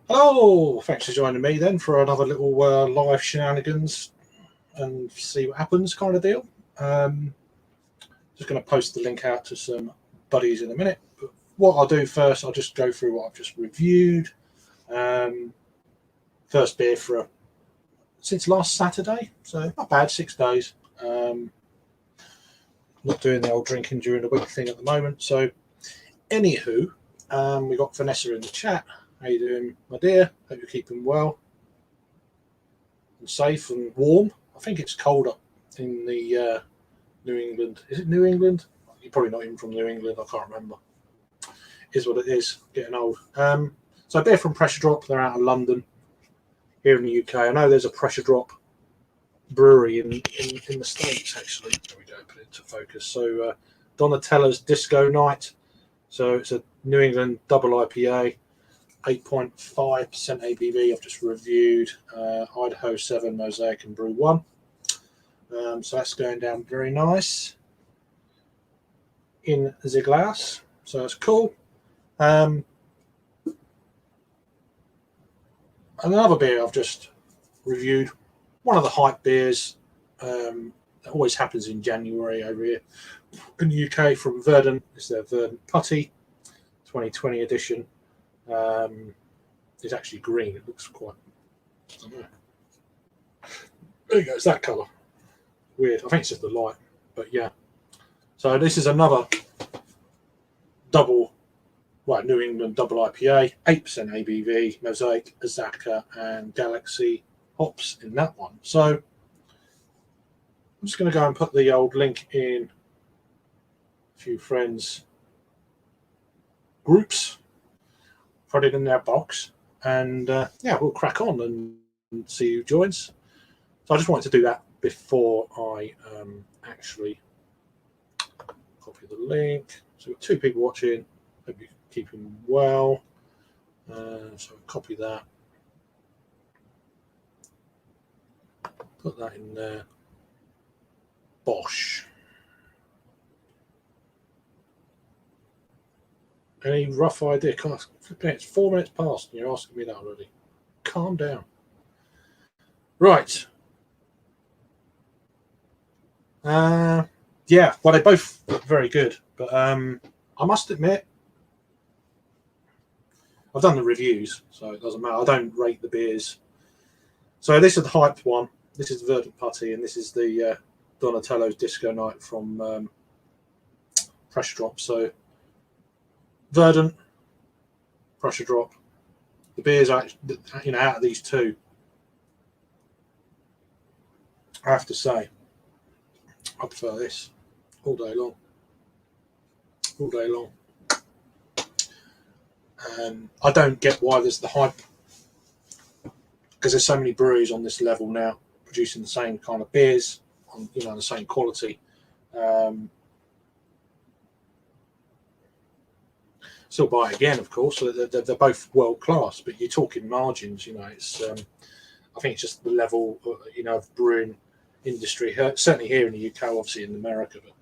Hello, thanks for joining me then for another little live shenanigans and see what happens kind of deal. Um, just going to post the link out to some buddies in a minute. But what I'll do first, I'll just go through what I've just reviewed. Um, First beer for since last Saturday, so not bad, 6 days. Not doing the old drinking during the week thing at the moment. So, anywho, we got Vanessa in the chat. How you doing, my dear? Hope you're keeping well and safe and warm. I think it's cold up in the New England. Is it New England? You're probably not even from New England. I can't remember. Is what it is. Getting old. So beer from Pressure Drop. They're out of London, here in the UK. I know there's a Pressure Drop brewery in the States, actually. There we go. Put it into focus. So Donatella's Disco Night. So it's a New England double IPA. 8.5% ABV. I've just reviewed Idaho 7 Mosaic and Brew 1. So that's going down very nice in the glass. So that's cool. Another beer I've just reviewed. One of the hype beers that always happens in January over here in the UK from Verdant. It's their Verdant Putty 2020 edition. It's actually green. It looks quite. I don't know. There you go. It's that colour. Weird. I think it's just the light, but yeah. So this is another New England double IPA, 8% ABV, Mosaic, Azaka, and Galaxy hops in that one. So I'm just going to go and put the old link in a few friends' groups. Put it in their box, and we'll crack on and see who joins. So I just wanted to do that before I actually copy the link. So we've got 2 people watching. Hope you're keeping well. So copy that. Put that in there. Bosh. Any rough idea? It's 4 minutes past and you're asking me that already. Calm down. Right. Well, they both look very good, but I must admit, I've done the reviews, so it doesn't matter. I don't rate the beers. So this is the hyped one. This is the Verdant Putty, and this is the Donatello's Disco Night from Pressure Drop. So Verdant, Pressure Drop. The beers are, out of these two, I have to say, I prefer this all day long. All day long. I don't get why there's the hype, because there's so many breweries on this level now producing the same kind of beers on the same quality. Still buy it again, of course. So they're both world class, but you're talking margins. It's I think it's just the level of brewing industry. Certainly here in the UK, obviously in America, but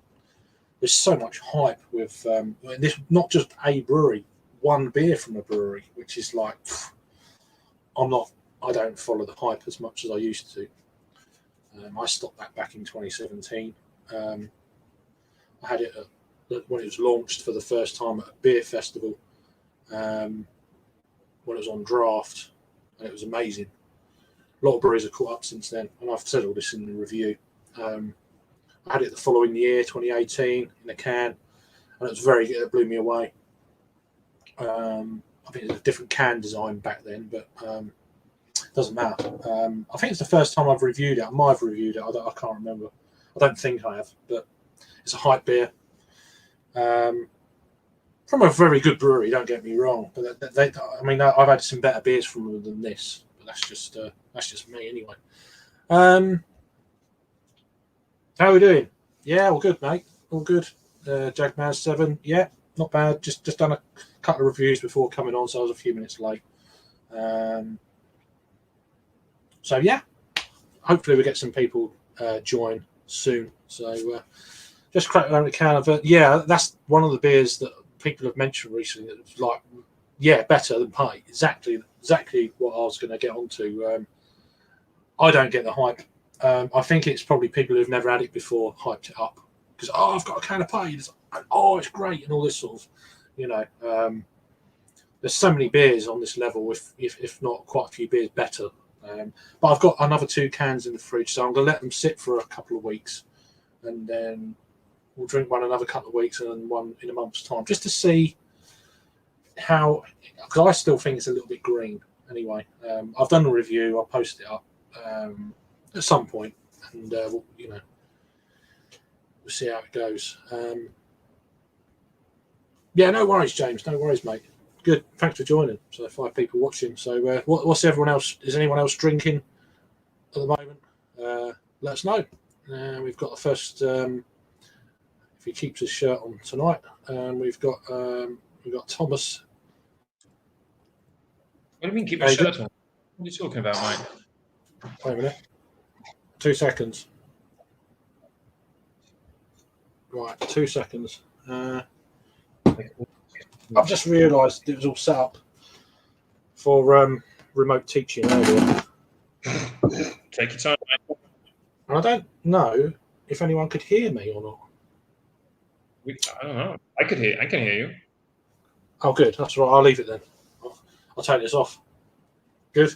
there's so much hype with this. Not just a brewery, one beer from a brewery, which is like I don't follow the hype as much as I used to. I stopped that back in 2017. I had it when it was launched for the first time at a beer festival, when it was on draft, and it was amazing. A lot of breweries have caught up since then, and I've said all this in the review. I had it the following year, 2018, in a can, and it was very good. It blew me away. I think it was a different can design back then, but it doesn't matter. I think it's the first time I've reviewed it. I might have reviewed it. I can't remember. I don't think I have, but it's a hype beer. From a very good brewery, don't get me wrong. But I've had some better beers from them than this. But that's just me anyway. How are we doing? Yeah, all good, mate. All good. Jagman 7, yeah, not bad. Just done a couple of reviews before coming on, so I was a few minutes late. So yeah, hopefully we get some people join soon. So just crack around the can of it. Yeah, that's one of the beers that people have mentioned recently that was like Yeah, better than putty. Exactly what I was going to get onto. I don't get the hype. I think it's probably people who've never had it before hyped it up because I've got a can of putty. It's great and all this sort of, you know. There's so many beers on this level, if not quite a few beers better. But I've got another 2 cans in the fridge, so I'm going to let them sit for a couple of weeks, and then we'll drink one another couple of weeks and then one in a month's time, just to see how. Because I still think it's a little bit green. Anyway, I've done a review. I'll post it up at some point, and we'll see how it goes. Yeah, no worries, James. No worries, mate. Good. Thanks for joining. So 5 people watching. So what's everyone else? Is anyone else drinking at the moment? Let us know. We've got the first. If he keeps his shirt on tonight, we've got Thomas. What do you mean keep your shirt on? What are you talking about, mate? Wait a minute. 2 seconds. Right, 2 seconds. I've just realised it was all set up for remote teaching earlier. Take your time, mate. And I don't know if anyone could hear me or not. I don't know. I can hear you. Oh, good. That's right. I'll leave it then. I'll take this off. Good.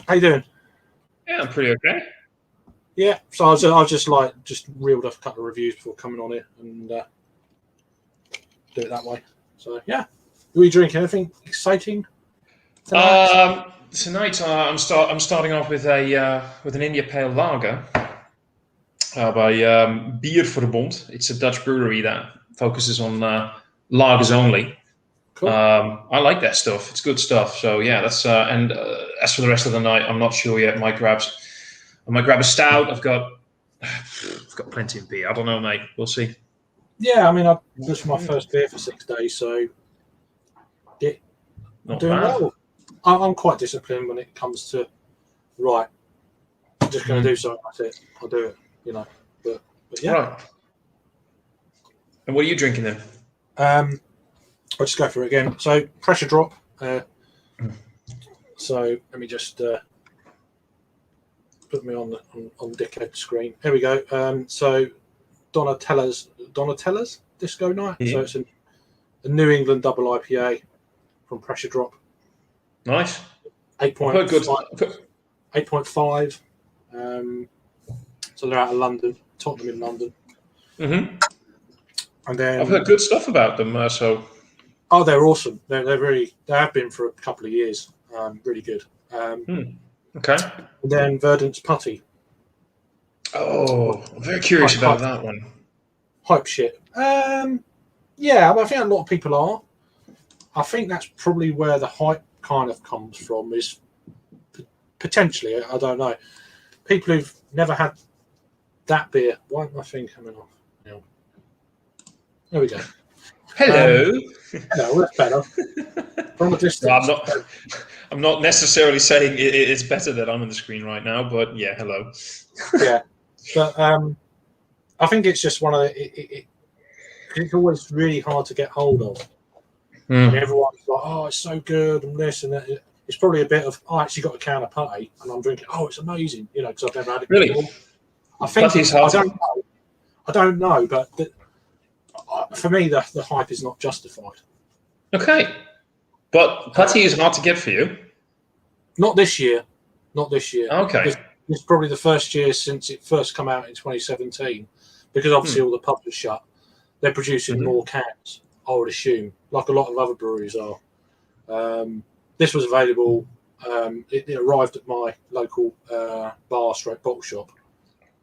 How you doing? Yeah, I'm pretty okay. Yeah. So I was just reeled off a couple of reviews before coming on here and do it that way. So yeah. Are you drinking anything exciting tonight? Tonight I'm starting off with an India Pale Lager by Bierverbond. It's a Dutch brewery that focuses on lagers only. Cool. I like that stuff. It's good stuff. So yeah, that's and as for the rest of the night, I'm not sure yet. I might grab a stout. I've got plenty of beer. I don't know, mate. We'll see. Yeah, I mean, this is my first beer for 6 days, so I'm doing well. I'm quite disciplined when it comes to I'm just going to do something. That's it. I'll do it. But yeah. Right. And what are you drinking then? I'll just go for it again. So Pressure Drop. So let me just put me on dickhead screen. Here we go. So Donatella's Disco Night. Yeah. So it's a New England double IPA from Pressure Drop. Nice. 8.5. 8.5. So they're out of London, Tottenham in London. Mm-hmm. And then I've heard good stuff about them. Oh, they're awesome. They have been for a couple of years. Really good. Okay. And then Verdant's Putty. Oh, I'm very curious about that one. Hype shit. Yeah, I think a lot of people are. I think that's probably where the hype kind of comes from. Is potentially, I don't know, people who've never had that beer. Why is my thing coming off? Now? There we go. Hello. Hello, that's better. From a distance. No, I'm not necessarily saying it's better that I'm on the screen right now, but yeah, hello. Yeah, but I think it's just one of the. It's always really hard to get hold of. And everyone's like, "Oh, it's so good," and this and that. It's probably a bit of, "I actually got a can of putty," and I'm drinking. Oh, it's amazing, because I've never had it before. Really? I think I don't know, but for me, the hype is not justified. Okay, but putty is hard to get for you. Not this year. Okay. It's probably the first year since it first came out in 2017, because obviously all the pubs are shut. They're producing more cans, I would assume, like a lot of other breweries are. This was available. It arrived at my local bar/bottle shop,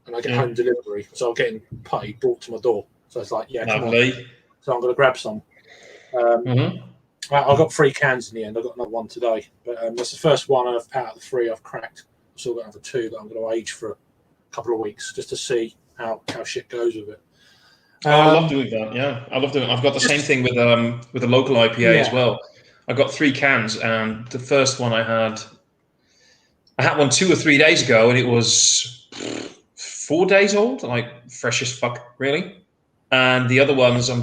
and I get home delivery. So I'm getting putty brought to my door. So it's like, yeah, come on. So I'm going to grab some. I got 3 cans in the end. I got another one today, but that's the first one out of the 3 I've cracked. I've still got another 2 that I'm going to age for a couple of weeks just to see how shit goes with it. I love doing that. Yeah, I love doing it. I've got the same thing with the local IPA as well. I got 3 cans, and the first one I had one 2 or 3 days ago, and it was 4 days old, like fresh as fuck, really. and the other ones I'm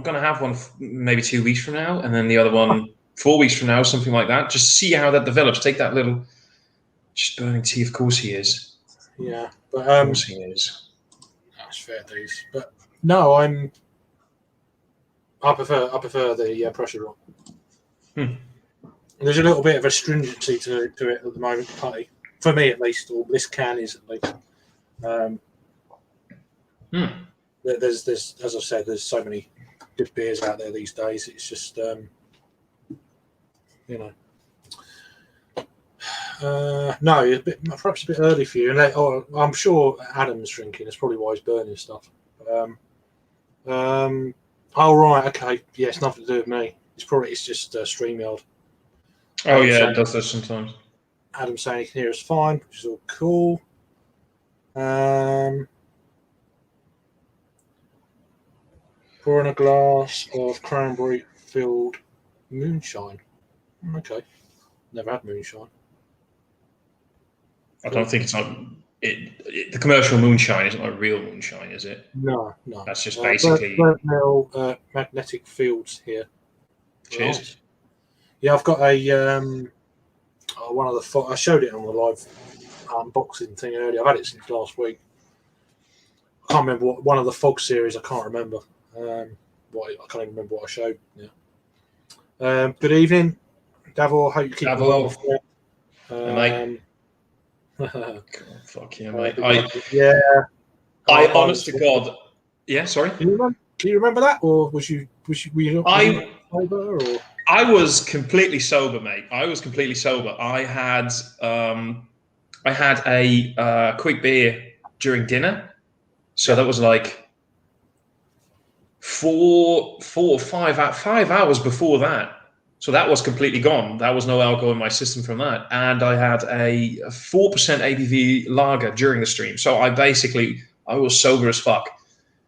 gonna have one maybe 2 weeks from now, and then the other one 4 weeks from now, something like that. Just see how that develops. Take that little just burning tea. Of course he is. Yeah, but Of course he is. that's fair dues. But no, I prefer the pressure rock. There's a little bit of astringency to it at the moment, putty, for me at least, or this can is at least. There's as I said, there's so many good beers out there these days. It's just no, it's perhaps a bit early for you. And I'm sure Adam's drinking. That's probably why he's burning stuff. Oh right, okay, yeah, it's nothing to do with me. It's just StreamYard. Oh yeah, it does that sometimes. Adam's saying he can hear us fine, which is all cool. Pouring a glass of cranberry-filled moonshine. Okay, never had moonshine. I don't think it's not. The commercial moonshine isn't like real moonshine, is it? No. That's just basically Burntnell magnetic fields here. Cheers. Right. Yeah, I've got a one of the. I showed it on the live unboxing thing earlier. I've had it since last week. I can't remember what one of the fog series. I can't remember. I can't even remember what I showed. Yeah. Good evening, Davor. Hope you keep well. Mate. God, fuck yeah, mate. I honest to God. Yeah, sorry. Can you remember that, or were you sober, or? I was completely sober, mate. I was completely sober. I had a quick beer during dinner, so that was like 4 or 5 hours before that. So that was completely gone. That was no alcohol in my system from that. And I had a 4% ABV lager during the stream. So I was sober as fuck.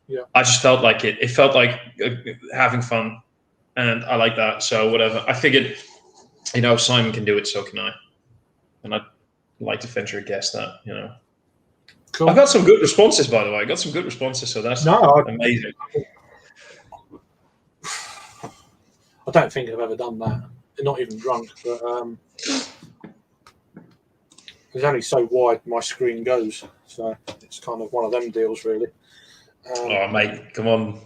Yeah. I just felt like it. It felt like having fun. And I like that. So whatever. I figured, Simon can do it, so can I. And I'd like to venture a guess that, Cool. I've got some good responses, by the way. I got some good responses, so that's amazing. I don't think I've ever done that. Not even drunk, but it's only so wide my screen goes. So it's kind of one of them deals, really. Mate, come on.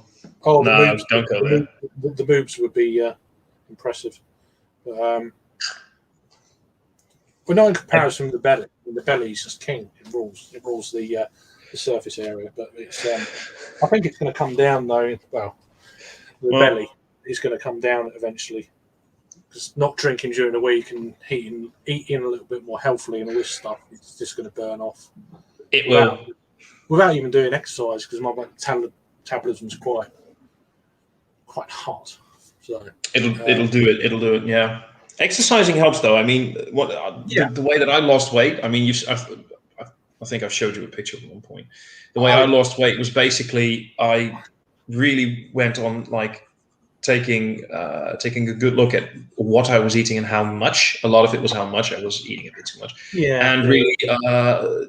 Oh, no, don't go there. The boobs would be impressive. But, not in comparison with the belly. The belly's just king. It rules the surface area. But it's. I think it's going to come down though. Well, belly is going to come down eventually. Because not drinking during the week and eating a little bit more healthily and all this stuff, it's just going to burn off. It will. Without even doing exercise, because my metabolism's quite hot. So it'll do it. It'll do it. Yeah. Exercising helps, though. I mean, the way that I lost weight. I mean, I think I've showed you a picture at one point. The way I lost weight was basically I really went on like taking a good look at what I was eating and how much. A lot of it was how much I was eating, a bit too much. Yeah. And really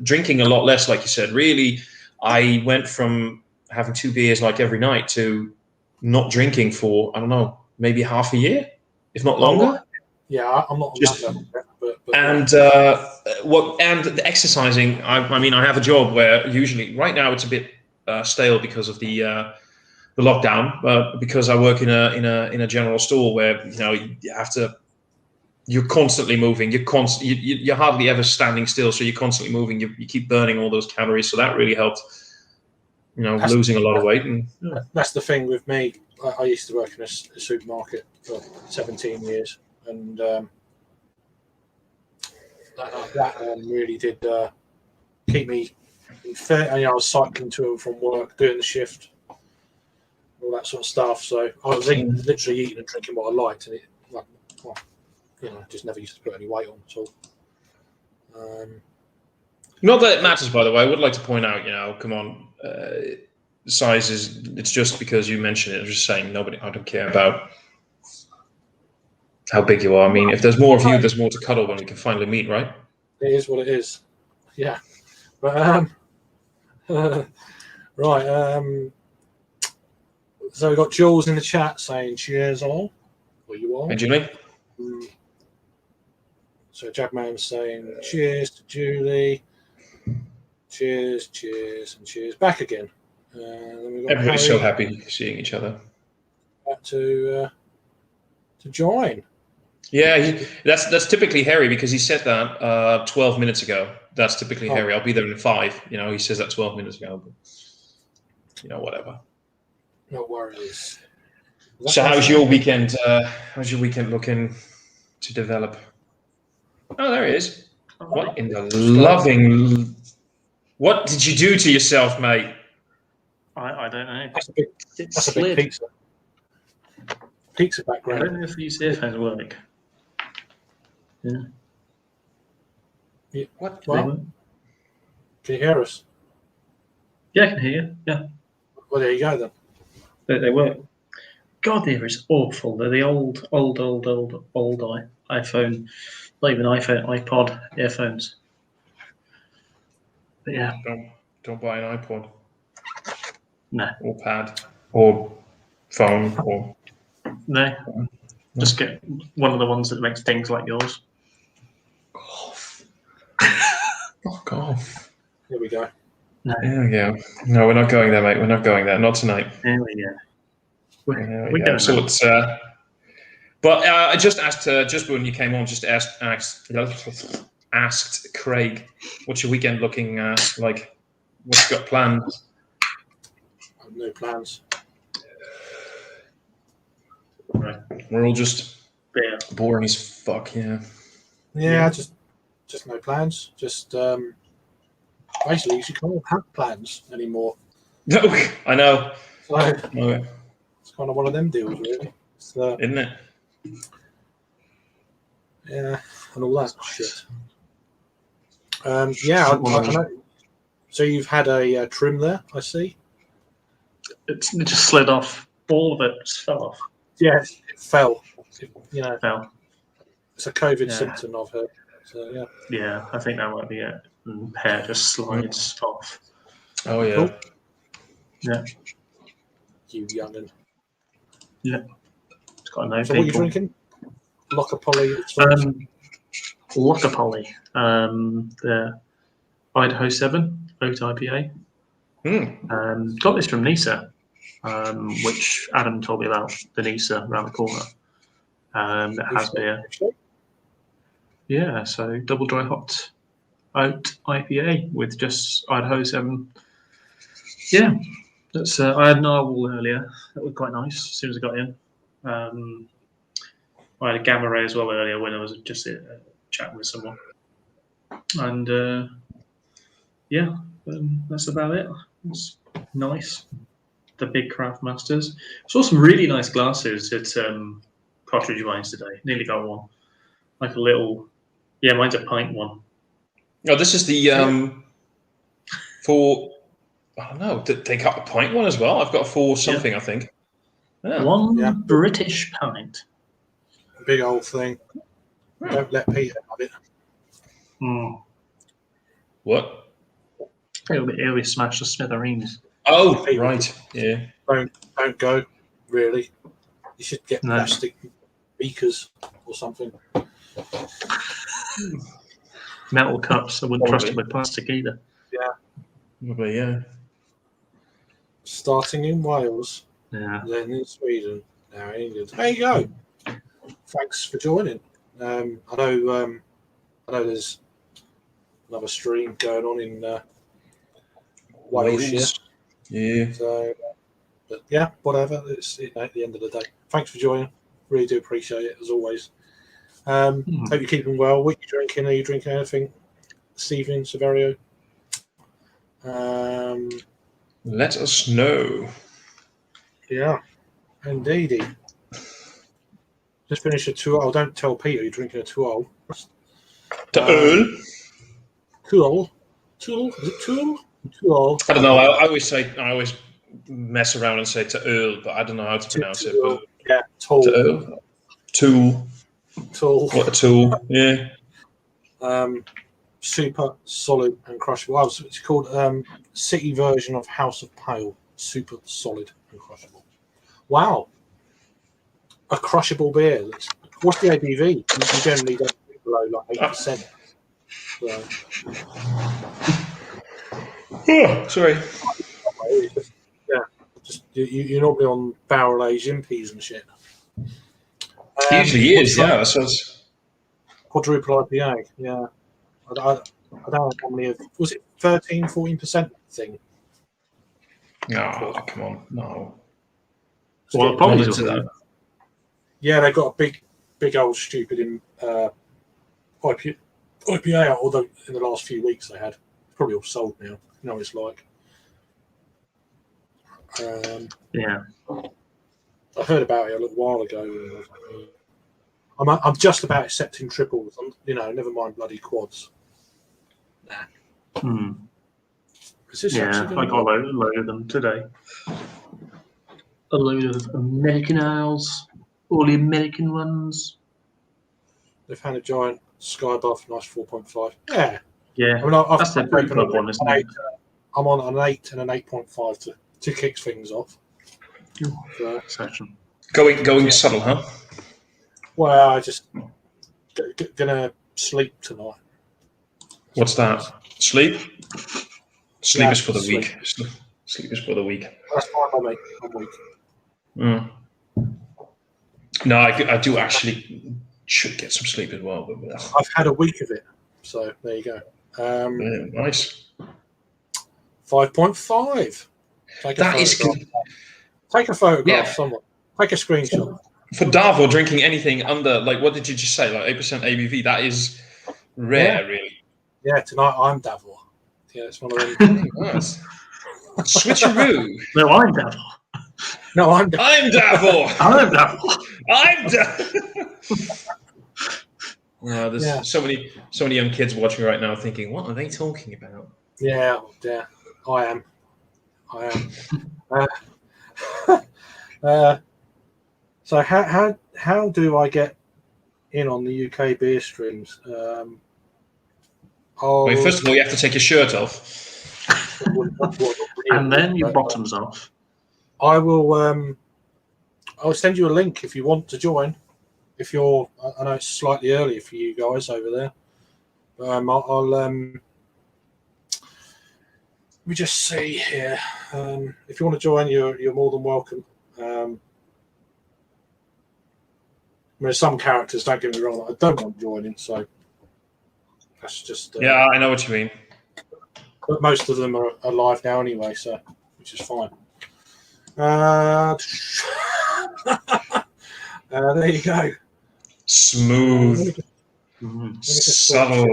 drinking a lot less, like you said. Really, I went from having 2 beers like every night to not drinking for, I don't know, maybe half a year, if not longer. Yeah, I'm not on that level yet, but and the exercising. I mean, I have a job where usually right now it's a bit stale because of the lockdown, but because I work in a general store where you're constantly moving. You're hardly ever standing still, so you're constantly moving. You keep burning all those calories, so that really helped. Losing a lot of weight. And that's the thing with me. I used to work in a supermarket for 17 years, and that really did keep me fit. And, I was cycling to and from work, doing the shift, all that sort of stuff. So I was literally eating and drinking what I liked, and just never used to put any weight on at all. Not that it matters, by the way. I would like to point out, come on, sizes. It's just because you mentioned it. I'm just saying, I don't care about how big you are. I mean, if there's more of you, there's more to cuddle when we can finally meet, right? It is what it is. Yeah. But, right. So we've got Jules in the chat saying cheers all. Or you all. And Julie? So Jagman's saying cheers to Julie. Cheers, cheers, and cheers. Back again. Then we've got Everybody's Harry so happy seeing each other. back to join. Yeah, that's typically Harry because he said that 12 minutes ago. That's typically Harry. I'll be there in 5. He says that 12 minutes ago. But, whatever. No worries. So how's your weekend? How's your weekend looking to develop? Oh, there he is. What in the loving? What did you do to yourself, mate? I don't know. That's a big pizza. Pizza I background. don't know if these earphones work. Yeah. What? Well, can you hear us? Yeah, I can hear you. Yeah, Well, there you go then. they work. God, the ear is awful. They're the old iPhone, not even iPhone, iPod earphones. But yeah, Don't buy an iPod. No. Or pad. Or phone. Or no. Just get one of the ones that makes things like yours. Fuck off. Here we go. No. There we go. No, we're not going there, mate. We're not going there. Not tonight. There we go. There We're we go. going So there. it's. But I just asked, just when you came on, just asked Craig, what's your weekend looking like? What's you got planned? No plans. Right. We're all just Yeah. boring as fuck, yeah. Yeah, just no plans. Just basically, you can't have plans anymore. No, I know. So No, it's kind of one of them deals, really. It's, isn't it? yeah, and all that shit. Yeah, I know. So you've had a trim there, I see. It just slid off. All of it just fell off. Yeah, it fell. Fell. It's a COVID Yeah. symptom of her. So yeah. Yeah, I think that might be it. And hair just slides off. Oh, yeah. Cool. Yeah. You young'un. It's got no So what are you people. drinking? Lockapolly. Lockapolly. The Idaho 7 Oat IPA. Got this from Nisa, which Adam told me about, the Nisa around the corner. That has beer. Yeah, so double dry hopped oat IPA with just Idaho 7. Yeah, that's. I had Narwhal earlier. That was quite nice as soon as I got in. I had a Gamma Ray as well earlier when I was just chatting with someone. And that's about it. It's nice. The big Craft Masters. Saw some really nice glasses at Partridge Wines today. Nearly got one. Like a little. Yeah, mine's a pint one. Oh, this is the for. I don't know. They got a pint one as well. I've got a 4 something, I think. Yeah. One British pint. Big old thing. Don't let Peter have it. What? It'll be smashed to smithereens. Oh, right. Yeah. Don't go. Really, you should get No. plastic beakers or something. Metal cups. I wouldn't trust it with plastic either. Probably, yeah. Starting in Wales, Yeah. then in Sweden, now in England. There you go. Thanks for joining. I know there's another stream going on in Wales. Yeah. So, but yeah, whatever. It's at the end of the day. Thanks for joining. Really do appreciate it as always. Hope you're keeping well. What are you drinking? Are you drinking anything this evening, Severio? Let us know. Yeah, indeedy. Just finished a 2-0. Don't tell Peter you're drinking a 2-0. To Earl. 2-0. Is it 2-0? 2-0. I don't know. I always mess around and say to Earl, but I don't know how to pronounce it. But Yeah, Tool. to Earl. Tool. Tool. What a tool. Yeah. Super solid and crushable. Oh, it's called city version of House of Pale. Super solid and crushable. Wow. A crushable beer. What's the ABV? You generally don't drink below like 8%. So, Oh, sorry. You're normally on barrel aged impies and shit. Usually is, yeah. So it's... Quadruple IPA, yeah. I don't know how many was it 13-14% thing? Oh, come on, no. Well, the problem is that. Yeah, they've got a big old stupid IPA out, although in the last few weeks they had. Probably all sold now. You know what it's like. Yeah. I heard about it a little while ago. I'm just about accepting triples. Never mind bloody quads. Hmm. Yeah, I got a load of them today. A load of American owls, all the American ones. They've had a giant Sky Buff, nice 4.5. Yeah. Yeah. I mean, that's the big club one, isn't it? I'm on an 8 and an 8.5 to kick things off. Session. Going subtle, huh? Well, I just gonna sleep tonight. What's that? Sleep? Sleep is for the sleep. weak. Sleep is for the weak. That's fine by me. I'm weak. No, I do actually should get some sleep as well. But I've had a week of it, so there you go. Nice. 5.5. That is good. Take a photograph, someone. Take a screenshot. For Davor, drinking anything under, like, what did you just say? Like 8% ABV. That is rare, really. Yeah, tonight I'm Davor. Yeah, it's one of them. Nice. Switcheroo. No, I'm Davor. No, I'm Davor. I'm Davor. I'm Davor. I'm Davor. Wow, there's so many young kids watching right now thinking, what are they talking about? Yeah, I am. So how do I get in on the UK beer streams? First of all, you have to take your shirt off, and then your bottoms off. I will. I'll send you a link if you want to join. If you're, I know it's slightly early for you guys over there. I'll let me just see here. If you want to join, you're more than welcome. There's some characters, don't get me wrong, that I don't want joining, so that's just. Yeah, I know what you mean. But most of them are live now anyway, so which is fine. There you go. Smooth. Subtle.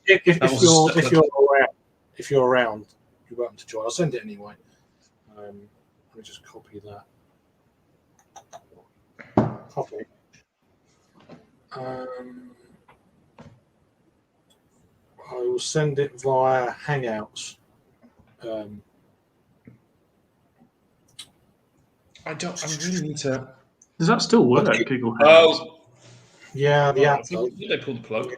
If you're around, you're welcome to join. I'll send it anyway. Let me just copy that. Copy. I will send it via Hangouts. I really need to. Does that still work? Google Hangouts. Oh, yeah, the app does. Did they pull the plug?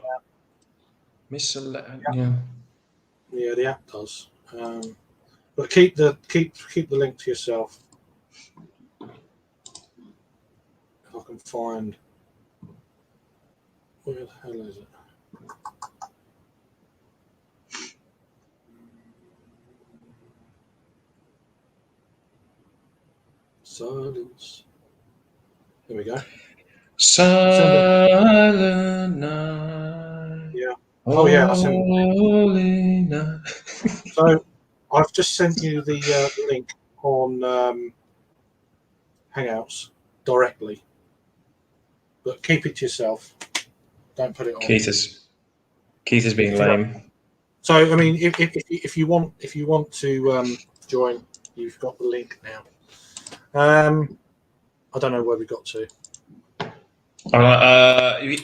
Yeah, the app does. But keep the link to yourself. If I can find. Where the hell is it? Silence. There we go. Silent night. Yeah. Oh yeah. Holy night. So I've just sent you the link on Hangouts directly, but keep it to yourself. Don't put it on. Keith is being lame. So I mean, if you want to join, you've got the link now. I don't know where we got to.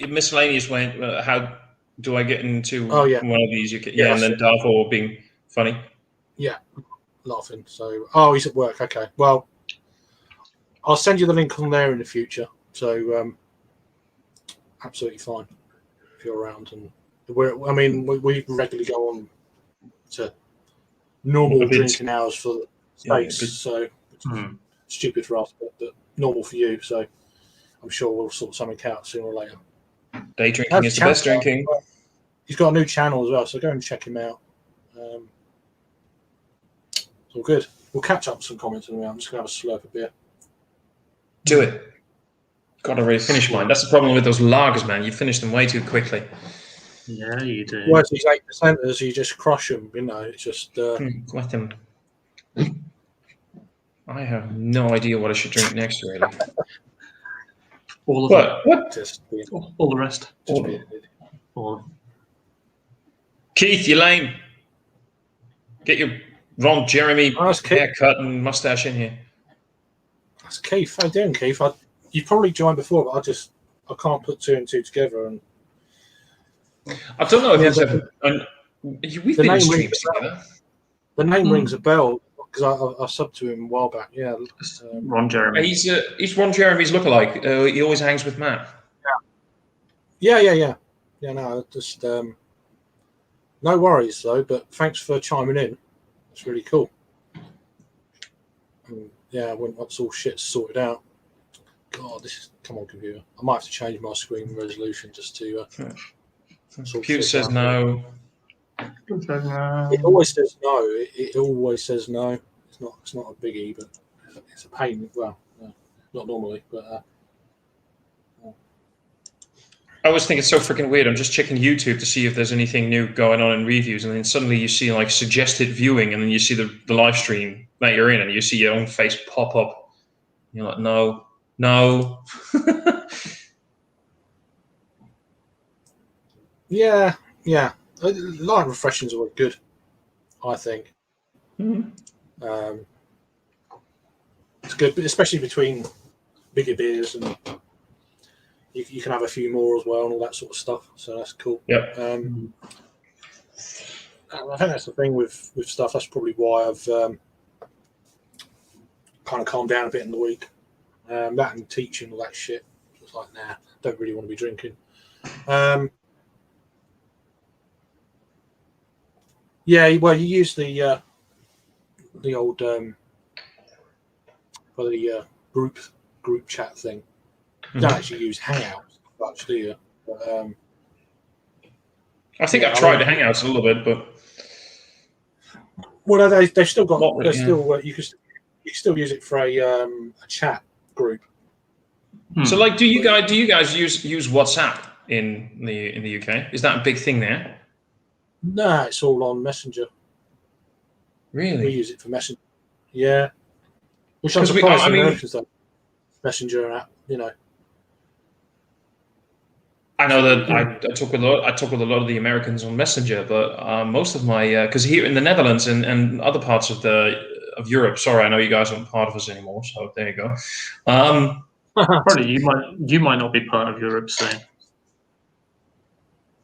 Miscellaneous went. How do I get into one of these? And then Davor being funny. Yeah, laughing. So, he's at work. Okay. Well, I'll send you the link on there in the future. So, absolutely fine if you're around. And we regularly go on to normal drinking hours for the States. So, stupid for us, but normal for you. So I'm sure we'll sort something out sooner or later. Day drinking is the best drinking. He's got a new channel as well, so go and check him out. It's all good. We'll catch up some comments in a minute. I'm just going to have a slurp of beer. Do it. Got to really finish mine. That's the problem with those lagers, man. You finish them way too quickly. Yeah, you do. Well, these 8%ers, you just crush them. You know, it's just. Let them. I have no idea what I should drink next, really. All of it. What? Just all the rest. All. Keith, you lame. Get your Ron Jeremy haircut and mustache in here. That's Keith. How you doing, Keith? You probably joined before, but I can't put two and two together. And I don't know if there's we've been in streams together. The name rings a bell because I subbed to him a while back. Yeah, Ron Jeremy. He's Ron Jeremy's lookalike. He always hangs with Matt. Yeah. No, just no worries though. But thanks for chiming in. It's really cool. And yeah, once all shit's sorted out. God, come on, computer. I might have to change my screen resolution just to. Computer says no. It always says no. It always says no. It's not a biggie, but it's a pain. Well, not normally, but. I always think it's so freaking weird. I'm just checking YouTube to see if there's anything new going on in reviews, and then suddenly you see like suggested viewing, and then you see the live stream that you're in, and you see your own face pop up. You're like, no. Yeah. Light refreshings are good, I think. Mm-hmm. It's good, but especially between bigger beers, and you can have a few more as well, and all that sort of stuff. So that's cool. Yep. I think that's the thing with stuff. That's probably why I've kind of calmed down a bit in the week. That and teaching, all that shit. It's like, nah, don't really want to be drinking. Yeah, well, you use the old for the group chat thing. You don't actually use Hangouts much, do you? But, I think I've tried the Hangouts a little bit, but well, they've still got. Still, you can still use it for a chat group. So, like, do you guys use WhatsApp in the UK? Is that a big thing there? No, it's all on Messenger. Really? We use it for Messenger. Yeah. Which I'm surprised Americans don't. Messenger app, you know. I know that I talk with a lot of the Americans on Messenger, but most of my because here in the Netherlands and other parts of Europe. Sorry, I know you guys aren't part of us anymore. So there you go. Probably you might not be part of Europe soon.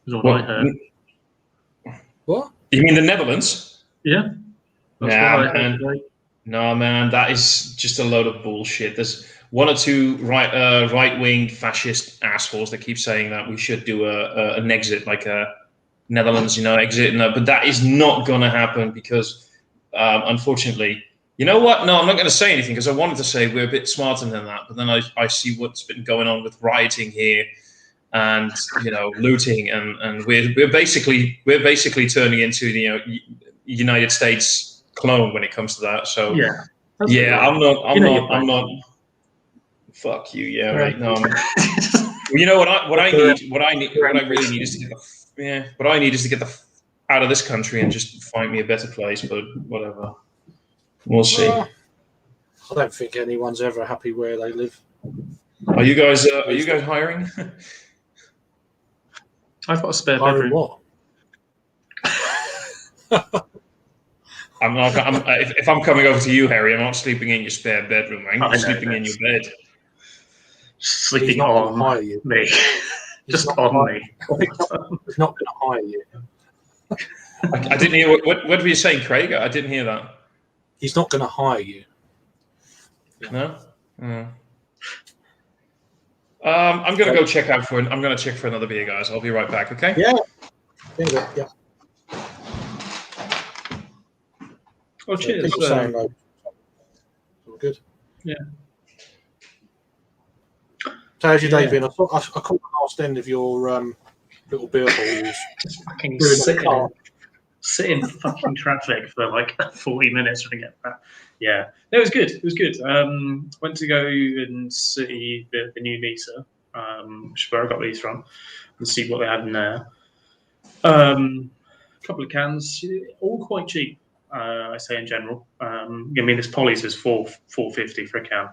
Is what I heard. What? You mean the Netherlands? Yeah. No, man, that is just a load of bullshit. There's one or two right-wing fascist assholes that keep saying that we should do an exit, like a Netherlands, exit. No, but that is not going to happen because, unfortunately, you know what? No, I'm not going to say anything because I wanted to say we're a bit smarter than that. But then I see what's been going on with rioting here and, looting. And we're basically turning into the United States clone when it comes to that. So, I'm not. Fuck you, yeah, right. No, what I really need is to get the out of this country and just find me a better place. But whatever, we'll see. I don't think anyone's ever happy where they live. Are you guys hiring? I've got a spare bedroom. What? I'm not. If I'm coming over to you, Harry, I'm not sleeping in your spare bedroom. I'm sleeping in your bed. Sleeping on me. Just on me. He's not going to hire you. I didn't hear what were you saying, Craig? I didn't hear that. He's not going to hire you. No. I'm going to go check out I'm going to check for another beer, guys. I'll be right back. Okay. Yeah. Yeah. Oh, cheers. All good. So how's your day been? I caught the last end of your little beer hall. Just fucking Doing the car. sit in fucking traffic for like 40 minutes trying to get back. Yeah, it was good. It was good. Went to go and see the new Nisa, which is where I got these from, and see what they had in there. A couple of cans, all quite cheap. I say in general. I mean, this Polly's is $4.50 for a can.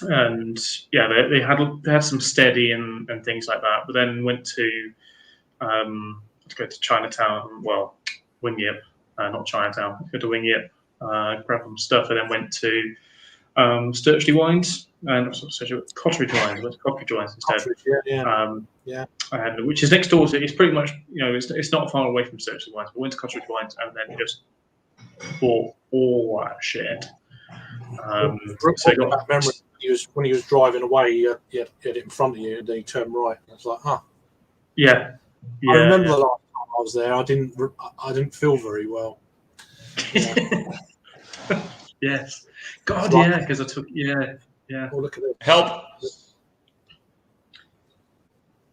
And yeah, they had some steady and things like that. But then went to go to Chinatown. Well, Wing Yip, not Chinatown. Go to Wing Yip, grab some stuff, and then went to Sturchley Wines and Cotteridge Wines. Went to Cotteridge Wines instead. Yeah. And which is next door to. It's pretty much it's not far away from Sturchley Wines. But went to Cotteridge Wines and then just bought all that shit. So I got that memory when he was driving away, he had it in front of you, and then he turned right. I was like, yeah. I remember the last time I was there. I didn't feel very well. Yeah. Yes. God, yeah, because I took yeah. Oh, look at it. Help.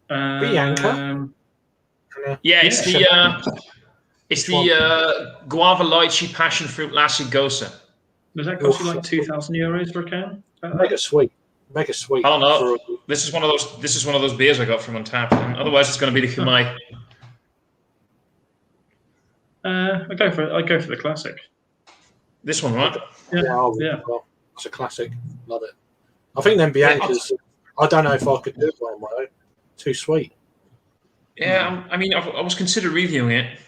Bianca. Yeah, it's the guava lychee passion fruit lassi gosa. Does that cost you like €2,000 for a can? Mega sweet. I don't know. This is one of those beers I got from Untapped. And otherwise, it's going to be the Kumai. I go for the classic. This one, right? Yeah. Well, it's a classic. Love it. I think then Bianca's. I don't know if I could do it on my own. Too sweet. Yeah, I mean, I was considering reviewing it.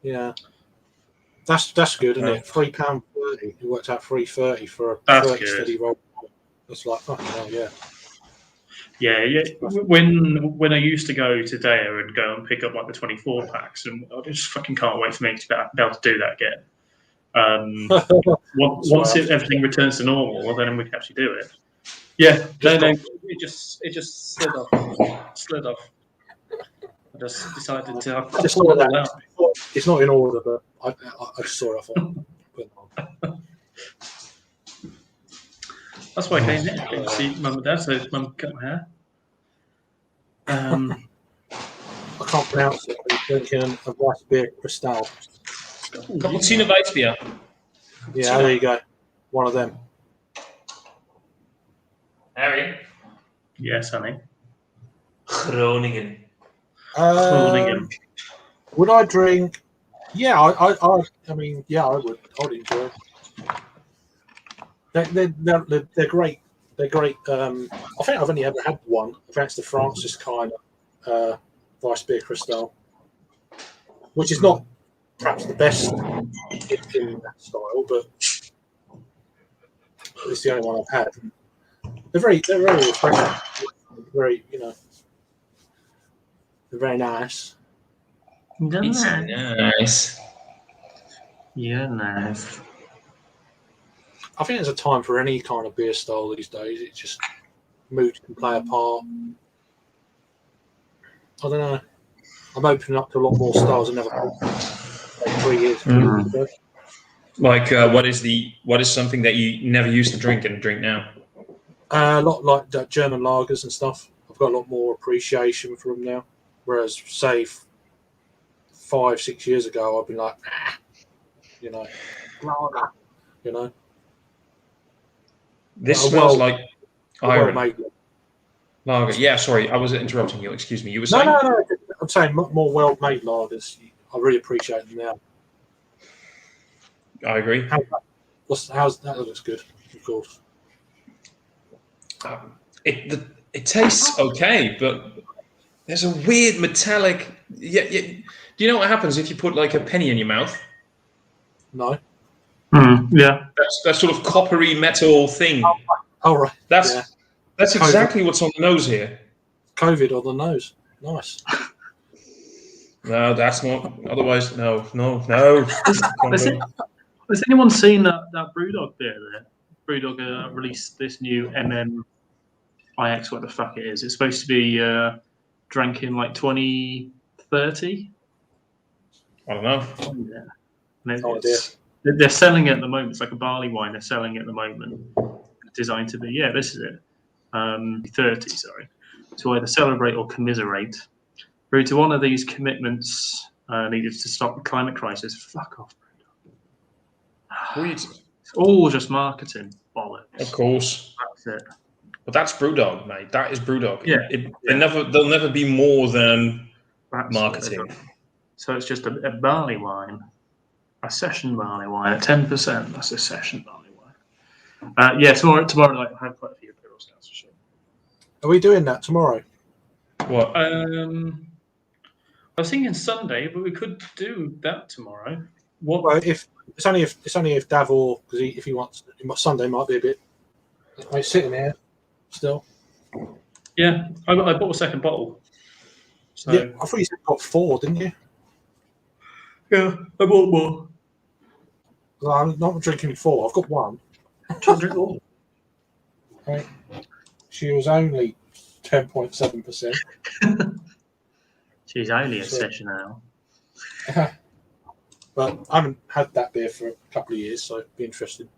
Yeah. That's good, isn't it? £3.30. It worked out $3.30 for a 30 steady roll. That's like fucking hell, yeah. Yeah. When I used to go to Daya and go and pick up like the 24 packs, and I just fucking can't wait for me to be able to do that again. Once everything returns to normal, well, then we can actually do it. Yeah, it just slid off. I just decided to. It's not in order, but I just saw it. I thought, that's why I came here. Came to see Mum and Dad, so Mum cut my hair. I can't pronounce it, but I'm drinking a Weissbier Cristal. Cappuccino Weissbier. Yeah, there you go. One of them. Harry? Yes, honey. Groningen. Would I drink? Yeah, I mean, yeah, I would. I'd enjoy it. They're great. They're great. I think I've only ever had one. I think it's the Francis kind of Weissbier Cristal, which is not perhaps the best in that style, but it's the only one I've had. They're very refreshing. Very, they're very nice. It's nice. Yeah, nice. I think there's a time for any kind of beer style these days. It just mood can play a part. I don't know. I'm opening up to a lot more styles than ever. Like 3 years ago. Like, what is something that you never used to drink and drink now? A lot like German lagers and stuff. I've got a lot more appreciation for them now. Whereas, say, 5-6 years ago, I'd be like, lager, This smells like iron. Well-made. Lager. Yeah, sorry, I was interrupting you. Excuse me. You were saying? No. I'm saying more well-made lagers. I really appreciate them now. I agree. How's that? Looks good, of course. It tastes okay, but there's a weird metallic. Yeah. Do you know what happens if you put like a penny in your mouth? No. Yeah. That sort of coppery metal thing. Oh right. That's exactly what's on the nose here. COVID on the nose. Nice. No, that's not. Otherwise, no. Has anyone seen that Brewdog beer there? Brewdog released this new MMIX, what the fuck it is. It's supposed to be drank in like 2030. I don't know. Yeah. And They're selling it at the moment. It's like a barley wine. They're selling it at the moment. Designed to be, this is it. 30, sorry. To either celebrate or commiserate. Through to one of these commitments needed to stop the climate crisis. Fuck off, Sweet. It's all just marketing bollocks. Of course. That's it. But that's Brewdog, mate. That is Brewdog. Yeah. They'll never be more than That's marketing. So it's just a barley wine, a session barley wine at 10%. That's a session barley wine. Tomorrow night I have quite a few Imperial Stouts for sure. Are we doing that tomorrow? What? I was thinking Sunday, but we could do that tomorrow. What? Well, if it's only if Davor, because if he wants, Sunday might be a bit. He's sitting here still. Yeah, I bought a second bottle. So, Yeah, I thought you said you got 4, didn't you? yeah, I bought more. Well, I'm not drinking 4. I've got 1. Trying to drink all. Right. She was only 10.7%. She's only a session now. But I haven't had that beer for a couple of years, so it'd be interesting.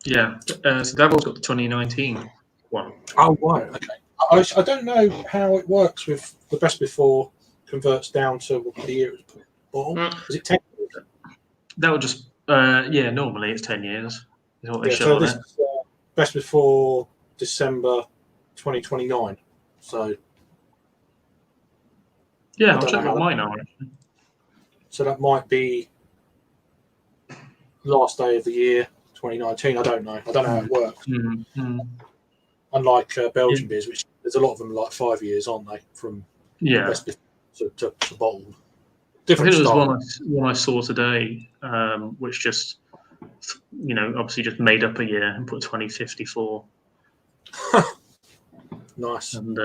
Yeah, so Davor's got the 2019 one. Oh, right, okay. I don't know how it works with the best before converts down to what the year it was put in the bottle. Is it 10 years? That would just, normally it's 10 years. Is what they show so on this it. is best before December 2029. So Yeah, I I'll don't check know what how mine are. Actually. So that might be last day of the year, 2019. I don't know. I don't know how it works. Mm-hmm. Unlike Belgian beers, which there's a lot of them are like 5 years, aren't they? From best before to bottled. Different I think style. it was one I saw today, which just, obviously just made up a year and put 2054. Nice. And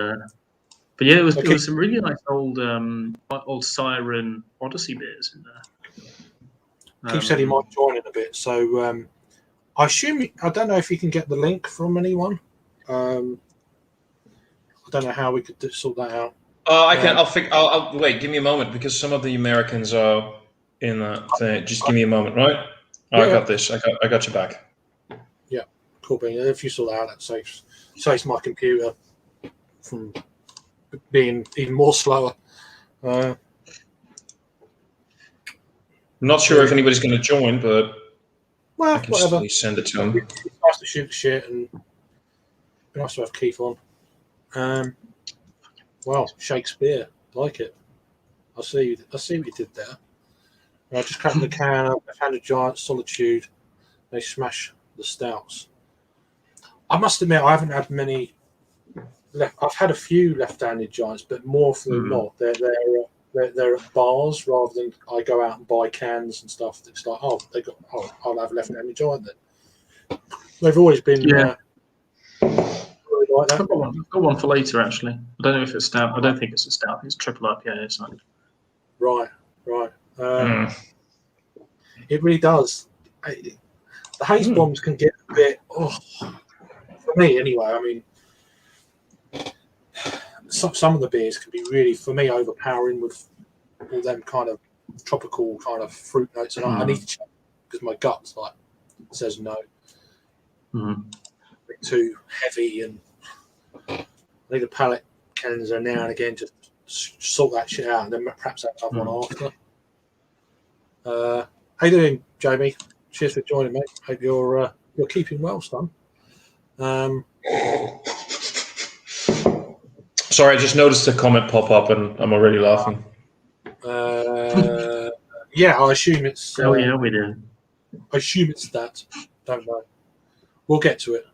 but yeah, it was some really nice old Siren Odyssey beers in there. Keith said he might join in a bit, so I assume I don't know if you can get the link from anyone. I don't know how we could sort that out. I can. I'll wait. Give me a moment because some of the Americans are in that thing. Just give me a moment, right? I got this. I got you back. Yeah, cool. Being if you sort that out, that saves my computer from being even more slower. I'm not sure if anybody's going to join, but I can whatever. send it to them. It's nice to shoot the shit and be nice to have Keith on. Wow, Shakespeare, like it. I see what you did there. I just cracked the can up. I've had a giant Solitude. They smash the stouts. I must admit, I haven't had many. I've had a few left-handed giants, but more often than not, they're at bars rather than I go out and buy cans and stuff. It's like, I'll have a left-handed giant then. They've always been. Yeah. Like that. I've got one for later, actually. I don't know if it's stout. I don't think it's a stout. It's triple IPA. It's like... Right. It really does. The haze bombs can get a bit. For me, anyway. I mean, some of the beers can be really, for me, overpowering with all them kind of tropical kind of fruit notes, and I need to check because my gut says no. Too heavy, and I need a palate cleanser now and again to sort that shit out, and then perhaps have one after. How you doing, Jamie? Cheers for joining, mate. Hope you're keeping well, son. Sorry, I just noticed a comment pop up, and I'm already laughing. Yeah, I assume it's. yeah, we do. I assume it's that. Don't know. We'll get to it.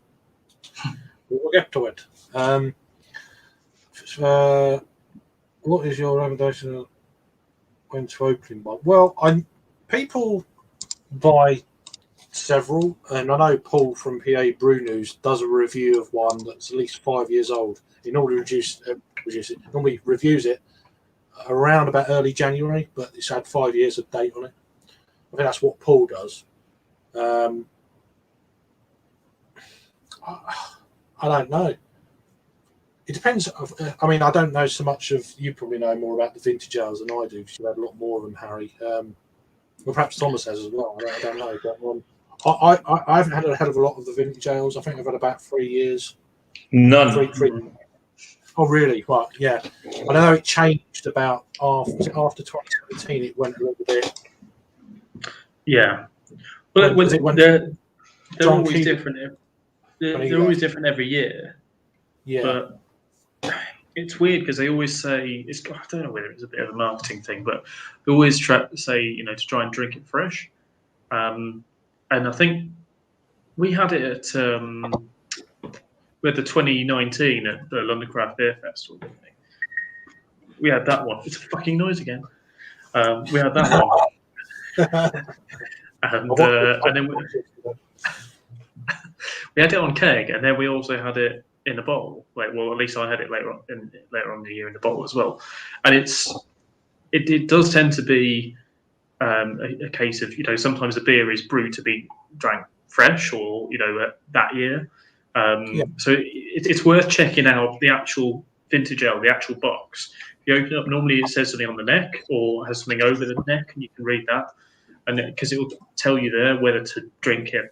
We'll get to it. What is your recommendation when to opening one? Well, people buy several, and I know Paul from PA Brew News does a review of one that's at least 5 years old. In order to reduce it, normally reviews it around about early January, but it's had 5 years of date on it. I think that's what Paul does. I don't know. It depends. I mean, I don't know so much of. You probably know more about the vintage ales than I do because you had a lot more of them, Harry. Well, perhaps Thomas has as well. I don't know. But I haven't had a hell of a lot of the vintage ales. I think I've had about 3 years. None. Three. Oh, really? Well, yeah. I know it changed about after 2017. It went a little bit. Yeah. Well, they're always Keegan, different. They're always different every year. Yeah. But it's weird because they always say I don't know whether it's a bit of a marketing thing, but they always say to try and drink it fresh. And I think we had it at we had the 2019 at the London Craft Beer Festival. Didn't we? We had that one. It's a fucking noise again. We had that one. And then we had it on keg, and then we also had it in a bottle. At least I had it later on in the year in the bottle as well. And it does tend to be a case of sometimes the beer is brewed to be drank fresh or that year. So it's worth checking out the actual vintage ale, the actual box. If you open it up, normally it says something on the neck or has something over the neck, and you can read that. And because it will tell you there whether to drink it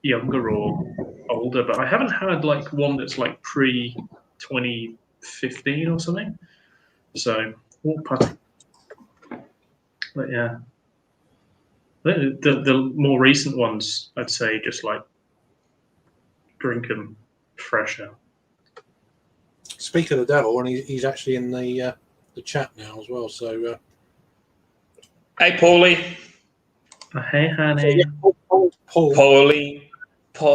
younger or older. But I haven't had one that's pre 2015 or something. So, but yeah, the more recent ones, I'd say, just drink them fresh now. Speak of the devil, and he's actually in the chat now as well. So, hey, Paulie. Hey, honey. Pauline. Here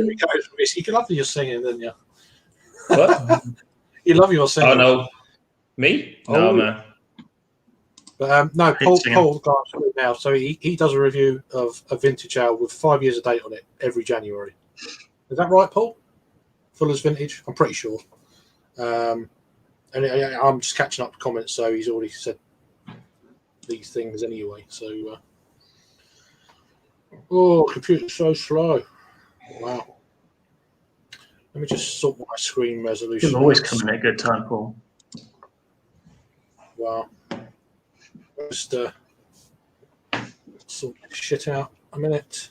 we go. You love your singing, didn't you? What? You love your singing. Oh, no. Me? No, man. But no, Paul got now. So he does a review of a vintage ale with 5 years of date on it every January. Is that right, Paul? Fuller's Vintage? I'm pretty sure. And I'm just catching up with comments, so he's already said these things anyway. So, computer's so slow. Wow. Let me just sort my screen resolution. You'll always come in at a good time, Paul. Wow. Just sort this shit out a minute.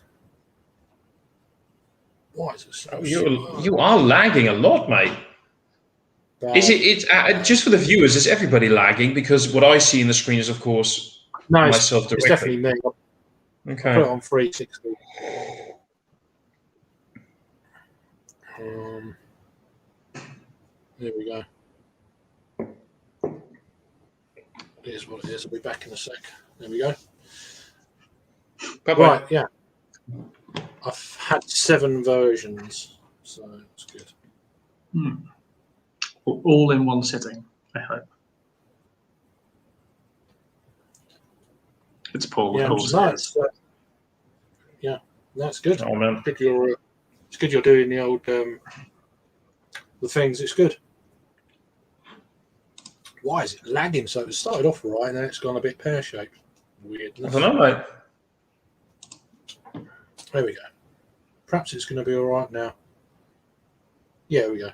Why is it so slow? You are lagging a lot, mate. Is it just for the viewers? Is everybody lagging? Because what I see in the screen is, of course, myself directly. It's definitely me. Okay. Put it on 360. There we go. It is what it is. I'll be back in a sec. There we go. Bye-bye. Right, yeah. I've had 7 versions, so it's good. All in one sitting, I hope. It's Paul. Yeah, nice. Yeah, that's good. Oh, man. It's good you're doing the old the things. It's good. Why is it lagging? So it started off right, and then it's gone a bit pear-shaped. Weird. I don't know, mate. There we go. Perhaps it's going to be all right now. Yeah, we go.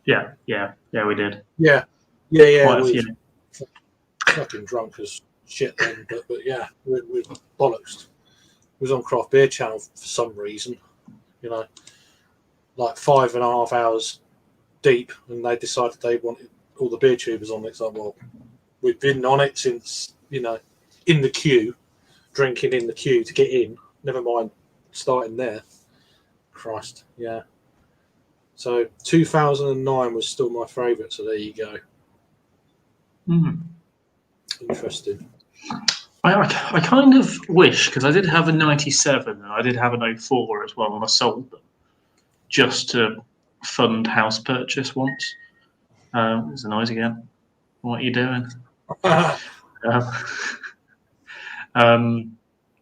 Yeah, we did. Yeah. Quite a few. Fucking drunk as shit then, but yeah, we're bollocks. It was on Craft Beer Channel for some reason, 5.5 hours deep, and they decided they wanted all the beer tubers on it. It's like, well, we've been on it since, in the queue, drinking in the queue to get in. Never mind starting there. Christ, yeah. So 2009 was still my favourite, so there you go. Interesting. I kind of wish, because I did have a 97 and I did have an 04 as well, and I sold them just to fund house purchase once. There's a noise again. What are you doing?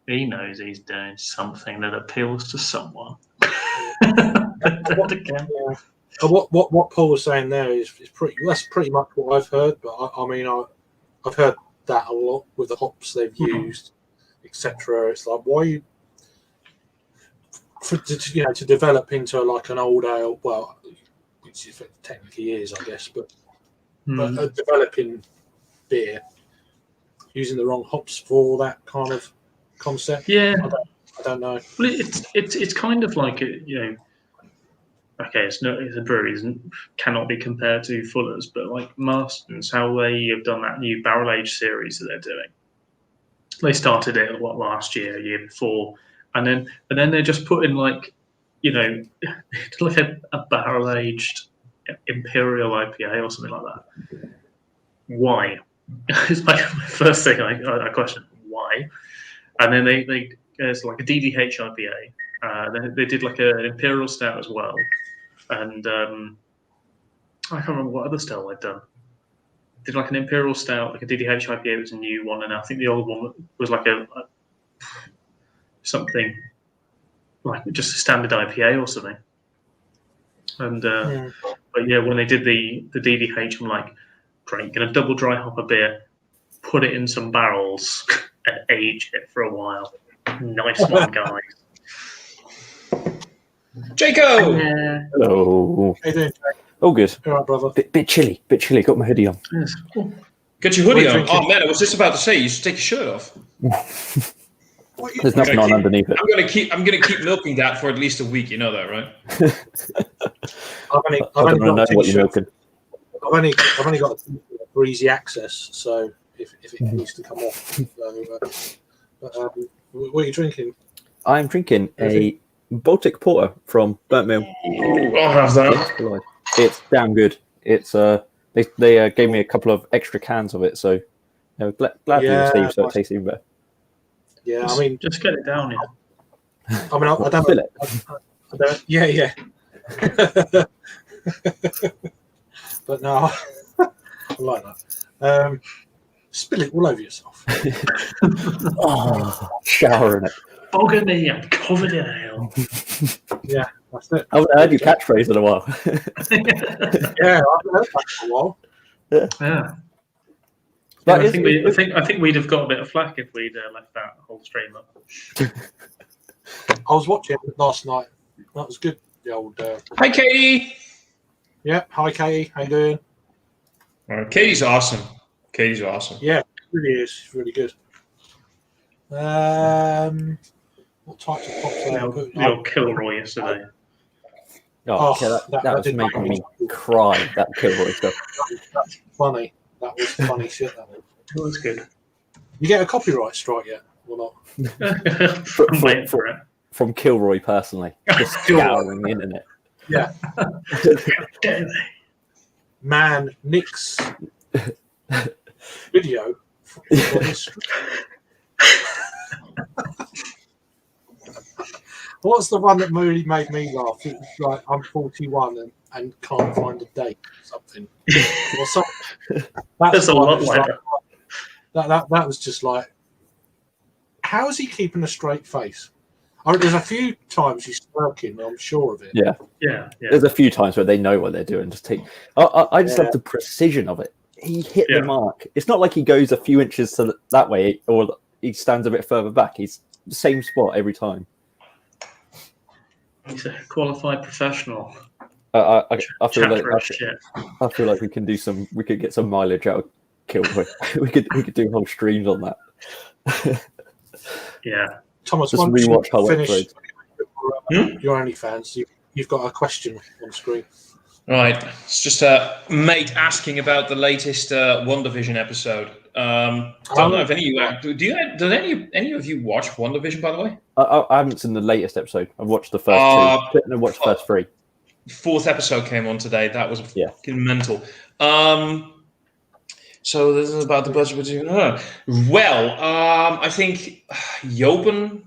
He knows he's doing something that appeals to someone. What Paul was saying there is that's pretty much what I've heard. But I've heard that a lot with the hops they've used, etc. It's like, why to develop into an old ale? Well, which technically is, I guess, but developing beer, using the wrong hops for that kind of concept. Yeah, I don't know. well, it's kind of like okay, it's a brewery cannot be compared to Fuller's, but like Marston's, how they have done that new barrel age series that they're doing. They started it last year, year before, and then they're just putting like like a barrel aged Imperial IPA or something like that. Why? It's my first thing I question. Why? And then they there's like a DDH IPA. They did like an Imperial Stout as well, and I can't remember what other style they've done. Did like an Imperial Stout, like a DDH IPA was a new one, and I think the old one was like a something like just a standard IPA or something. And but yeah, when they did the DDH, I'm like, great, gonna double dry hop a beer, put it in some barrels, and age it for a while. Nice one, guys. Jacob! Yeah. Hello. How you doing, Jack? Oh, good. All right, brother. Bit chilly. Got my hoodie on. Yes. Get your hoodie What are you on. drinking? Oh man, I was just about to say you should take your shirt off. What you- There's nothing on underneath it. I'm gonna keep milking that for at least a week. You know that, right? I've I only don't know got a what you're t-shirt. milking. I've only got a breezy access, so if it needs to come off. So, what are you drinking? I'm drinking a Baltic Porter from Burnt Mill. Ooh, I'll have that. It's damn good. It's they gave me a couple of extra cans of it, so glad Yeah, you received, so it nice. tastes even better. Yeah, I mean, Just get it down here. I don't Fill know. it. I don't, yeah. But no, I like that. Spill it all over yourself. Oh, showering it. Bogger me, I'm covered in ale. Yeah, that's it. I haven't heard your catchphrase in a while. Yeah, I've heard that for a while. Yeah. But I think we'd have got a bit of flack if we'd left that whole stream up. I was watching it last night. That was good. The old. Hi, Katie. Yeah. Hi, Katie. How you doing? Katie's awesome. Katie's awesome. Yeah, it really is. It's really good. What types of pops are they putting? The old Kilroy yesterday. Oh, Oh, yeah, that that was did making make me me- cry. That Kilroy stuff. That's funny. That was funny shit. That was. It was good. You get a copyright strike yet or not? I'm waiting for it. From Kilroy personally, just scouring the internet. Yeah. Damn it. Man, Nick's video. For his... What's the one that really made me laugh? It was like, I'm 41 and can't find a date or something. Or something. There's a the one lot that was like that was just like, how is he keeping a straight face? I mean, there's a few times he's smirking, I'm sure of it. Yeah. Yeah. There's a few times where they know what they're doing. I just Yeah. love the precision of it. He hit Yeah. the mark. It's not like he goes a few inches to that way or he stands a bit further back. He's the same spot every time. He's a qualified professional. I feel Chat like for his shit. I feel like we could get some mileage out of Kilroy. we could do whole streams on that. Yeah. Thomas, Just once you rewatch whole finish episodes. your OnlyFans, you've got a question on screen. Right, it's just a mate asking about the latest WandaVision episode. Don't know if any of you did any of you watch WandaVision, by the way? I haven't seen the latest episode. I've watched the first two. I watched the first three. Fourth episode came on today. That was Yeah. fucking mental. So this is about the budget. I think Jopen.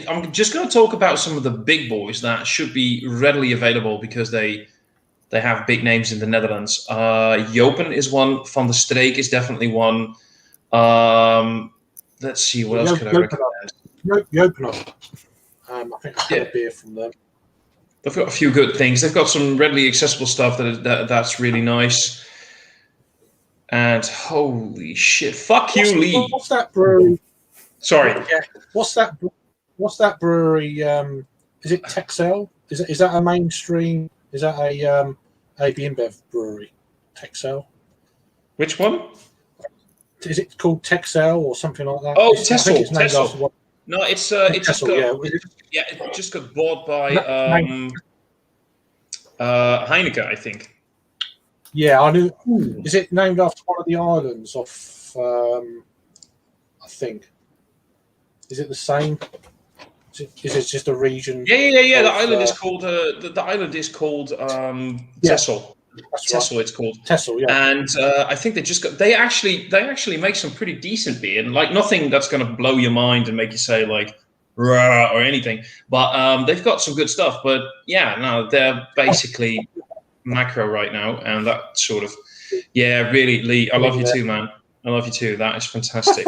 I'm just going to talk about some of the big boys that should be readily available because they have big names in the Netherlands. Jopen is one. Van der Streek is definitely one. Let's see, what else could I recommend? You open up. I think I had a beer from them. They've got a few good things. They've got some readily accessible stuff that's really nice. And holy shit, fuck you, Lee. What's that brewery? Sorry. Yeah. What's that brewery? Is it Texel? Is that a mainstream? Is that a AB InBev brewery? Texel. Which one? Is it called Texel or something like that? Oh, I think it's named Texel. after one. No, it's just Texel, got, yeah. it just got bought by No. Heineken, I think. Yeah, I knew. Is it named after one of the islands off? I think. Is it the same? Is it just a region? Yeah. The of, island is called the island is called Yeah. Texel. That's Texel, right. it's called. Texel, yeah. And I think they actually make some pretty decent beer, and like nothing that's going to blow your mind and make you say like rah or anything. But they've got some good stuff. But yeah, no, they're basically macro right now, and that sort of really, Lee, I love you too, man. I love you too. That is fantastic.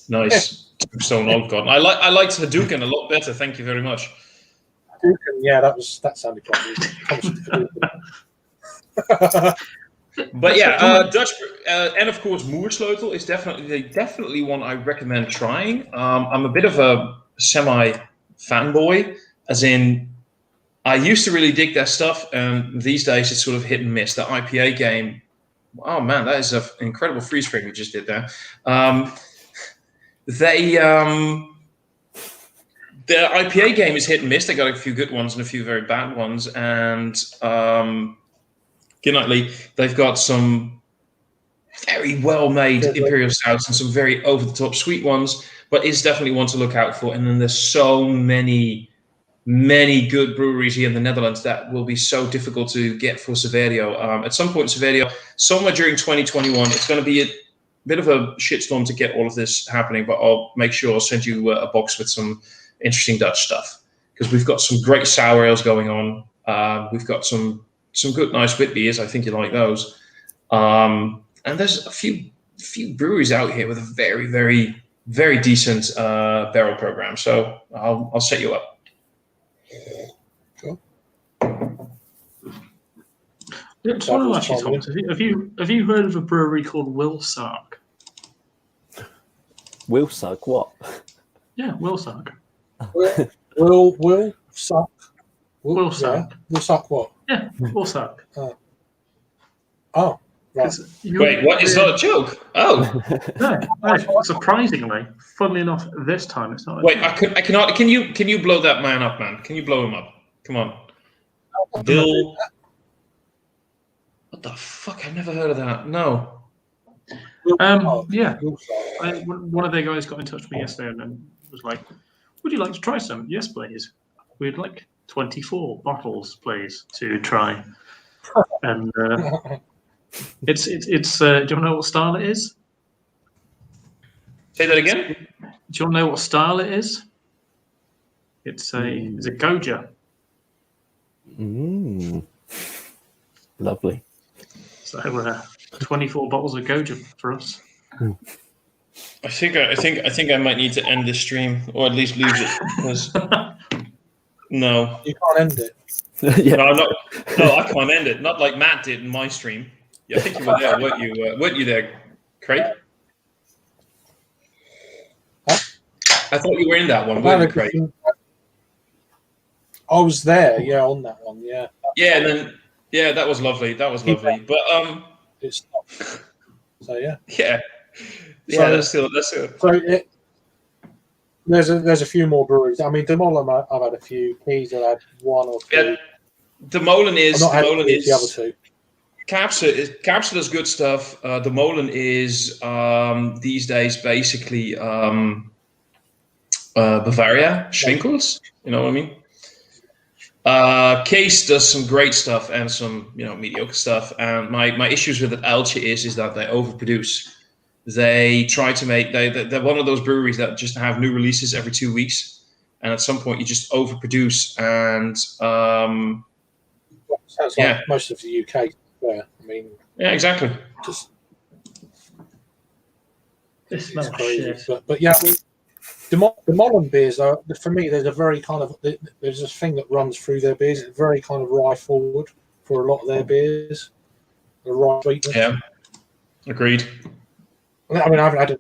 Nice. Stone Old God. I liked Hadouken a lot better. Thank you very much. Yeah, that sounded quite good. But yeah, Dutch and of course Moersleutel is definitely one I recommend trying. I'm a bit of a semi fanboy, as in I used to really dig their stuff, and these days it's sort of hit and miss. The IPA game, oh man, that is an incredible freeze frame we just did there. The IPA game is hit and miss. They got a few good ones and a few very bad ones. And Goodnightly, they've got some very well-made Imperial Stouts and some very over-the-top sweet ones, but it's definitely one to look out for. And then there's so many good breweries here in the Netherlands that will be so difficult to get for Saverio. At some point, Saverio, somewhere during 2021, it's going to be a bit of a shitstorm to get all of this happening, but I'll make sure I'll send you a box with some interesting Dutch stuff, because we've got some great sour ales going on. We've got some good, nice wit beers. I think you like those. And there's a few breweries out here with a very, very, very decent barrel program. So I'll set you up. Cool. Yeah, just want to ask you, Thomas, have you heard of a brewery called Wilsark? Wilsark, what? Yeah, Wilsark. Will suck. Wilsark. Will suck what? Yeah, Wilsark. Oh, right. Wait, what? Is that a joke? Oh, no, surprisingly, funnily enough, this time it's not. Wait, I cannot. Can you blow that man up, man? Can you blow him up? Come on, Bill. What the fuck? I've never heard of that. No. Yeah. One of their guys got in touch with me yesterday and was like, "Would you like to try some?" Yes, please. We'd like 24 bottles, please, to try. And it's. Do you want to know what style it is? Say that again. Do you want to know what style it is? It's a Goja. Lovely. So 24 bottles of Goja for us. I think I might need to end this stream, or at least lose it, because no, You can't end it. Yeah. no, I can't end it. Not like Matt did in my stream. Yeah, I think you were there, weren't you? Weren't you there, Craig? Huh? I thought you were in that one, weren't you, Craig? I was there, yeah, on that one, yeah. Yeah, and then that was lovely. That was lovely. But It's not. So yeah. Yeah. So, that's still. So there's a few more breweries. I mean, Demolum, I've had a few. Keys, I've had one or two. Yeah, Demolum is the other two. Capsule does good stuff. Demolum is these days basically Bavaria Schwinkels. You know what I mean? Case does some great stuff and some mediocre stuff. And my issues with Elche is that they overproduce. They try to make they're one of those breweries that just have new releases every 2 weeks, and at some point you just overproduce. And sounds like most of the UK. Yeah, I mean, yeah, exactly. Just This smells crazy, shit. but yeah. I mean, Demolum beers are, for me, there's a thing that runs through their beers. It's very kind of rye forward for a lot of their beers. The rye sweetness. Yeah, agreed. I mean, I haven't had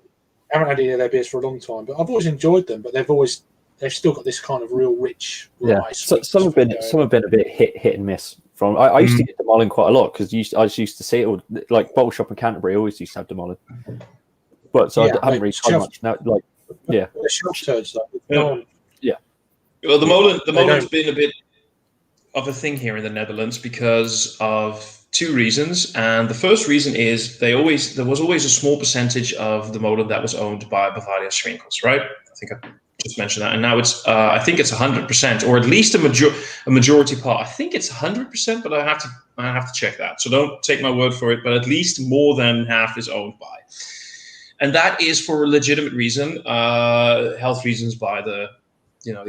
any of their beers for a long time, but I've always enjoyed them. But they've always they've still got this kind of real rich Yeah, rye. so, sweet some have been going. a bit hit and miss. From I used to get Demolin quite a lot because I just used to see it, or like Bottle Shop in Canterbury always used to have Demolin. But so I haven't really tried much now. Like, yeah, the shelf turds though. Well, the Molen's don't. been a bit of a thing here in the Netherlands because of two reasons. And the first reason is there was always a small percentage of the Molen that was owned by Bavaria Swinkels, right? I think I just mentioned that. And now it's I think it's 100%, or at least a majority part. I think it's 100%, but I have to check that. So don't take my word for it. But at least more than half is owned by, and that is for a legitimate reason, health reasons by the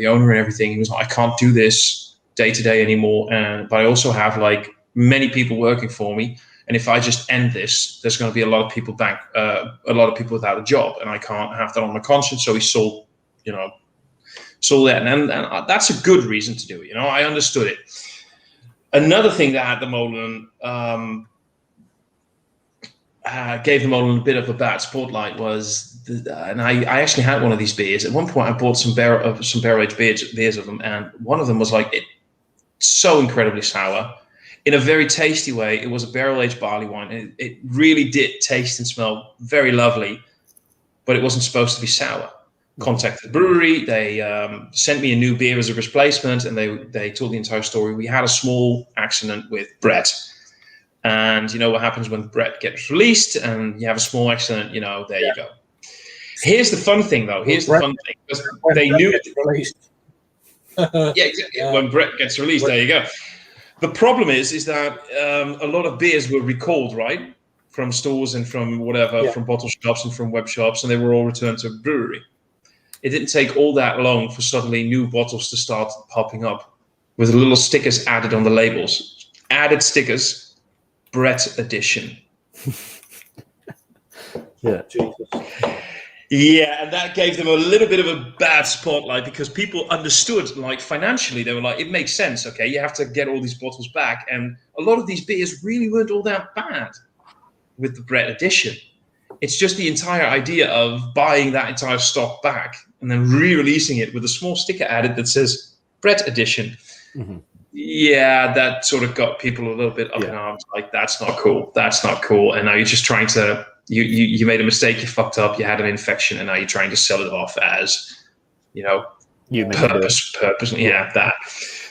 owner and everything. He was like, I can't do this day to day anymore, but I also have like many people working for me, and if I just end this, there's going to be a lot of people without a job, and I can't have that on my conscience. So he sold that, and that's a good reason to do it. I understood it. Another thing that had the Molen gave the Molen a bit of a bad spotlight was, and I actually had one of these beers. At one point, I bought some barrel-aged beers of them, and one of them was like so incredibly sour. In a very tasty way, it was a barrel-aged barley wine, and it really did taste and smell very lovely, but it wasn't supposed to be sour. Contacted the brewery, they sent me a new beer as a replacement, and they told the entire story. We had a small accident with Brett. And you know what happens when Brett gets released and you have a small accident, there you go. Here's the fun thing, though. Because they knew it. Released. Yeah, exactly. When Brett gets released, there you go. The problem is that a lot of beers were recalled, right? From stores and from from bottle shops and from web shops, and they were all returned to a brewery. It didn't take all that long for suddenly new bottles to start popping up with little stickers added on the labels. Added stickers. Brett edition. Yeah. Jesus. Yeah, and that gave them a little bit of a bad spotlight because people understood, like financially, they were like, it makes sense, okay, you have to get all these bottles back. And a lot of these beers really weren't all that bad with the Brett edition. It's just the entire idea of buying that entire stock back and then re-releasing it with a small sticker added that says Brett edition. Mm-hmm. Yeah, that sort of got people a little bit up in arms. Like, that's not cool. That's not cool. And now you're just trying to, you made a mistake, you fucked up, you had an infection, and now you're trying to sell it off as, purpose. Yeah, that.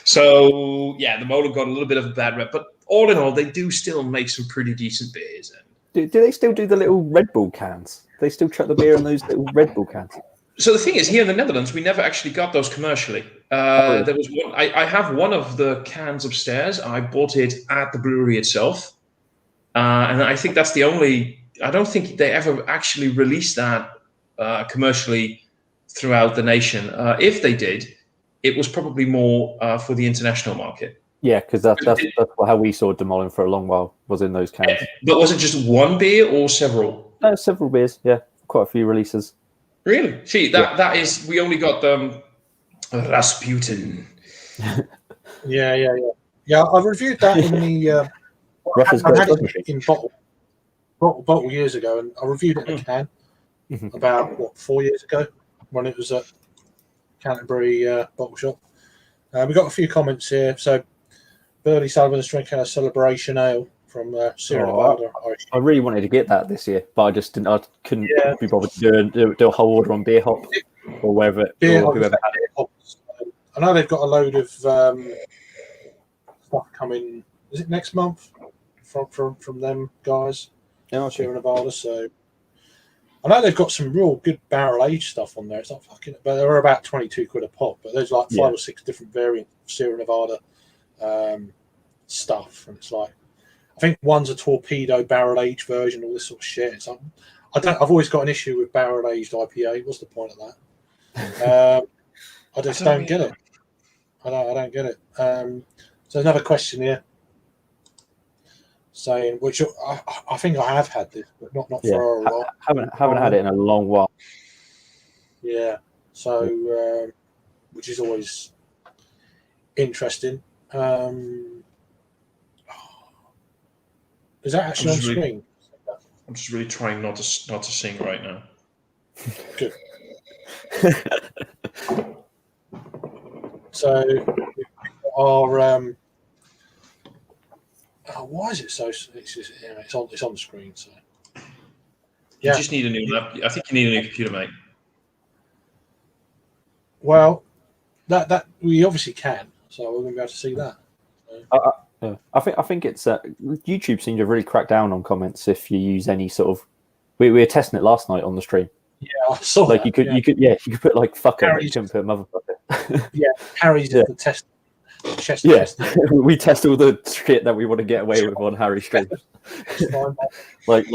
So, yeah, the Molen got a little bit of a bad rep. But all in all, they do still make some pretty decent beers. Do they still do the little Red Bull cans? They still chuck the beer in those little Red Bull cans? So the thing is, here in the Netherlands, we never actually got those commercially. There was one. I have one of the cans upstairs. I bought it at the brewery itself, and I think that's the only. I don't think they ever actually released that commercially throughout the nation. If they did, it was probably more for the international market. Yeah, because that's how we saw Demolin for a long while, was in those cans. But was it just one beer or several? Several beers. Yeah, quite a few releases. Really? See, that is, we only got Rasputin. Yeah. I reviewed that in the. I had it in bottle years ago, and I reviewed it in a can about 4 years ago when it was at Canterbury Bottle Shop. We got a few comments here. So, Burley Sullivan is drinking a Celebration Ale from Sierra Nevada. I really wanted to get that this year, but I just didn't. I couldn't be bothered to do a whole order on Beer Hop or wherever. Whoever had it. I know they've got a load of stuff coming. Is it next month from them guys? Yeah, Sierra Nevada. So I know they've got some real good barrel aged stuff on there. It's not fucking, but they're about £22 a pop. But there's like 5 or 6 different variants of Sierra Nevada stuff, and it's like, I think one's a torpedo barrel aged version, all this sort of shit. It's like, I've always got an issue with barrel aged IPA. What's the point of that? I just don't get it. I don't get it. So another question here, saying, which I think I have had this, but not for a while. Haven't had it in a long while. Yeah. So, which is always interesting. Is that actually on screen? I'm just really trying not to sing right now. Good. So our why is it so? It's just, it's on the screen. So You just need a new laptop. I think you need a new computer, mate. Well, that we obviously can. So we're going to be able to see that. Yeah. I think it's YouTube seemed to really crack down on comments if you use any sort of. We were testing it last night on the stream. Yeah, I saw like that, you could put like fucker, but you couldn't put motherfucker. Yeah, Harry's the test. Chest test. We test all the shit that we want to get away with on Harry streams. like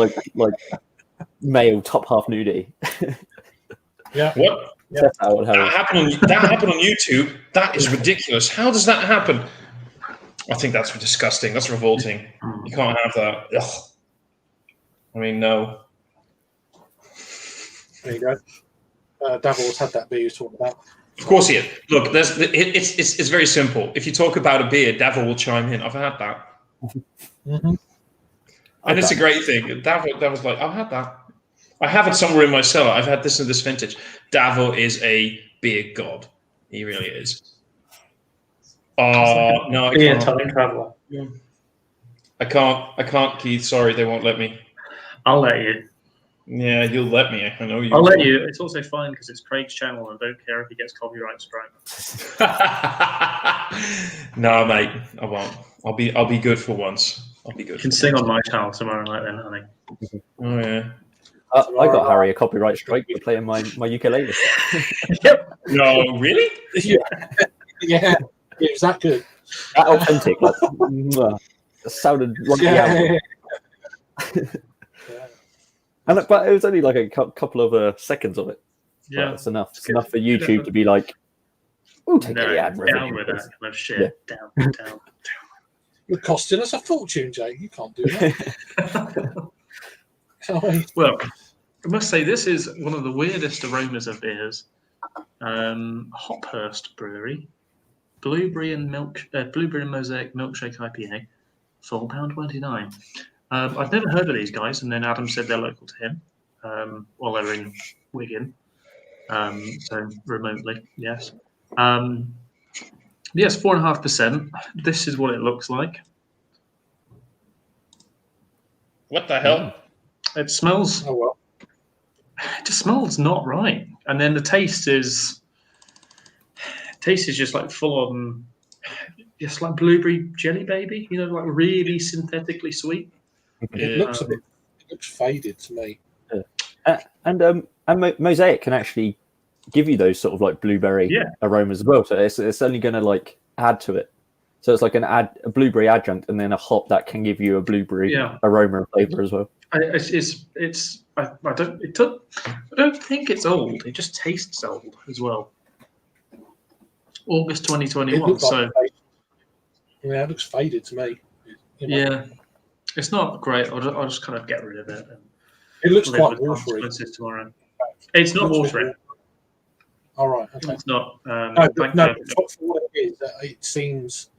male top half nudie. Yeah. What? Yeah. That happened on YouTube. That is ridiculous. How does that happen? I think that's disgusting. That's revolting. You can't have that. Ugh. I mean, no. There you go. Davil's had that beer he was talking about. Of course he is. Look, it's very simple. If you talk about a beer, Davil will chime in. I've had that. Mm-hmm. And it's a great thing. Davil's like, I've had that. I have it somewhere in my cellar. I've had this and this vintage. Davil is a beer god. He really is. No, I can't. Time traveler. I can't, Keith. Sorry, they won't let me. I'll let you. Yeah, you'll let me. I know you. I'll let you. It's also fine because it's Craig's channel and I don't care if he gets copyright strike. No, mate, I won't. I'll be good for once. I'll be good. You can sing on my channel tomorrow night then, honey. Oh yeah. I got Harry a copyright strike for playing my ukulele. No, really? Yeah. It was that good. That authentic, like, it sounded like the album. But it was only like a couple of seconds of it. Yeah, that's enough. It's enough for YouTube to be like, "We'll take the ad revenue." Down with that kind of shit. Yeah. Down. You're costing us a fortune, Jake. You can't do that. Well, I must say this is one of the weirdest aromas of beers. Hophurst Brewery, Blueberry and Mosaic Milkshake IPA, £4.29. I've never heard of these guys, and then Adam said they're local to him while they're in Wigan, so remotely, yes. Yes, 4.5%. This is what it looks like. What the hell? It smells. Oh well. It just smells not right, and then the taste is just like full on, just like blueberry jelly baby. You know, like really synthetically sweet. It looks a bit. It looks faded to me. And Mosaic can actually give you those sort of like blueberry aromas as well. So it's only going to like add to it. So it's like a blueberry adjunct, and then a hop that can give you a blueberry aroma and flavor as well. I don't think it's old. It just tastes old as well. August 2021. So it looks faded to me. Yeah, it's not great. I'll just kind of get rid of it. And it looks quite watery. Tomorrow. It's not watery. All right. Okay. It's not. For what it is, it seems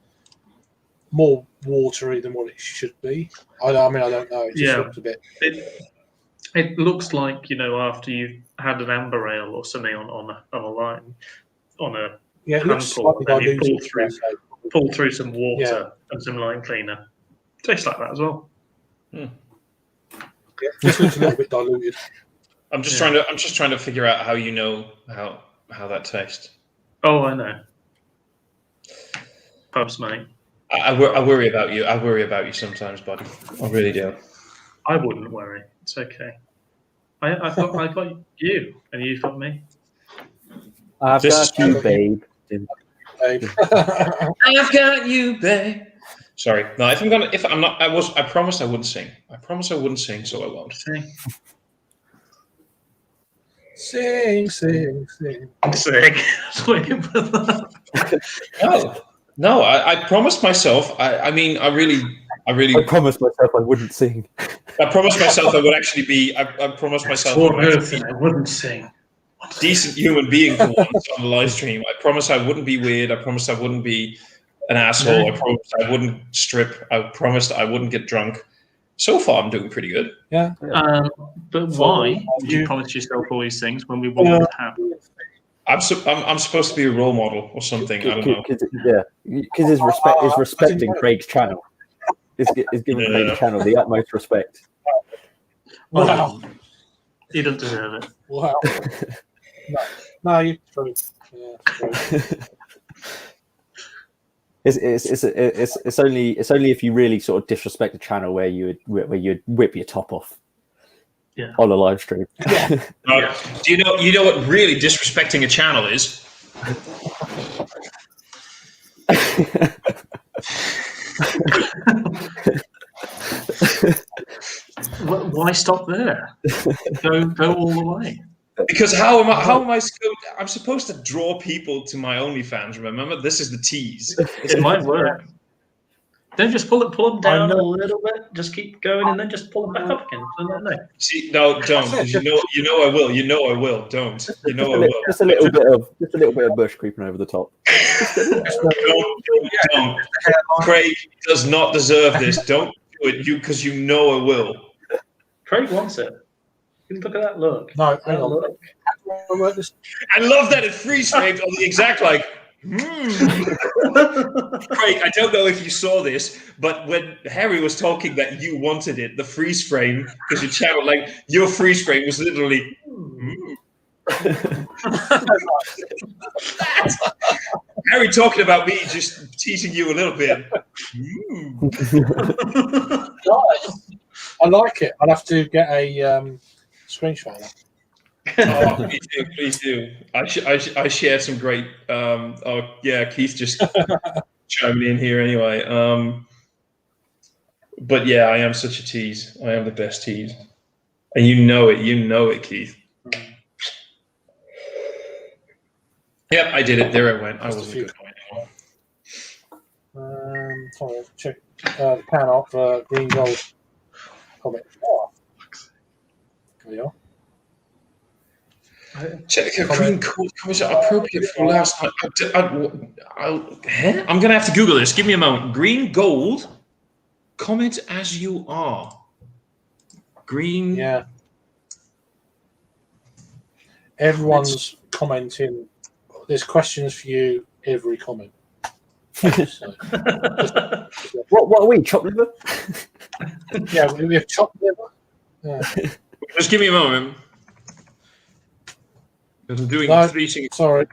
more watery than what it should be. I mean, I don't know. It just looks a bit. It looks like, you know, after you've had an amber ale or something on a line, on a it looks slightly diluted. Pull through some water and some line cleaner. Tastes like that as well. Yeah, just looks a little bit diluted. I'm just trying to figure out how you know how that tastes. Oh, I know. Pubs, mate. I worry about you. I worry about you sometimes, buddy. I really do. I wouldn't worry. It's okay. I thought I got you, and you got me. I've got you, babe. I've got you, babe. Sorry. No, I promised I wouldn't sing. I promised I wouldn't sing, so I won't. Sing. Sing. No, I promised myself. I promised myself I wouldn't sing. I promised myself I would actually be. I promised myself I wouldn't sing. Decent human being for once on the live stream. I promised I wouldn't be weird. I promised I wouldn't be an asshole. I promised I wouldn't strip. I promised I wouldn't get drunk. So far, I'm doing pretty good. Yeah. But why did you promise yourself all these things when we wouldn't have? I'm supposed to be a role model or something. I don't know. Because he's respecting Craig's channel. Is giving Craig's channel the utmost respect. Wow. He doesn't deserve it. Wow. No, you're true. Yeah, true. It's only if you really sort of disrespect the channel where you'd whip your top off. Yeah. On a live stream. Yeah. Do you know what really disrespecting a channel is? Why stop there? Go all the way. Because how am I I'm supposed to draw people to my OnlyFans, remember? This is the tease. It might work. Then just pull them down a little bit. Just keep going, and then just pull them back up again. See, no, don't. 'Cause you know I will. You know I will. Don't. You know I will. Just a little bit of bush creeping over the top. Don't. Craig does not deserve this. Don't do it, because you know I will. Craig wants it. Look at that look. No, hang on. Look. I love that it freeze framed on the exact Craig, I don't know if you saw this, but when Harry was talking that you wanted it, the freeze frame, because your channel, your freeze frame was literally. Harry talking about me, just teasing you a little bit. I like it. I'll have to get a screenshot. Oh, please do. I shared some great. Keith just chiming in here anyway. But yeah, I am such a tease. I am the best tease, and you know it. You know it, Keith. Yep, I did it. There I went. I wasn't good anymore. Sorry, check the pan off green gold comment. Oh, there we are. Check green gold comments are appropriate for last night. I'm gonna have to Google this. Give me a moment. Green gold, comment as you are. Green. Yeah. Everyone's commenting. There's questions for you every comment. So, what are we? Chopped liver? Yeah, we have chopped liver. Yeah. Just give me a moment. Because I'm doing 3 things. Sorry.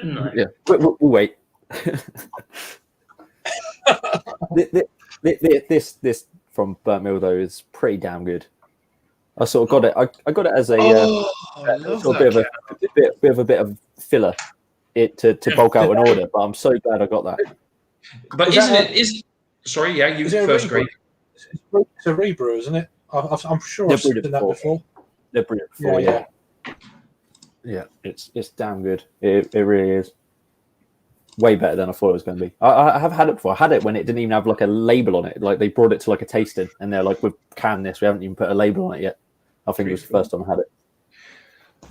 No. Yeah, we'll wait. This from Burnt Mill though is pretty damn good. I sort of got it. I got it as a bit of filler, to bulk out an order. But I'm so glad I got that. But sorry, yeah, you first grade. It's a rebrew, isn't it? I'm sure I've seen that before. They've brewed it before, yeah. Yeah, it's damn good. It really is. Way better than I thought it was going to be. I have had it before. I had it when it didn't even have a label on it. They brought it to a tasting, and they're like, "We've canned this. We haven't even put a label on it yet." I think it was the first time I had it.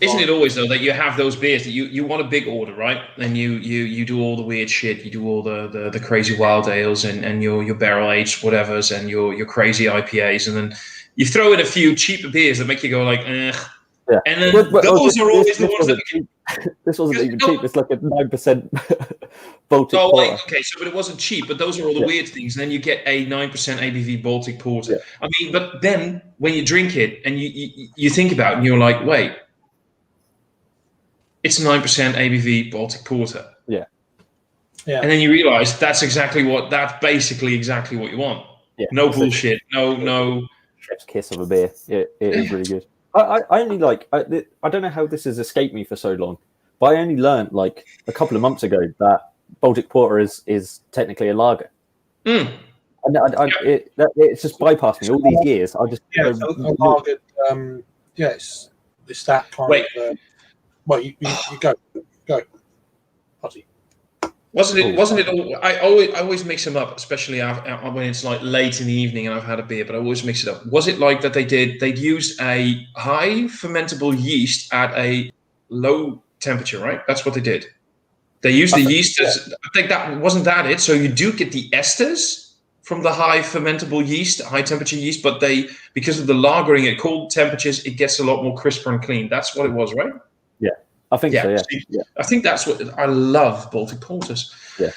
Isn't it always though that you have those beers that you want a big order, right? And you do all the weird shit. You do all the crazy wild ales and your barrel aged whatevers and your crazy IPAs, and then you throw in a few cheaper beers that make you go like, eh. Yeah. And then those are always the ones that. This wasn't even cheap. It's like a 9% Baltic Porter. Okay, but it wasn't cheap. But those are all the weird things. And then you get a 9% ABV Baltic Porter. Yeah. I mean, but then when you drink it and you think about it, and you're like, wait, it's 9% ABV Baltic Porter. Yeah. Yeah. And then you realize that's basically exactly what you want. Yeah. No bullshit. No. Chef's kiss of a beer. It is really good. I only I don't know how this has escaped me for so long, but I only learned a couple of months ago that Baltic Porter is technically a lager. Mm. And it's just bypassed me all these years. I just a lager. It's that kind of. Well, you go. Potty. Wasn't it? I always mix them up, especially when it's late in the evening and I've had a beer. But I always mix it up. Was it that they'd used a high fermentable yeast at a low temperature, right? That's what they did. They used the yeast as. I think that wasn't it. So you do get the esters from the high fermentable yeast, high temperature yeast, but because of the lagering at cold temperatures, it gets a lot more crisper and clean. That's what it was, right? I think so. Yeah. See, Yeah. I think that's what I love. Baltic porters. Yeah.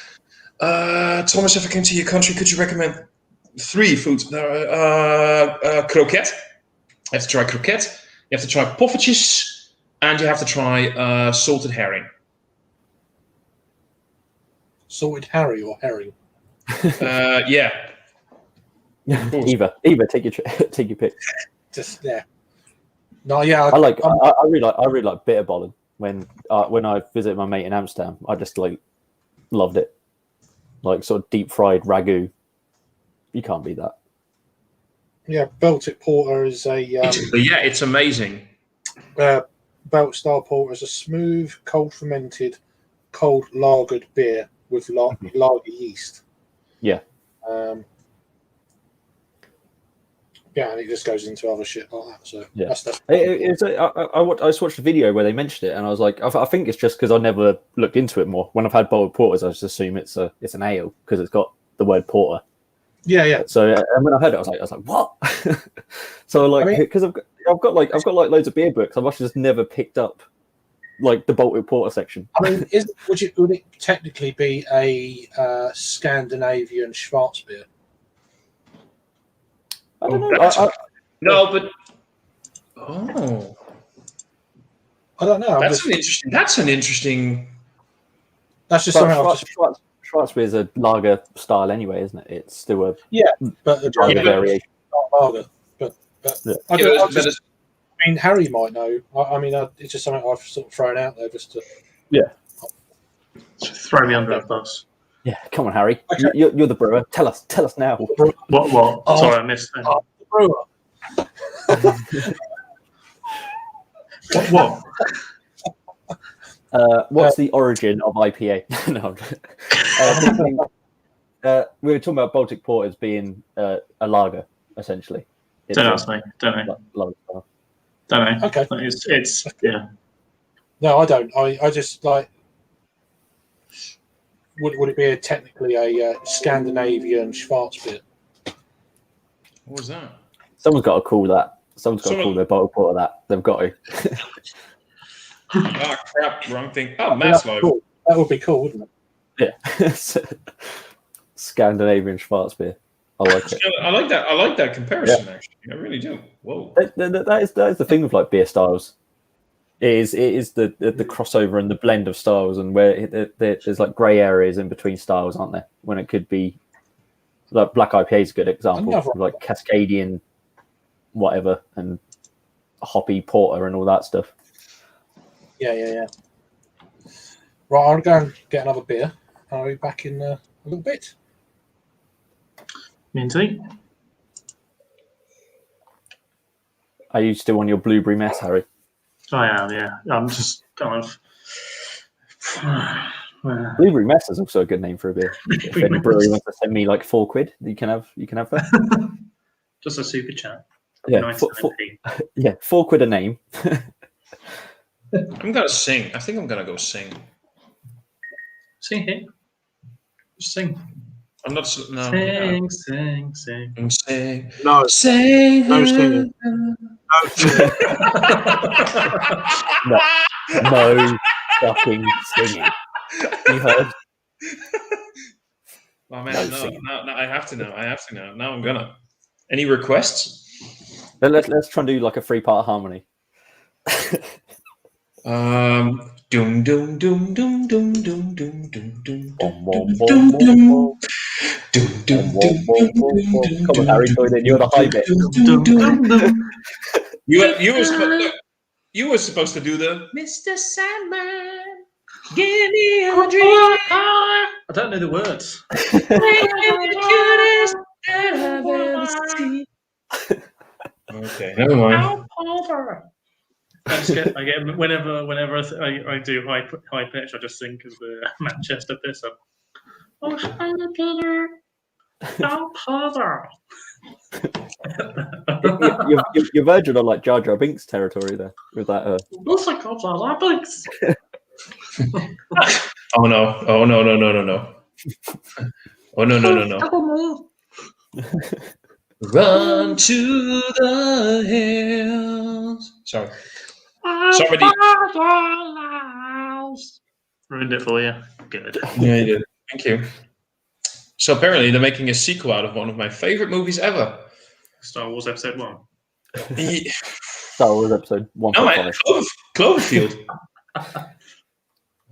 Thomas, if I came to your country, could you recommend 3 foods? Croquette. You have to try croquette. You have to try poffertjes, and you have to try salted herring. Salted Harry or herring? Yeah. Either take your pick. Just yeah. No, yeah. I really like bitterballen. When I visited my mate in Amsterdam, I just like loved it. Like sort of deep fried ragu. You can't beat that. Yeah, Baltic Porter is a it's amazing. Baltic style porter is a smooth, cold fermented, cold lagered beer with lager yeast. Yeah. Yeah, and it just goes into other shit like that. So yeah, that's I just watched a video where they mentioned it, and I was like, I think it's just because I never looked into it more. When I've had bottled porters, I just assume it's an ale because it's got the word porter. Yeah. So and when I heard it, I was like, what? So like, because I've got loads of beer books, I've actually just never picked up like the Baltic Porter section. I mean, would it technically be a Scandinavian Schwarzbier? I don't know. No, but I don't know. That's an interesting. That's just something. Schwarzbier is a lager style anyway, isn't it? It's still a but a variation. Lager. But I mean, Harry might know. I mean, it's just something I've sort of thrown out there just to. Yeah. Throw me under a bus. Yeah, come on, Harry. Okay. You're the brewer. Tell us now. What? Oh, sorry, I missed that. The brewer. What? What's the origin of IPA? No. We were talking about Baltic Porters being a lager, essentially. Don't ask me. Don't know. Okay. It's yeah. No, I don't. I just like. Would it be technically a Scandinavian Schwarzbier? What was that? Someone's got to call that. Someone's got to call their Baltic Porter that. They've got to. Oh crap! Wrong thing. Oh, Maslow. Cool. That would be cool, wouldn't it? Yeah. Scandinavian Schwarzbier. I like it. I like that. I like that comparison. Yeah. Actually, I really do. Whoa. That is the thing with like beer styles. It is the crossover and the blend of styles, and where there's like grey areas in between styles, aren't there? When it could be like Black IPA is a good example, like Cascadian, whatever, and hoppy porter and all that stuff. Yeah. Right, I'll go and get another beer. I'll be back in a little bit. Minty. Are you still on your blueberry mess, Harry? I am, yeah. I'm just kind of. Blueberry mess is also a good name for a beer. If any brewery wants to send me like £4, you can have that. Just a super chat. Yeah, £4 a name. I'm gonna sing. I think I'm gonna go sing. Sing here. Just sing. I'm not. No. Sing. No. Sing. No singing. No fucking singing. You heard? Oh man, no, I have to know. Now I'm gonna. Any requests? Let's try and do like a 3-part harmony. Doom doom doom doom doom doom doom doom doom Come on, Harry, join in. You're the high bit. You were supposed to do the Mr. Sandman. Give me a dream. I don't know the words. Okay, never mind. I get whenever I do high pitch, I just think of the Manchester piss up. Oh, Peter. Oh, Father. You're verging on like Jar Jar Binks territory there with that. Looks like Jar Jar Binks. Oh no! Oh no! Oh no! Run to the hills. Sorry. Somebody ruined it for you. Good. Yeah, you did. Thank you. So apparently they're making a sequel out of one of my favorite movies ever. Star Wars Episode 1. Star Wars Episode 1.5. No, man, Cloverfield.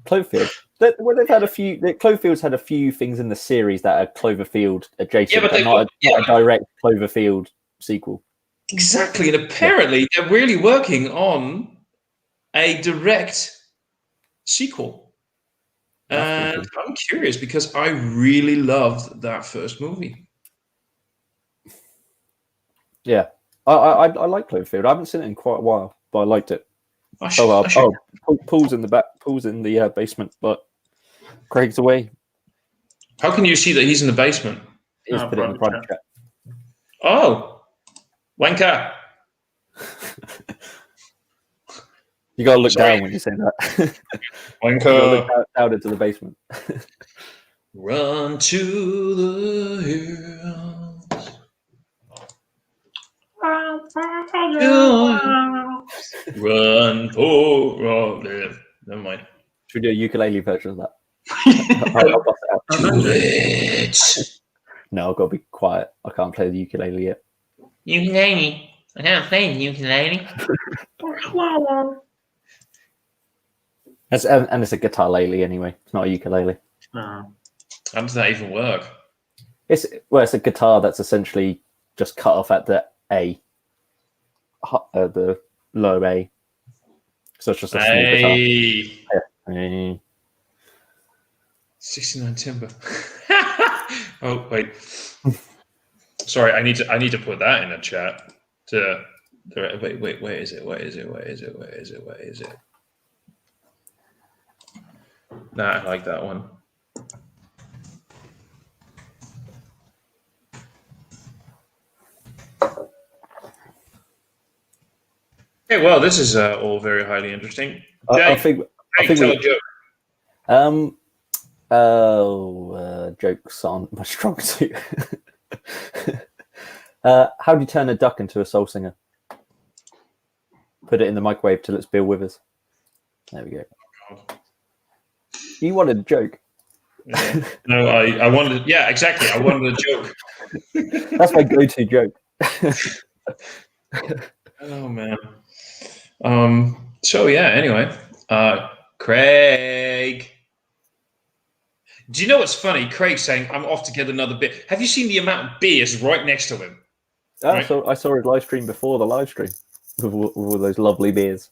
Cloverfield. Well, they've had a few. Cloverfield's had a few things in the series that are Cloverfield adjacent, Yeah, but not a direct Cloverfield sequel. Exactly, and apparently they're really working on a direct sequel. And I'm curious because I really loved that first movie. Yeah, I like Cloverfield. I haven't seen it in quite a while, but I liked it. Paul's in the back. Paul's in the basement, but Craig's away. How can you see that he's in the basement? He's put it in the private chat. Oh, wanker! You gotta look down when you say that. Wanker! You gotta look down into the basement. Run to the hills. Run for. Oh, never mind. Should we do a ukulele version of that? Do it. No, I've got to be quiet. I can't play the ukulele yet. Ukulele. I can't play the ukulele. And it's a guitar lele anyway. It's not a ukulele. How does that even work? It's a guitar that's essentially just cut off at the A, the low A. So it's just a small guitar. Yeah. 69 timber. Oh wait. Sorry, I need to put that in the chat. Wait, where is it? Nah, I like that one. Okay, well, this is all very highly interesting. I think tell a joke. Jokes aren't my strong suit. How do you turn a duck into a soul singer? Put it in the microwave till it's Bill Withers. There we go. Oh, you wanted a joke. Yeah. No, I wanted. Yeah, exactly. I wanted a joke. That's my go-to joke. Oh man. So yeah. Anyway, Craig. Do you know what's funny? Craig saying, "I'm off to get another beer." Have you seen the amount of beers right next to him? Right? So I saw his live stream before the live stream with all those lovely beers.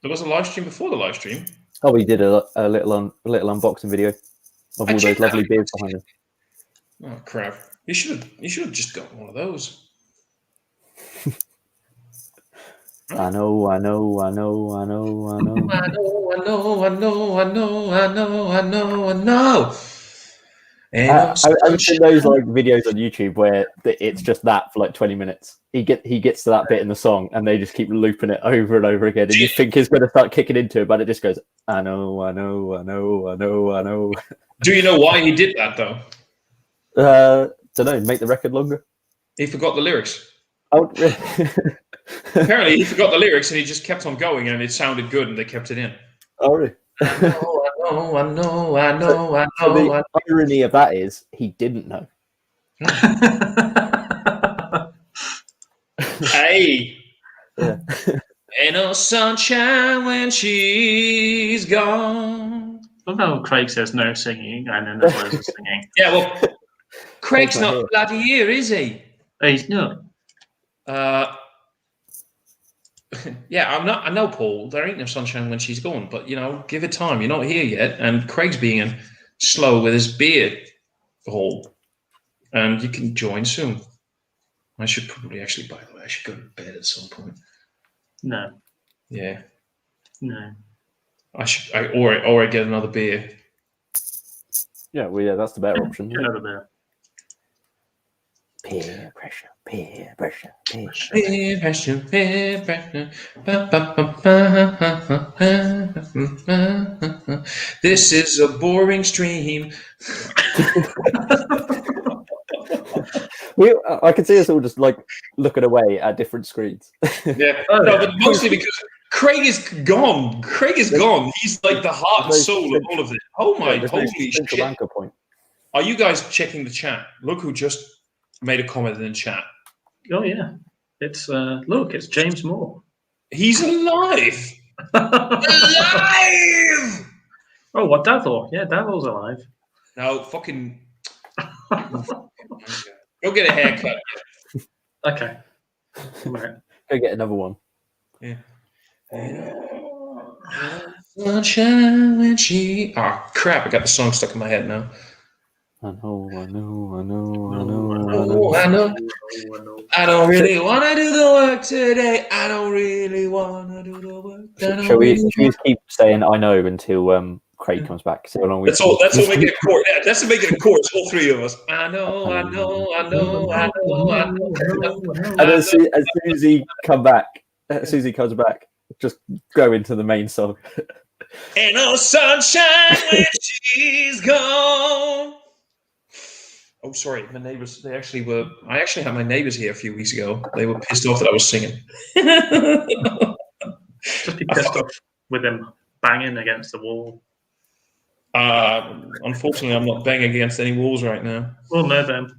There was a live stream before the live stream. Oh, we did a little unboxing video of all those lovely beers behind him. Oh crap! You should have just got one of those. I know. I I've seen those like videos on YouTube where it's just that for like 20 minutes. He gets to that bit in the song and they just keep looping it over and over again. And you think he's going to start kicking into it, but it just goes, I know. Do you know why he did that though? Don't know. Make the record longer. He forgot the lyrics. Oh, apparently he forgot the lyrics and he just kept on going and it sounded good and they kept it in. Oh, really? I know. So the irony of that is he didn't know. Hey. Yeah. Ain't no sunshine when she's gone. Look how Craig says no singing and then there's loads of singing. Yeah, well, Craig's not bloody here, is he? He's not. Yeah, I know, Paul. There ain't no sunshine when she's gone, but give it time. You're not here yet, and Craig's being slow with his beer haul, and you can join soon. I should probably actually, by the way, I should go to bed at some point. No. Yeah. No. I should, or I get another beer. Yeah, well, yeah, that's the better option. Another beer. Peer pressure. This is a boring stream. I can see us all just like looking away at different screens. Yeah, no, but mostly because Craig is gone. Craig is gone. He's like the heart and soul of all of this. Oh my, holy shit. Anchor point. Are you guys checking the chat? Look who just made a comment in the chat. Oh, yeah. It's, look, it's James Moore. He's alive. Alive! Oh, what Davor? Yeah, Davor's alive. Now, fucking... Go get a haircut. Okay. Right. Go get another one. Yeah. Sunshine when she... Oh, crap. I got the song stuck in my head now. I know. I don't really want to do the work today. I don't really want to do the work. Shall we keep saying I know until Craig comes back? See how long that's all make it a chorus. Yeah, that's make it a chorus, all three of us. I know. And as soon as he comes back, just go into the main song. Ain't no sunshine when she's gone. Oh, sorry. My neighbors, I actually had my neighbors here a few weeks ago. They were pissed off that I was singing. Just be pissed off with him banging against the wall. Unfortunately, I'm not banging against any walls right now. Well, no, then.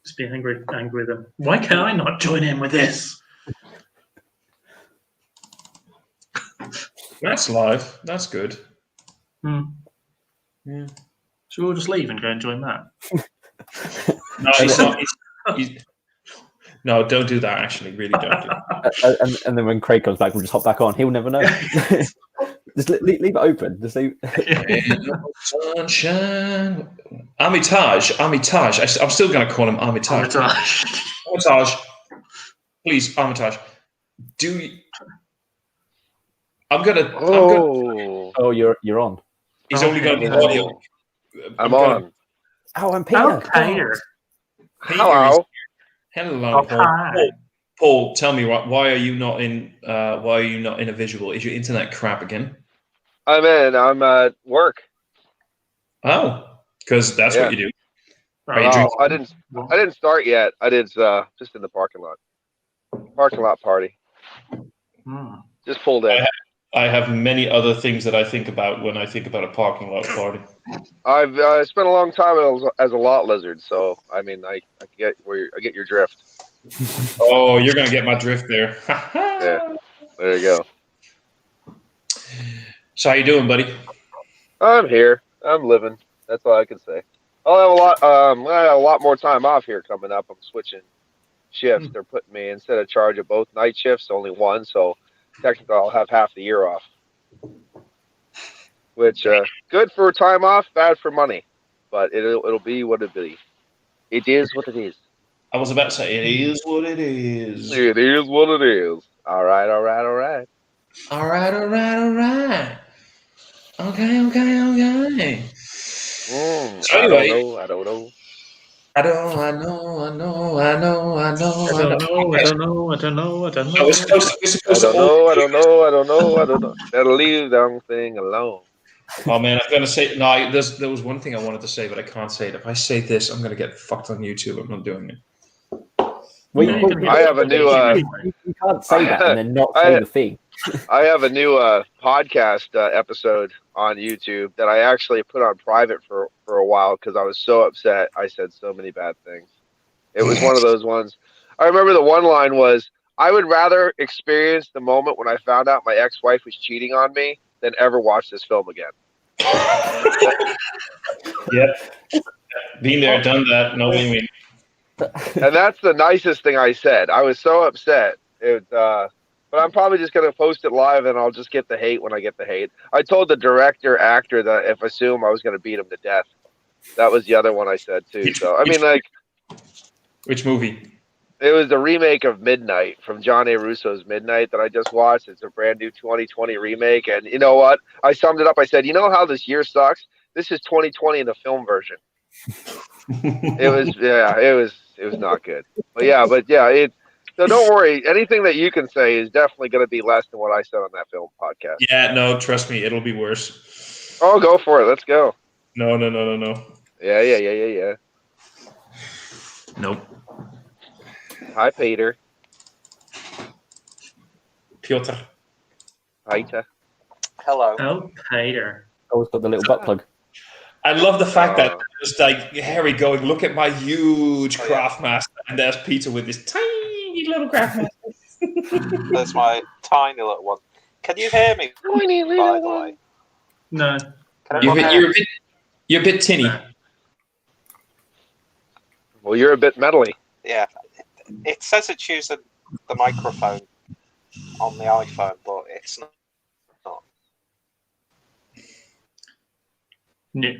Just be angry with him. Why can't I not join in with this? That's live. That's good. Yeah. So we'll just leave and go and join that. No, he's not. No, don't do that. Actually, really don't do that. And then when Craig comes back, we'll just hop back on. He'll never know. Just leave it open. Just leave. Sunshine. Armitage. I'm still going to call him Armitage. Armitage. Please, Armitage. Oh, you're on. He's only going to be audio. I'm on. Oh, I'm Peter. Peter. Hello. Hello, Paul. Paul, tell me why are you not in? Why are you not in a visual? Is your internet crap again? I'm in. I'm at work. Oh, because that's what you do. I didn't start yet. I did just in the parking lot. Parking lot party. Just pulled in. I have many other things that I think about when I think about a parking lot party. I've spent a long time as a lot lizard, so I mean, I get your drift. Oh, you're gonna get my drift there. Yeah, there you go. So how you doing, buddy? I'm here. I'm living. That's all I can say. I'll have a lot more time off here coming up. I'm switching shifts. They're putting me instead of charge of both night shifts, only one. So technically, I'll have half the year off. Which good for time off, bad for money. But it'll be what it be. It is what it is. I was about to say, it is what it is. It is what it is. All right. All right. Okay. So anyway, I don't know. I don't know. I don't know. Better leave the wrong thing alone. Oh man, I'm gonna say no. There was one thing I wanted to say, but I can't say it. If I say this, I'm gonna get fucked on YouTube. I'm not doing it. I have a new. You can't say that and then not say the thing. I have a new podcast episode on YouTube that I actually put on private for a while because I was so upset. I said so many bad things. It was one of those ones. I remember the one line was, "I would rather experience the moment when I found out my ex-wife was cheating on me than ever watch this film again." Yep. Been there, done that. No win-win. And that's the nicest thing I said. I was so upset. But I'm probably just going to post it live, and I'll just get the hate when I get the hate. I told the actor that if I assume I was going to beat him to death. That was the other one I said, too. Which movie? It was the remake of Midnight from John A. Russo's Midnight that I just watched. It's a brand new 2020 remake. And you know what? I summed it up. I said, you know how this year sucks? This is 2020 in the film version. It was not good. So don't worry. Anything that you can say is definitely going to be less than what I said on that film podcast. Yeah, no, trust me, it'll be worse. Oh, go for it. Let's go. No. Yeah. Nope. Hi, Peter. Piotr. Aita. Hello. Oh, Peter. Always got the little butt plug. I love the fact that it's like Harry going, look at my huge Craftmaster, and there's Peter with this tiny little Craftmaster. There's my tiny little one. Can you hear me? Tiny By little the one. way, No. can You're, everyone you're, hear a bit, you're a bit tinny. Well, you're a bit metally. Yeah, it says it's using the microphone on the iPhone, but it's not. No.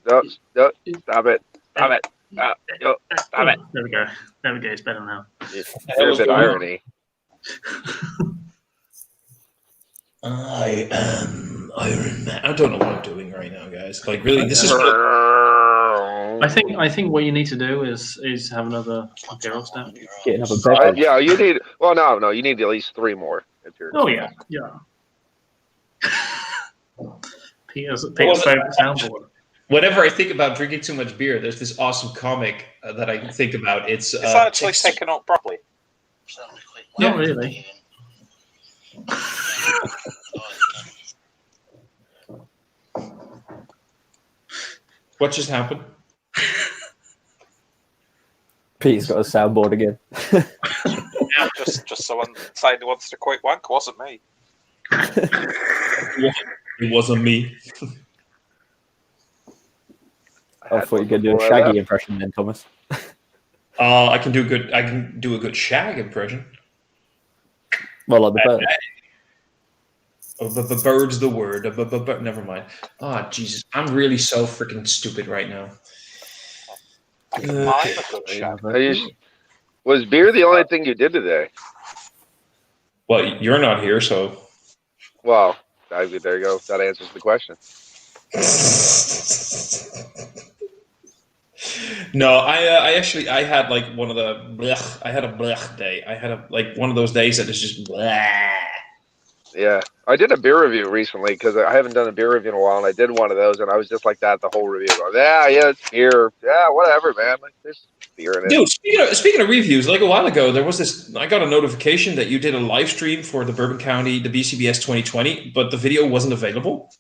No, stop it. Stop it. Stop it. There we go. There we go. It's better now. You're a bit irony. I am Iron Man. I don't know what I'm doing right now, guys. Like, really, this is. I think what you need to do is have another Imperial Stout. Get another beverage. Yeah, you need. Well, no, you need at least 3 more. If you're. Oh yeah. Peter's favorite soundboard. Whenever I think about drinking too much beer, there's this awesome comic that I think about. It's actually taken up properly. Not really. What just happened? Pete's got a soundboard again. Yeah, just someone saying he wants to quit wank. Wasn't me. It wasn't me. I thought you were going to do a Shaggy impression then, Thomas. I can do a good Shag impression. Well, like the bird. The bird's the word. Never mind. Oh, Jesus. I'm really so freaking stupid right now. I'm a good shot. Was beer the only thing you did today? Well, you're not here, so. Well, there you go. That answers the question. No, I had like one of the blech, I had a blech day. I had one of those days that is just bleh. Yeah, I did a beer review recently because I haven't done a beer review in a while, and I did one of those, and I was just like that the whole review. Going, yeah, it's beer. Yeah, whatever, man. Like, there's beer in it. Dude, speaking of reviews, like a while ago, there was this. I got a notification that you did a live stream for the Bourbon County, the BCBS 2020, but the video wasn't available.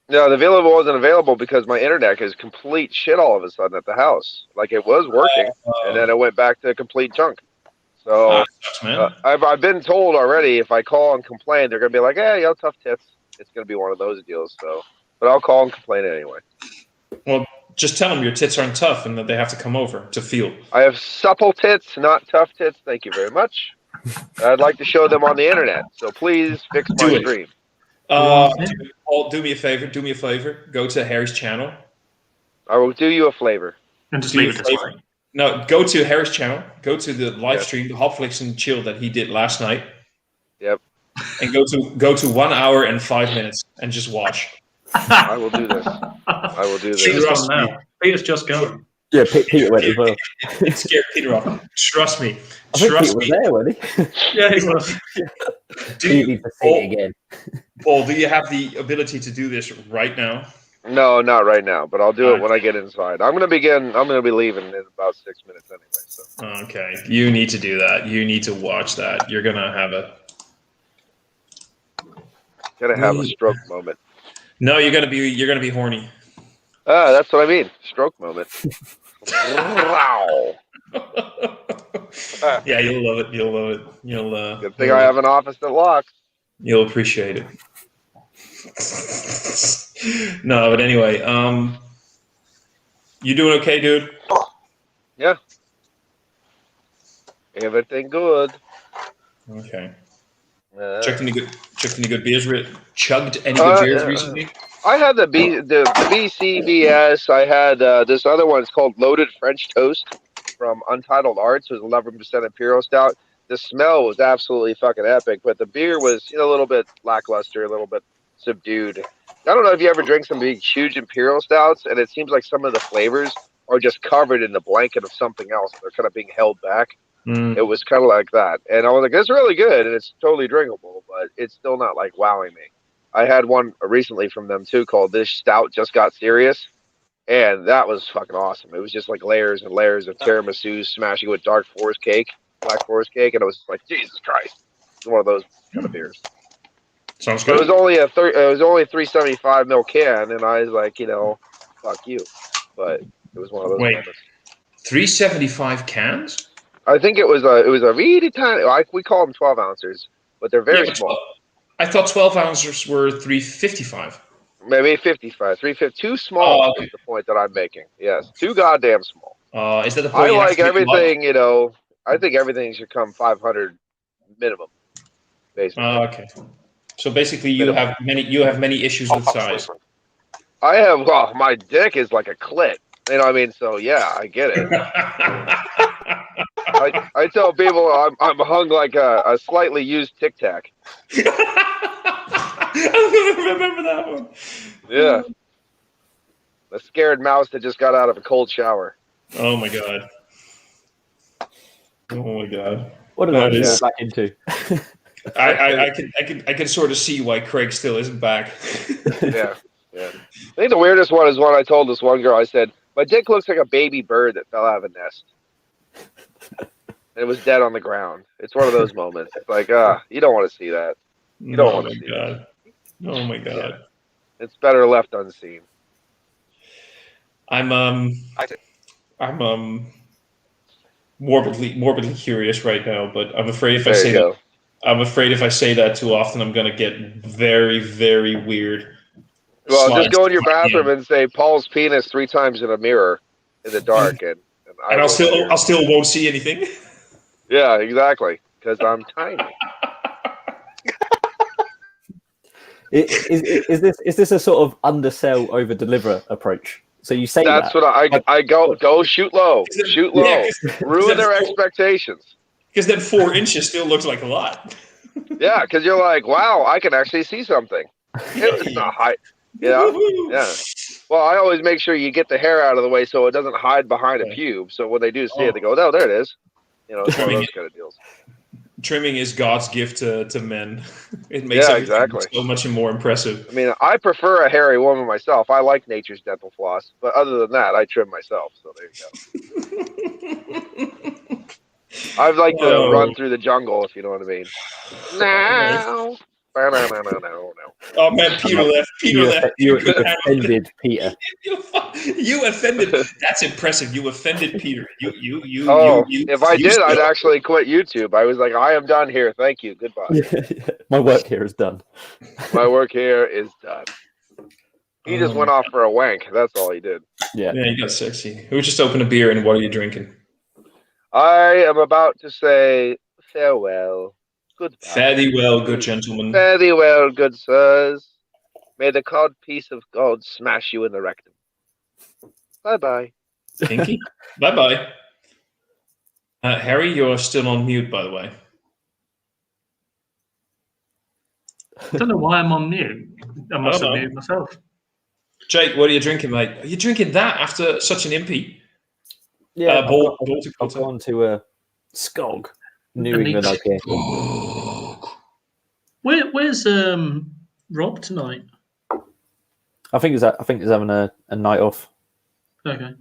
No, the video wasn't available because my internet is complete shit all of a sudden at the house. Like, it was working, and then it went back to complete junk. So I've been told already if I call and complain, they're gonna be like, "Hey, tough tits." It's gonna be one of those deals. So, but I'll call and complain anyway. Well, just tell them your tits aren't tough and that they have to come over to feel. I have supple tits, not tough tits. Thank you very much. I'd like to show them on the internet. So please fix my stream. Do me a favor. Go to Harry's channel. I will do you a flavor. And just leave it this way. No, go to Harry's channel. Go to the live stream, the Hopflix and Chill that he did last night. Yep. And go to 1 hour and 5 minutes and just watch. I will do this. I will do this. Peter's just gone. Yeah, Peter went as well. It scared Peter off. Trust me. I think Peter was there, wasn't he? Yeah, he was. You need to see it again. Paul, do you have the ability to do this right now? No, not right now, but I'll do it when I get inside. I'm gonna be leaving in about 6 minutes anyway. So. Okay, you need to do that. You need to watch that. You're gonna have a stroke moment. No, you're gonna be horny. That's what I mean. Stroke moment. Wow. Yeah, you'll love it. You'll love it. Good thing I have an office that locks. You'll appreciate it. No, but anyway, you doing okay, dude? Yeah. Everything good. Okay. Chugged any good beers? Chugged any good beers recently? I had the BCBS. I had this other one. It's called Loaded French Toast from Untitled Arts. It was 11% Imperial Stout. The smell was absolutely fucking epic, but the beer was a little bit lackluster, a little bit subdued. I don't know if you ever drink some big, huge Imperial Stouts, and it seems like some of the flavors are just covered in the blanket of something else. They're kind of being held back. It was kind of like that. And I was like, it's really good, and it's totally drinkable, but it's still not, like, wowing me. I had one recently from them, too, called This Stout Just Got Serious, and that was fucking awesome. It was just like layers and layers of tiramisu smashing with dark forest cake. Black Forest cake, and it was just like, Jesus Christ. It's one of those kind of beers. Sounds But good. it was only 375 ml can, and I was like, fuck you. But it was one of those Wait. moments. 375 cans? I think it was a really tiny. We call them 12 ounces, but they're very small. I thought 12 ounces were 355. Maybe 55, 350. Too small okay. is the point that I'm making. Yes, too goddamn small. Is that the point? I like everything. I think everything should come 500 minimum. Basically. Okay. So basically, you have many issues with size. I have. Well, my dick is like a clit. You know what I mean? So yeah, I get it. I tell people I'm hung like a slightly used Tic Tac. I remember that one. Yeah. A scared mouse that just got out of a cold shower. Oh my god. Oh my god. What did I go back into? I can sort of see why Craig still isn't back. Yeah. I think the weirdest one is one I told this one girl. I said, my dick looks like a baby bird that fell out of a nest. It was dead on the ground. It's one of those moments. It's like, you don't want to see that. You don't want to see that. Oh my god. Yeah. It's better left unseen. I'm morbidly curious right now, but I'm afraid if I say that too often, I'm gonna get very, very weird. Well, just go in your bathroom and say Paul's penis 3 times in a mirror in the dark, and I'll still won't see anything. Yeah, exactly, because I'm tiny. Is this a sort of undersell, over deliver approach? So you say that's what I go shoot low, ruin their expectations. Because then 4 inches still looks like a lot. Yeah, because you're like, wow, I can actually see something. It's not high. Yeah. Well, I always make sure you get the hair out of the way so it doesn't hide behind a pube. So when they do see it, they go, "Oh, there it is." It's one of those kind of deals. Trimming is God's gift to men. It makes everything so much more impressive. I mean, I prefer a hairy woman myself. I like nature's dental floss, but other than that, I trim myself. So there you go. I'd like to run through the jungle, if you know what I mean. No. Oh man, Peter left. You offended Peter. You offended. That's impressive. You offended Peter. You. If I did, I'd actually quit YouTube. I was like, I am done here. Thank you. Goodbye. My work here is done. My work here is done. He just went off for a wank. That's all he did. Yeah, he got sexy. We just opened a beer, and what are you drinking? I am about to say farewell. Goodbye. Fare thee well, good gentlemen. Fare thee well, good sirs. May the cod piece of God smash you in the rectum. Bye-bye. Kinky. Bye-bye. Harry, you're still on mute, by the way. I don't know why I'm on mute. I must have muted myself. Jake, what are you drinking, mate? Are you drinking that after such an impy? Yeah, I've gone to a Skog. New England IPA. Where's Rob tonight? I think he's having a night off. Okay.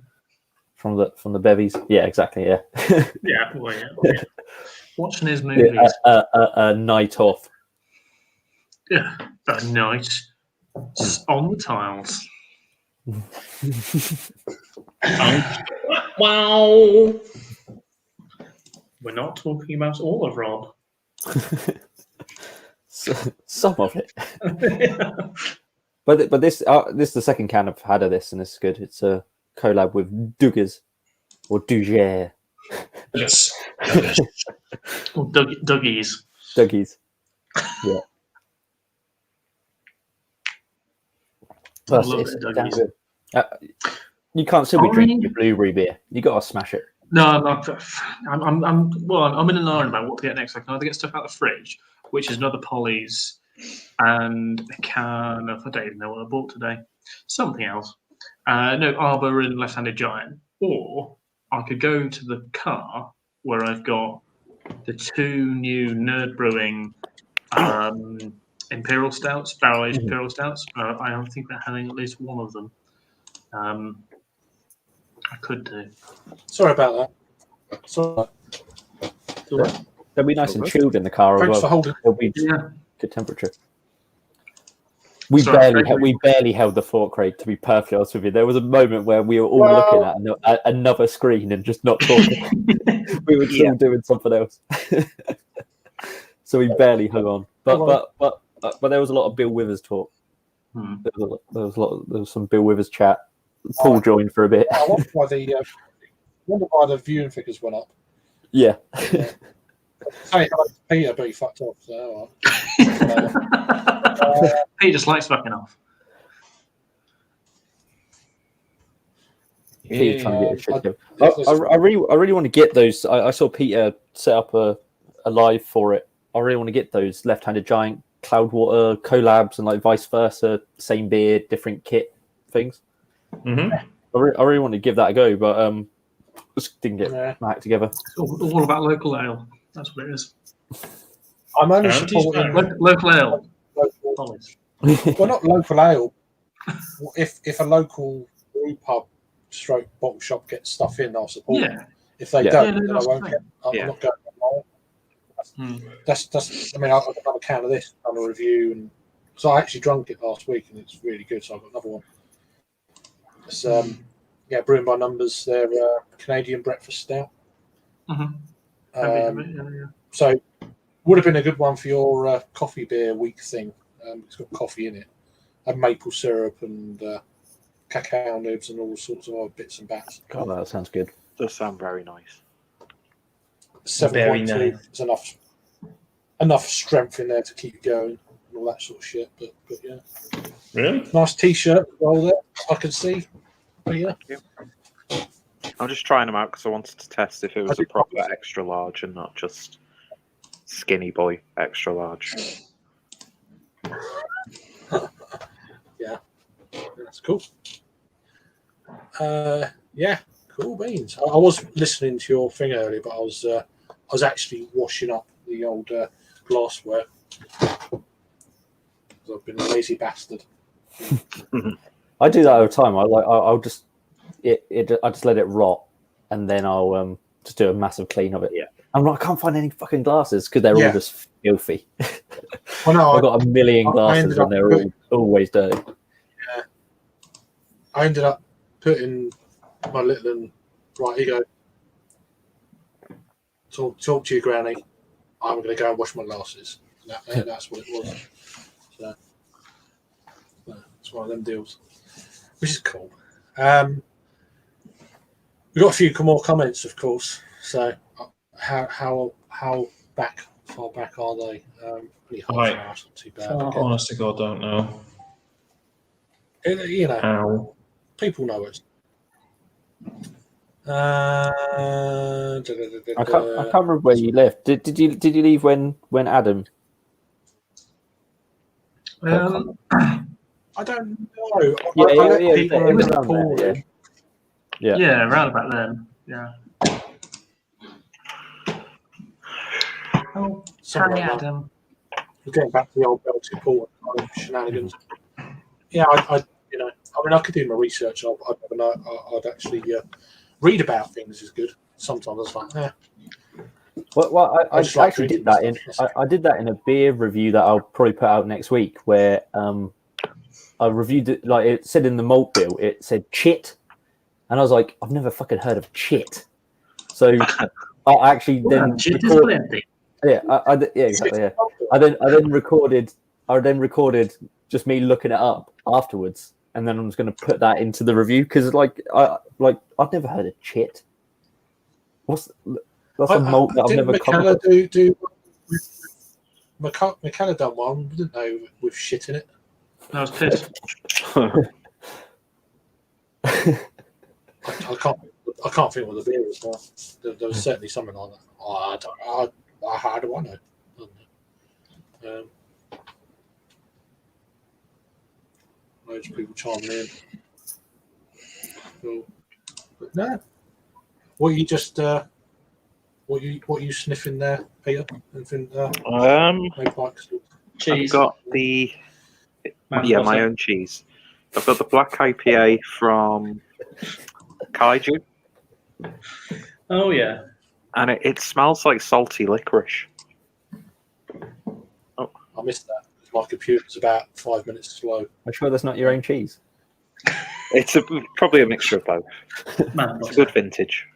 From the bevies. Yeah, exactly. Yeah. Yeah. Watching his movies. A night off. Yeah, a night on the tiles. Wow. We're not talking about all of Rob. Some of it. But this is the second can I've had of this, and this is good. It's a collab with Duggars or Duger. Yes. Or Duggies. Duggies. Yeah. I love it, Duggies. You can't still be drinking your blueberry beer. You got to smash it. No, I'm not. I'm in an iron about what to get next. I can either get stuff out of the fridge, which is another Polly's, and a can of, I don't even know what I bought today. Something else. No, Arbor and Left-Handed Giant. Or I could go to the car where I've got the 2 new Nerd Brewing Imperial Stouts, barrel-aged Imperial Stouts. I think they're having at least one of them. I could do. Sorry about that. Sorry. They'll be nice and chilled in the car as Thanks well. for holding. They'll be Yeah. good temperature. We barely held the fork crate, to be perfectly honest with you. There was a moment where we were all looking at another screen and just not talking. We were still doing something else. So we barely hung on. But there was a lot of Bill Withers talk. There was some Bill Withers chat. Paul joined for a bit. I wonder why the viewing figures went up. Yeah. Hey, Peter, but he fucked off. So, Peter just likes fucking off. Peter trying to get his shit together. I really want to get those. I saw Peter set up a live for it. I really want to get those left-handed giant Cloudwater collabs and like vice versa, same beer, different kit things. Mm-hmm. I really want to give that a go, but just didn't get my act together. It's all about local ale. That's what it is. I'm only supporting local ale. Well, not local ale. If a local brew pub / bottle shop gets stuff in, I'll support them. If they don't, then I won't get. I'm not going on. That's. I mean, I've done a can of this, done a review, and so I actually drunk it last week, and it's really good. So I've got another one. It's Brewing by Numbers. They're Canadian breakfast stout. So would have been a good one for your coffee beer week thing. It's got coffee in it, and maple syrup and cacao nibs and all sorts of other bits and bats. God, that sounds good. Does sound very nice. 7.2 is enough strength in there to keep going and all that sort of shit. But yeah, Really nice t-shirt as well there. I can see. But yeah. I'm just trying them out because I wanted to test if it was a proper extra large and not just skinny boy extra large. Yeah, that's cool. Cool beans. I was listening to your thing earlier, but I was actually washing up the old glassware. I've been a lazy bastard. I do that all the time. I'll just I just let it rot, and then I'll just do a massive clean of it. Yeah. I'm like, I can't find any fucking glasses because they're all just filthy. Well, no, I've got a million glasses and they're always dirty. Yeah. I ended up putting my little right, here you go. Talk to your granny. I'm going to go and wash my glasses. And that's what it was. So it's one of them deals, which is cool. We've got a few more comments, of course. So how far back are they? Pretty hard. Not too bad. Honest to God, don't know. You know, Ow. people know it. I can't remember where you left. Did you leave when Adam? I don't know. It was around there, yeah, around about then. Yeah. Oh, sorry, Adam. We're getting back to the old Belted Paul shenanigans. Yeah, I could do my research. I'd actually read about things is good. Sometimes I was like, Well, I actually did that I did that in a beer review that I'll probably put out next week, where I reviewed it. Like it said in the malt bill, it said chit, and I was like, I've never fucking heard of chit. So I actually then recorded. Yeah, exactly. Yeah, I then recorded just me looking it up afterwards, and then I'm just going to put that into the review because I've never heard of chit. That's a malt that I've never come across. McKenna done one, didn't they, with shit in it? That was piss. I can't think what the beer is now. There was certainly something like that. How do I know? Loads of people chiming in. Cool. But no. What you just what you sniffing there, Peter? Anything, cheese. I've got my own cheese. I've got the black IPA from Kaiju. Oh yeah. And it smells like salty licorice. I missed that. My computer's about 5 minutes slow. Are you sure that's not your own cheese? It's probably a mixture of both. Man It's a butter. good vintage.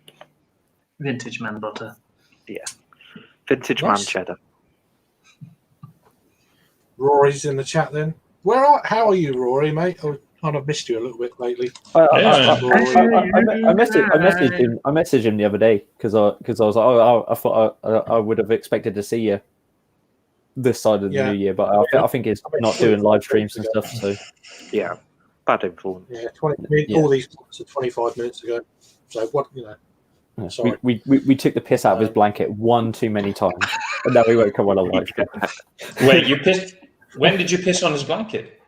Vintage man butter. Yeah. Vintage Nice. man cheddar. Rory's in the chat then. How are you, Rory, mate? I kind of missed you a little bit lately. I messaged him the other day because I was like, I thought I would have expected to see you this side of the new year, but I think it's not doing live streams and stuff. So Yeah. Bad influence. Yeah, all these are 25 minutes ago. So what Sorry. We took the piss out of his blanket one too many times, and now we won't come on a live stream. Wait, you pissed? When did you piss on his blanket?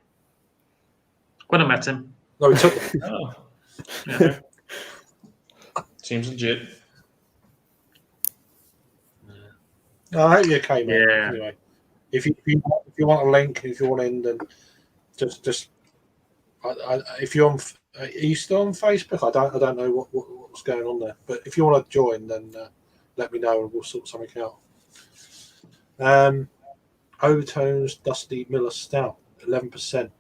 When I met him. No, we took. Oh, Yeah. seems legit. No, I hope you're okay, mate. Yeah. Anyway, if you want a link, if you want in, then just if you're on, are you still on Facebook? I don't know what's going on there, but if you want to join, then let me know and we'll sort something out. Overtones Dusty Miller Stout, 11%.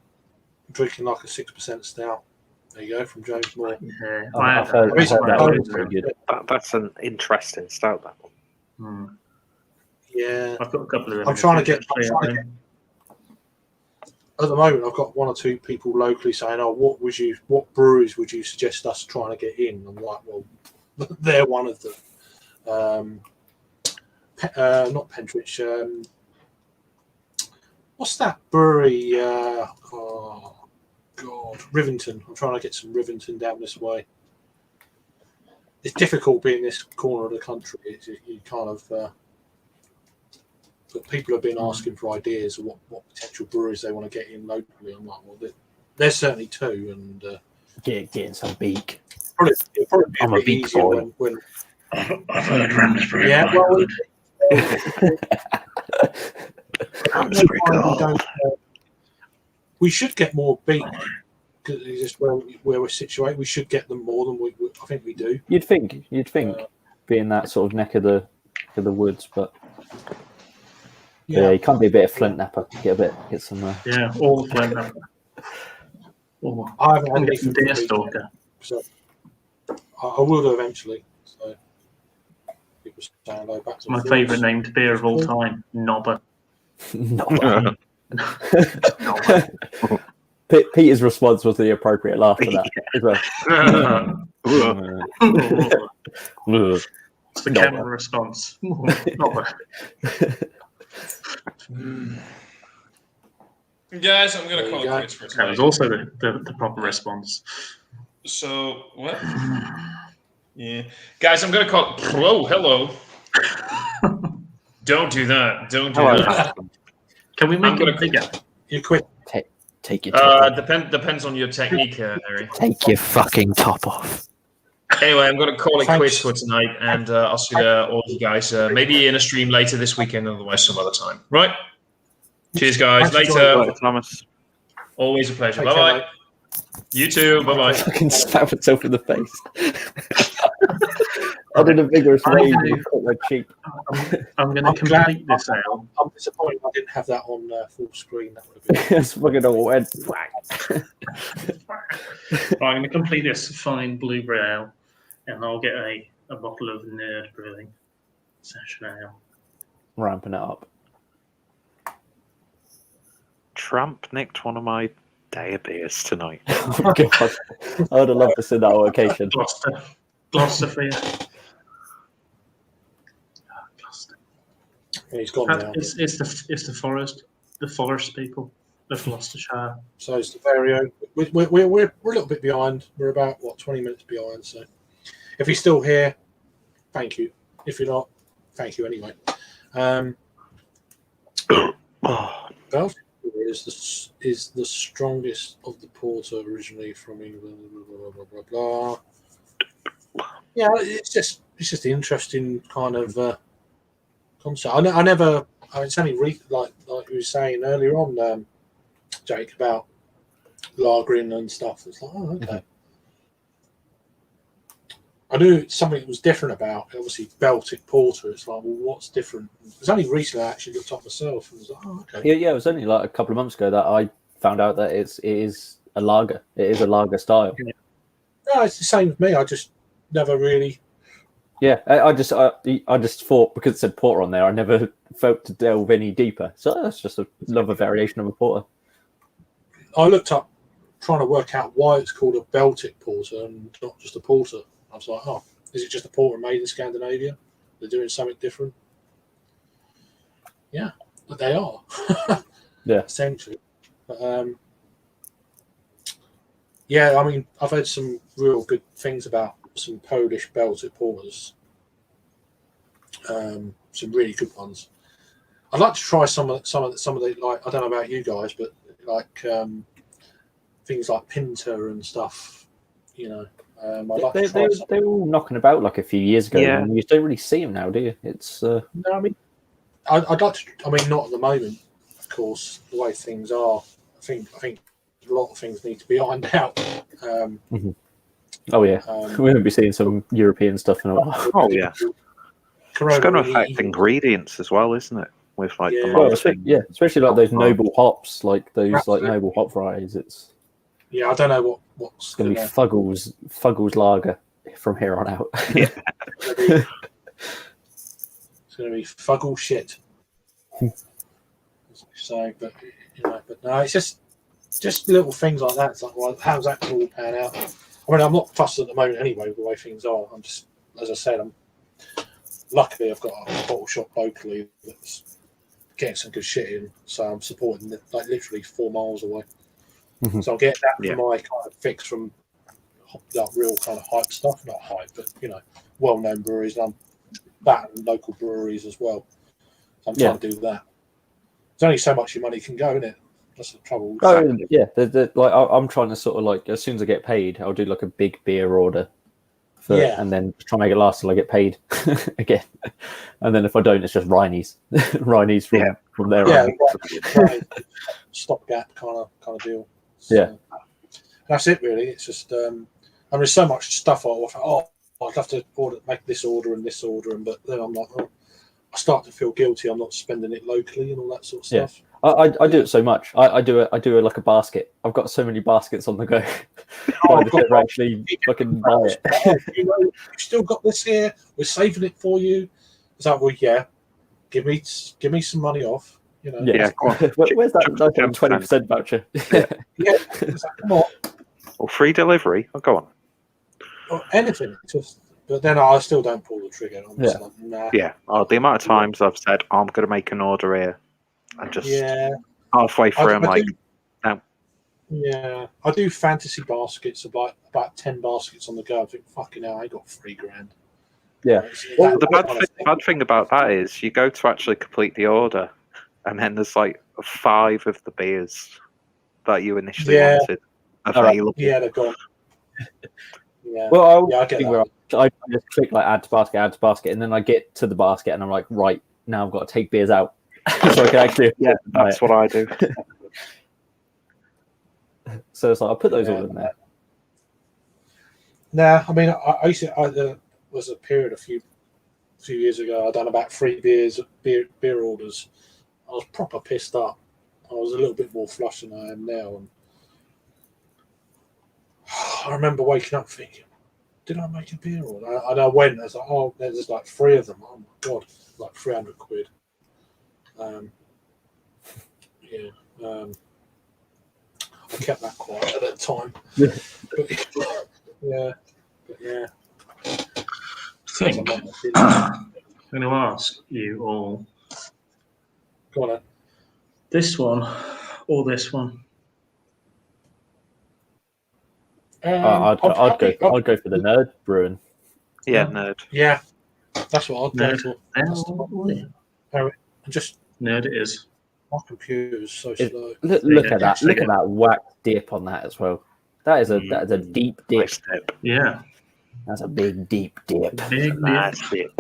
Drinking like a 6% stout. There you go, from James Moore. Yeah. I've heard that was very good. That's an interesting stout, that one. Yeah, I've got a couple of them. I'm trying to get. At the moment, I've got one or two people locally saying, "Oh, what breweries would you suggest us trying to get in?" I'm like, "Well, they're one of them." Not Pentridge. What's that brewery? Oh God, Rivington. I'm trying to get some Rivington down this way. It's difficult being this corner of the country. You kind of. But people have been asking for ideas of what potential breweries they want to get in locally. I'm like, well, there's certainly two, and Getting some beak. it'll probably be I'm a bit beak easier boy. when I've heard Ramsbury. yeah, well, Ramsbury we should get more beak because it's just where we're situated. We should get them more than I think we do. You'd think, being that sort of neck of the woods, but yeah, you can't be a bit of flint napper. Get some. Yeah, all the flame napper. I haven't had I'm any getting from Deer beak Stalker. yet, so I will do eventually. So people saying hello back to My the favourite thoughts. named beer of all time, Nobber. Not Nobber. Peter's response was the appropriate laugh to that as well. It's the camera response. Nobber. Guys, I'm going There to call you it go. quits for That tonight. was also the proper response. So, what? Yeah. Guys, I'm going to call... Whoa, hello. Don't do that. Don't do that. Can we I'm make gonna- it bigger? You quit. Take your top off. Depends on your technique, Harry. Take your fucking top off. Anyway, I'm going to call it Thanks. quits for tonight, and I'll see all you guys maybe in a stream later this weekend, otherwise some other time. Right? Cheers, guys. Thanks for Later. joining. Thomas. Always a pleasure. Take care, Bye-bye. mate. You too. Bye-bye. Fucking slap myself in the face. I did a vigorous I'm rage gonna- and cut my cheek. I'm going to I'm glad- complete this ale. I'm disappointed I didn't have that on full screen. That would have been. It's fucking all went. I'm going to complete this fine blueberry ale, and I'll get a bottle of Nerd Brewing session ale. Ramping it up. Tramp nicked one of my day beers tonight. Oh, God. I would have loved to see that on occasion. Gloucester for you. Gloucester. Yeah, he's gone now. It's the forest people, the Gloucestershire. So it's the Vario. We're a little bit behind. We're about 20 minutes behind. So if you're still here, thank you. If you're not, thank you anyway. Belgium is the strongest of the porter originally from England. Blah, blah, blah, blah. Yeah, it's just interesting kind of concept. I never. It's only like you were saying earlier on, Jake, about lagering and stuff. It's like, oh, okay. knew something was different about it. Obviously Baltic Porter. It's like, well, what's different? It's only recently I actually looked up myself and was like, oh, okay. Yeah. It was only like a couple of months ago that I found out that it is a lager. It is a lager style. Yeah. No, it's the same with me. I just never really. Yeah, I just thought because it said porter on there, I never felt to delve any deeper. So that's just another variation of a porter. I looked up trying to work out why it's called a Baltic porter and not just a porter. I was like, oh, is it just a porter made in Scandinavia? They're doing something different. Yeah, but they are. Yeah, essentially. But, yeah, I mean, I've heard some real good things about some Polish Baltic porters. Some really good ones. I'd like to try some of the like, I don't know about you guys, but like things like Pinta and stuff. You know, I'd like to try some. they were all knocking about like a few years ago. Yeah. And you don't really see them now, do you? It's No, I mean, I'd like to. I mean, not at the moment, of course. The way things are, I think a lot of things need to be ironed out. Oh yeah, we won't be seeing some European stuff in a while. Oh yeah, it's going to affect ingredients as well, isn't it? With like the Well, malting. yeah, especially like those noble hops, like those like noble hop varieties. It's Yeah, I don't know what's going to be Fuggles lager from here on out. Yeah. It's going to be Fuggle shit. So, but you know, but no, it's just little things like that. It's like, well, how's that going to all pan out? I mean, I'm not fussed at the moment anyway with the way things are. I'm just, as I said, luckily I've got a bottle shop locally that's getting some good shit in, so I'm supporting it like literally 4 miles away. So I'll get that for my kind of fix from that real kind of hype stuff, not hype, but you know, well-known breweries, and I'm batting local breweries as well. So I'm trying to do that. There's only so much your money can go, isn't it? That's the trouble. Oh yeah, like I'm trying to sort of like as soon as I get paid, I'll do like a big beer order, and then try and make it last till I get paid again. And then if I don't, it's just Rhiney's from there on. Right. Stopgap kind of deal. So, that's it really. It's just there's so much stuff I'd have to make this order and this order, but then I'm like, I start to feel guilty. I'm not spending it locally and all that sort of stuff. I do it so much. I do it like a basket. I've got so many baskets on the go. By the time I actually fucking buy it. You've still got this here. We're saving it for you. It's like, well, yeah. Give me some money off. You know. Yeah. Where's that 20% voucher? Yeah. It's like, come on. Or free delivery. Oh, go on. Or anything. But then I still don't pull the trigger. I'm just like, nah. Yeah. Oh, the amount of times I've said, I'm going to make an order here. And just halfway through, I'm like, no. Yeah, I do fantasy baskets, about 10 baskets on the go. I think, fucking hell, I got $3,000. Yeah. Well, the bad thing about that is you go to actually complete the order, and then there's like 5 of the beers that you initially wanted available. Yeah, they're gone. Yeah. Well, I get that. I just click like add to basket, and then I get to the basket, and I'm like, right, now I've got to take beers out. So I can actually that's what I do. So it's like I'll put those all in there. Nah, I mean, I used to. There was a period a few years ago. I done about 3 beer orders. I was proper pissed up. I was a little bit more flush than I am now, and I remember waking up thinking, "Did I make a beer order?" And I went. I was like, "Oh, there's like 3 of them. Oh my god, like £300." I kept that quiet at that time. I think I'm going to ask you all. Go on then. This one or this one? I'd go for the Nerd Brewing. Yeah, Nerd. Yeah, that's what I'd go for. Just Nerd it is. My computer's so slow. Look at that! Look at that whack dip on that as well. That is a deep dip. Nice dip. Yeah, that's a big deep dip. Nice dip.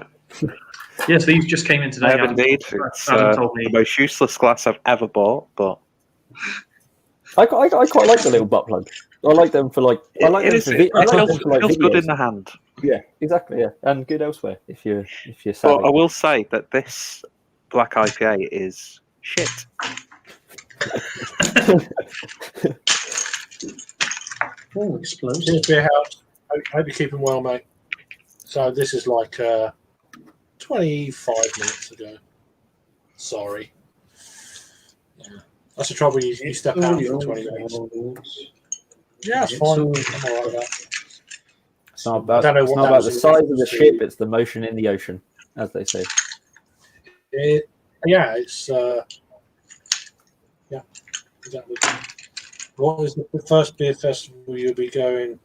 Yes, these just came in today. Indeed. It's the most useless glass I've ever bought, but I quite like the little butt plug. I like them for like. I like them for it feels good in the hand. Yeah, exactly. Yeah, and good elsewhere if you're But savvy. I will say that this black IPA is shit. Oh, explosive. Cheers, Beer House. Hope you're keeping well, mate. So this is like 25 minutes ago. Sorry. Yeah. That's the trouble. You step out for 20 minutes. Yeah, it's fine. I'm all right with that. It's not about, I don't know it's what not that about was the in size of the reference ship; to. it's the motion in the ocean, as they say. Yeah, it's yeah, exactly. What is the first beer festival you'll be going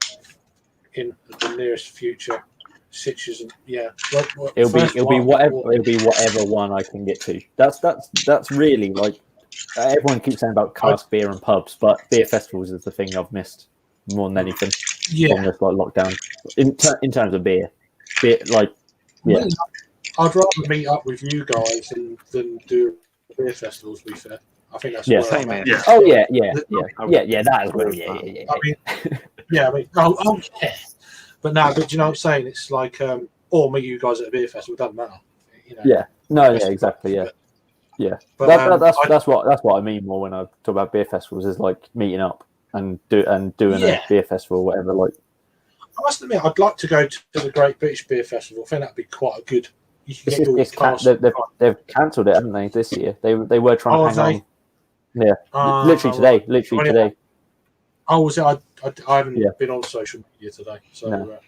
in the nearest future? Sitges and yeah, It'll be whatever one I can get to. That's really like everyone keeps saying about cask beer and pubs, but beer festivals is the thing I've missed more than anything from this like lockdown. In terms of beer, like yeah. I'd rather meet up with you guys than do beer festivals. To be fair, I think that's where same I'm at. here. Oh yeah. That as well. Yeah. I mean, oh yeah. But now, but you know what I'm saying? It's like, or meet you guys at a beer festival. Doesn't matter. You know, yeah. No. Yeah. Exactly. Yeah. Yeah. But, that's what I mean more when I talk about beer festivals is like meeting up and doing a beer festival or whatever. Like, I must admit, I'd like to go to the Great British Beer Festival. I think that'd be quite a good. You can get your cast. They've cancelled it, haven't they? This year they were trying to hang on. Yeah. Literally today. Oh, was it? I haven't been on social media today, so. No.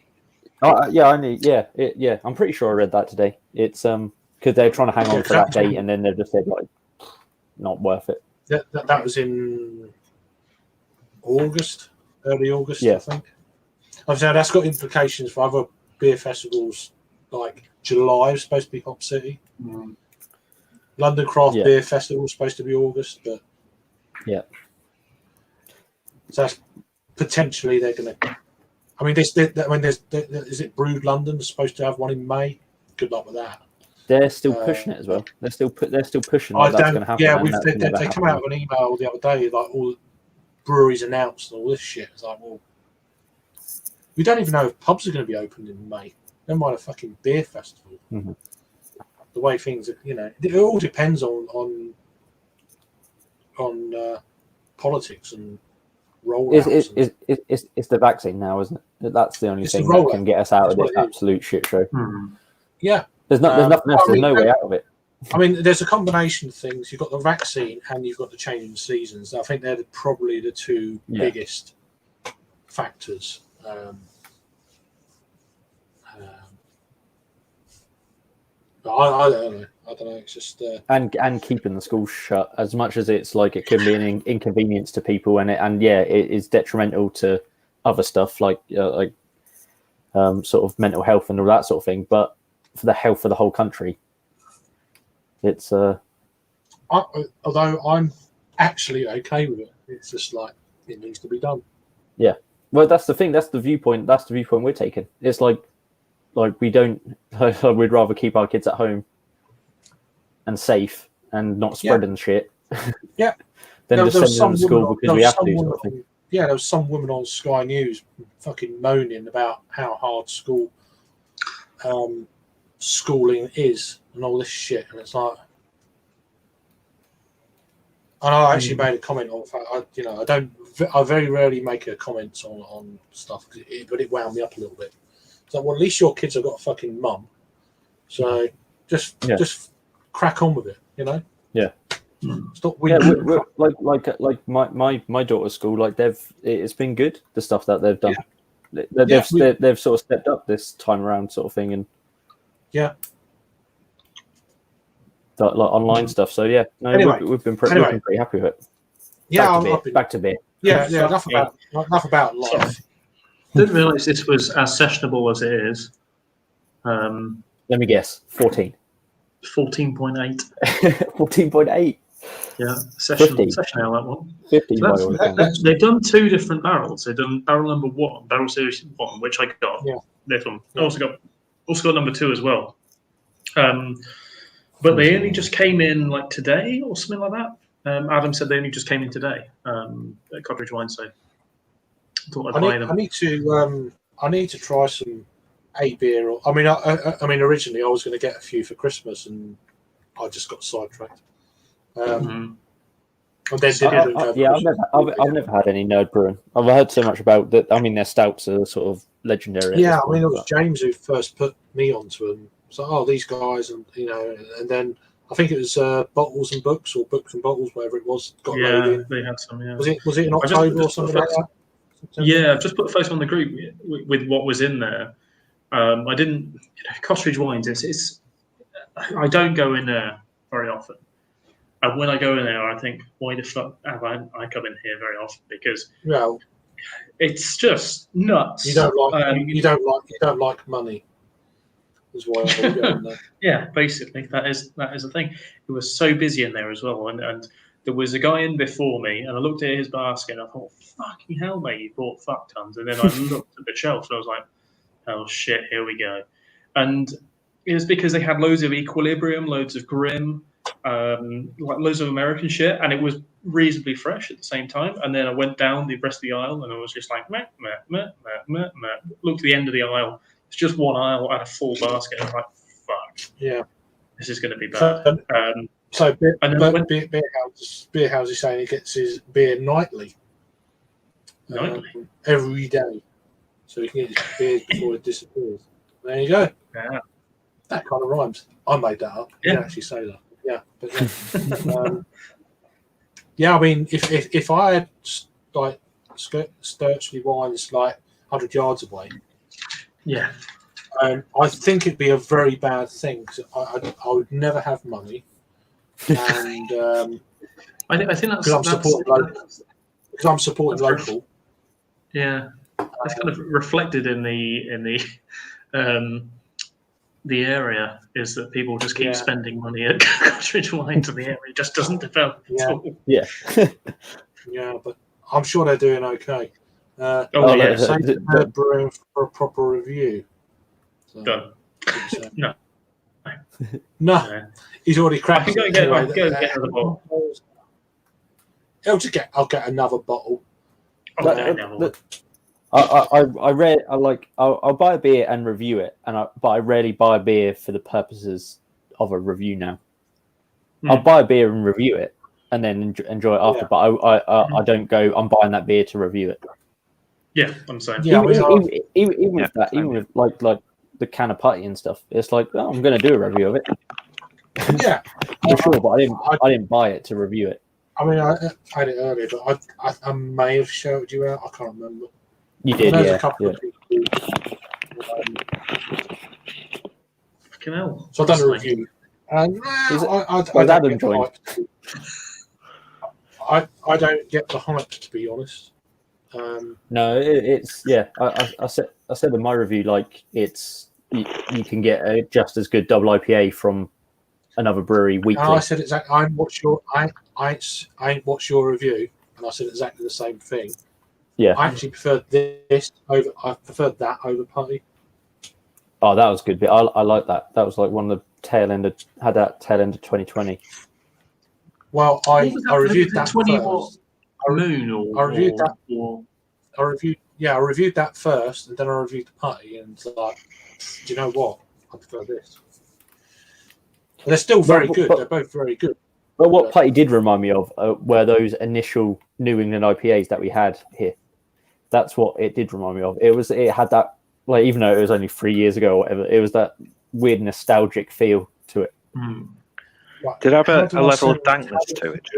I need. Yeah. I'm pretty sure I read that today. It's because they're trying to hang on for that date, and then they've just said like, not worth it. That was in August, early August, yeah. I think. Obviously, that's got implications for other beer festivals. Like July is supposed to be Hop City. London Craft Beer Festival is supposed to be August, but yeah. So that's potentially they're going to. I mean, is it Brewed London supposed to have one in May? Good luck with that. They're still pushing it as well. They're still pushing that's going to happen. Yeah, they come out with an email the other day like all breweries announced and all this shit. It's like, well, we don't even know if pubs are going to be opened in May. Never mind a fucking beer festival. Mm-hmm. The way things are, it all depends on politics and rollouts. It's the vaccine now, isn't it? That's the only thing that can get us out of this absolute shit show. Yeah. There's nothing else. There's no way out of it. I mean, there's a combination of things. You've got the vaccine and you've got the change in seasons. I think they're probably the two biggest factors. I don't know. It's just and keeping the schools shut as much as it's like it can be an inconvenience to people, it is detrimental to other stuff like sort of mental health and all that sort of thing. But for the health of the whole country, it's although I'm actually okay with it, it's just like it needs to be done. Yeah, well, that's the thing. That's the viewpoint. That's the viewpoint we're taking. It's like we don't. We'd rather keep our kids at home and safe and not spreading shit. Yeah. Than just sending them to school because we have to. Sort of thing. Yeah, there was some woman on Sky News fucking moaning about how hard schooling is and all this shit, and it's like, and I actually made a comment on. I very rarely make a comment on stuff, but it wound me up a little bit. So, well, at least your kids have got a fucking mum, so just crack on with it, Yeah. Stop like my daughter's school, like it's been good, the stuff that they've done. Yeah. They've sort of stepped up this time around, sort of thing, and like online stuff. So yeah, no, anyway, we've been pretty happy with it. Yeah, back to beer. Yeah. Enough about life. Didn't realise this was as sessionable as it is. Let me guess, 14. 14.8. 14.8. Yeah, session ale, that one. 50. They've done two different barrels. They've done barrel number 1, barrel series 1, which I got. Yeah. This one. I also got number 2 as well. But they only just came in like today or something like that. Adam said they only just came in today at Cottage Wine. So I thought I'd buy them. I need to try some a beer. Or, I mean, originally I was going to get a few for Christmas, and I just got sidetracked. And then I've never had any Nerd Brewing. I've heard so much about that. I mean, their stouts are sort of legendary. Yeah, I mean, it was James who first put me onto them. So, these guys, and and then I think it was Bottles and Books or Books and Bottles, whatever it was. Got loaded in. They had some. Yeah. Was it in October or something like that? Yeah, I've just put a photo on the group with what was in there. I didn't, Costridge Wines. It's I don't go in there very often. And when I go in there, I think, why the fuck have I come in here very often? Because it's just nuts. You don't like money. Is why I go in there. Yeah, basically that is the thing. It was so busy in there as well, and there was a guy in before me, and I looked at his basket, and I thought, fucking hell, mate, you bought fuck tons. And then I looked at the shelf, and I was like, oh shit, here we go. And it was because they had loads of Equilibrium, loads of Grim, like loads of American shit, and it was reasonably fresh at the same time. And then I went down the rest of the aisle, and I was just like, meh, meh, meh, meh, meh, meh. Looked at the end of the aisle. It's just one aisle and a full basket. I was like, fuck. Yeah. This is going to be bad. So beer house is saying he gets his beer nightly. Every day. So he can get his beer before it disappears. There you go. Yeah. That kind of rhymes. I made that up. Yeah. You didn't actually say that. Yeah. But yeah. I mean, if I had like Sturchley Wines like 100 yards away, yeah, I think it'd be a very bad thing because I would never have money, and I think that's because I'm supporting local. Yeah, that's kind of reflected in the area is that people just keep spending money at Costridge Wines, and the area just doesn't develop at all. Yeah. Yeah, but I'm sure they're doing okay. Brewing for a proper review. So, done. No, he's already cracked. Go get another bottle. I'll get another bottle. I'll buy a beer and review it, but I rarely buy a beer for the purposes of a review now. I'll buy a beer and review it, and then enjoy it after. But I don't go. I'm buying that beer to review it. Yeah, I'm saying. Yeah, even with that, even with like the can of putty and stuff, it's like, oh, I'm going to do a review of it. Yeah, for sure. But I didn't buy it to review it. I mean, I had it earlier, but I may have shouted you out. I can't remember. You did, There's a couple of people. Fucking hell. So I've done a review. And I don't get the hype, to be honest. No, it's I said in my review, like it's you can get just as good double IPA from another brewery weekly. I said exactly. I watched your review, and I said exactly the same thing. Yeah, I actually preferred this over. I preferred that over Putty. Oh, that was good. But I like that. That was like one of the tail end of 2020. Well, I reviewed that 20 first. Moon I reviewed that first, and then I reviewed the Putty, and it's like, do you know what? I prefer this. And they're still very good. They're both very good. But what Putty did remind me of were those initial New England IPAs that we had here. That's what it did remind me of. It had that, like, even though it was only 3 years ago or whatever, it was that weird nostalgic feel to it. Did it have a level of dankness to it?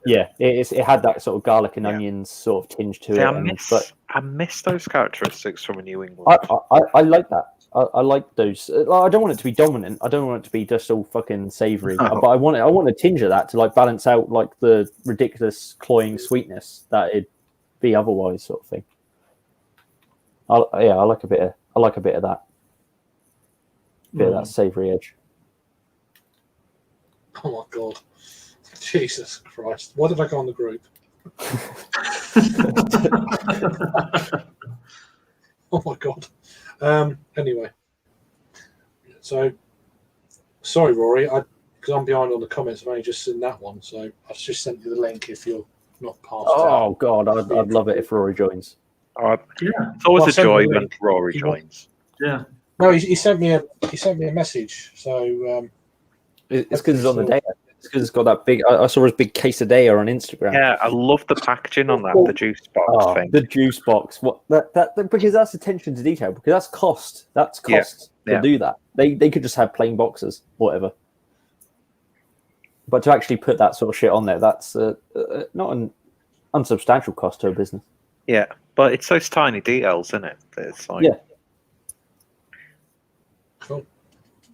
Yeah. It had that sort of garlic and onions sort of tinge to it. I miss those characteristics from a New England. I like that. I like those. I don't want it to be dominant. I don't want it to be just all fucking savoury. But I want a tinge of that to like balance out like the ridiculous cloying sweetness that it'd be otherwise, sort of thing. I like a bit of that. Bit of that savoury edge. Oh my god. Jesus Christ. What did I go on the group? Oh my god. Anyway. So sorry, Rory, because I'm behind on the comments, I've only just seen that one, so I've just sent you the link if you're not past it. Oh god, I'd love it if Rory joins. It's always a joy when Rory joins. Yeah. No, he sent me a message. So it's because it's on the day. It's because it's got that big. I saw his big quesadilla on Instagram. Yeah, I love the packaging on that. The juice box thing. The juice box. What that because that's attention to detail. Because that's cost. That's cost to do that. They could just have plain boxes, whatever. But to actually put that sort of shit on there, that's not an unsubstantial cost to a business. Yeah, but it's those tiny details, isn't it? It's like, yeah. Cool.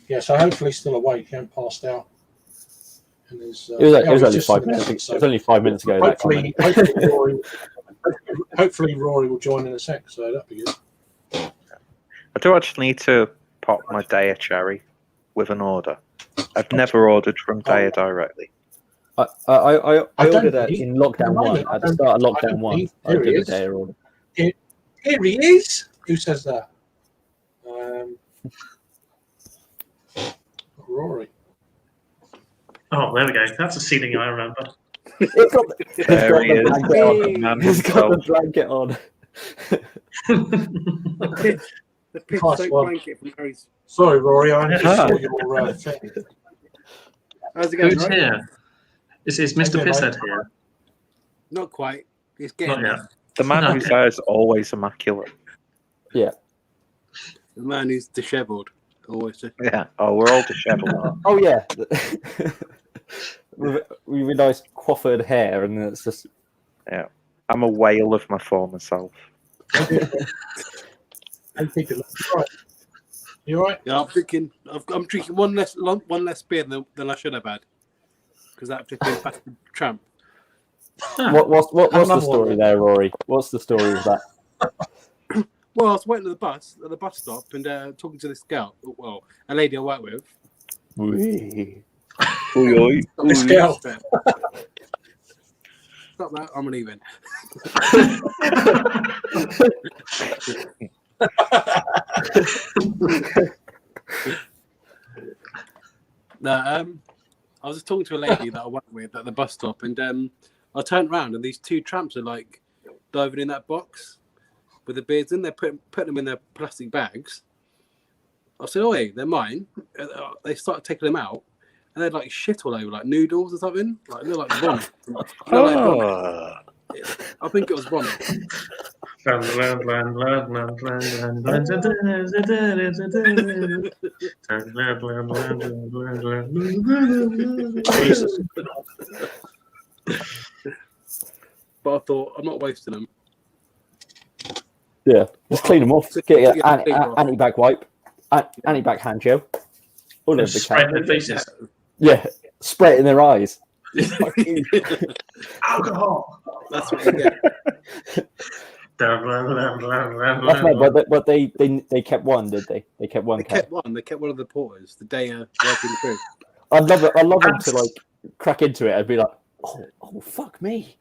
Yeah, so hopefully still awake. He hasn't passed out. And it was only 5 minutes. It was only 5 minutes ago. Hopefully Rory will join in a sec. So that'd be good. I do actually need to pop my Daya cherry with an order. I've never ordered from Daya directly. I ordered it in lockdown 1. At the start of lockdown 1, I did a Daya order. Here he is. Who says that? Rory. Oh, there we go. That's a ceiling I remember. It's got the blanket on. The pitch soak blanket from Harry's. Sorry, Rory, I only saw your thing. How's it going? Who's here? Is Mr. Pisshead here? Not quite. It's getting Not yet. The man who's there is always immaculate. Yeah. The man who's dishevelled. Always. Yeah. Oh, we're all dishevelled. Oh yeah. with nice coiffured hair, and it's just. Yeah. I'm a whale of my former self. You all right? Yeah, I'm drinking one less beer than I should have had, because that flipping bastard tramp. What's the story there, Rory? What's the story of that? Well, I was waiting at the bus stop and talking to this girl, well, a lady I work with. This girl. Stop that! I'm leaving. No, I was just talking to a lady that I work with at the bus stop, and I turned around and these two tramps are like diving in that box with the beards in. They're putting them in their plastic bags. I said, "Oh, hey, they're mine." They started taking them out, and they'd like shit all over, like noodles or something. Like they're like vomit. I think it was vomit. But I thought, I'm not wasting them. Yeah, just clean them off. Get anti-back wipe, anti-back hand gel. All over the their faces. Yeah, spray it in their eyes. Alcohol. That's what you get. That's right, but they kept one, did they? They kept one. They kept one of the porters the day working through. I love them to like crack into it and be like, oh fuck me.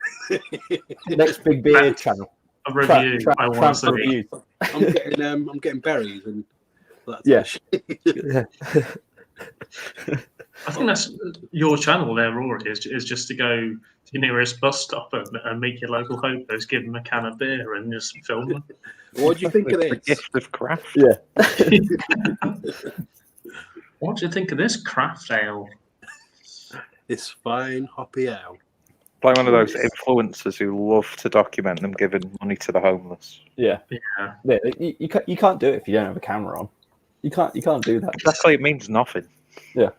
Next big beer channel. A review. I want to see. I'm getting berries and that's I think that's your channel there, Rory, is just to go to your nearest bus stop and meet your local hopers, give them a can of beer and just film them. What do you think of The this? gift of craft. Yeah. What do you think of this craft ale? This fine hoppy ale. Like one of those influencers who love to document them giving money to the homeless. Yeah. You can't do it if you don't have a camera on. You can't do that. Exactly, it means nothing. Yeah.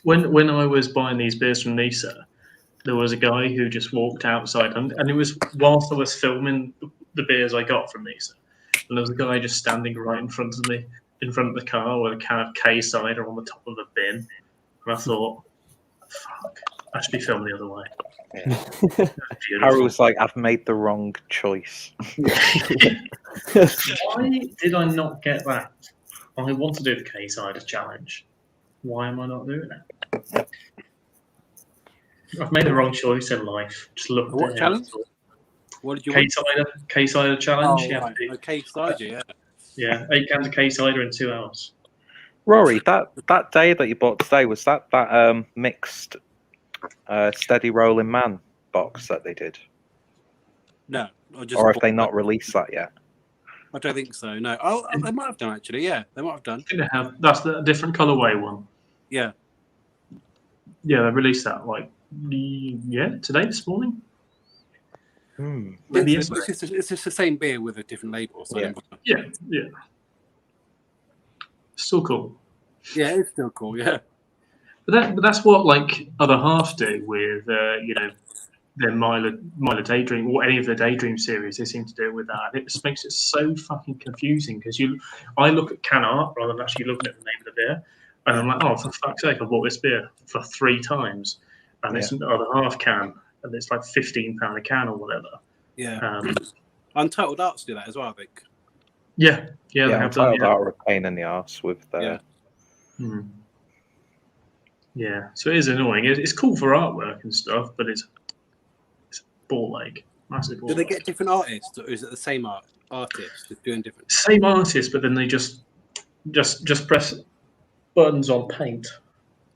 When I was buying these beers from Nisa, there was a guy who just walked outside, and it was whilst I was filming the beers I got from Nisa, and there was a guy just standing right in front of me, in front of the car with a can of K cider on the top of a bin, and I thought, fuck, I should be filming the other way. Yeah. Harry was like, I've made the wrong choice. Why did I not get that? I want to do the K cider challenge. Why am I not doing it? I've made the wrong choice in life. Just look. What challenge? What did you want? K cider challenge. Oh, right. K cider, yeah. Yeah, 8 cans of K cider in 2 hours. Rory, that day that you bought today, was that mixed steady rolling man box that they did? No. Or have they not released that yet? I don't think so. No. Oh, they might have done actually. Yeah, they might have done. I think they have. That's the different colorway one. Yeah. Yeah, they released that today, this morning. Maybe It's yesterday. it's just the same beer with a different label. So Yeah. Still cool. Yeah, it's still cool. Yeah. But that's what like other half do with their Milo Daydream or any of the Daydream series. They seem to do it with that. It just makes it so fucking confusing because I look at can art rather than actually looking at the name of the beer, and I'm like, oh, for fuck's sake, I bought this beer for 3 times, and it's the other half can, and it's like £15 a can or whatever. Yeah. Untitled Arts do that as well, I think. Yeah, they have done. Untitled Art are a pain in the arse with their. Yeah, so it is annoying. It's cool for artwork and stuff, but it's ball ache. Massive ball Do they ache. get different artists, or is it the same artist just doing different? Same artist, but then they just press buttons on paint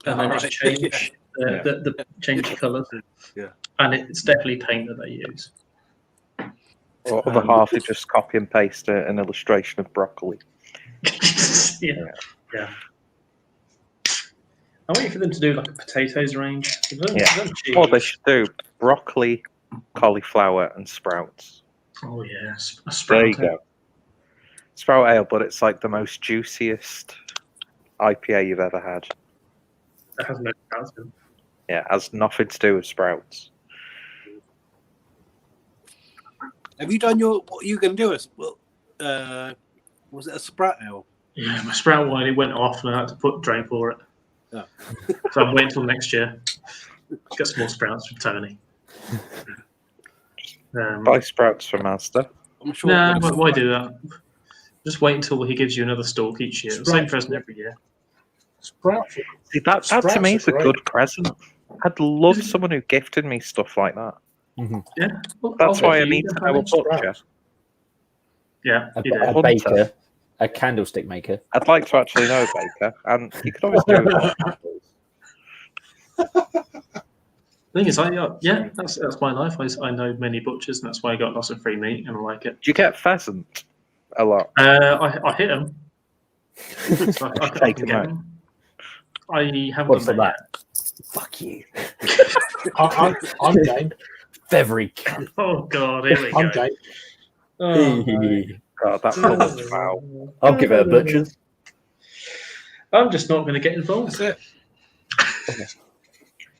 and then just change the change the colours. Yeah, and it's definitely paint that they use. Or other half, they just copy and paste an illustration of broccoli. yeah. I'm waiting for them to do like a potatoes range. Or they should do broccoli, cauliflower, and sprouts. Oh yeah, there you go. Sprout ale, but it's like the most juiciest IPA you've ever had. It has no sprouts in it. Yeah, it has nothing to do with sprouts. Have you done what are you going to do? Was it a sprout ale? Yeah, my sprout wine, it went off and I had to drain for it. Oh. So I'm waiting until next year. Get some more sprouts from Tony. Buy sprouts from Asda. I'm sure. No, why do that? Just wait until he gives you another stalk each year. The same present every year. Sprouts. See, that to me is a good present. I'd love someone who gifted me stuff like that. Mm-hmm. Yeah, that's why I need to know a butcher. Yeah, a baker, a candlestick maker. I'd like to actually know a baker, and you could always do it. The thing is, that's my life. I know many butchers, and that's why I got lots of free meat, and I like it. Do you get pheasant a lot? I hit them. So I take them out. I haven't What's done that? Fuck you. I'm game. Feathery. Oh god, here we go. I'm game. Oh, no. God, that was foul. I'll give it a butcher's. I'm just not going to get involved. That's it.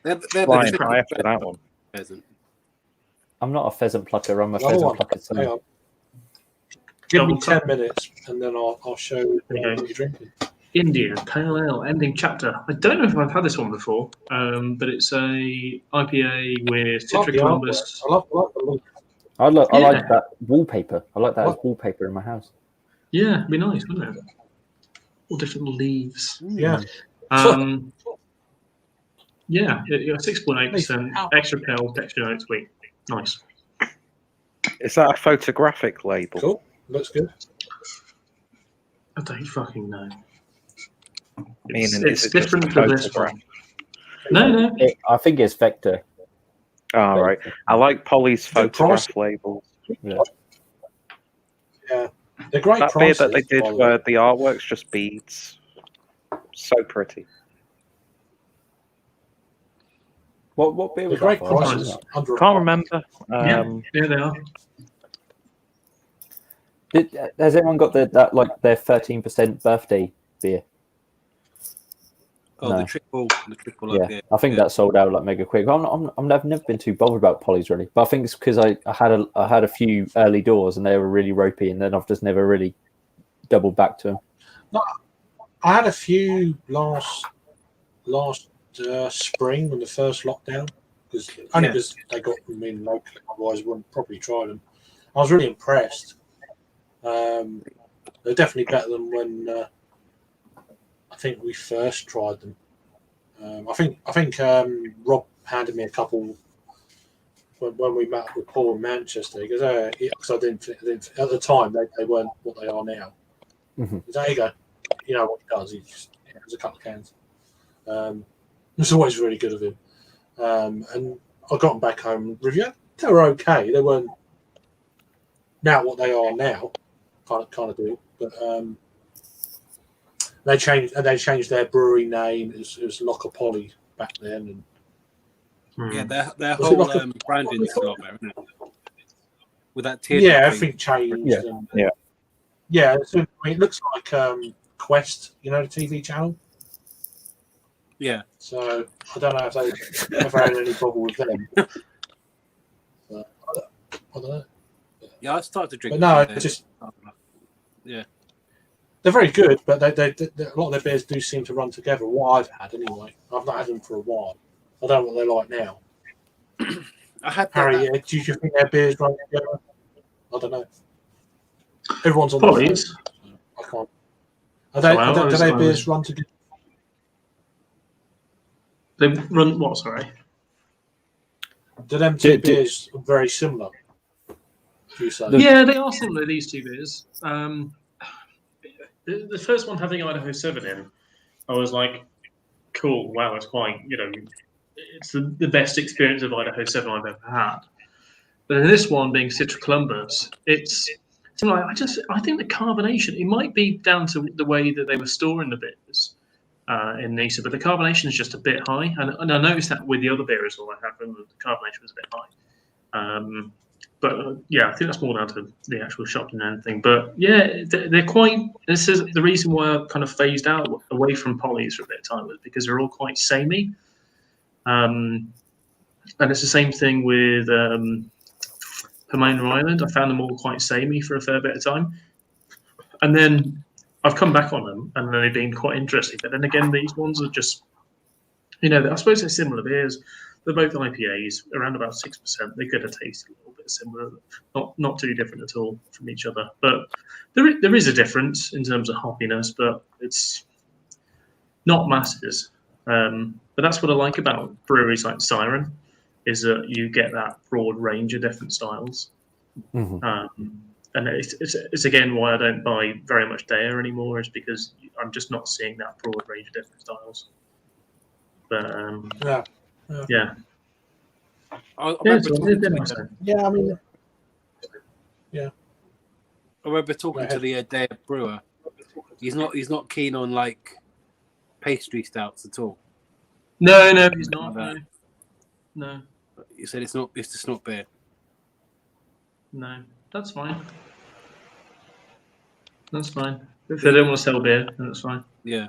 They're Flying high after that one. Pheasant. I'm not a pheasant plucker. I'm a pheasant plucker. Hang on. Give me 10 minutes, and then I'll show you what you're drinking. Indian Pale Ale Ending Chapter. I don't know if I've had this one before, but it's a IPA with Citra Columbus. I like the look. I like that wallpaper. I like that as wallpaper in my house. Yeah, it'd be nice, wouldn't it? All different leaves. Yeah. Yeah, 6.8% extra pale, texture notes, sweet. Nice. Is that a photographic label? Cool. Looks good. I don't fucking know. It's different to this one. No. I think it's Vector. Oh, right. I like Polly's photograph labels. Yeah. They're great. That beer that they did where the artwork's just beads. So pretty. What beer was great that? prices. Can't remember. Yeah, they are. Has anyone got their 13% birthday beer? Oh, No. the triple. Yeah, I think that sold out like mega quick. I've never been too bothered about Polly's really, but I think it's because I had a few early doors and they were really ropey, and then I've just never really doubled back to them. No, I had a few last spring when the first lockdown, because they got them in locally. Otherwise, I wouldn't probably try them. I was really impressed. They're definitely better than when I think we first tried them. I think Rob handed me a couple when we met with Paul in Manchester. He goes, because I didn't at the time they weren't what they are now. Mm-hmm. There you go. You know what he does? He just has a couple of cans. It's always really good of him. And I got them back home and reviewed. They were okay. They weren't now what they are now. kind of do. But they changed their brewery name. It was Locker Poly back then, and Yeah, their Was it whole like a- branding's a lot better, isn't it? With that teardrop yeah, thing. everything changed. Yeah. And, Yeah. yeah. So, I mean, it looks like Quest, you know, the TV channel. Yeah. So I don't know if they ever had any trouble with them. But I don't know. Yeah, I started to drink. But no, it it's just yeah. they're very good, but they a lot of their beers do seem to run together. What I've had anyway, I've not had them for a while. I don't know what they're like now. I had Harry, that. do you think their beers run together? I don't know. Everyone's on Polly's. the phone, so I can't. Do their I beers run together? They run what? Sorry. Do them two beers very similar? Do you say? Yeah, they are similar, these two beers. The first one having Idaho 7 in, I was like, cool, wow, it's quite, it's the best experience of Idaho 7 I've ever had. But in this one being Citra Columbus, it's like, I think the carbonation, it might be down to the way that they were storing the beers in Nisa, but the carbonation is just a bit high. And I noticed that with the other beer as well I had, the carbonation was a bit high. But yeah, I think that's more down to the actual shop than anything. But yeah, they're quite. This is the reason why I kind of phased out away from Polly's for a bit of time, was because they're all quite samey. And it's the same thing with Pomona Island. I found them all quite samey for a fair bit of time, and then I've come back on them, and they've been quite interesting. But then again, these ones are just, I suppose they're similar beers. They're both IPAs, around about 6%. They could have tasted a little bit similar, not too different at all from each other. But there is a difference in terms of hoppiness, but it's not masses. But that's what I like about breweries like Siren, is that you get that broad range of different styles. Mm-hmm. And it's again why I don't buy very much Dea anymore, is because I'm just not seeing that broad range of different styles. But yeah. I remember talking to the Dea brewer. He's not keen on like pastry stouts at all. No, he's not. No. You said it's just not beer. No, that's fine. That's fine. If they don't want to sell beer, then that's fine. Yeah.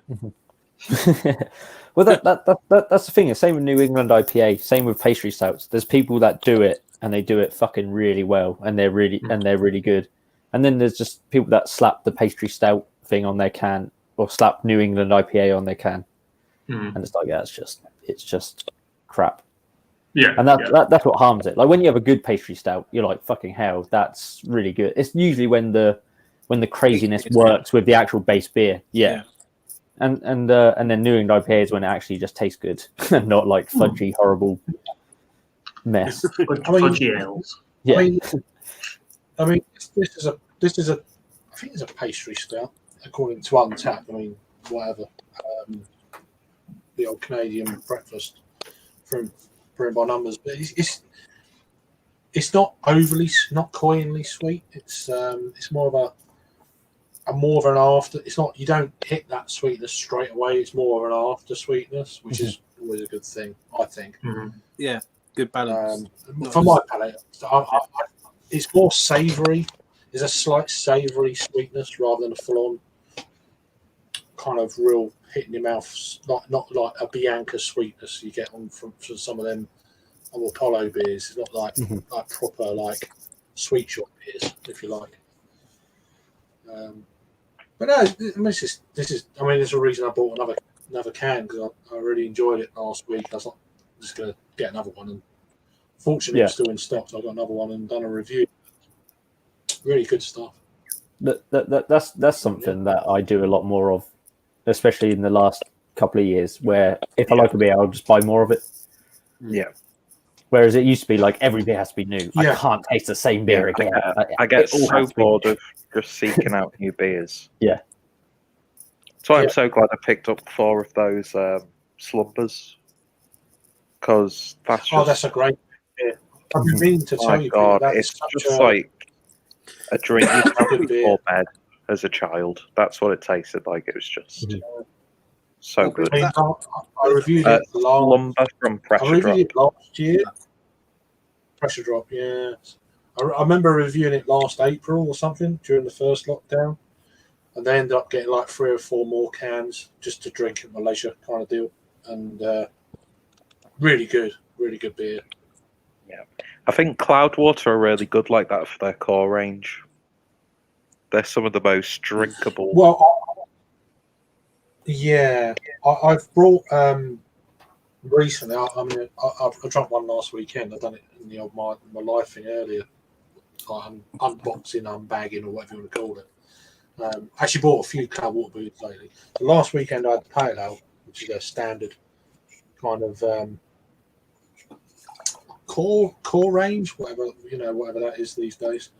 Well, that's the thing. The same with New England IPA. Same with pastry stouts. There's people that do it, and they do it fucking really well, and they're really good. And then there's just people that slap the pastry stout thing on their can, or slap New England IPA on their can, and it's like, yeah, it's just crap. Yeah, and that's what harms it. Like when you have a good pastry stout, you're like, fucking hell, that's really good. It's usually when the craziness works with the actual base beer. Yeah. And then New England IPA is when it actually just tastes good, and not like fudgy, horrible mess. Fudgy ales. Yeah. I mean, this is a I think it's a pastry stout according to Untappd. I mean, whatever. The old Canadian breakfast from Brewing by Numbers, but it's not cloyingly sweet. It's more of an after. It's not, you don't hit that sweetness straight away. It's more of an after sweetness, which is always a good thing, I think. Yeah, good balance. For my palate, it's more savoury. There's a slight savoury sweetness rather than a full-on kind of real hit in your mouth. Not like a Bianca sweetness you get on from some of them Apollo beers. It's not like like proper like sweet shop beers, if you like. But no, this is. I mean, there's a reason I bought another can, because I really enjoyed it last week. I was like, I'm just going to get another one, and fortunately, it's still in stock. So I got another one and done a review. Really good stuff. That's something that I do a lot more of, especially in the last couple of years. Where if I like a beer, I'll just buy more of it. Yeah. Whereas it used to be like every beer has to be new. I can't taste the same beer again. I get so bored of just seeking out new beers. Yeah. So I'm so glad I picked up 4 of those slumbers, because that's a great beer. I've been meaning to tell you. God, it's just like A drink you have Good beer. before bed as a child. That's what it tasted like. It was just so good. I reviewed it Lumber from Pressure Drop. it last year. Pressure Drop, yeah. I remember reviewing it last April or something during the first lockdown, and they ended up getting like 3 or 4 more cans just to drink at my leisure kind of deal. And really good beer. Yeah, I think Cloudwater are really good like that for their core range. They're some of the most drinkable. Well, yeah, I've brought recently. I drank one last weekend. I've done it in the old my life thing earlier, like unboxing, unbagging, or whatever you want to call it. I actually bought a few Cloudwater boots lately. The last weekend I had the Pale Ale, which is their standard kind of core range, whatever that is these days.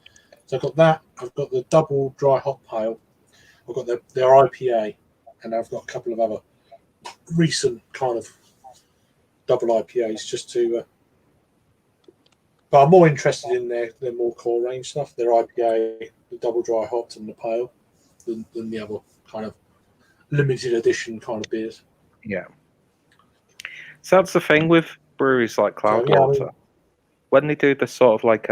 So I've got that. I've got the double dry hop pale. I've got their IPA, and I've got a couple of other recent kind of double IPAs just to. But I'm more interested in their more core range stuff. Their IPA, the double dry hopped, and the pale, than the other kind of limited edition kind of beers. Yeah. So that's the thing with breweries like Cloudwater. When they do the sort of like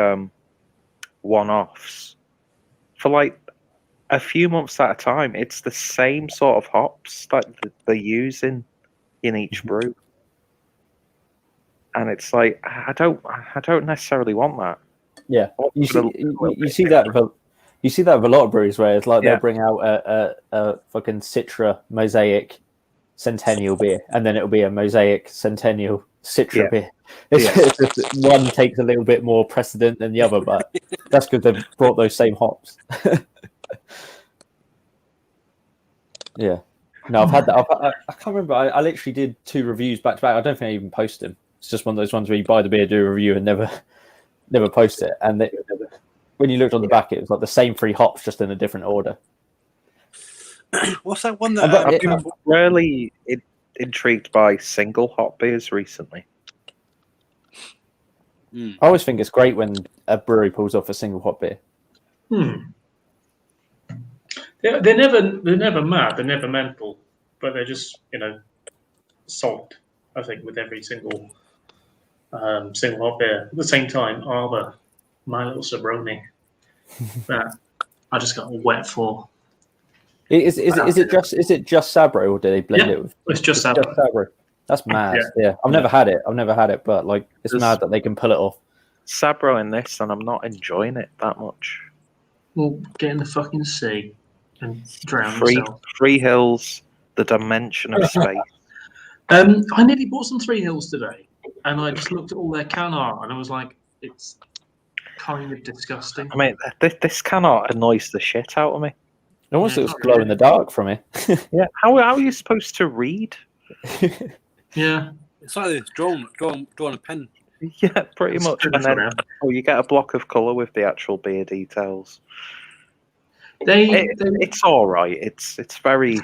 one-offs, for like a few months at a time, it's the same sort of hops that they're using in each brew. And it's like, I don't necessarily want that. Yeah. You see that with a lot of breweries where it's like they'll bring out a fucking Citra Mosaic Centennial beer, and then it'll be a Mosaic Centennial Citra beer. It's just one takes a little bit more precedent than the other, but that's because they've brought those same hops. Yeah. No, I've had that. I can't remember. I literally did 2 reviews back to back. I don't think I even posted them. It's just one of those ones where you buy the beer, do a review, and never post it. And when you looked on the back, it was like the same 3 hops, just in a different order. What's that one that I've been really intrigued by single hop beers recently. I always think it's great when a brewery pulls off a single hop beer. They're never mad. They're never mental, but they're just solid. I think with every single hop beer. At the same time, Arbor, my little Sabroni, that I just got wet for. Is it just Sabro, or do they blend it with? It's just Sabro. That's mad. Yeah. I've never had it, but like it's mad that they can pull it off. Sabro in this, and I'm not enjoying it that much. Well, get in the fucking sea and drown yourself. Three Hills, the dimension of space. I nearly bought some Three Hills today, and I just looked at all their can art, and I was like, it's kind of disgusting. I mean, this can art annoys the shit out of me. It almost looks glow in the dark from me. Yeah, how are you supposed to read? Yeah, it's like it's drawn a pen. Yeah, pretty much. And then you get a block of colour with the actual beer details. It's all right. It's very.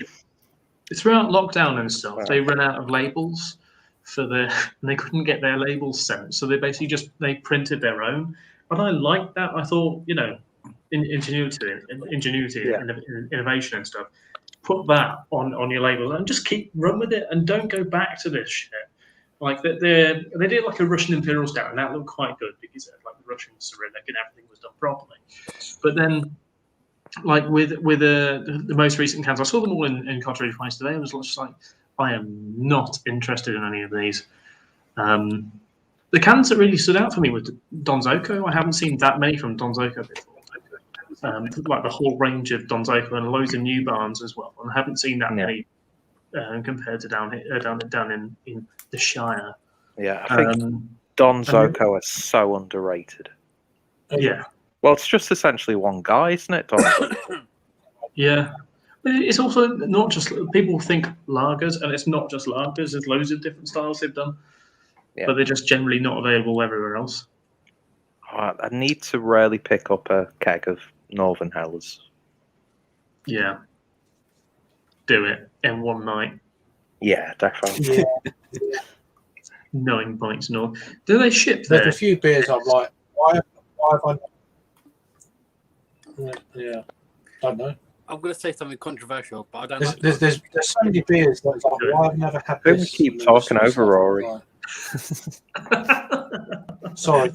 Throughout lockdown and stuff, they ran out of labels and they couldn't get their labels sent, so they basically they printed their own. But I liked that. I thought, ingenuity, innovation and stuff. Put that on your label and just run with it and don't go back to this shit. Like they did like a Russian Imperial Stout, and that looked quite good because like the Russian Cyrillic and everything was done properly. But then, like with the most recent cans, I saw them all in Cottage Price today. I was just like, I am not interested in any of these. The cans that really stood out for me was Donzoko. I haven't seen that many from Donzoko before. Like the whole range of Donzoko and loads of new barns as well. And I haven't seen that many compared to down in the Shire. Yeah, I think Donzoko is so underrated. Yeah. Well, it's just essentially one guy, isn't it, Donzoko? Yeah. But it's also not just, people think lagers, and it's not just lagers. There's loads of different styles they've done. Yeah. But they're just generally not available everywhere else. I need to really pick up a keg of Northern Helles. Yeah. Do it in one night. Yeah, definitely. Yeah. 9 points north. Do they ship there? There's a few beers I'm like, why have I... Yeah, don't know. I'm going to say something controversial, but I don't like. There's so many beers that it's like, well, I've never had Don't this. keep and then talking it's over like, Rory. right. Sorry,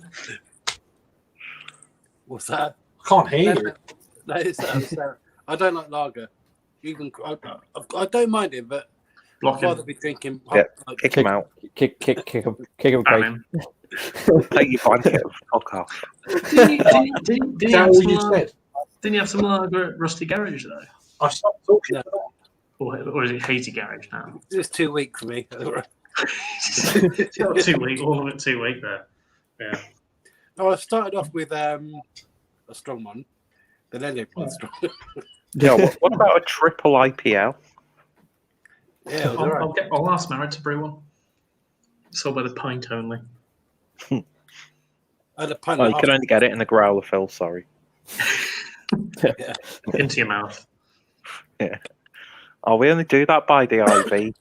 What's that? I can't hear you. No, I don't like lager. Even I don't mind it, but Block I'd him. rather be drinking. Yeah, Like, Kick him out. Kick him, Ban Craig. him. Take your blanket and fuck off. Didn't Is that all you said? you have some lager at Rusty Garage though? I stopped talking. No. Or is it Hazy Garage now? it's too weak for me. It's got 2 week, all of it 2 week there. Yeah. No, I started off with a strong one. The Lelio quite strong. Yeah, what about a triple IPL? Yeah, it was all right. I'll ask Marriott to brew one. Sold by the pint only. I had a pint Oh, and you a can half. only get it in the growler, Phil. Sorry. Into your mouth. Oh, we only do that by the IV.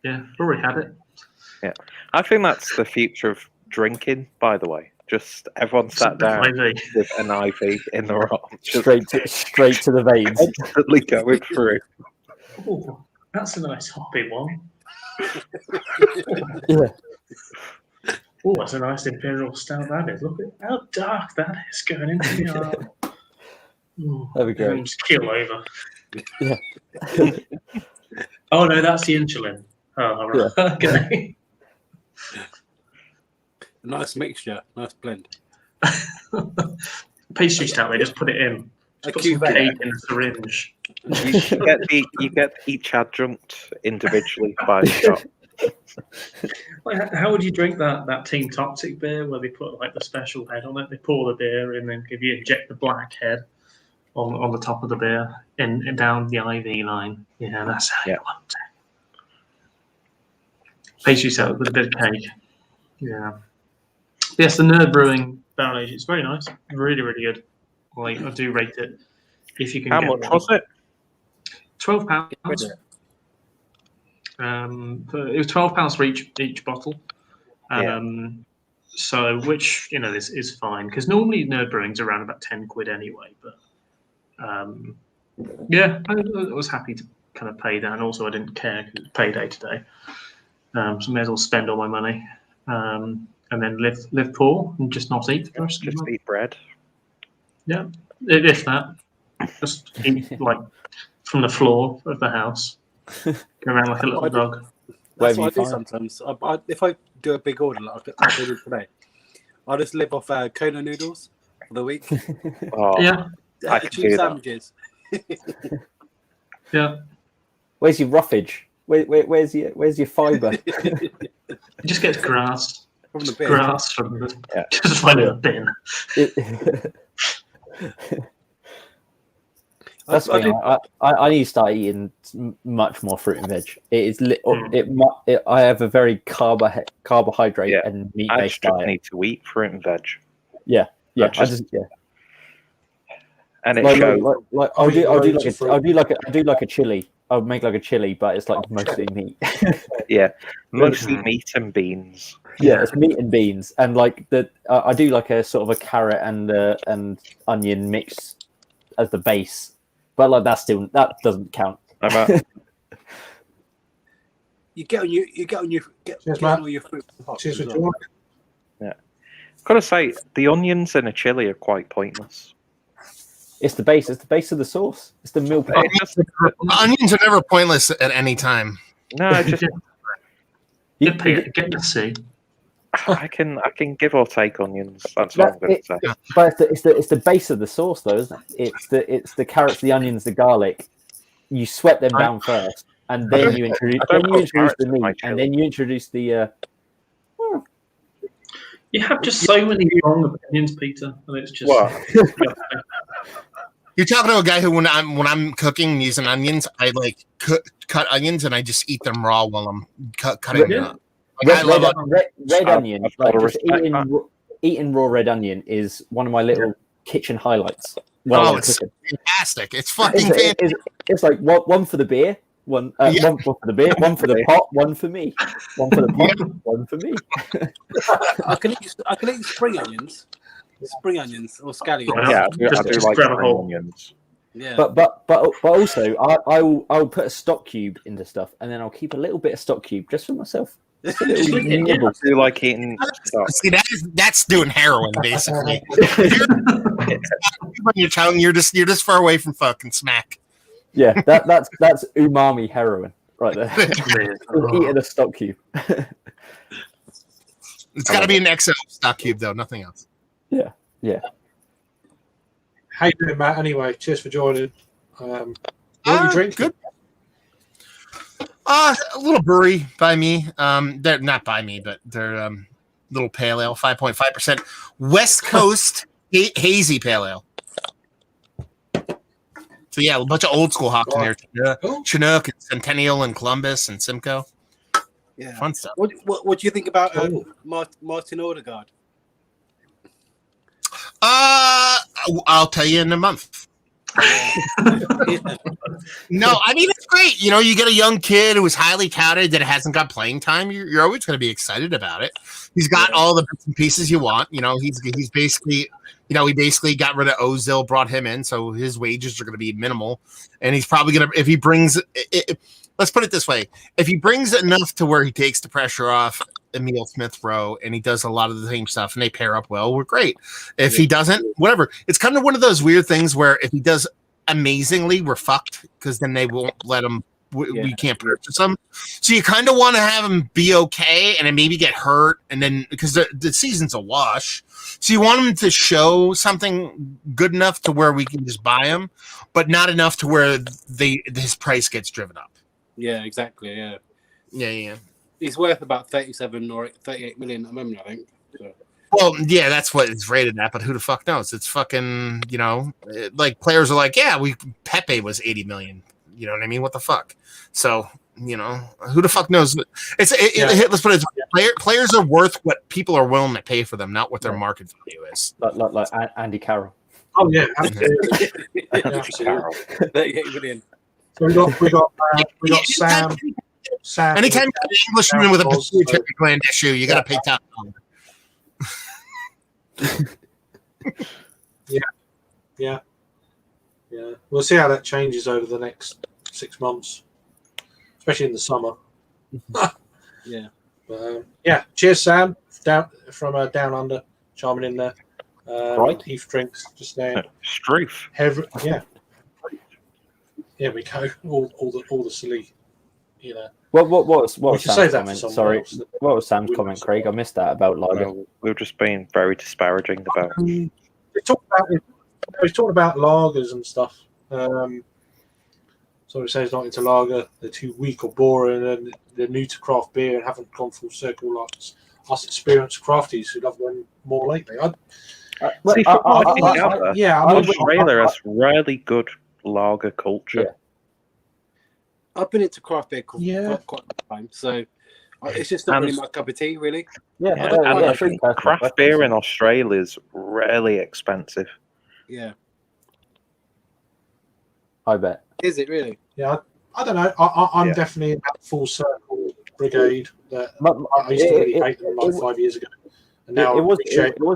Yeah, already had it. Yeah, I think that's the future of drinking. By the way, just everyone sat down IV. with an IV in their arm, just straight to the veins. constantly going through. Oh, that's a nice hoppy one. Yeah. Oh, that's a nice imperial stout that is. Look at how dark that is going into the arm. That'd be great. Just keel over. Yeah. Oh no, that's the insulin. Oh, all right. Okay. Nice mixture, nice blend. Pastry stout, they just put it in. Just put some cuvee. cake in a syringe. You get each adjunct individually by the shot. Like, how would you drink that Team Toxic beer where they put like the special head on it? They pour the beer in, and if you inject the black head on the top of the beer and down the IV line. Yeah, that's how you want it. Pastry stout with a bit of cake. Yeah. Yes, the Nerd Brewing barrel age. It's very nice. Really, really good. Like, I do rate it. If you can How get much one. was it? £12. It was £12 for each bottle. So, which is fine because normally Nerd Brewing's around about £10 anyway. But yeah, I was happy to kind of pay that, and also I didn't care because it's payday today. So I may as well spend all my money and then live poor and just not eat. Just eat bread. Yeah, if that, just eat like from the floor of the house, go around like a little dog. That's what I do sometimes. If I do a big order like I did today, I'll just live off Kona noodles for the week. Oh, Yeah, I can cheap do sandwiches. yeah. Where's your roughage? Where's your fibre? It just gets grass. From the bin. Grass from the just find a bin. That's the thing. I need to start eating much more fruit and veg. It is I have a very carbohydrate and meat I based just diet. need to eat fruit and veg. Yeah. And it Like, shows. I'll do like a chili. I'll make like a chili, but it's like mostly meat. Yeah, mostly meat and beans. Yeah, it's meat and beans, and like I do like a sort of a carrot and onion mix as the base, but like that doesn't count. You get on all your fruit. Cheers for joining. Yeah, gotta say the onions in a chili are quite pointless. It's the base. It's the base of the sauce. It's the meal pot. Onions are never pointless at any time. No, I just get to see. I can give or take onions. That's what I'm going to say. But it's the base of the sauce, though, isn't it? It's the carrots, the onions, the garlic. You sweat them down first, and then you introduce the meat, and then you introduce the. You have just so many wrong opinions, Peter, and it's just. You're talking to a guy who, when I'm cooking using onions, I like cut onions and I just eat them raw while I'm cutting them up. Red onion, like just eating raw red onion is one of my little kitchen highlights. It's fantastic! It's fucking fantastic. It's like one for the beer, One for the beer, one for the pot, one for me. One for the pot, one for me. I can eat spring onions or scallions. Yeah, I do like grab a spring whole. onions. Yeah. But also I'll put a stock cube into stuff, and then I'll keep a little bit of stock cube just for myself. Just a little nibble. I do like eating stock. See, that's doing heroin basically. If you're on your tongue, you're just far away from fucking smack. Yeah, that's umami heroin right there. Eating a stock cube. It's got to be an XO stock cube though, nothing else. Yeah. How you doing, Matt? Anyway, cheers for joining. What are you drinking? Good. A little brewery by me. They're not by me, but they're little pale ale, 5.5%. West Coast hazy pale ale. So yeah, a bunch of old school hops in there. Chinook and Centennial and Columbus and Simcoe. Yeah, fun stuff. What do you think about Martin Odegaard? I'll tell you in a month. No, I mean it's great. You know, you get a young kid who is highly touted that hasn't got playing time. You're always going to be excited about it. He's got all the bits and pieces you want. You know, he's basically, you know, he basically got rid of Ozil, brought him in, so his wages are going to be minimal, and he's probably going to, if he brings it, let's put it this way, if he brings enough to where he takes the pressure off Emile Smith-Rowe and he does a lot of the same stuff and they pair up well, we're great. If he doesn't, whatever. It's kind of one of those weird things where if he does amazingly, we're fucked because then they won't let him. We can't purchase him. So you kind of want to have him be okay and then maybe get hurt, and then because the season's a wash. So you want him to show something good enough to where we can just buy him, but not enough to where his price gets driven up. Yeah, exactly. Yeah. He's worth about 37 or 38 million at the moment, I think. So. Well, yeah, that's what it's rated at, but who the fuck knows? It's fucking, you know, like players are like, yeah, Pepe was 80 million. You know what I mean? What the fuck? So, you know, who the fuck knows? Let's put it this way. Players are worth what people are willing to pay for them, not what their market value is. Like Andy Carroll. Oh yeah, absolutely. Absolutely. 38 million. So we got Sam. Anytime you have an Englishman with a pituitary gland issue, you got to pay top dollar. Yeah. We'll see how that changes over the next 6 months, especially in the summer. Yeah. Yeah. Cheers, Sam. Down under, chiming in there. Right. Heath drinks just now. Struth. Yeah. Here we go. All the silly, you know. What was Sam's comment? What was Sam's comment, Craig? I missed that about lager. Well, we've just been very disparaging about. We talked about lagers and stuff. So it says not into lager, they're too weak or boring, and they're new to craft beer and haven't gone full circle like us experienced crafties who love them more lately. Australia has really good lager culture. Yeah. I've been into craft beer for quite a long time, so it's just not really my cup of tea, really. Craft beer in Australia is really expensive. Yeah. I bet. Is it really? Yeah, I don't know. I'm definitely in that full circle brigade that I used to really hate them like 5 years ago. And now it was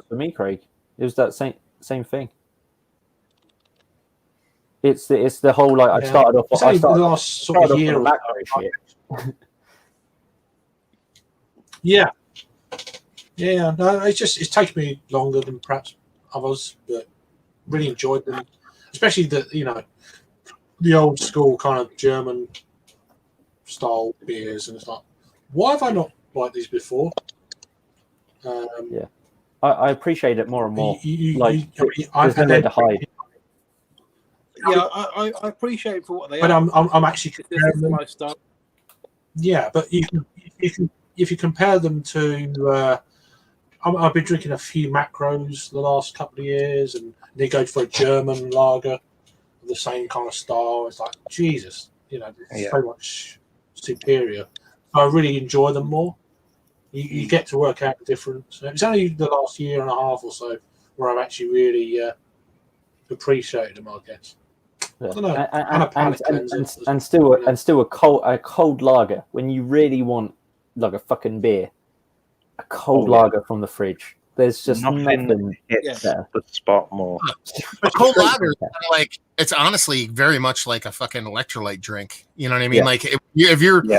for me, Craig. It was that same thing. It's the whole like I started off. I started the last sort of year. Yeah. No, it's taken me longer than perhaps others, but really enjoyed them, especially the old school kind of German style beers, and it's like, why have I not liked these before? I appreciate it more and more. I've had to hide. Yeah, I appreciate it for what they but are. I'm actually comparing them. My style. Yeah, but if you compare them to, I've been drinking a few macros the last couple of years, and they go for a German lager of the same kind of style. It's like Jesus, it's so much superior. I really enjoy them more. You get to work out the difference. It's only the last year and a half or so where I've actually really appreciated them, I guess. I don't know. And still a cold lager when you really want like a fucking beer, a cold lager from the fridge. There's just nothing hits the spot more. A cold lager is kind of like, it's honestly very much like a fucking electrolyte drink. You know what I mean? Yeah. Like if you're going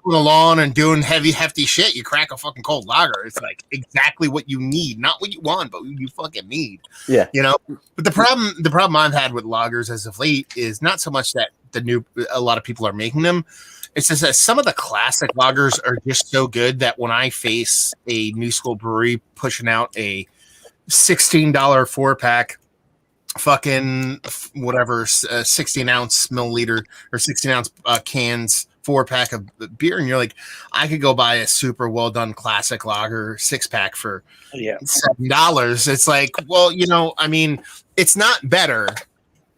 along and doing hefty shit, you crack a fucking cold lager. It's like exactly what you need, not what you want, but what you fucking need. Yeah. You know. But the problem I've had with lagers as of late is not so much that a lot of people are making them. It's just that some of the classic lagers are just so good that when I face a new school brewery pushing out a $16 4-pack, fucking whatever, 16-ounce milliliter or 16-ounce cans 4-pack of beer, and you're like, I could go buy a super well done classic lager 6-pack for $7. It's like, well, you know, I mean, it's not better.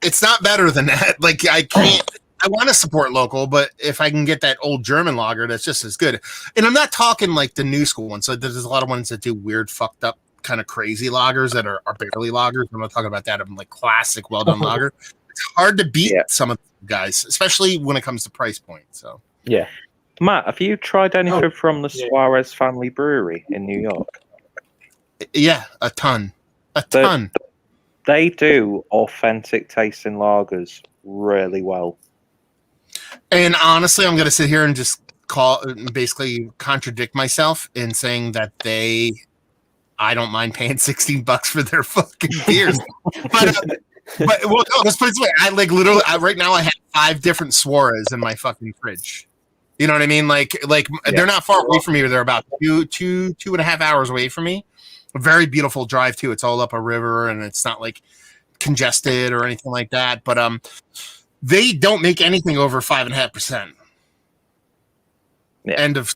It's not better than that. Like, I can't. I want to support local, but if I can get that old German lager, that's just as good. And I'm not talking like the new school ones. So there's a lot of ones that do weird, fucked up, kind of crazy lagers that are barely lagers. I'm not talking about that. I'm like classic, well done lager. It's hard to beat some of the guys, especially when it comes to price point. So yeah, Matt, have you tried anything from the Suarez family brewery in New York? Yeah, a ton. They do authentic tasting lagers really well. And honestly, I'm going to sit here and just basically contradict myself in saying that I don't mind paying $16 for their fucking beers. but well, no, let's put it this way. I like literally right now I have 5 different Suarez in my fucking fridge. You know what I mean? Like they're not far away from me. They're about 2.5 hours away from me. A very beautiful drive too. It's all up a river and it's not like congested or anything like that. But they don't make anything over 5.5%. End of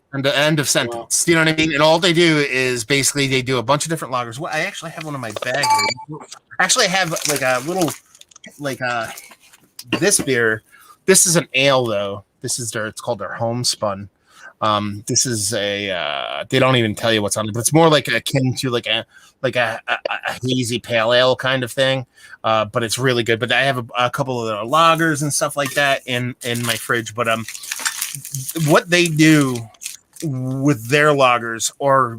sentence. Wow. You know what I mean? And all they do is basically they do a bunch of different lagers. Well, I actually have one in my bag. Actually, I have like a little this beer. This is an ale though. It's called their homespun. This is a they don't even tell you what's on it, but it's more like akin to like a hazy pale ale kind of thing. But it's really good. But I have a couple of lagers and stuff like that in my fridge. But what they do with their lagers are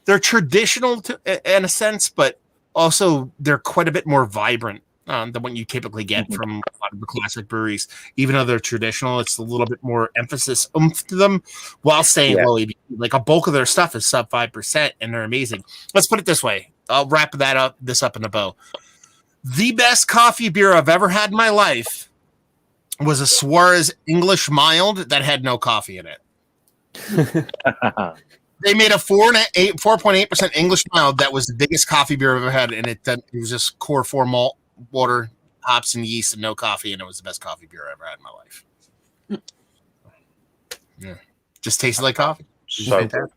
they're traditional in a sense, but also they're quite a bit more vibrant than what you typically get from a lot of the classic breweries. Even though they're traditional, it's a little bit more emphasis to them while staying low ABV. Like a bulk of their stuff is sub 5%, and they're amazing. Let's put it this way. I'll wrap this up in a bow. The best coffee beer I've ever had in my life was a Suarez English Mild that had no coffee in it. They made a 4.8% English Mild that was the biggest coffee beer I've ever had, and it was just core 4 malt, water, hops, and yeast, and no coffee, and it was the best coffee beer I ever had in my life. Yeah, just tasted like coffee. So good.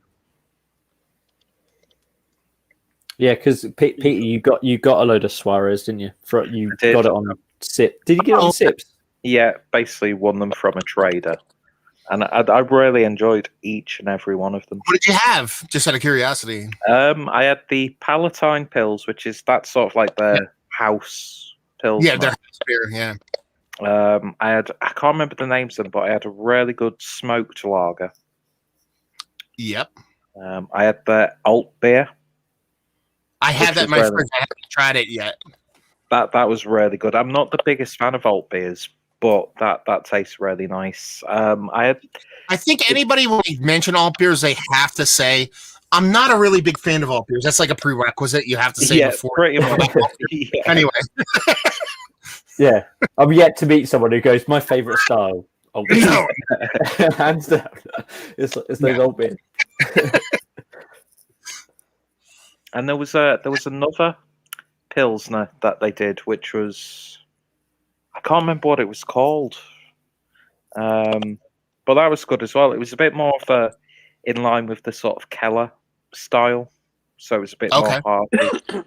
Yeah, because Peter, you got a load of Suarez, didn't you? You got it on Sip. Did you get it on Sips? Yeah, basically won them from a trader. And I really enjoyed each and every one of them. What did you have? Just out of curiosity. I had the Palatine Pils, which is that sort of like the house pills. Yeah, their house beer, yeah. I can't remember the names of them, but I had a really good smoked lager. Yep. I had the Alt beer. I had that in my fridge. I haven't tried it yet. That was really good. I'm not the biggest fan of alt beers, but that tastes really nice. I think anybody when they mention alt beers, they have to say, I'm not a really big fan of alt beers. That's like a prerequisite. You have to say before. Pretty much. Yeah. Anyway. Yeah. I'm yet to meet someone who goes, my favorite style. No. Hands down. It's those alt beers. And there was another Pilsner that they did, which was, I can't remember what it was called, but that was good as well. It was a bit more of in line with the sort of Keller style, so it was a bit more hearty.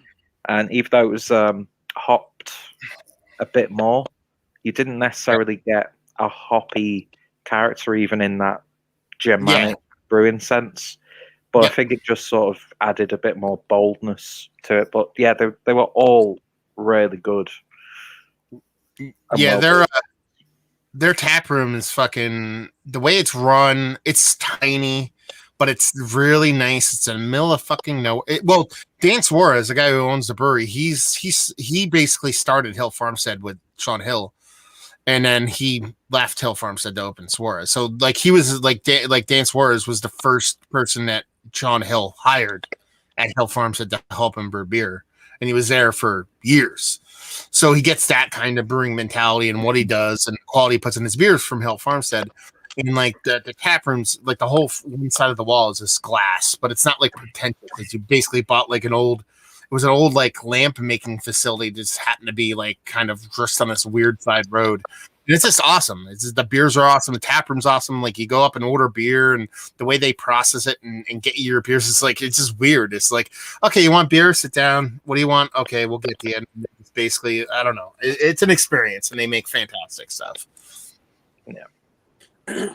And even though it was hopped a bit more, you didn't necessarily get a hoppy character even in that Germanic brewing sense. But I think it just sort of added a bit more boldness to it. But yeah, they were all really good. Yeah, their tap room is fucking, the way it's run. It's tiny, but it's really nice. It's in the middle of fucking nowhere. Well, Dan Suarez, the guy who owns the brewery, he basically started Hill Farmstead with Sean Hill, and then he left Hill Farmstead to open Suarez. So like he was like Dan Suarez was the first person that Sean Hill hired at Hill Farmstead to help him brew beer, and he was there for years. So he gets that kind of brewing mentality and what he does and the quality he puts in his beers from Hill Farmstead. And like the tap rooms, like the whole one side of the wall is this glass, but it's not like pretentious. Because you basically bought like it was an old like lamp making facility that just happened to be like kind of just on this weird side road. And it's just awesome. It's just, the beers are awesome. The tap room's awesome. Like you go up and order beer, and the way they process it and get you your beers is like, it's just weird. It's like, okay, you want beer? Sit down. What do you want? Okay, we'll get the end. It's basically, I don't know. It's an experience, and they make fantastic stuff. Yeah.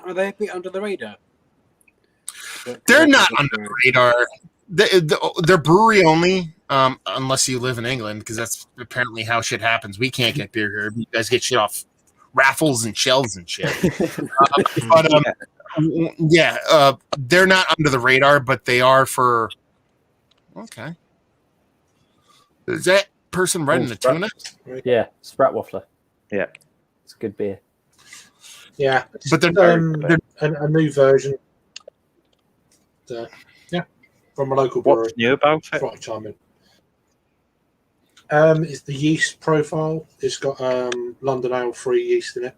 Are they a bit under the radar? They're not under the radar. They're brewery only, unless you live in England, because that's apparently how shit happens. We can't get beer here. You guys get shit off raffles and shelves and shit. They're not under the radar, but they are for. Okay, is that person running the tuna? Yeah, Sprat Waffler. Yeah, it's a good beer. Yeah, but they're a new version. From a local brewery. What's new about it? Right, chime in. It's the yeast profile. It's got London Ale free yeast in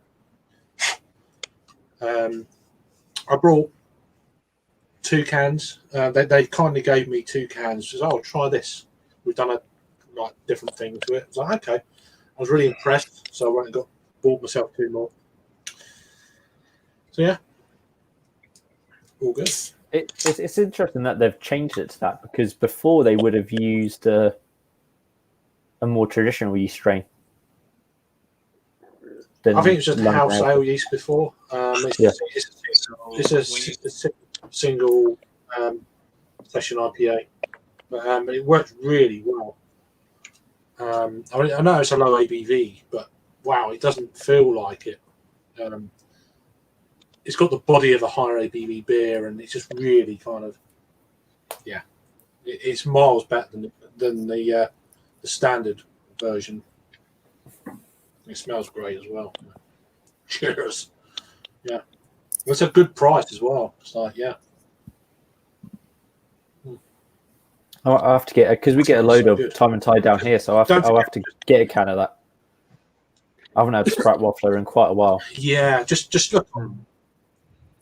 it. I brought 2 cans. They kindly gave me 2 cans. Says, "Oh, try this. We've done a different thing to it." I was like, "Okay." I was really impressed, so I went and bought myself 2 more. So yeah, all good. It's interesting that they've changed it to that, because before they would have used a more traditional yeast strain. I think it's just house ale yeast before. It's a single session IPA, but it works really well. I know it's a low ABV, but wow, it doesn't feel like it. It's got the body of a higher ABV beer, and it's just really kind of, it's miles better than the standard version. It smells great as well. Cheers. Yeah, it's a good price as well. It's like, yeah. I'll have to get it, because we get a load of Time and Tide down here, so I'll have to get a can of that. I haven't had Sprat Waffler in quite a while. Yeah, just look.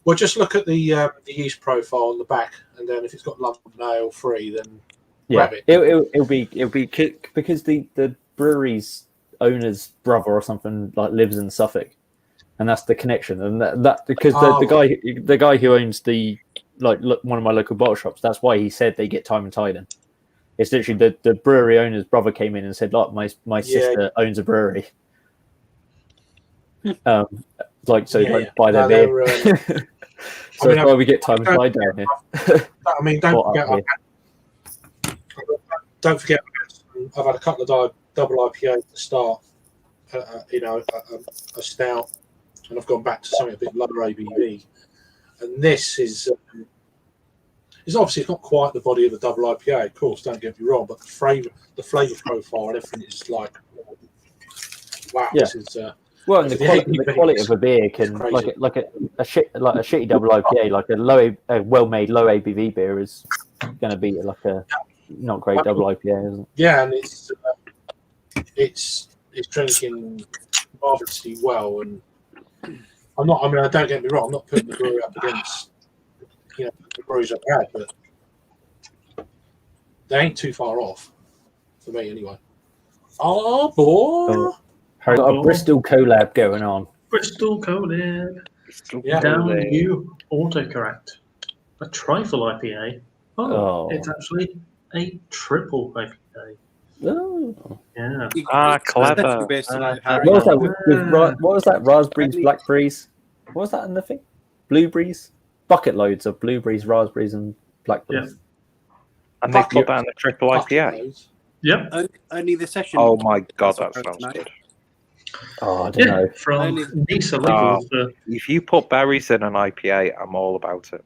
Well, just look at the yeast profile on the back, and then if it's got London Ale free, then grab it. It'll be because the brewery's owner's brother or something like lives in Suffolk, and that's the connection. And that because the guy who owns one of my local bottle shops, that's why he said they get Time and Tide in. It's literally the brewery owner's brother came in and said, "Look, my sister owns a brewery." Buy their beer. So that's why we get Time and Tide down here. I mean, don't forget. I've had a couple of double IPA to start. A stout, and I've gone back to something a bit lower ABV. And this is obviously it's not quite the body of the double IPA, of course. Don't get me wrong, but the flavor profile and everything is like, wow, yeah. This is. Well, and the quality of a beer can like a shitty double IPA, like a well-made low ABV beer is going to be like a not great double IPA, isn't it? Yeah, and it's drinking marvelously well, and I'm not. I mean, don't get me wrong. I'm not putting the brewery up against the breweries I've had, but they ain't too far off for me anyway. Oh boy. Got a Bristol collab going on. Bristol collab. Yeah. Down you autocorrect. A trifle IPA. Oh, it's actually a triple IPA. Oh. Yeah. Clever. What was that? Raspberries, blackberries. What was that in the thing? Blueberries? Bucket loads of blueberries, raspberries, and blackberries. Yeah. And they put that in a triple IPA. Yep. Only the session. Oh my god, that sounds tonight. good. Oh, I don't know. From Only- Nisa Oh. Legal for If you put berries in an IPA, I'm all about it.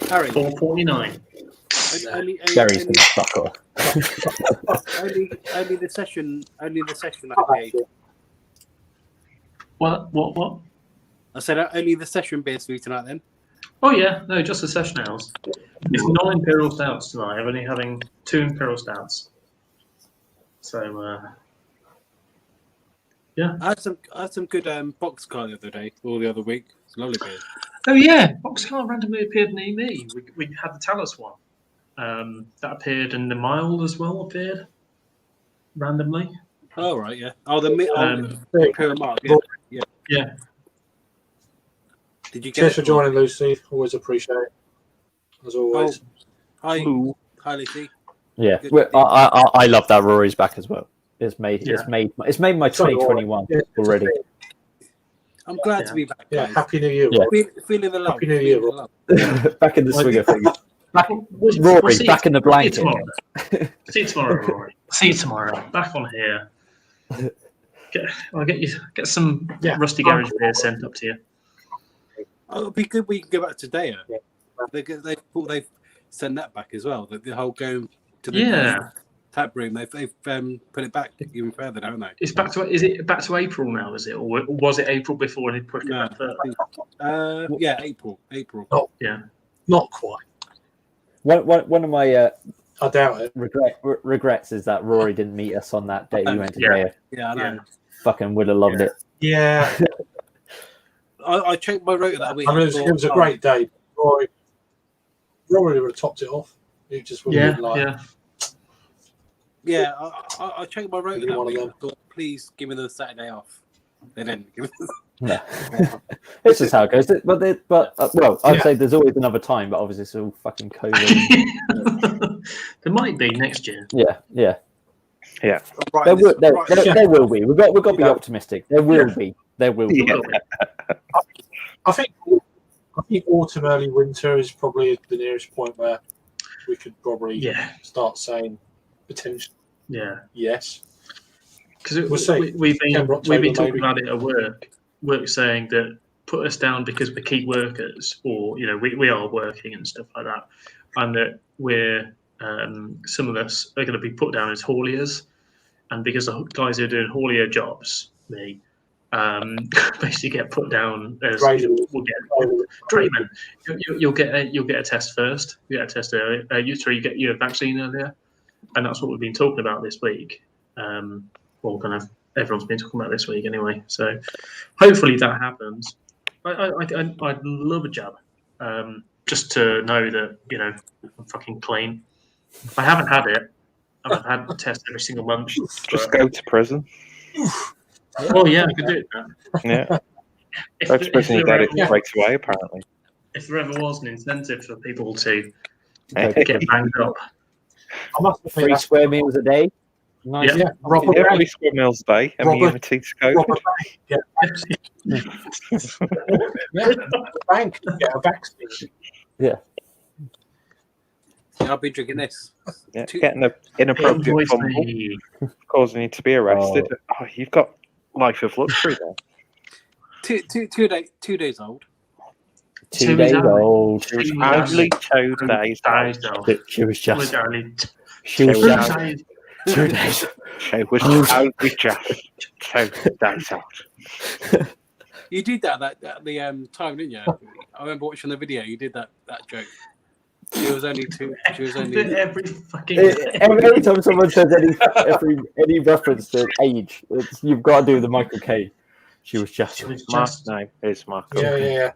Harry, $4.49. only, Gary's only, gonna fuck off. only the session IPA. What? I said only the session beers for you tonight then. Oh yeah, no, just the session ales. It's non-imperial stouts tonight. I'm only having 2 imperial stouts. So yeah. I had some good boxcar the other day or the other week. It's lovely beer. Oh yeah, Boxcar randomly appeared near me. We had the Talus one. That appeared, and the Mild as well appeared randomly. Oh right, yeah. Oh the Imperial Mark. Yeah. Yeah. Did you get Cheers it? for joining, Lucy. Always appreciate it. As always. Hi, Lucy. Yeah, Good. well, I love that Rory's back as well. It's made Yeah. it's made my So do I. 2021 Yeah, already. I'm glad to be back, Yeah, guys. Happy New Year. Yeah. Feeling the love. Happy New Year, feeling the love. Back in the swing of things. We'll Rory, see back in the See blanket. you tomorrow. See you tomorrow, Rory. See you tomorrow. Back on here. I'll get some Rusty Garage beer sent up to you. Oh, it'd be good. We can go back to Daya. They've sent that back as well. The whole going to the tap room. They've put it back even further, haven't they? It's back to. Is it back to April now? Is it, or was it April before they pushed it back further? Yeah, April. Yeah. Not quite. One of my I doubt it. regrets is that Rory didn't meet us on that day we went to Daya. Yeah, I know. Fucking would have loved it. Yeah. I checked my rotor that week. I mean, it was a great day. Rory would have topped it off. He just would have been like, Yeah, I checked my rotor Maybe that one of week. I them. thought, please give me the Saturday off. They didn't give me. Yeah. This is how it goes. But I'd say there's always another time, but obviously it's all fucking COVID. There might be next year. Yeah. Right, There will be. We've got to be optimistic. There will be. There will be. I think autumn, early winter is probably the nearest point where we could probably start saying potential. Yeah. Yes. Because We'll see. we've been October, talking maybe. about it at work saying that put us down because we're key workers, or we are working and stuff like that, and that we're some of us are going to be put down as hauliers, and because the guys who are doing haulier jobs, me, basically get put down as we'll get treatment. You'll get a test first. You get a test earlier. You get your vaccine earlier, and that's what we've been talking about this week. Well, kind of everyone's been talking about this week anyway. So hopefully that happens. I'd love a jab, just to know that I'm fucking clean. I haven't had it. I've had a test every single month. Just go to prison. Oh yeah, I could do it. Yeah. If Go to prison, you get it there straight away, apparently. if there ever was an incentive for people to get banged up, I must admit, 3 square meals a day. Nice. Yeah, Robert Yeah, Bank. 3 square meals a day. Immunity to COVID. Robert Bank. Get a vaccine. I'll be drinking this. Yeah, getting an inappropriate Invoice fumble, me. causing you to be arrested. Oh, you've got life of luxury there. 2 days old. 2 days old. She was only 2 days old. She was just. Only She was Two just. days. 2 days. She was only just 2 days old. You did that at the time, didn't you? I remember watching the video. You did that joke. She was only 2. She was only. Every fucking Every time someone says any reference to age, you've got to do the Michael Caine. She was just. My name is Michael. Yeah.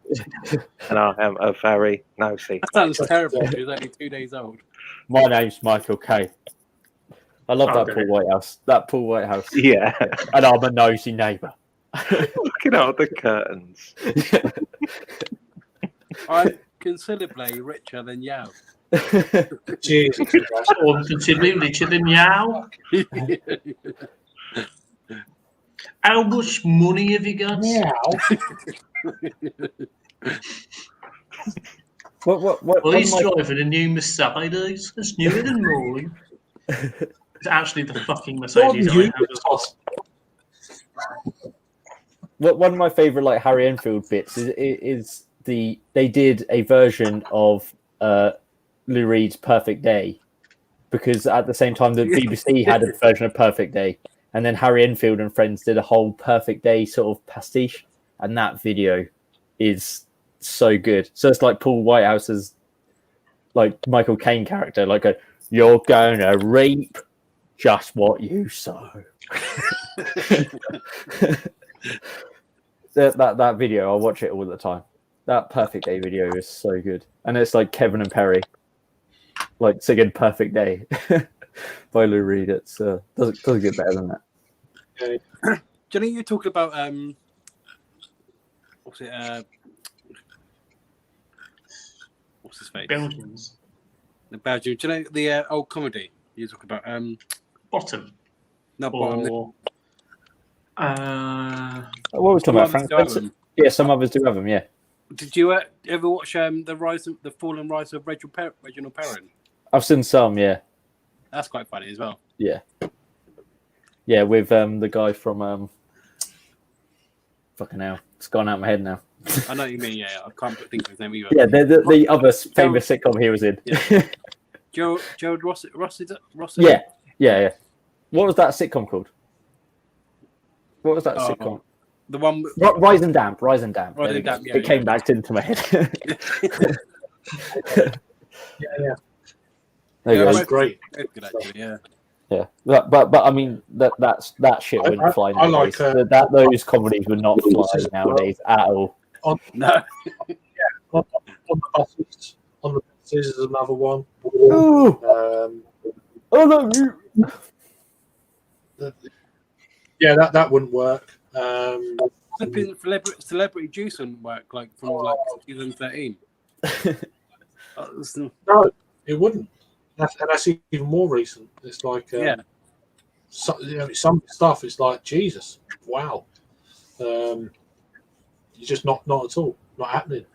And I am a very nosy. That sounds terrible. She was only 2 days old. My name's Michael Caine. I love that Okay. Paul Whitehouse. That Paul Whitehouse. Yeah. And I'm a nosy neighbour. Looking out the curtains. I'm considerably richer than Yao. Jesus. or considerably richer than Yao. How much money have you got? What Well, one he's of my- driving a new Mercedes. It's newer than mine. It's actually the fucking Mercedes I have as well. One of my favorite like Harry Enfield bits is they did a version of Lou Reed's Perfect Day, because at the same time the BBC had a version of Perfect Day, and then Harry Enfield and friends did a whole Perfect Day sort of pastiche, and that video is so good. So it's like Paul Whitehouse's like Michael Caine character, like you're gonna reap just what you sow. that video, I watch it all the time. That Perfect Day video is so good, and it's like Kevin and Perry like singing Perfect Day by Lou Reed. It's doesn't get better than that. Okay. Johnny, you talked about what's his face? Belgians. The Belgian. Do you know the old comedy you talk about? Bottom. Not Or, Bottom. What were we talking about? Frank Spencer? Yeah, some others do have them. Yeah. Did you ever watch the Fall and Rise of Reginald Perrin? I've seen some. Yeah. That's quite funny as well. Yeah. Yeah, with the guy from fucking hell, it's gone out of my head now. I know what you mean. Yeah, I can't think of his name either. Yeah, the other famous sitcom he was in. Yeah. Gerald Ross. Yeah. What was that sitcom called? What was that sitcom? The one Rise and Damp. Rise and Damp. It came back into my head. Yeah. There you go. That's great. Good actually, yeah. Yeah, but I mean that shit wouldn't fly nowadays. Those comedies would not fly nowadays at all. No. On the buses. On the buses is another one. Yeah, that wouldn't work. Celebrity Juice wouldn't work from 2013. No, it wouldn't. That's even more recent. It's like some stuff. It's like Jesus, wow. You're just not at all, not happening.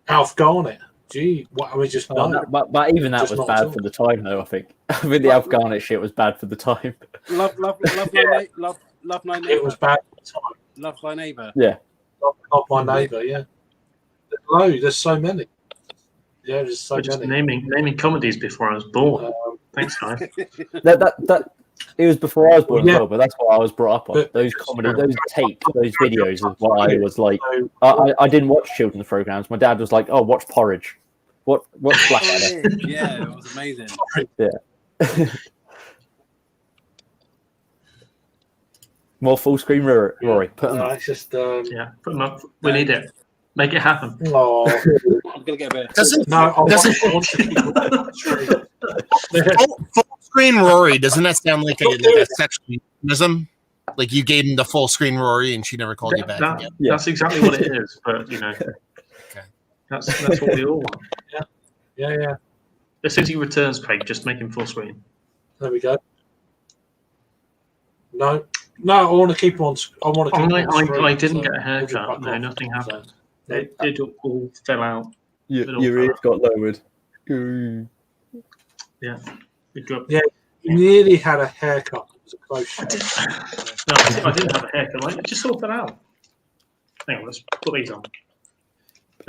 Alf Garnett, gee, what? I mean, just no. But even that was bad for the time, though. I think the Alf Garnett shit was bad for the time. Love My Neighbor. It was bad for the time. Love My Neighbor. Yeah. Love My Neighbor. Yeah. There's so many. Yeah, there's so just many. naming comedies before I was born. Thanks, guys. That it was before I was born as well, but that's what I was brought up on. But- Those comedy, those tapes, those videos is what I was like. I didn't watch children's programs. My dad was like, "Oh, watch Porridge. Watch Blackadder." Yeah, it was amazing. Yeah. More full screen, Rory. Put them up. It's just Yeah, put them up. We need it. Make it happen. oh. I'm gonna get a bit. Doesn't No, I Doesn't- want to keep full screen Rory, doesn't that sound like a sexual euphemism? Like you gave him the full screen Rory and she never called you back again. That's exactly what it is. But that's what we all want. Yeah. As soon as he returns, Craig, just make him full screen. There we go. No, I want to keep him on. I want to keep him on screen, I didn't so get a we'll haircut. back No, off. nothing happened. So, It all fell out. Your ears got lowered. Yeah. Good job. Yeah. You nearly had a haircut. It was a close shave. I didn't have a haircut. It just all fell out. Hang on, let's put these on.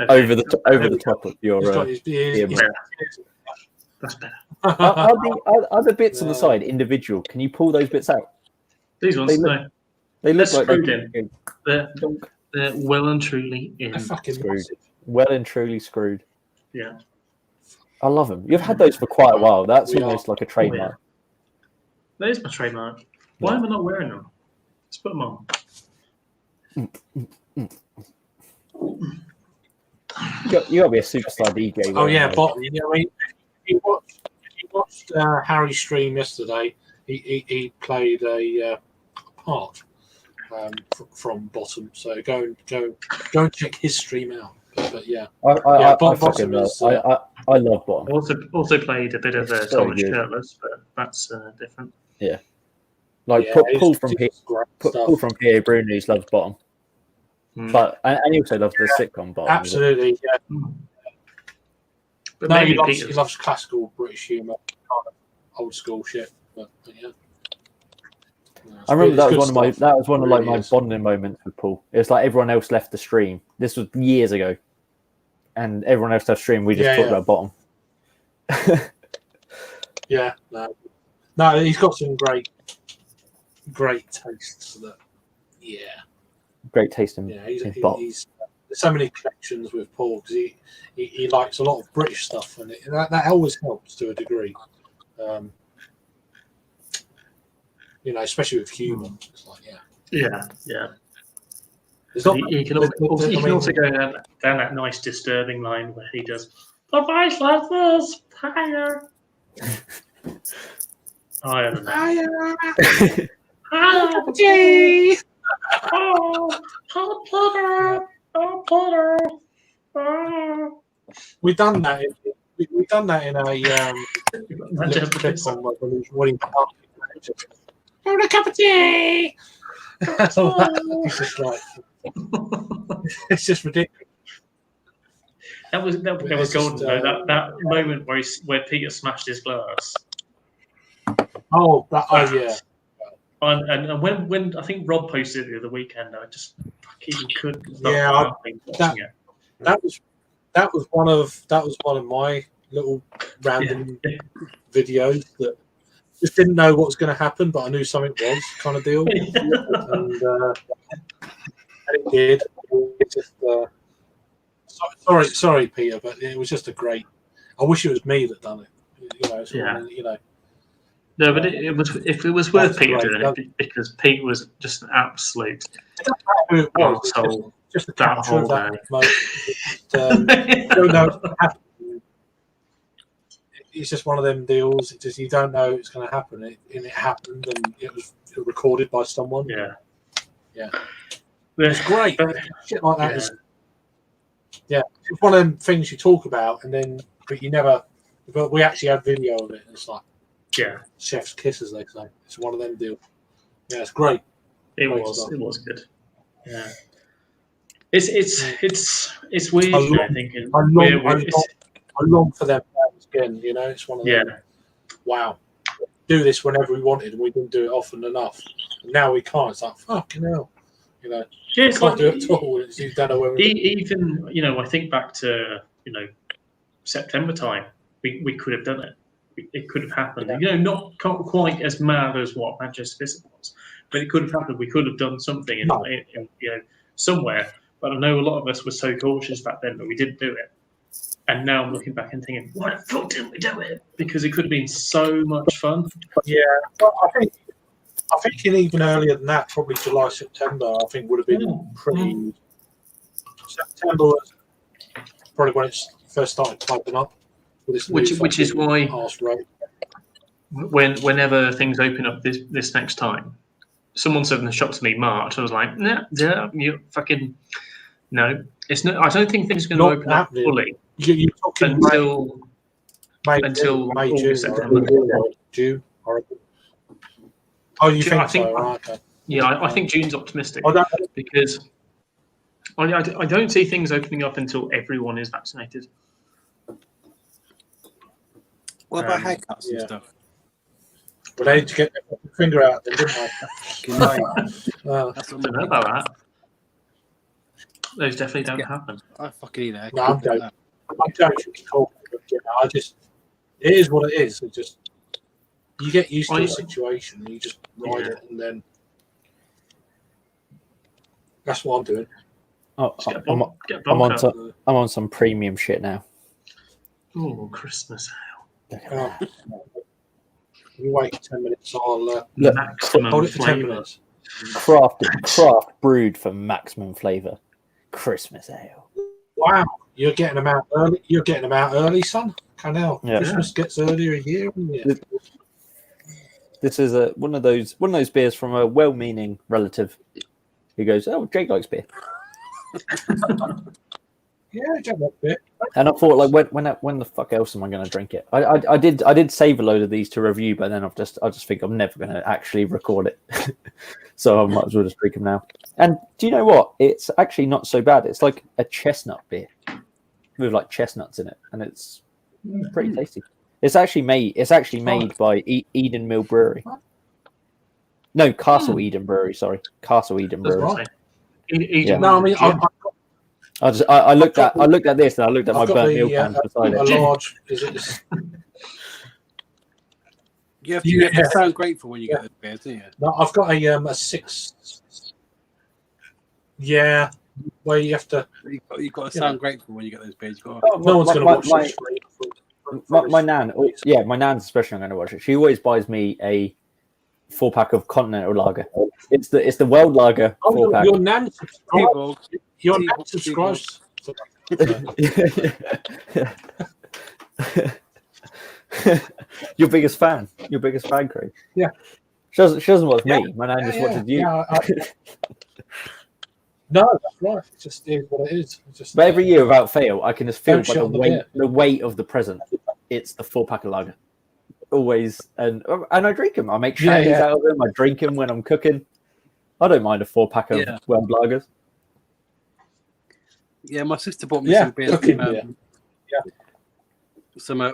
Over the top of your. He's got his ears. Yeah. That's better. Are the bits on the side individual? Can you pull those bits out? These ones, no. They look They're like screwed in. They're well and truly in. They're fucking Screwed. massive. Well and truly screwed. Yeah. I love them. You've had those for quite a while. That's We almost like a trademark. That is my trademark. Why am I not wearing them? Let's put them on. You gotta be a superstar DJ. Oh yeah, but but I mean, if you watched Harry stream yesterday, he played a part from Bottom. So go and check his stream out. But yeah, I Bottom fucking love. is, I love Bottom. Also played a bit of It's so Thomas good. Shirtless, but that's different. Like yeah, Paul it's from great stuff. Paul from PA Brunies loves Bottom, but and he also loves the sitcom Bottom. Absolutely, yeah. But No, maybe he loves classical British humour. old school shit. But yeah. I remember that was good one of Really my is. bonding moments with Paul. It was like everyone else left the stream. This was years ago, and everyone else left stream. We just talked about bottom. Yeah, no, he's got some great tastes. That Great taste in bottom. he's there's so many connections with Paul because he likes a lot of British stuff, and that always helps to a degree. Especially with humour. It's like, Yeah. It's not, He can also go down that nice disturbing line where he does the voice like this, higher. I don't know. Higher. We've done that. We've done that in a little clip on what he having a cup of tea. It's just like it's just ridiculous. That was golden. Though. That moment where Peter smashed his glass. Yeah. And when I think Rob posted it the other weekend, I just fucking couldn't stop watching it. That was one of my little random videos that just didn't know what was going to happen, but I knew something was kind of deal, and it did. It just, sorry, Peter, but it was just a great. I wish it was me that done it. No, but it was if it was worth Peter doing it because Pete was just an absolute arsehole just the that whole day. Don't know what's going to happen. It's just one of them deals. It's just you don't know it's going to happen, and it happened, and it was recorded by someone. Yeah. It's great. Shit like that is. Yeah, it's one of them things you talk about, but you never. But we actually had video of it, and it's like. Yeah, chef's kiss, as they say. It's one of them deals. Yeah, it's great. It was good. Yeah, it's weird. I long for them fans again. It's one of them. Wow, do this whenever we wanted, and we didn't do it often enough. And now we can't. It's like fucking hell. Can't do it at all. You don't know when even I think back to September time. We could have done it. It could have happened. Not quite as mad as what Manchester City was, but it could have happened. We could have done something in somewhere. But I know a lot of us were so cautious back then that we didn't do it. And now I'm looking back and thinking, why the fuck didn't we do it? Because it could have been so much fun. Yeah, well, I think even earlier than that, probably July, September. I think would have been pretty. September was probably when it first started piping up. Which is why whenever things open up this next time, someone said in the shop to me March. I was like, you fucking no. It's not. I don't think things are going to open up fully until May, June, September. June. Oh, you think so? Okay. Yeah, I think June's optimistic because I don't see things opening up until everyone is vaccinated. What about haircuts and stuff? Well, they need to get their finger out there, didn't they? I don't know about that. Those definitely don't happen. I fucking need a haircut. No, I'm joking. I'm joking. It is what it is. It just you get used to the situation and you just ride it, and then that's what I'm doing. I'm on some premium shit now. Oh, Christmas. Oh. You wait 10 minutes. I'll look, hold it for 10 minutes. Craft brewed for maximum flavour. Christmas ale. Wow, you're getting them out early. You're getting them out early, son. Canal. Yeah. Christmas gets earlier a year. This is one of those beers from a well-meaning relative who goes, "Oh, Jake likes beer." Yeah, Jake likes beer. And I thought, like, when the fuck else am I going to drink it? I did save a load of these to review, but then I just think I'm never going to actually record it, so I might as well just drink them now. And do you know what? It's actually not so bad. It's like a chestnut beer with like chestnuts in it, and it's pretty tasty. It's actually made by Eden Mill Brewery. No, Castle Eden Brewery. Sorry, Castle Eden That's Brewery. right. Eden. No, I mean, I looked at this and I looked at my I've got burnt meal cans beside a it. large. Is it? You have to sound grateful when you get the beers, don't you? No, I've got a 6. Yeah, where you have to. You've got to sound grateful when you get those beers. No one's going to watch this. My nan, my nan's especially going to watch it. She always buys me a 4-pack of Continental Lager. It's the World Lager 4-pack. Your nan subscribes. Your biggest fan, Craig. Yeah. She doesn't watch me. My nan just watches you. No, that's right. It just is what it is. But every year, without fail, I can just feel by the weight of the present. It's the 4-pack of lager. Always, and I drink them. I make shandies out of them. I drink them when I'm cooking. I don't mind a 4-pack of World Lagers. Yeah, my sister bought me some beers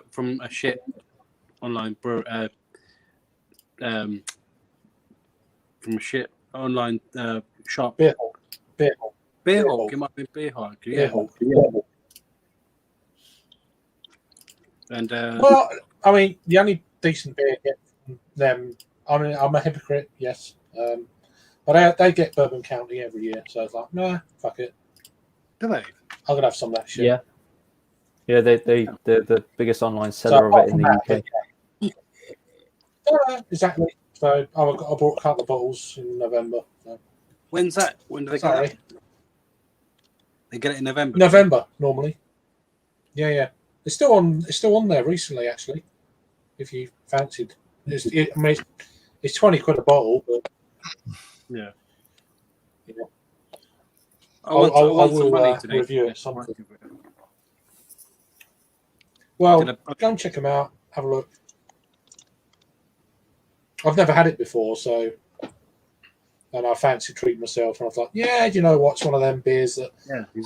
from a shit online from a shit online shop. Beer Hawk. It might be Beer Hawk. Yeah. And well, I mean, the only decent beer I get from them. I mean, I'm a hypocrite, yes, but they get Bourbon County every year, so it's like, nah, fuck it. Do they? I'm gonna have some of that shit. Yeah, they're the biggest online seller of it in the UK. Exactly. So I bought a couple of bottles in November. So. When's that? When do they get it? They get it in November. November normally. Yeah. It's still on there recently, actually. If you fancied, it's 20 quid a bottle, but yeah. I will review it sometime. Well, go and check them out. Have a look. I've never had it before, so and I fancy treating myself, and I was like, yeah, you know what? It's one of them beers that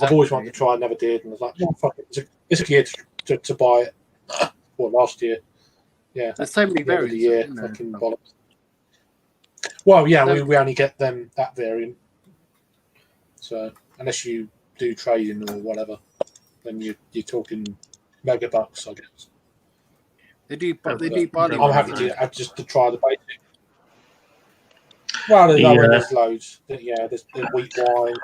I've always wanted to try, never did, and I was like, oh, fuck it. It's a year to buy it. Well, last year. Yeah. There's so many variants. Fucking bollocks. Well, yeah, we only get that variant. So unless you do trading or whatever, then you're talking mega bucks, I guess. They do barley. I'm happy to try the basic. Well, there's loads. There's wheat wine.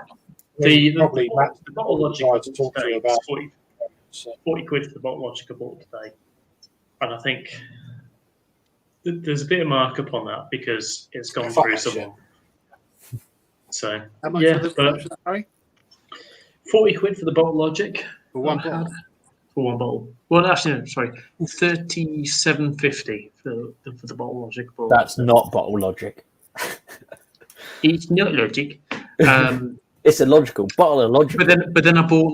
Probably Matt the Bottle Logic to talk to you about. 40 quid for the Bottle Logic I bought today, and I think there's a bit of markup on that because it's gone through someone. So how much for 40 quid for the Bottle Logic for one bottle. For one bottle. Well, actually, no, sorry, 37.50 for the Bottle Logic. That's not Bottle Logic. It's not Logic. It's a logical bottle of Logic. But then I bought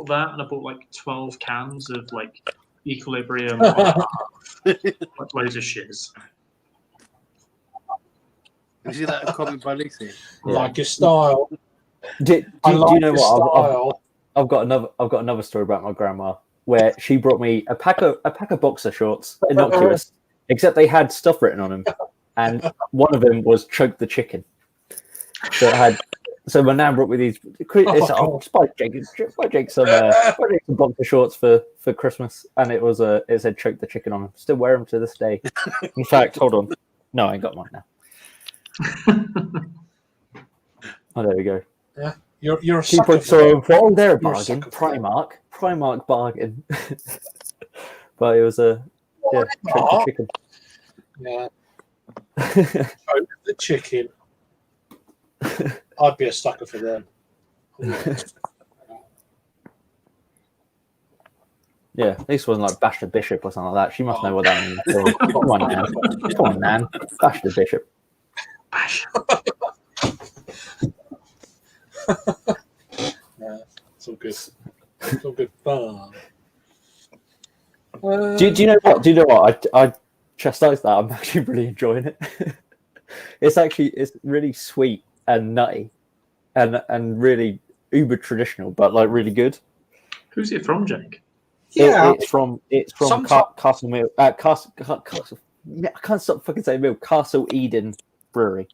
that, and I bought like 12 cans of like Equilibrium, like loads of shiz. You see that comment by Lucy? Like your style. Do you know what? I've got another story about my grandma where she brought me a pack of boxer shorts, innocuous, except they had stuff written on them, and one of them was Choke the Chicken. So my nan brought me these. Buy Jake some boxer shorts for Christmas, and it said Choke the Chicken on them. Still wear them to this day. In fact, hold on, no, I ain't got mine now. Oh, there we go. Yeah, you're a sucker. They're a bargain. Primark bargain. But it was Choke the Chicken. Yeah. Choke the Chicken. I'd be a sucker for them. Yeah, at least it wasn't like Bash the Bishop or something like that. She must know what that means. Come on, Nan. Bash the Bishop. Bash. Yeah, it's all good. It's all good fun. Do you know what? I chastise that. I'm actually really enjoying it. It's really sweet and nutty, and really uber traditional, but like really good. Who's it from, Jake? Yeah, it's from Castle Mill. Castle. I can't stop fucking saying Mill. Castle Eden Brewery.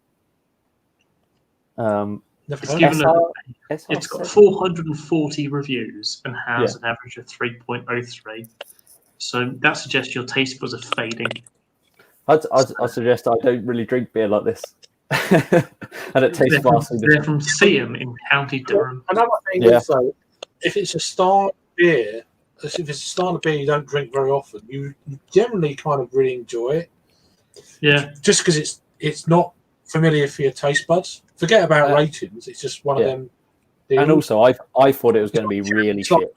It's given it's got 440 reviews and has an average of 3.03. So that suggests your taste buds are fading. I'd suggest I don't really drink beer like this. And it tastes vastly different. They're from Seaham in County Durham. Another thing also, if it's a style beer, if it's a style of beer you don't drink very often, you generally kind of really enjoy it. Yeah. Just because it's not familiar for your taste buds. Forget about ratings. It's just one of them. And also, I thought it was going to be really shit.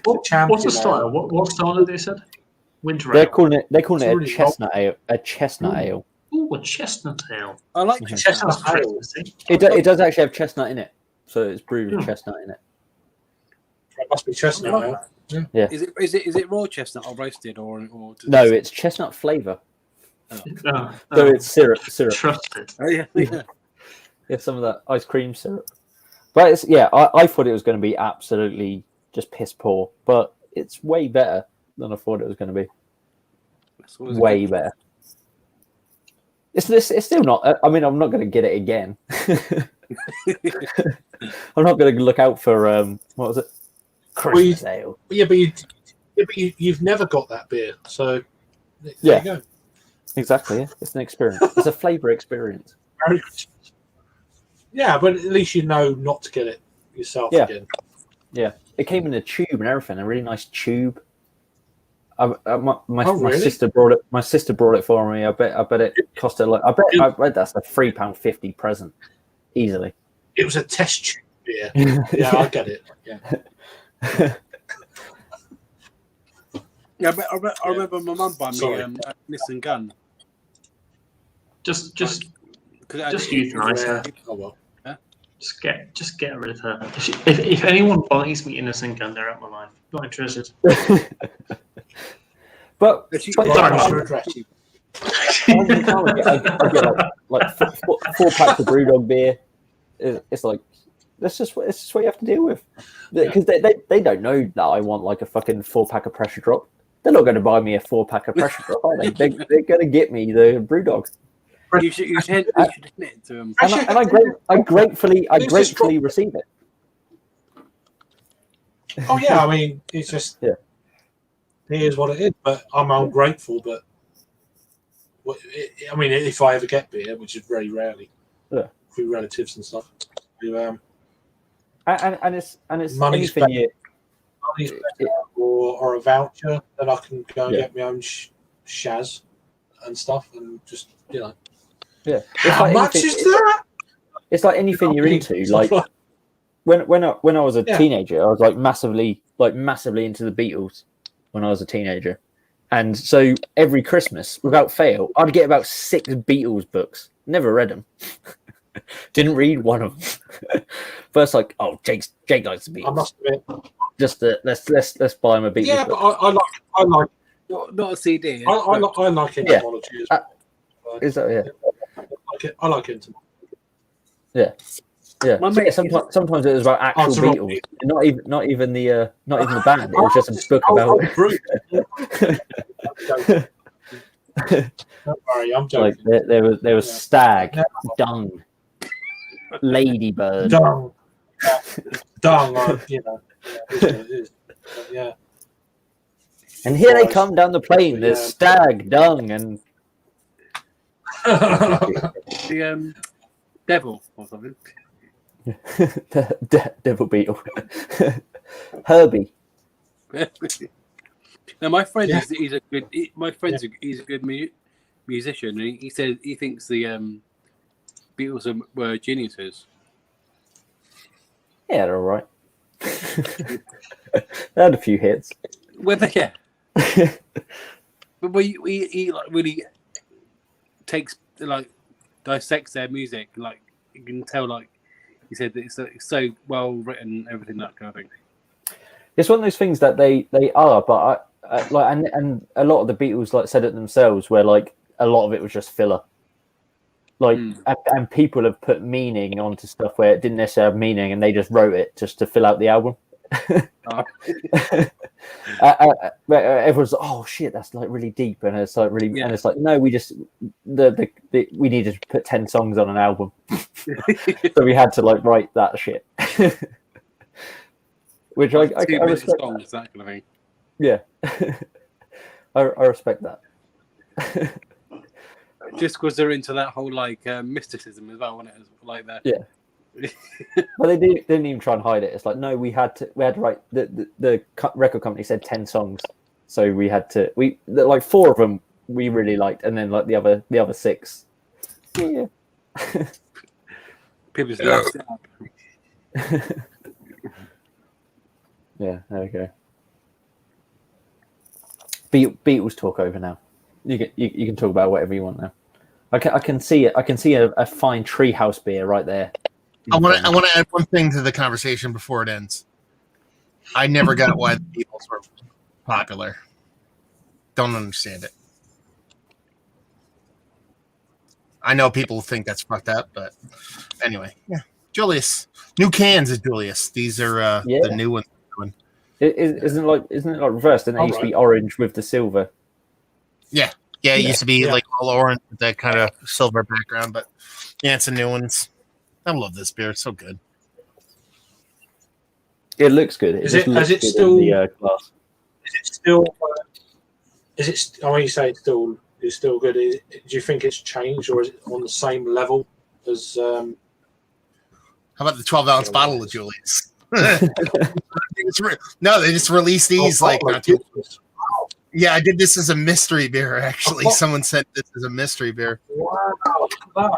What's the style? What style have they said? Winter ale. They're calling it a chestnut ale. A chestnut ale. Ooh, a chestnut ale. I like chestnut ale. It does actually have chestnut in it, so it's brewed with chestnut in it. It must be chestnut ale. Yeah. Is it raw chestnut or roasted or no? It's chestnut flavour. So it's syrup. Trusted. Oh yeah. Yeah, some of that ice cream syrup. But it's I thought it was going to be absolutely just piss poor, but it's way better than I thought it was going to be. Way better. It's still not. I mean, I'm not going to get it again. I'm not going to look out for what was it? Christmas ale. Yeah, but you've never got that beer, so there you go. Exactly. Yeah. It's an experience. It's a flavour experience. Yeah, but at least you know not to get it yourself again. Yeah, it came in a tube and everything. A really nice tube. My sister brought it. My sister brought it for me. I bet it cost her like. I bet that's a £3.50 present, easily. It was a test tube beer. Yeah, I get it. Yeah. Yeah, I remember my mum buying me a Nissan gun. Just euthanize her. Oh well. Yeah? Just get rid of her. If anyone buys me Innocent Gun, they're out of my life. Not interested. But I get like 4 packs of BrewDog beer. It's like it's just what you have to deal with, because they don't know that I want like a fucking 4-pack of Pressure Drop. They're not going to buy me a 4-pack of Pressure Drop, are they? They're going to get me the BrewDog. You should hint it to them. And I gratefully receive it. Oh yeah, I mean it's just here's what it is. But I'm ungrateful. But I mean, if I ever get beer, which is very rarely, through relatives and stuff, and it's money's anything or a voucher, then I can go and get my own Shaz and stuff, and just Yeah. How much is that? It's like anything you're into. Like when I was a teenager, I was like massively into the Beatles when I was a teenager. And so every Christmas, without fail, I'd get about 6 Beatles books. Never read them. Didn't read one of them. But it's like, oh, Jake likes the Beatles. I must admit. Just let's buy him a Beatles. Yeah, book. but I like not a CD. I like entomology as well. Is that I like entomology. Yeah. Yeah. Sometimes it was about actual Beatles, not even the band. It was just a book about. Don't worry, I'm joking. Like there was Stag, Dung, Ladybird, Dung. It is. Yeah. And here they come down the plane. There's Stag, Dung, and the devil or something. Devil Beetle. Herbie. Now my friend he's a good. He's a good musician. And he said he thinks the Beatles were geniuses. Yeah, they're all right. They had a few hits. But he like really takes dissects their music. Like you can tell, like he said that it's so well written, everything, that kind of thing. It's one of those things that they are, but and a lot of the Beatles said it themselves, where like a lot of it was just filler. And people have put meaning onto stuff where it didn't necessarily have meaning, and they just wrote it just to fill out the album. Everyone's like, oh shit, that's like really deep, and it's like really, and it's like, no, we just we needed to put 10 songs on an album, so we had to like write that shit. Which I respect. Songs, that kind of thing. Yeah, I respect that. Just because they're into that whole like mysticism as well, wasn't it? Like that. Yeah. Well, they didn't even try and hide it. It's like, no, we had to write. The record company said 10 songs, so we had to. Like 4 of them we really liked, and then like the other 6. Yeah. People just laughed it up. Yeah, there we go. Beatles talk over now. You can talk about whatever you want now. I can see it. I can see a fine Treehouse beer right there. I want to add one thing to the conversation before it ends. I never got why the Beatles were popular. Don't understand it. I know people think that's fucked up, but anyway, yeah. Julius, new cans of Julius. These are the new ones. Isn't it like reversed? And it used to be orange with the silver. Yeah, it used to be like all orange with that kind of silver background, but yeah, it's a new ones. I love this beer; it's so good. It looks good. Is it still? Glass. Is it still? Is it? I mean, you say it's still good. Do you think it's changed, or is it on the same level as? How about the 12-ounce bottle of Julius? No, they just released these Yeah, I did this as a mystery beer. Actually, someone sent this as a mystery beer. Wow, I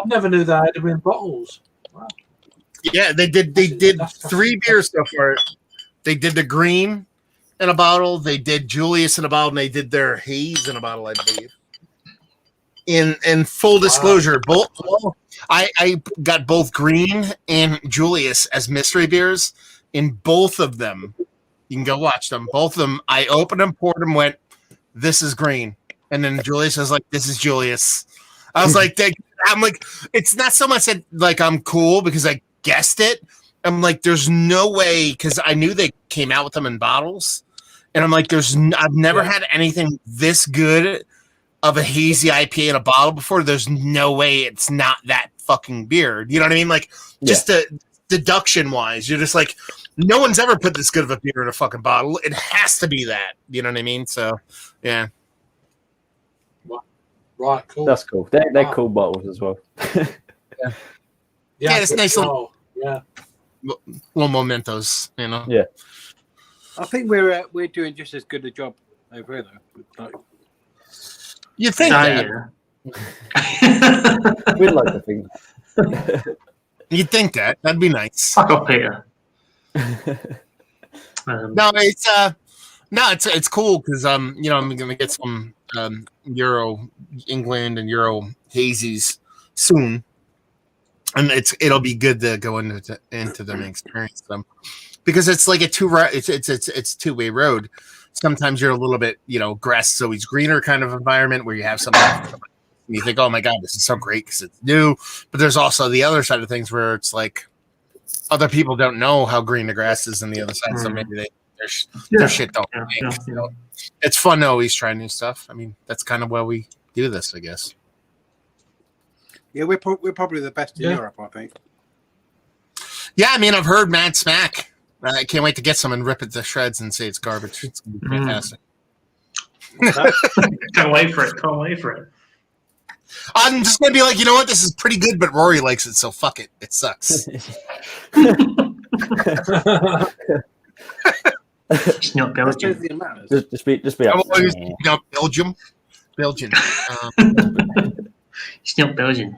never knew that had been bottles. Wow. Yeah, they did 3 beers so far. They did the green in a bottle. They did Julius in a bottle, and they did their haze in a bottle, I believe. In full disclosure, both I got both green and Julius as mystery beers. In both of them, you can go watch them. Both of them, I opened them, poured them, went, "This is green," and then Julius was like, "This is Julius." I was like, I'm like, it's not so much that like I'm cool because I guessed it. I'm like, there's no way, because I knew they came out with them in bottles, and I'm like, I've never had anything this good of a hazy IPA in a bottle before. There's no way it's not that fucking beer. You know what I mean? Like, just the deduction wise, you're just like, no one's ever put this good of a beer in a fucking bottle. It has to be that. You know what I mean? So, yeah. Right, cool. That's cool. They're cool bottles as well. Yeah, it's nice little, little mementos, you know. Yeah. I think we're doing just as good a job over here though. Like, you think that? Yeah. We'd like to think that. You'd think that. That'd be nice. Fuck up, Peter. No, it's cool because you know, I'm gonna get some Euro England and Euro hazies soon, and it'll be good to go into them and experience them, because it's like it's two-way road. Sometimes you're a little bit, you know, grass is always greener kind of environment where you have something and you think, oh my god, this is so great because it's new. But there's also the other side of things where it's like other people don't know how green the grass is on the other side, so maybe their shit don't. You know, it's fun to always try new stuff. I mean, that's kind of why we do this, I guess. Yeah, we're probably the best in Europe, I think. Yeah, I mean, I've heard Mad Smack. I can't wait to get some and rip it to shreds and say it's garbage. It's gonna be fantastic. Can't wait for it. I'm just gonna be like, you know what? This is pretty good, but Rory likes it, so fuck it. It sucks. It's not Belgium. Just be Belgium. It's not Belgian.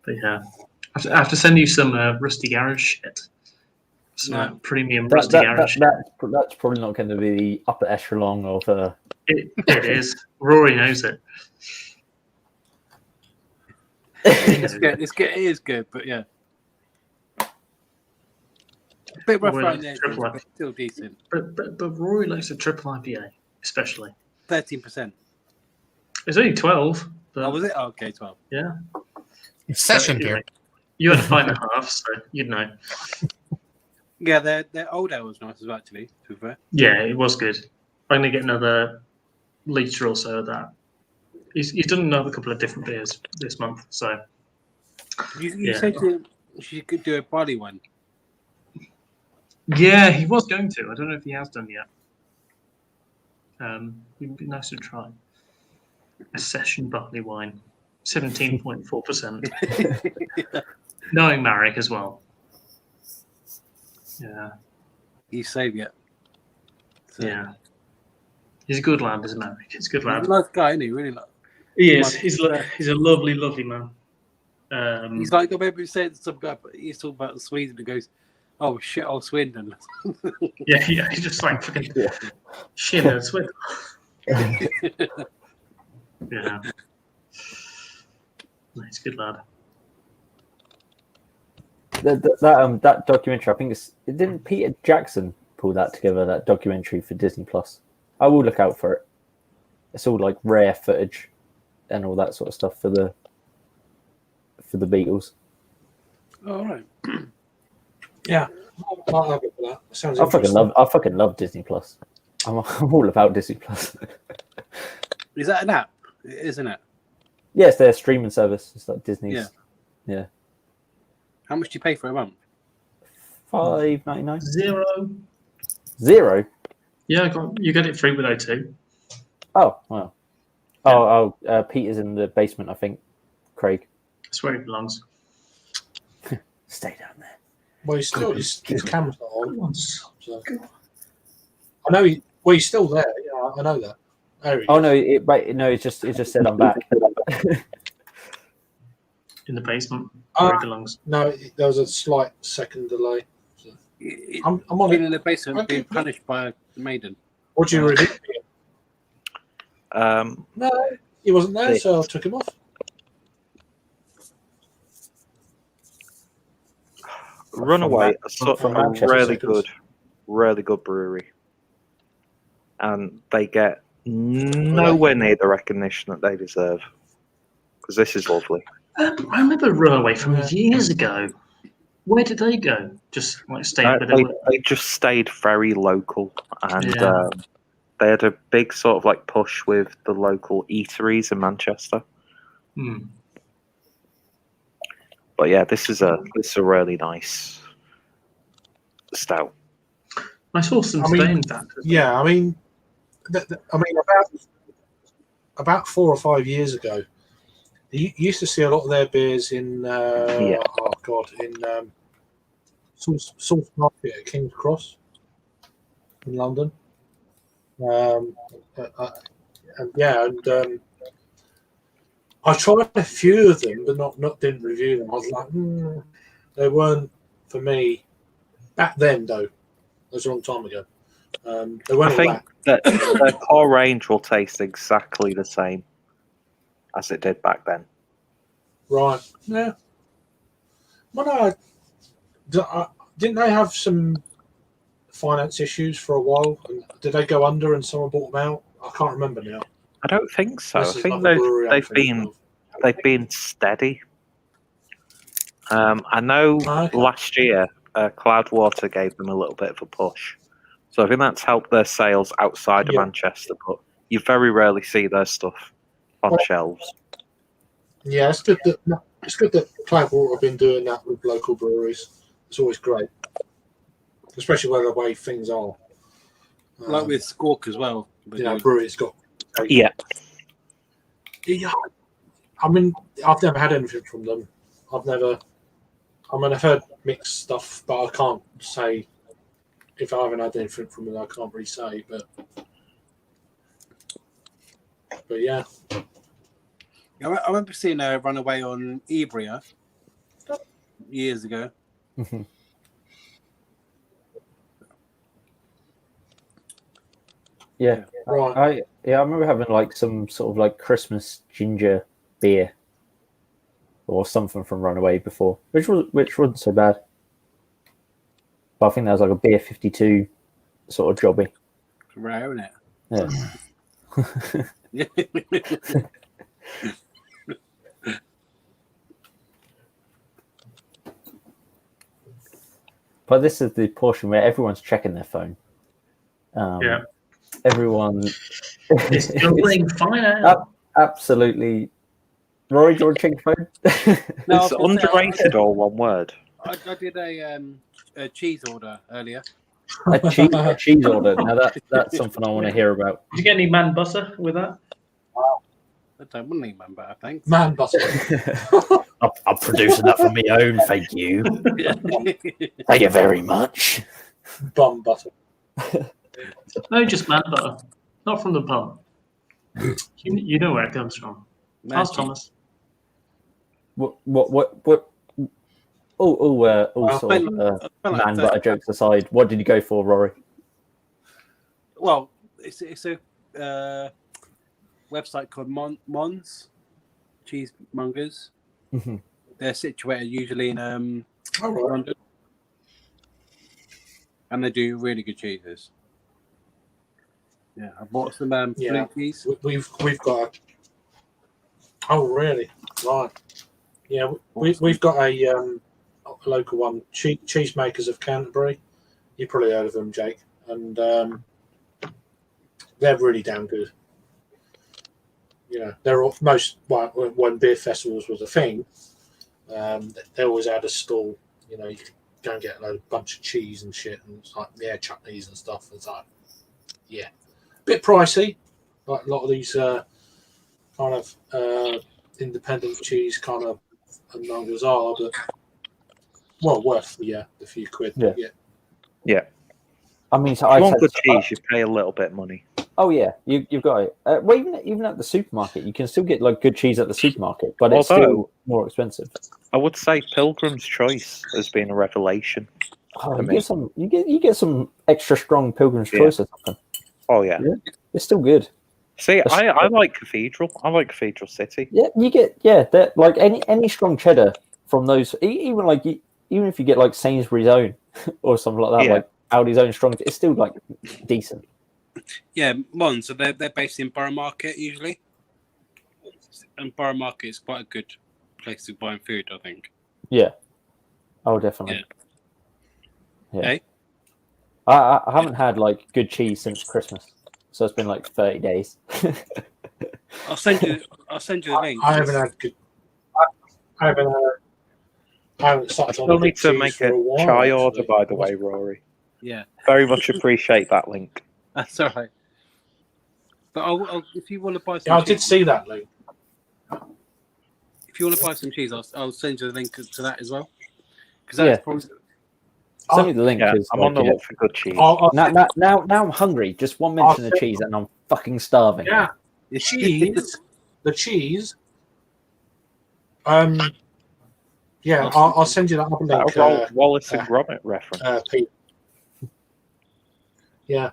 But yeah, I have to send you some Rusty Garage shit. Some premium Rusty Garage. That's probably not going to be the upper echelon of. It is. Rory knows it. It's good. It is good, but yeah. A bit rough right there, but still decent. But Rory likes a triple IPA, especially. 13%. It's only 12. But oh, was it? Oh, okay, 12. Yeah. Session beer. You had a 5.5, so you'd know. Yeah, their old ale was nice as well, actually, to be fair. Yeah, it was good. I'm going to get another litre or so of that. He's done another couple of different beers this month, so. You said she could do a barley one. Yeah, he was going to. I don't know if he has done yet. It would be nice to try. A session barley wine, 17.4%. Knowing Marek as well. Yeah. He's saviour. So. Yeah. He's a good lad, isn't Marek? He's a good lad. He's a nice guy, isn't he? Really nice. He is. He's a lovely, lovely man. He's like, I remember he said some guy, but he's talking about Sweden and goes, "Oh shit, old Swindon." Yeah, he's just like fucking shit at Swindon. Yeah. He's a good lad. That documentary, I think didn't Peter Jackson pull that together, that documentary for Disney Plus? I will look out for it. It's all like rare footage and all that sort of stuff for the Beatles. All right. Yeah, I'll have it for that. Sounds I fucking love Disney Plus. I'm all about Disney Plus. Is that an app? It is an app. Yes, they're a streaming service. It's like Disney's. Yeah. How much do you pay for a month? $5.99. Zero. Yeah, you get it free with O2. Oh wow. Yeah. Peter's in the basement, I think. Craig. That's where he belongs. Stay down there. Well, his camera's not on. So. I know he's still there. Yeah, I know that. No, it just said I'm back. In the basement, where he belongs. No, there was a slight second delay. So. I'm on in the basement being punished by a maiden. What do you review? No, he wasn't there, so I took him off. Runaway are sort of a really good brewery, and they get nowhere near the recognition that they deserve. Because this is lovely. I remember Runaway from years ago. Where did they go? Just like stay with them? They just stayed very local, and they had a big sort of like push with the local eateries in Manchester. But yeah, this is a really nice stout. I saw some today, in fact. Yeah, I mean, about 4 or 5 years ago, you used to see a lot of their beers in Source Market at King's Cross in London. I tried a few of them, but didn't review them. I was like, they weren't for me back then. Though, that was a long time ago. They weren't. I think that their core range will taste exactly the same as it did back then. Right. Yeah. Well, didn't they have some finance issues for a while? And did they go under and someone bought them out? I can't remember now. I don't think so. This I think they've been steady. I know last year Cloudwater gave them a little bit of a push, so I think that's helped their sales outside of Manchester. But you very rarely see their stuff on shelves. Yeah, it's good that Cloudwater have been doing that with local breweries. It's always great, especially the way things are. Like with Squawk as well. Breweries got. Yeah. I mean, I've never had anything from them. I've heard mixed stuff, but I can't say if I haven't had anything from them. I can't really say, but yeah. I remember seeing a Runaway on Ebria years ago. Yeah, right. I remember having like some sort of like Christmas ginger beer or something from Runaway before, which wasn't so bad. But I think that was like a beer 52 sort of jobby. Rare, isn't it? Yeah. But this is the portion where everyone's checking their phone. Yeah. Everyone It's juggling fire. Absolutely. Rory, do you want to check your phone? No, It's underrated or one word. I did a cheese order earlier. A cheese order. Now that's something I want to hear about. Did you get any man butter with that? I don't want any man butter, thanks. Man butter. I'm producing that for my own. Thank you. Thank you very much. Bum butter. No, just man butter. Not from the pub. You know where it comes from. Ask Thomas. What? All sort of man butter jokes aside, what did you go for, Rory? Well, it's a website called Mons Cheesemongers. Mm-hmm. They're situated usually in London, and they do really good cheeses. Yeah, I bought some blue cheese. We've got. Oh really? Right. Yeah, we've got a local one, Cheesemakers of Canterbury. You probably heard of them, Jake, and they're really damn good. You know, they're all, when beer festivals was a thing, they always had a stall. You know, you could go and get a bunch of cheese and shit, and it's like chutneys and stuff. It's like, yeah, bit pricey, like a lot of these kind of independent cheese kind of mongers are, but well worth the few quid. Yeah. I mean, so I if you want good cheese, you pay a little bit of money. Oh yeah, you've got it. Well, even at the supermarket, you can still get like good cheese at the supermarket, but it's still more expensive. I would say Pilgrim's Choice has been a revelation. Oh, you get some extra strong Pilgrim's Choice or something. Oh yeah, it's still good. See, I like Cathedral. I like Cathedral City. Yeah, you get like any strong cheddar from those. Even if you get like Sainsbury's own or something like that, like Aldi's own strong, it's still like decent. Yeah, Mons. So they're based in Borough Market usually, and Borough Market is quite a good place to buy food, I think. Yeah. Oh, definitely. Yeah. Hey? I haven't had like good cheese since Christmas, so it's been like 30 days. I'll send you the link. I haven't had good. I haven't started. I still need to make a chai order, by the way, Rory. Yeah. Very much appreciate that link. That's all right. But I'll if you want to buy some I cheese, did see that link. If you want to buy some cheese, I'll send you the link to that as well. Because that's probably... Send me the link. I'm on the look for good cheese. Now I'm hungry. Just one mention of cheese and I'm fucking starving. Yeah. The cheese. Yeah, I'll send you that other link. That Wallace and Gromit reference. Pete. Yeah.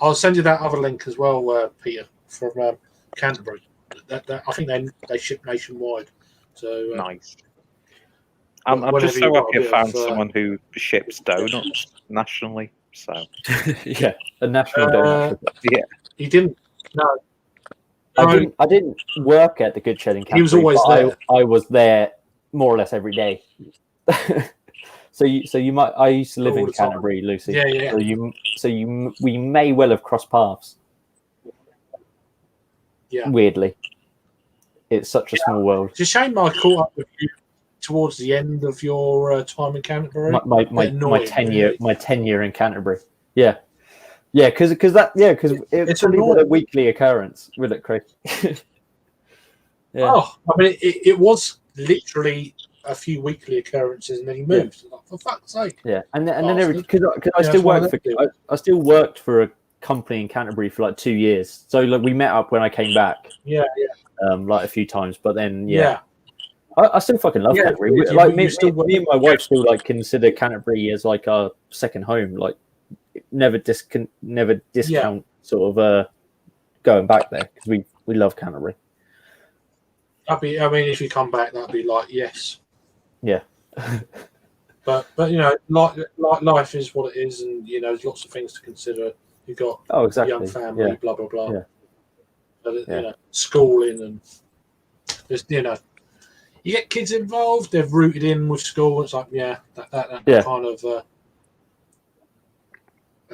I'll send you that other link as well, Peter, from Canterbury. That I think they ship nationwide. So nice. I'm just so happy I found someone who ships donuts nationally. So yeah, a national donut. Yeah, he didn't. No, I didn't work at the Good Shed in Canterbury. He was always there. I was there more or less every day. So you might. I used to live in Canterbury, Lucy. Yeah. So we may well have crossed paths. Yeah. Weirdly, it's such a small world. It's a shame I caught up with you towards the end of your time in Canterbury. My tenure in Canterbury. Yeah, because it's probably a weekly occurrence, will it, Craig? Yeah. Oh, I mean, it was literally a few weekly occurrences, and then he moved. Yeah. Like, for fuck's sake! Yeah, and then because I still worked for a company in Canterbury for like 2 years. So like we met up when I came back. Yeah. Like a few times, but then I still fucking love Canterbury. Me and my wife still like consider Canterbury as like our second home. Like never discount sort of going back there because we love Canterbury. If you come back, that'd be like yes. Yeah. but you know, life is what it is, and you know, there's lots of things to consider. You've got a young family, blah blah blah. Yeah. But, you know, schooling and just you get kids involved, they're rooted in with school. It's like, that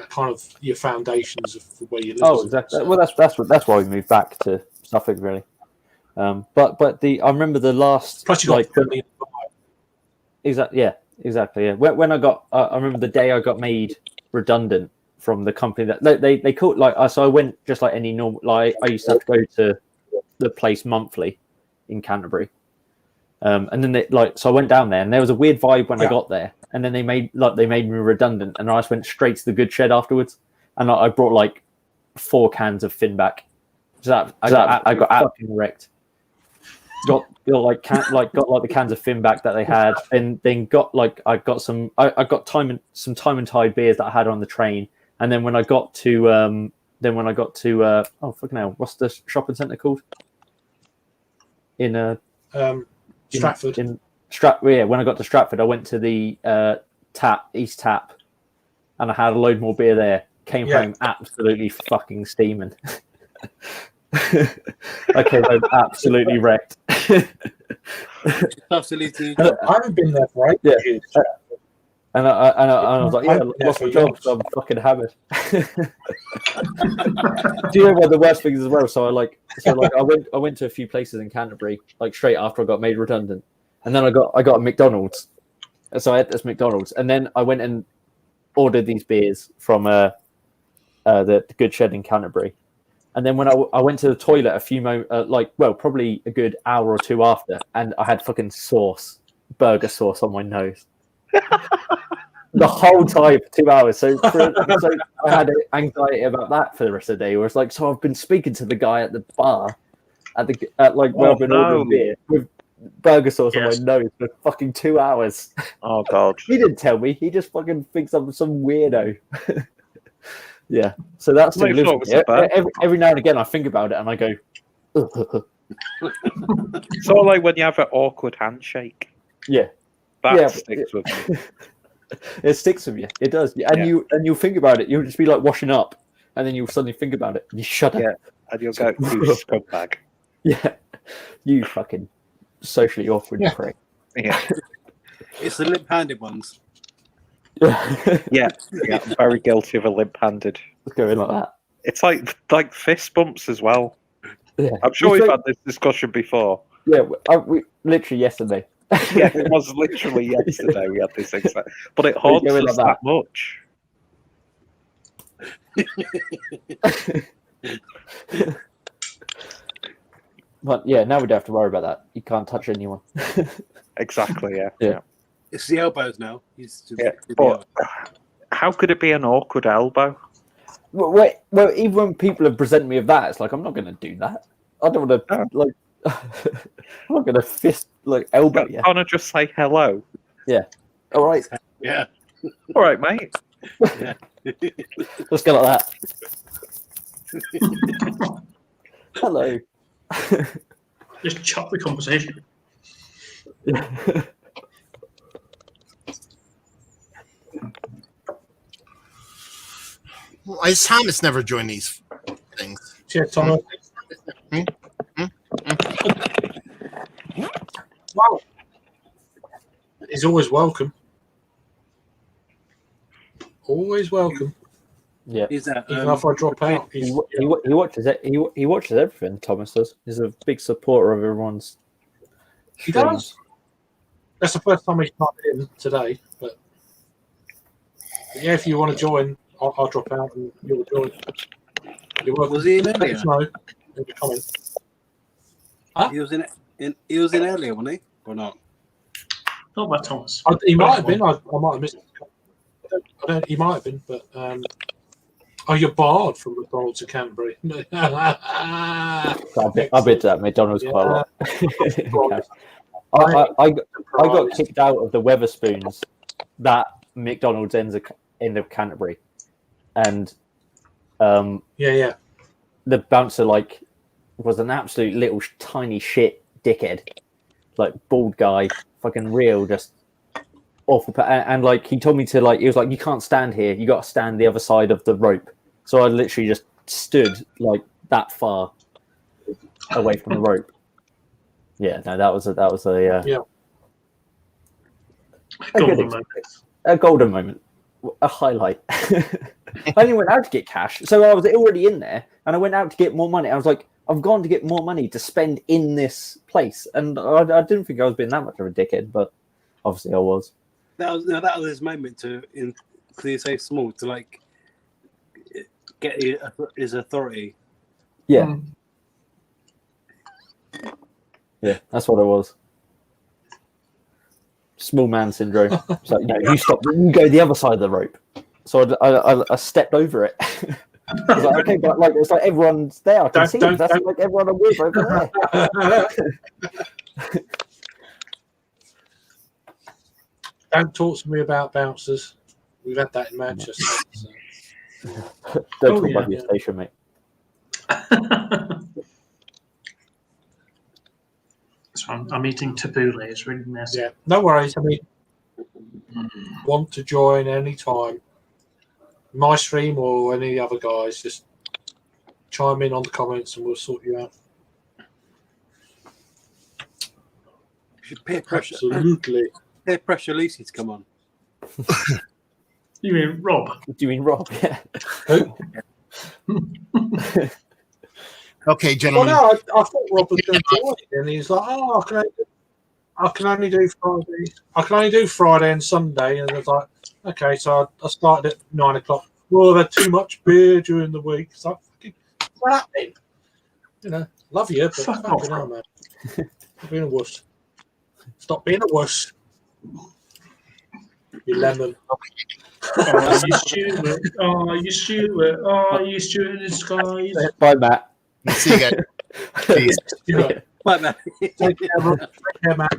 kind of your foundations of where you live. Oh, exactly. So. Well, that's why we moved back to Suffolk, really. But I remember the last. Plus, you got exactly. Yeah, exactly. Yeah. When I remember the day I got made redundant from the company that they called so I went just like any normal. Like I used to have to go to the place monthly in Canterbury. And then so I went down there, and there was a weird vibe when I got there. And then they made me redundant, and I just went straight to the good shed afterwards. And I brought like 4 cans of Finback. I got fucking wrecked. Got the cans of Finback that they had, and then I got some Time and Tide beers that I had on the train. And then when I got to oh fucking hell, what's the shopping centre called? In Stratford. When I got to Stratford, I went to the East Tap, and I had a load more beer there. Came home absolutely fucking steaming. I came home absolutely wrecked. Absolutely. I haven't been there for 8 years. And I was like, I lost my job, so I'm fucking hammered. Do you know what the worst thing is as well? So I went to a few places in Canterbury, like straight after I got made redundant, and then I got a McDonald's, and so I had this McDonald's, and then I went and ordered these beers from the Good Shed in Canterbury, and then when I went to the toilet a few moments, probably a good hour or two after, and I had fucking burger sauce on my nose. The whole time for 2 hours. So I had anxiety about that for the rest of the day. Where it's like, so I've been speaking to the guy at the bar where I've been ordering beer with burger sauce on my nose for fucking 2 hours. Oh god. He didn't tell me. He just fucking thinks I'm some weirdo. Yeah. So that's every now and again I think about it and I go sort of like when you have an awkward handshake. Yeah. That sticks with you. It sticks with you. It does. And you'll think about it. You'll just be like washing up, and then you'll suddenly think about it, and you shut up. Yeah, and you'll go, you scumbag. Yeah, you fucking socially awkward prick. Yeah, it's the limp-handed ones. yeah, I'm very guilty of a limp-handed. It's going like that. It's like fist bumps as well. Yeah. I'm sure we've had this discussion before. Yeah, we literally yesterday. Yeah, it was literally yesterday we had this exact, but it haunts us that much. But yeah, now we don't have to worry about that. You can't touch anyone. Exactly. Yeah. It's the elbows now. But how could it be an awkward elbow? Well, even when people have presented me with that, it's like I'm not going to do that. I don't want to I'm not going to fist elbow you. Can't I just say hello? Yeah. All right. Yeah. All right, mate. Yeah. Let's go like that. Hello. Just chop the conversation. Why has Thomas never joined these things? Cheers, Thomas. Wow. He's always welcome. Always welcome. Yeah. Even if I drop out, he watches it. He watches everything. Thomas does. He's a big supporter of everyone's. He does. That's the first time he's popped in today. But yeah, if you want to join, I'll drop out and you'll join. You're welcome. Was he in earlier? Huh? He was in earlier, wasn't he? Or not? Not by Thomas. He might have been. I might have missed it. I don't. He might have been, but you're barred from McDonald's to Canterbury. I've been to that McDonald's quite a lot. I got kicked out of the Weatherspoons that McDonald's end of Canterbury, and the bouncer was an absolute little tiny shit dickhead, bald guy, fucking real, just awful. And he told me to he was like, you can't stand here, you got to stand the other side of the rope. So I literally just stood that far away from the rope. Yeah, no, that was a Yeah. a golden moment, a highlight. I only went out to get cash, so I was already in there, and I went out to get more money. I was like, I've gone to get more money to spend in this place, and I didn't think I was being that much of a dickhead, but obviously I was. That was his moment because he's so small to like get his authority. Yeah, yeah, that's what it was. Small man syndrome. So you stop, you go the other side of the rope. So I stepped over it. I was like, okay, but like it's like everyone's there. I can see it. That's like everyone I'm with over there. Don't talk to me about bouncers. We've had that in Manchester. So. Don't talk about your station, mate. So I'm eating tabbouleh. It's really messy. Yeah, no worries. I mean, want to join any time. My stream or any other guys, just chime in on the comments and we'll sort you out. Peer pressure. Absolutely. Peer pressure Lucy to come on. You mean Rob? Do you mean Rob? Yeah. Who? Okay, gentlemen. Well, no, I thought Rob was going to join it, and he's like, "Oh, I can only do Friday. I can only do Friday and Sunday." And I was like, "Okay." So I started at 9 o'clock. Well, I've had too much beer during the week. So I fucking crap then. You know, love you, but Fuck fucking off. hell, man. Stop being a wuss. Stop being a wuss. You lemon. Oh, you Stuart. Oh, you Stuart. Oh, you Stuart in disguise. Bye, Matt. See you guys. Peace. Yeah. Bye, man. Take care, man.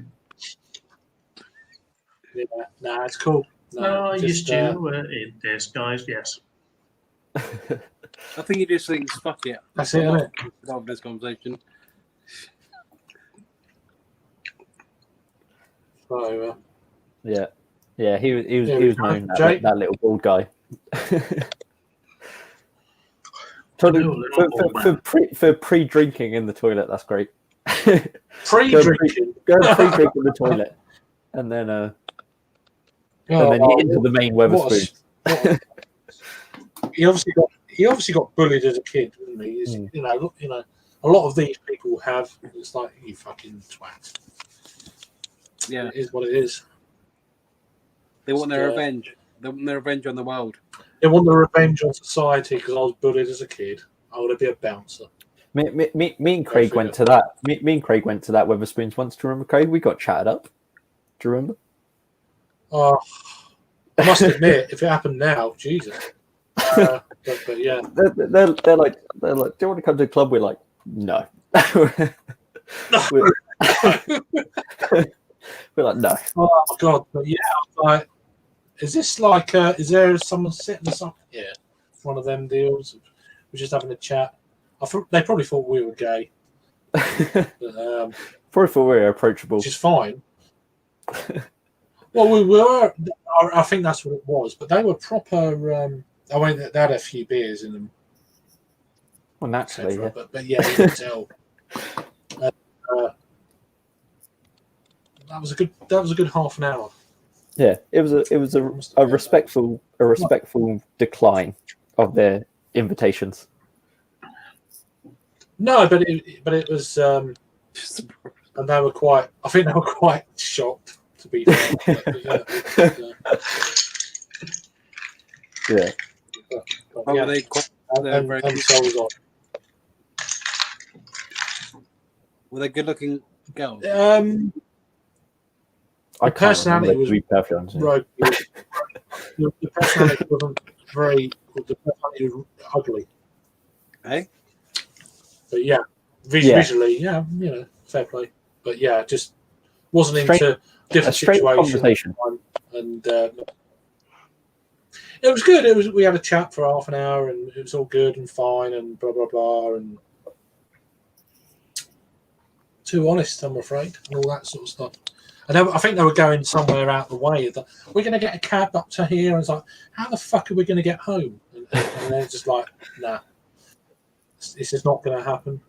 Yeah, nah, it's cool. No, you just, Stuart in disguise. Yes. I think he just thinks, fuck it. That's it, isn't it? Of this conversation. So, Yeah, he was Yeah, known Jake? that little bald guy. For pre-drinking in the toilet, that's great. Pre-drinking? Go pre-drink in the toilet, and then you into the main Wetherspoons. He obviously got bullied as a kid, didn't he? You know, a lot of these people have. It's like, you fucking twat. Yeah, it is what it is. They want their revenge. They want their revenge on the world. They want the revenge on society because I was bullied as a kid. I want to be a bouncer. Me and Craig went to that. Me and Craig went to that Wetherspoons once. Do you remember, Craig? We got chatted up. Do you remember? Oh, I must admit, if it happened now, Jesus. But yeah, they're like, do you want to come to the club? We're like, no. We're like, no. Oh my God! But yeah, I was like, is this like? Is there someone sitting us up here? One of them deals. We're just having a chat. They probably thought we were gay. But, probably thought we were approachable, which is fine. Well, we were. I think that's what it was. But they were proper. I mean, they had a few beers in them. Well, naturally, yeah. But yeah, you can tell. That was a good half an hour. Yeah, it was a respectful decline of their invitations. No, but it was, and they were quite. I think they were quite shocked, to be fair. Yeah. Were they quite? And so was I. Were they good-looking girls? I The personality was rogue. The personality wasn't very. The personality was ugly. Hey. But yeah, visually, yeah, fair play. But yeah, just wasn't into different situations. Conversation. And it was good. We had a chat for half an hour, and it was all good and fine, and blah blah blah, and too honest, I'm afraid, and all that sort of stuff. And I think they were going somewhere out the way. We're going to get a cab up to here, and it's like, how the fuck are we going to get home? And they're just like, nah, this is not going to happen.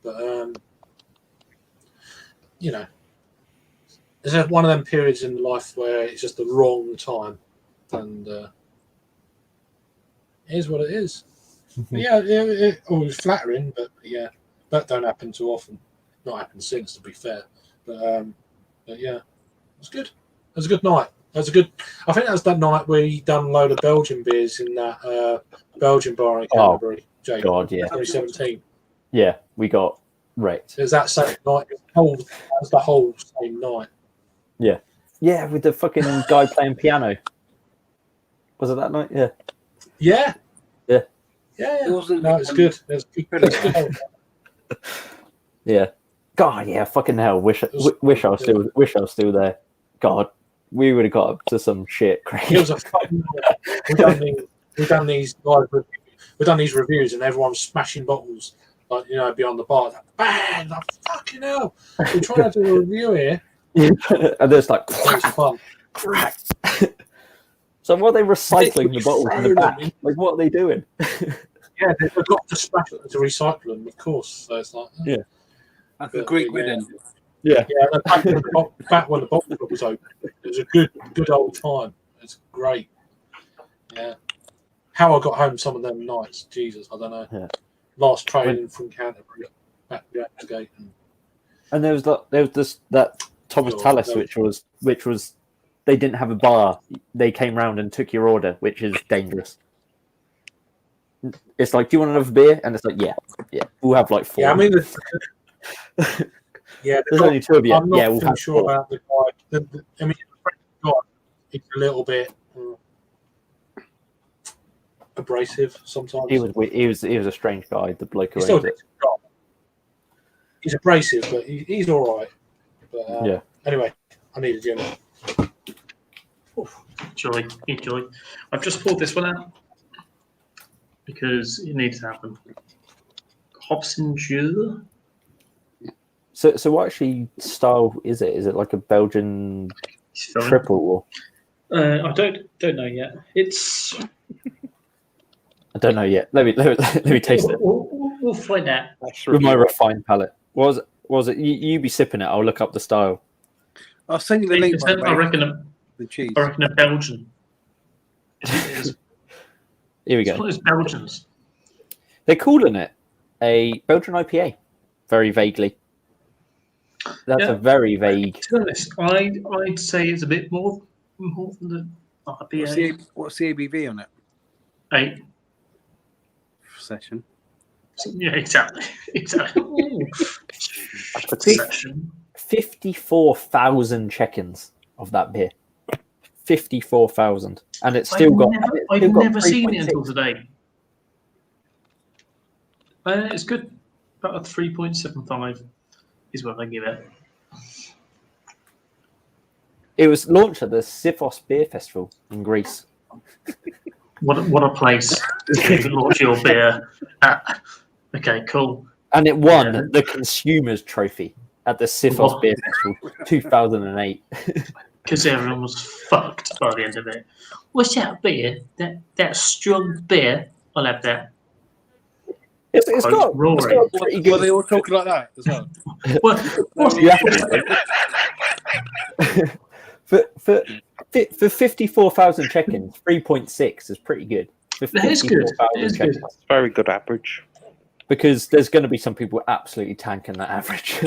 But you know, it's one of them periods in life where it's just the wrong time, and it is what it is. Yeah, it always flattering, but yeah, that don't happen too often. Not happened since, to be fair, but yeah, it was good. It was a good night. It was a good. I think that was that night where he done a load of Belgian beers in that Belgian bar in Canterbury. Jake, God, yeah. 2017. Yeah, we got wrecked. It was that same night. That was the whole same night. Yeah. Yeah, with the fucking guy playing piano. Was it that night? Yeah. Yeah. Yeah. Yeah. It wasn't. No, it's good. It was good. It was good. Yeah. God, yeah. Fucking hell. Wish I was still there. God, we would have got up to some shit crazy. It was a fun. We've done these reviews, and everyone's smashing bottles, like, you know, beyond the bar. Like, bang! Like, fucking hell! We're trying to do a review here. And there's like fun. Crack. So what are they recycling the bottles in the back? Like, what are they doing? Yeah, they've got to smash it to recycle them, of course. So it's like, yeah, like a Greek wedding. Yeah, back when the bottle club was open, it was a good old time. It's great. Yeah. How I got home some of them nights, Jesus, I don't know. Yeah. Last train from Canterbury back to the gate. And there was that Thomas Tallis, which was they didn't have a bar. They came round and took your order, which is dangerous. It's like, do you want another beer? And it's like, yeah, we'll have like 4. Yeah, I mean, yeah, there's only 2 of you. I'm not yeah, we'll too have sure 4. about the guy. I mean, the guy, it's a little bit abrasive sometimes. He was a strange guy. The bloke who owned it. He's abrasive, but he's all right. But, yeah. Anyway, I need a gin. Enjoy. I've just pulled this one out because it needs to happen. Hobson Jewel. So what actually style is it? Is it like a Belgian triple? I don't know yet. It's. I don't know yet. Let me taste it. We'll find out. With my refined palate. Was it? You be sipping it. I'll look up the style. I'll send you the link. I reckon the cheese. I reckon a Belgian. It is. Here we go. It's Belgians. They're calling it a Belgian IPA. Very vaguely. That's a very vague. To be honest, I'd say it's a bit more than the IPA. What's the ABV on it? 8. Session. Yeah, exactly. 54,000 check-ins of that beer. 54,000, and it's still got. I've never seen it until today. It's good. About a 3.75 is what I give it. It was launched at the Sifos Beer Festival in Greece. What a place to launch your beer at. Okay, cool. And it won the Consumers Trophy at the Sifos Beer Festival 2008. Because everyone was fucked by the end of it. What's that beer? That strong beer? I'll have that. It's got pretty good. Were they all talking like that as well? For 54,000 check-ins, 3.6 is pretty good. That is good. It's very good average. Because there's going to be some people absolutely tanking that average,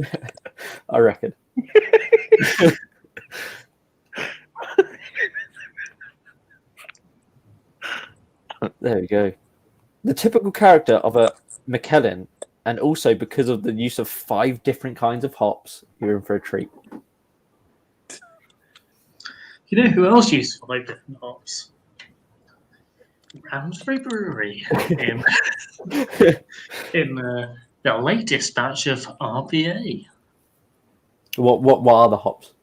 I reckon. There we go. The typical character of a Macallan, and also because of the use of 5 different kinds of hops, you're in for a treat. You know who else used 5 different hops? Ramsbury Brewery in the latest batch of RPA. What are the hops?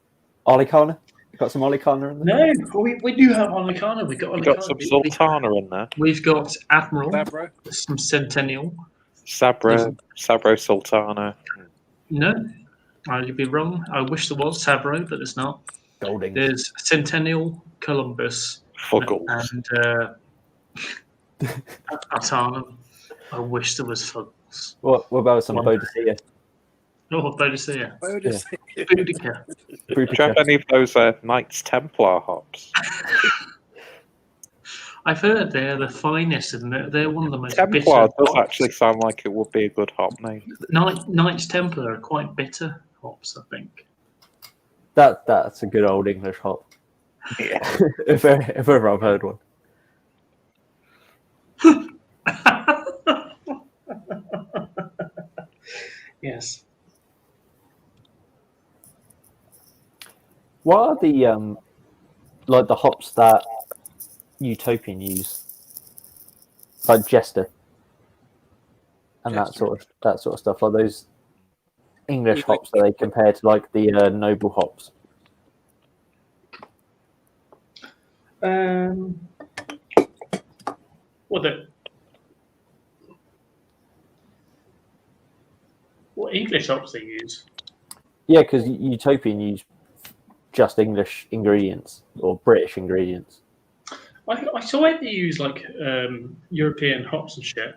Olicana? You got some Olicana in there? No, we do have Olicana. We've got some Sultana in there. We've got Admiral, some Centennial. Sabro Sultana. No, you'd be wrong. I wish there was Sabro, but there's not. Golding. There's Centennial, Columbus, and Artarnum. I wish there was Fuggles. What about some Bodicea? Oh, Bodicea. Boudica. Do you have any of those Knights Templar hops? I've heard they're the finest, and they're one of the most Templar bitter does hops. actually sound like it would be a good hop name. Knights Templar are quite bitter hops, I think. That's a good old English hop. Yeah. if ever I've heard one. Yes. What are the like the hops that Utopian use, like Jester and that sort of stuff? Are those English hops that they compare to like the noble hops? What English hops they use? Yeah, because Utopian use just English ingredients or British ingredients. I saw they use like European hops and shit.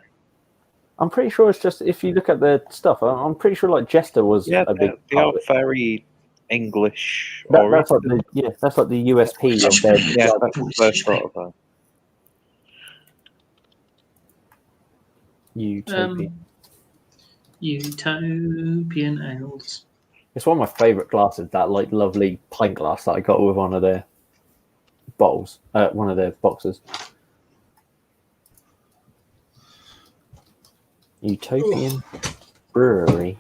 I'm pretty sure it's just if you look at the stuff. I'm pretty sure like Jester was a big they part are of it. very English. That's like the USP of their that's sort of Utopian. Utopian ales. It's one of my favourite glasses. That like lovely pint glass that I got with one of their bottles, one of their boxes. Utopian Brewery.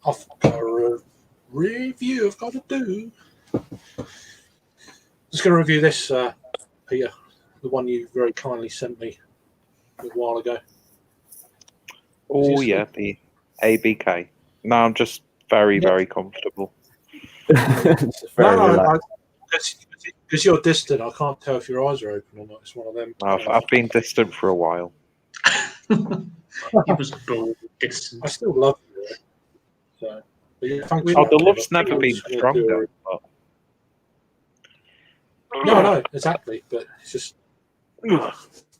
I've got a review I've got to do. Just going to review this, Peter, the one you very kindly sent me a while ago. Oh yeah, the ABK. No, I'm just very comfortable. Because you're distant, I can't tell if your eyes are open or not. It's one of them. I've been distant for a while. It was bold distant. I still love you. So, yeah, the love's never been stronger. No, exactly. But it's just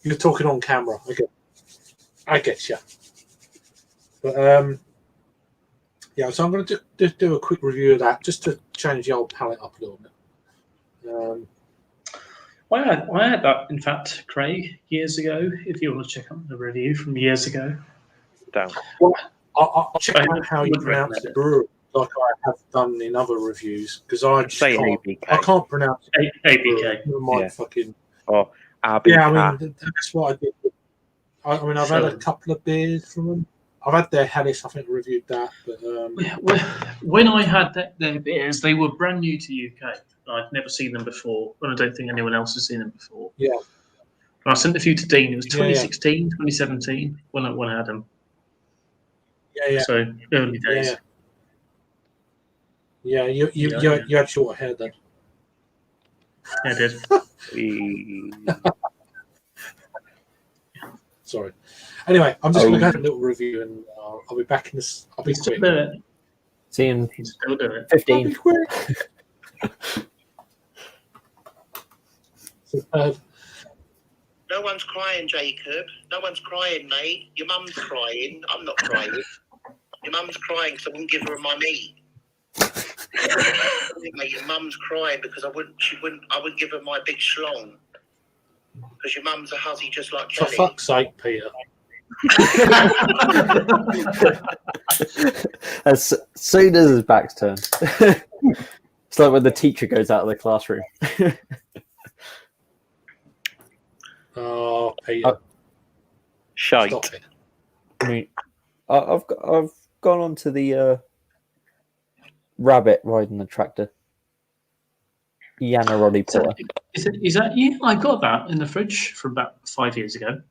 you're talking on camera. I get you. But yeah, so I'm going to do a quick review of that just to change the old palette up a little bit. I had that, in fact, Craig, years ago. If you want to check out the review from years ago. Down. Well, I'll check out how you pronounce the brewery, like I have done in other reviews, because I can't pronounce it. ABK. Fucking. Oh, ABK. Yeah, I mean that's what I did. I mean, I've had a couple of beers from them. I've had their Hellas, I think, reviewed that. But when I had their beers, they were brand new to UK. I'd never seen them before, and I don't think anyone else has seen them before. Yeah. And I sent a few to Dean. It was 2016, 2017 when I had them. Yeah. So early days. Yeah, you had short hair then. Yeah, I did. Sorry. Anyway, I'm just going to have a little review, and I'll be back in this. I'll be quick. See you in Still do it. 15. I'll be quick. No one's crying, Jacob. No one's crying, mate. Your mum's crying. I'm not crying. Your mum's crying because I wouldn't give her my meat. Mate, your mum's crying because I wouldn't give her my big schlong. Because your mum's a hussy just like For Kelly. fuck's sake, Peter. As soon as his back's turned. It's like when the teacher goes out of the classroom. Oh, Peter. Shite. Stop it. I mean, I've gone on to the rabbit riding the tractor. Yana Roddy Porter. Is that you? I got that in the fridge from about 5 years ago.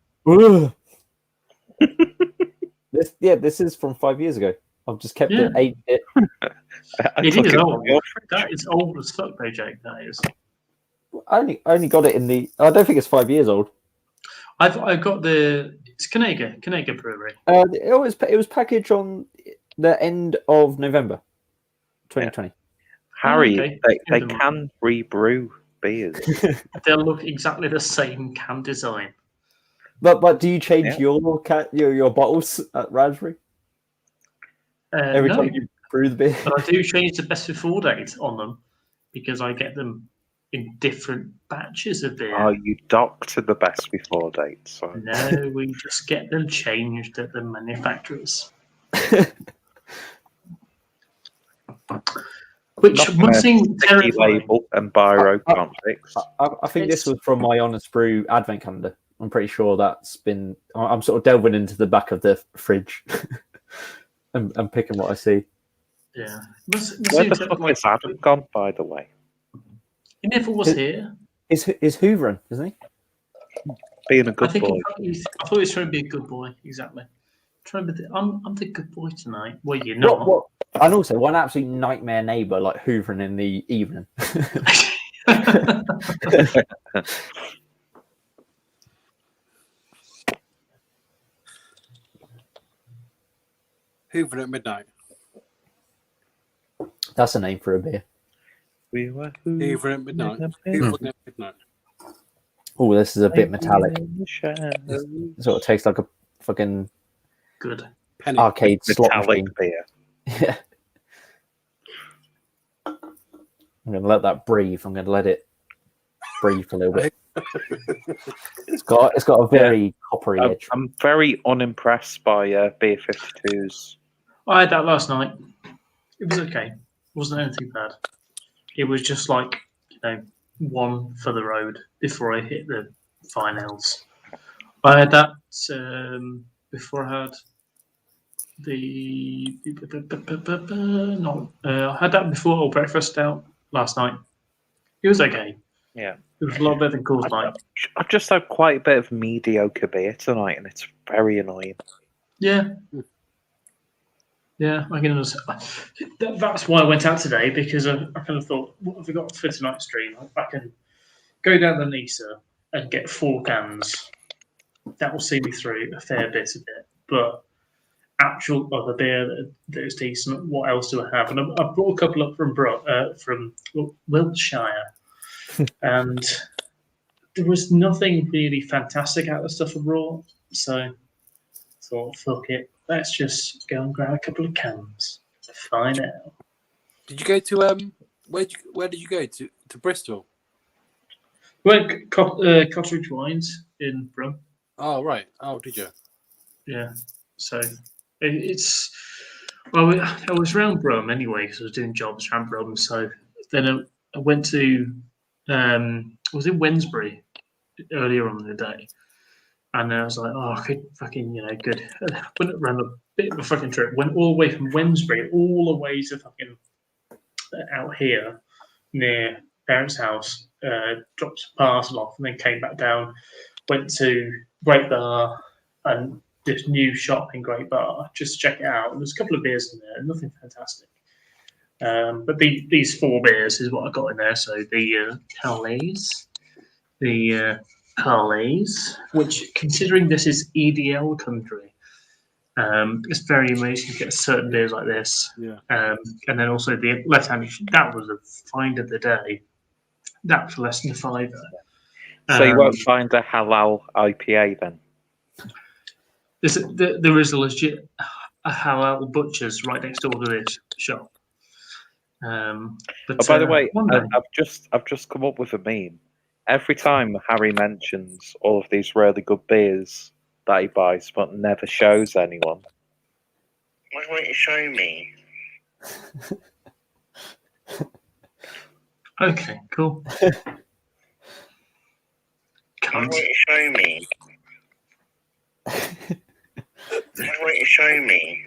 This is from 5 years ago. I've just kept it, ate it. It is old. That is old as fuck, though, Jake. That is. I only got it in the. I don't think it's 5 years old. I've got it's Canega Brewery. It was packaged on the end of November, 2020. Harry, they can rebrew beers. They'll look exactly the same can design. But do you change your bottles at Raspberry? Every no, time you brew the beer. but I do change the best before date on them because I get them in different batches of beer. Oh, you doctor the best before date. So. No, we just get them changed at the manufacturers. Which one thing label and biro can't fix. I think this was from my Honest Brew advent calendar. I'm pretty sure that's been. I'm sort of delving into the back of the fridge and picking what I see. Yeah. Where the fuck is Adam gone, by the way? He never was here. Is hoovering, isn't he? Being a good boy. I thought he was trying to be a good boy. Exactly. Trying to be I'm the good boy tonight. Well, you're not. What? And also, one absolute nightmare neighbour like hoovering in the evening. Hoovering at midnight. That's a name for a beer. We were Hoovering at midnight. Hoovering at midnight. Oh, this is a bit metallic. Sort of tastes like a fucking good arcade slot metallic machine. beer. Yeah. I'm going to let that breathe. I'm going to let it breathe a little bit. It's got a very coppery edge. I'm very unimpressed by Beer 52's. I had that last night. It was okay. It wasn't anything bad. It was just like, one for the road before I hit the finals. I had that before I had I had that before All Breakfast Stout last night. It was okay. Yeah. It was a lot better than Coors Light. I've just had quite a bit of mediocre beer tonight, and it's very annoying. Yeah. Yeah, I can understand. That's why I went out today, because I kind of thought, what have we got for tonight's stream? I can go down the Nisa and get 4 cans. That will see me through a fair bit of it. But actual other beer that is decent, what else do I have? And I brought a couple up from Wiltshire. And there was nothing really fantastic out of the stuff I brought. So I thought, fuck it. Let's just go and grab a couple of cans to find out. Did you go to where did you go to Bristol? We went Cotteridge Wines in Brum. Oh right. Oh, did you? Yeah. So it's well, I was around Brum anyway because I was doing jobs around Brum. So then I went to I was in Wednesbury earlier on in the day. And I was like, oh, I could fucking, good. Went around a bit of a fucking trip. Went all the way from Wednesbury, all the way to fucking out here near parents' house. Dropped some parcel off and then came back down. Went to Great Bar and this new shop in Great Bar just to check it out. There's a couple of beers in there, nothing fantastic. But these 4 beers is what I got in there. So the Calais, the Parlays, which, considering this is EDL country, it's very amazing to get certain beers like this. Yeah. And then also the left-hand, that was a find of the day. That for less than £5. So you won't find a halal IPA then? There is a legit a halal butcher's right next door to this shop. But, by the way, I've just come up with a meme. Every time Harry mentions all of these really good beers that he buys, but never shows anyone. Why won't you show me? Okay, cool. Why won't you show me? Why won't you show me?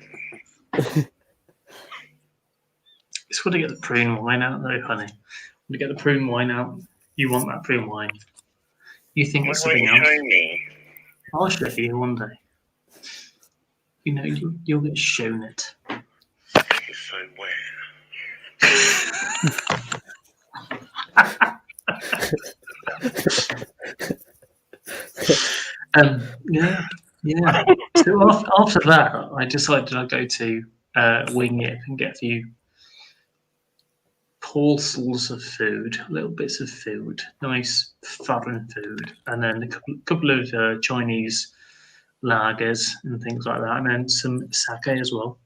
It's got to get the prune wine out, though, honey. When you get the prune wine out, you want that prune wine. You think it's something else. Show me? I'll show you one day. You'll get shown it. It's so Yeah. So after that, I decided I'd go to Wing Yip and get a few parcels of food, little bits of food, nice foreign food, and then a couple of Chinese lagers and things like that, and then some sake as well.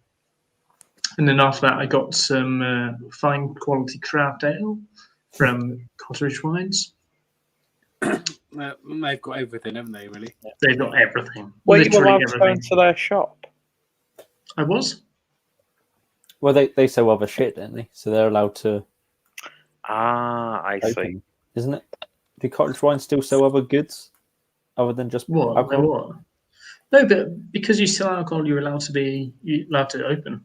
And then after that, I got some fine quality craft ale from Cotteridge Wines. They've got everything, haven't they? Really? They've got everything. Were you Literally allowed to go everything. into their shop? I was. Well, they sell other shit, don't they? So they're allowed to. I see. Open, isn't it? Do Cottage Wine still sell other goods other than just What? alcohol? What? No, but because you sell alcohol, you're allowed to open.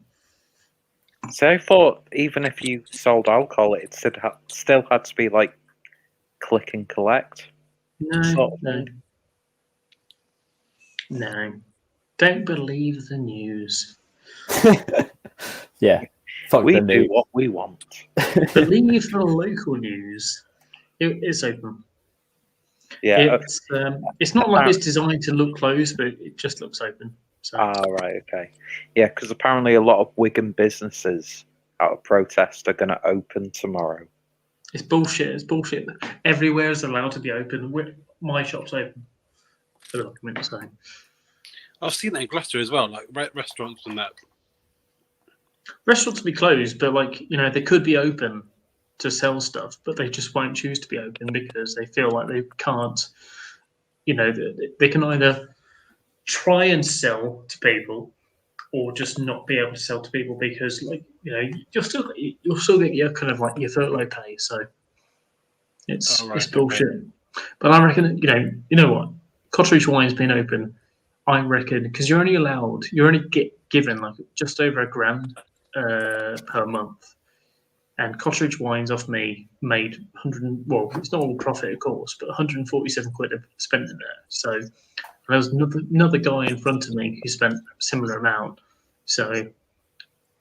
So I thought even if you sold alcohol, it still had to be like click and collect. No. Don't believe the news. Yeah. Fuck we the do news. what we want. Believe the local news. It's open. Yeah. It's not like it's designed to look closed, but it just looks open. So. Right, okay. Yeah, because apparently a lot of Wigan businesses out of protest are going to open tomorrow. It's bullshit. It's bullshit. Everywhere is allowed to be open. My shop's open. For the document saying. I've seen that in Gloucester as well, like restaurants and that. Restaurants will be closed, but they could be open to sell stuff, but they just won't choose to be open because they feel like they can't. They can either try and sell to people, or just not be able to sell to people because, you'll still get your kind of like your furlough pay. So it's bullshit. Okay. But I reckon you know what, Cotteridge Wine's been open. I reckon because you're only given like just over $1,000 per month, and Cotteridge Wines off me made 100. Well, it's not all profit, of course, but 147 quid have spent in there. So there was another guy in front of me who spent a similar amount. So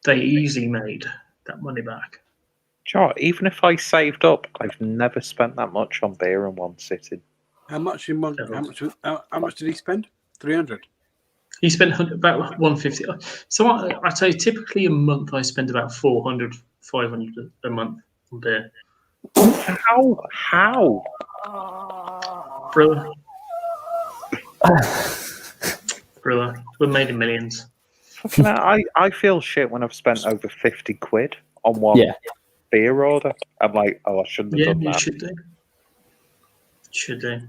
they easily made that money back. Sure, even if I saved up, I've never spent that much on beer in one sitting. How much in one? How much did he spend? 300. He spent about 150. So I say typically a month I spend about 400, 500 a month on beer. How? Brother, we're made in millions. I feel shit when I've spent over 50 quid on one beer order. I'm like, I shouldn't have done that. Yeah, you should do.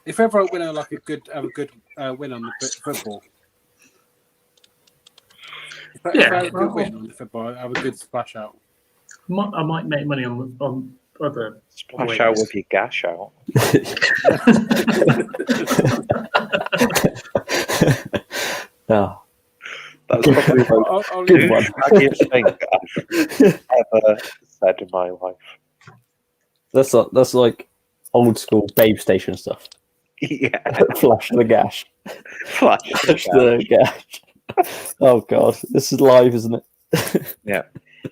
If ever I win have a good win on the football. If I have a good win on the football, I have a good splash out. I might make money on other splash out with your gash out. No. That's probably the good one. most thing I've ever said in my life. That's like old school babe station stuff. Yeah. Flash the gash. Flash the gash. Oh god, this is live, isn't it? Yeah.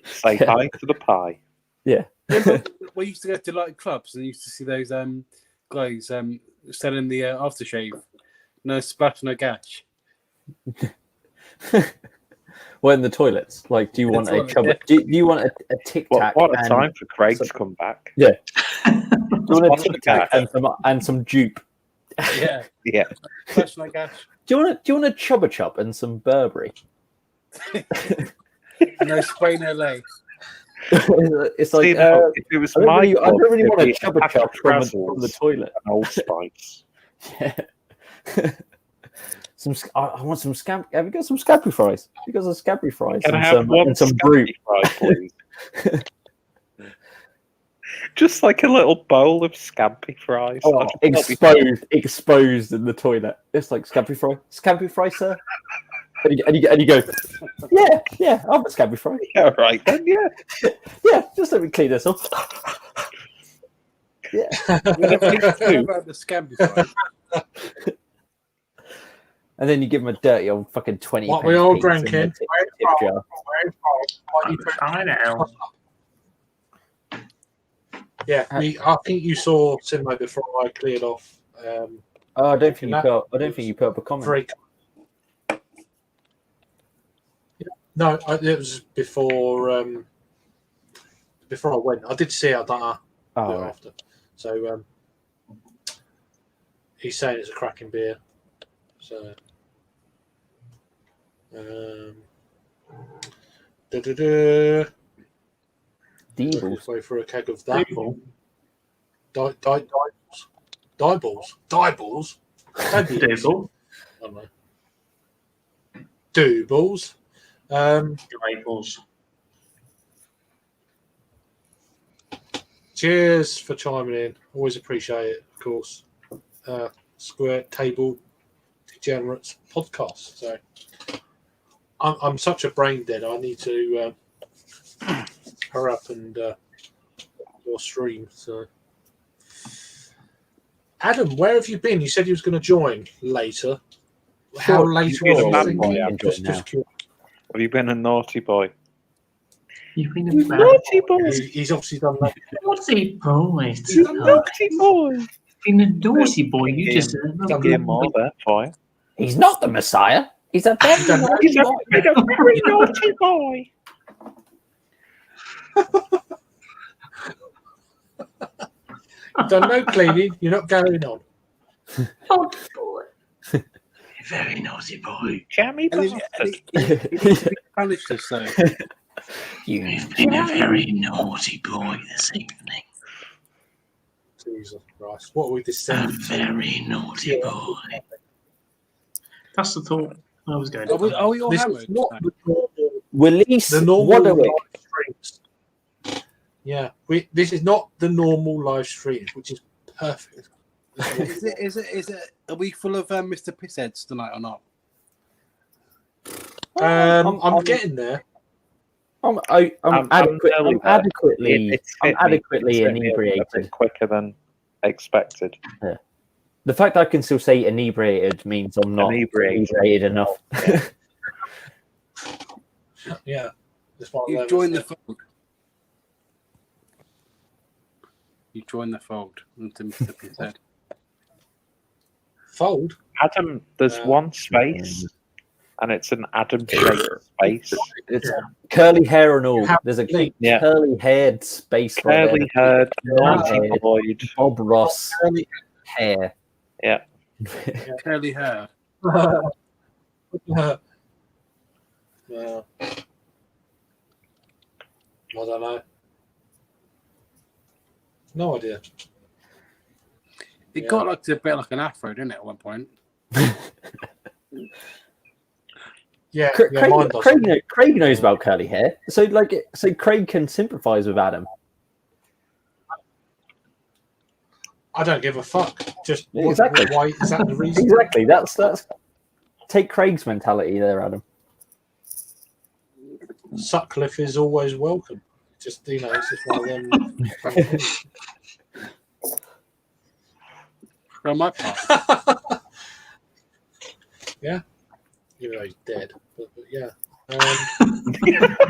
Say hi to the pie. Yeah. We used to go to like clubs and used to see those guys selling the aftershave. No splash, no gash. Well, in the toilets. Like, do you want a chubba? Do you want a Tic Tac? What a time for Craig to come back. Yeah. Do you want a Tic Tac and some dupe? Yeah. Yeah. Splash, no gash. Do you want a Chubba Chub and some Burberry? No spray, no lay. It's like if it was I don't really want a it'd be Chubba Chub from the toilet. An Old Spice. Yeah. I want some scampi. Have you got some scampi fries? You got some scampi fries? Can I have one some scampi brute fry, please? Just like a little bowl of scampi fries. Oh, exposed in the toilet. It's like scampi fry, sir. And you go, yeah, I'll have a scampi fry. Yeah, right then, yeah. Yeah, just let me clean this up. Yeah. About the scampi fry. And then you give them a dirty old fucking 20. What we all drinking? I know. Yeah, I think you saw Cinema before I cleared off. I don't think you put up a comment. No, it was before I went. I did see it. I don't know after. So he's saying it's a cracking beer. So Deebles. Way for a keg of that. Dieballs. Dieballs. Double. I don't know. Doobles. Doubles. Cheers for chiming in. Always appreciate it, of course. Square Table Degenerates podcast. So I'm such a brain dead. I need to hurry up and your stream. So Adam, where have you been? You said you was going to join later. How late You've been a was bad you boy, thinking? I'm Just now. curious. Have you been a naughty boy? You've been a Naughty boy. He's obviously done that. naughty boy. Naughty boy. Been a naughty boy. You just Get more there for you. He's not the Messiah. He's a very naughty boy. He's a very naughty boy. You've done no cleaning. You're not carrying on. naughty boy. Very naughty boy. Jammy And bastard. he punished us, so. You've been a very naughty boy this evening. Jesus Christ. What are we A descending to? very naughty boy. That's the thought I was going to. Are we all This hammered? is not the normal, Release the normal Waterwick. live streams. Yeah, this is not the normal live stream, which is perfect. Is it? Are we full of Mr. Pissheads tonight or not? I'm getting there. I'm adequately inebriated. A bit quicker than expected. Yeah. The fact I can still say inebriated means I'm not inebriated enough. Yeah. You joined the fold. You joined the fold into Mr. Pisshead. Fold? Adam, there's one space, and it's an Adam-shaped space. It's curly hair and all. There's a Yeah. curly-haired space. Curly-haired, naughty Curly-haired boy. Bob Ross hair. Yeah. Curly hair. Yeah. I don't know. No idea. It got like a bit like an afro, didn't it, at one point? Yeah, Craig knows about curly hair, so Craig can sympathise with Adam. I don't give a fuck. Just Exactly. Why is that the reason? Exactly. That's take Craig's mentality there, Adam. Sutcliffe is always welcome. Just it's just one of them. From my part. Yeah. Even though he's dead. But yeah.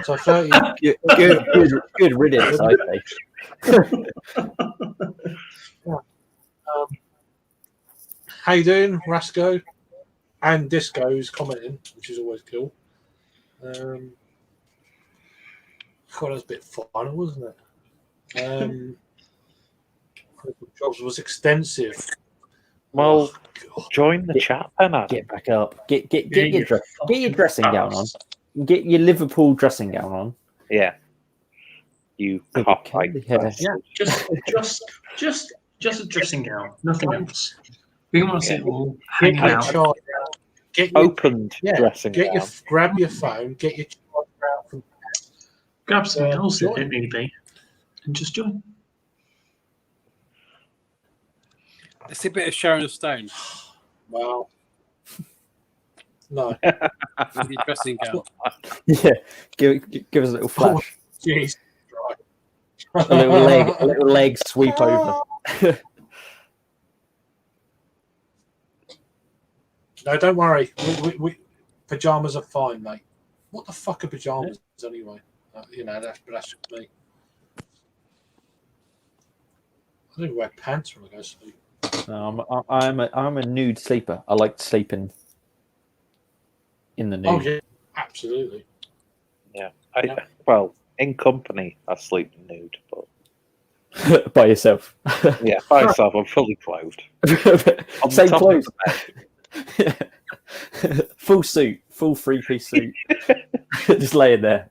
So 30. Good riddance, I think. How you doing, Rasco? And Disco's commenting, which is always cool. God, that was a bit final, wasn't it? Jobs was extensive. Well, join the chat then, Adam. Get back up. Get your dressing gown on. Get your Liverpool dressing gown on. Yeah. You cockfight. Yeah. Just a dressing gown, nothing else. We want to see it all Get hanging your out. charger out. Get your, Opened dressing gown. Grab your phone. Get your charger out from. Grab something else if it need be, and just join. It's a bit of Sharon Stone. Wow. No. With your dressing gown. Yeah. Give us a little flash. Jeez. A little leg sweep over. No, don't worry. We pajamas are fine, mate. What the fuck are pajamas anyway? That's just me. I don't wear pants when I go to sleep. No, I'm a nude sleeper. I like sleeping in the nude. Oh yeah, absolutely. Yeah. Well, in company, I sleep nude, but By yourself. yeah, by myself, I'm fully clothed. Same top of clothes. the Full suit. full three-piece suit, just laying there,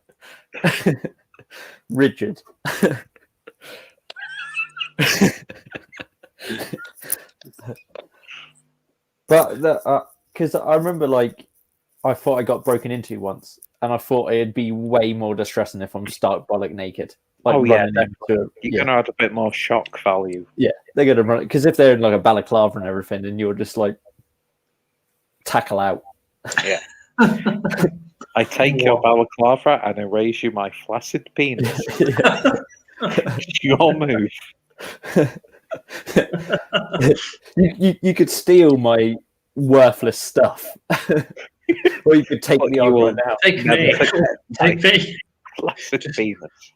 rigid. But because I remember, like, I thought I got broken into once, and I thought it'd be way more distressing if I'm stark bollock naked. Like, you're gonna add a bit more shock value. Yeah, they're gonna run because if they're in like a balaclava and everything, and you're just like tackle out. Yeah. I take your balaclava and erase you my flaccid penis. Your move. you could steal my worthless stuff, or you could take me on right now. Take me. Take me. Flaccid penis.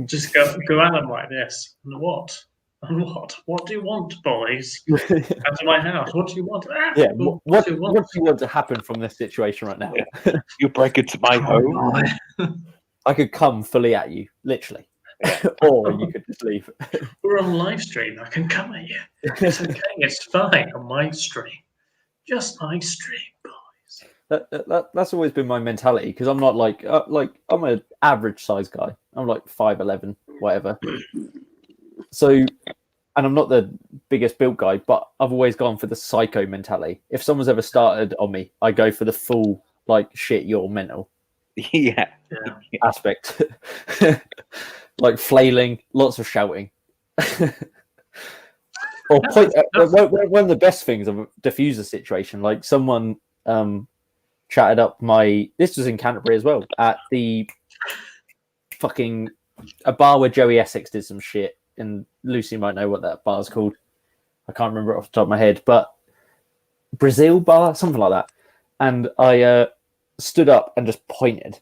Just go at them like this. And what? And what? What do you want, boys? Out of my house. What do you want? Yeah. What do you want to happen from this situation right now? Yeah. You break into my home. I could come fully at you, literally, or you could just leave. We're on live stream. I can come at you. It's okay. It's fine on my stream. Just my stream, boys. That's always been my mentality because I'm not like I'm an average size guy. I'm like 5'11", whatever. So, and I'm not the biggest built guy, but I've always gone for the psycho mentality. If someone's ever started on me, I go for the full like shit, you're mental. Yeah. Aspect. Like flailing, lots of shouting. Or point. One of the best things of diffuse the situation, like someone chatted up my. This was in Canterbury as well at the fucking a bar where Joey Essex did some shit, and Lucy might know what that bar's called. I can't remember it off the top of my head, but Brazil bar, something like that. And I stood up and just pointed.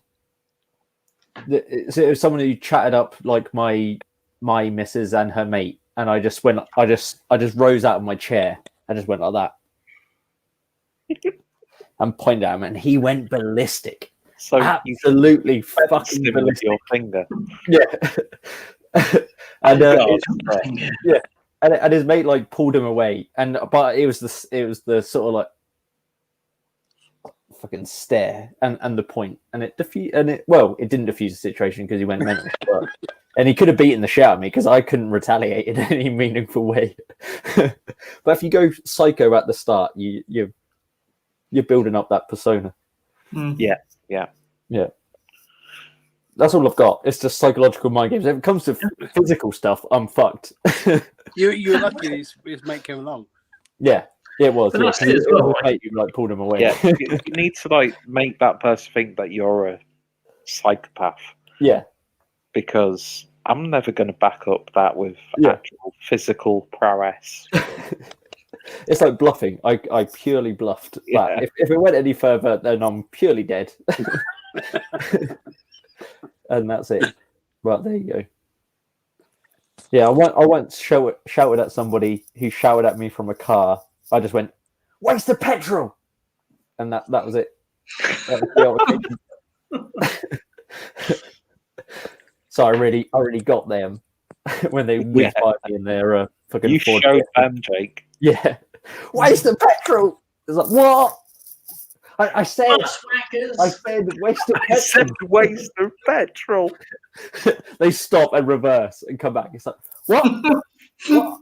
So it was someone who chatted up like my missus and her mate, and I just rose out of my chair and just went like that and pointed at him, and he went ballistic. So absolutely fucking ballistic. Your finger. Yeah. And yeah, and his mate like pulled him away, but it was the sort of like fucking stare and the point, and it didn't diffuse the situation because he went mental, and he could have beaten the shit out of me because I couldn't retaliate in any meaningful way. But if you go psycho at the start, you're building up that persona. Yeah. That's all I've got. It's just psychological mind games. If it comes to physical stuff, I'm fucked. You're lucky his mate came along. Yeah, it was. But Yeah. that's it as well, Mate, you like pulled him away. Yeah, you need to like make that person think that you're a psychopath. Yeah, because I'm never going to back up that with actual physical prowess. It's like bluffing. I purely bluffed. Yeah. But if it went any further, then I'm purely dead. And that's it. Well, there you go. Yeah, I once shouted at somebody who shouted at me from a car. I just went, "Waste of petrol," and that was it. That was the So I really got them when they whizzed by me in their fucking. You Ford showed car. them, Jake. Yeah, waste of petrol. It's like what? I said waste of petrol. Said waste of petrol. They stop and reverse and come back. It's like what? What?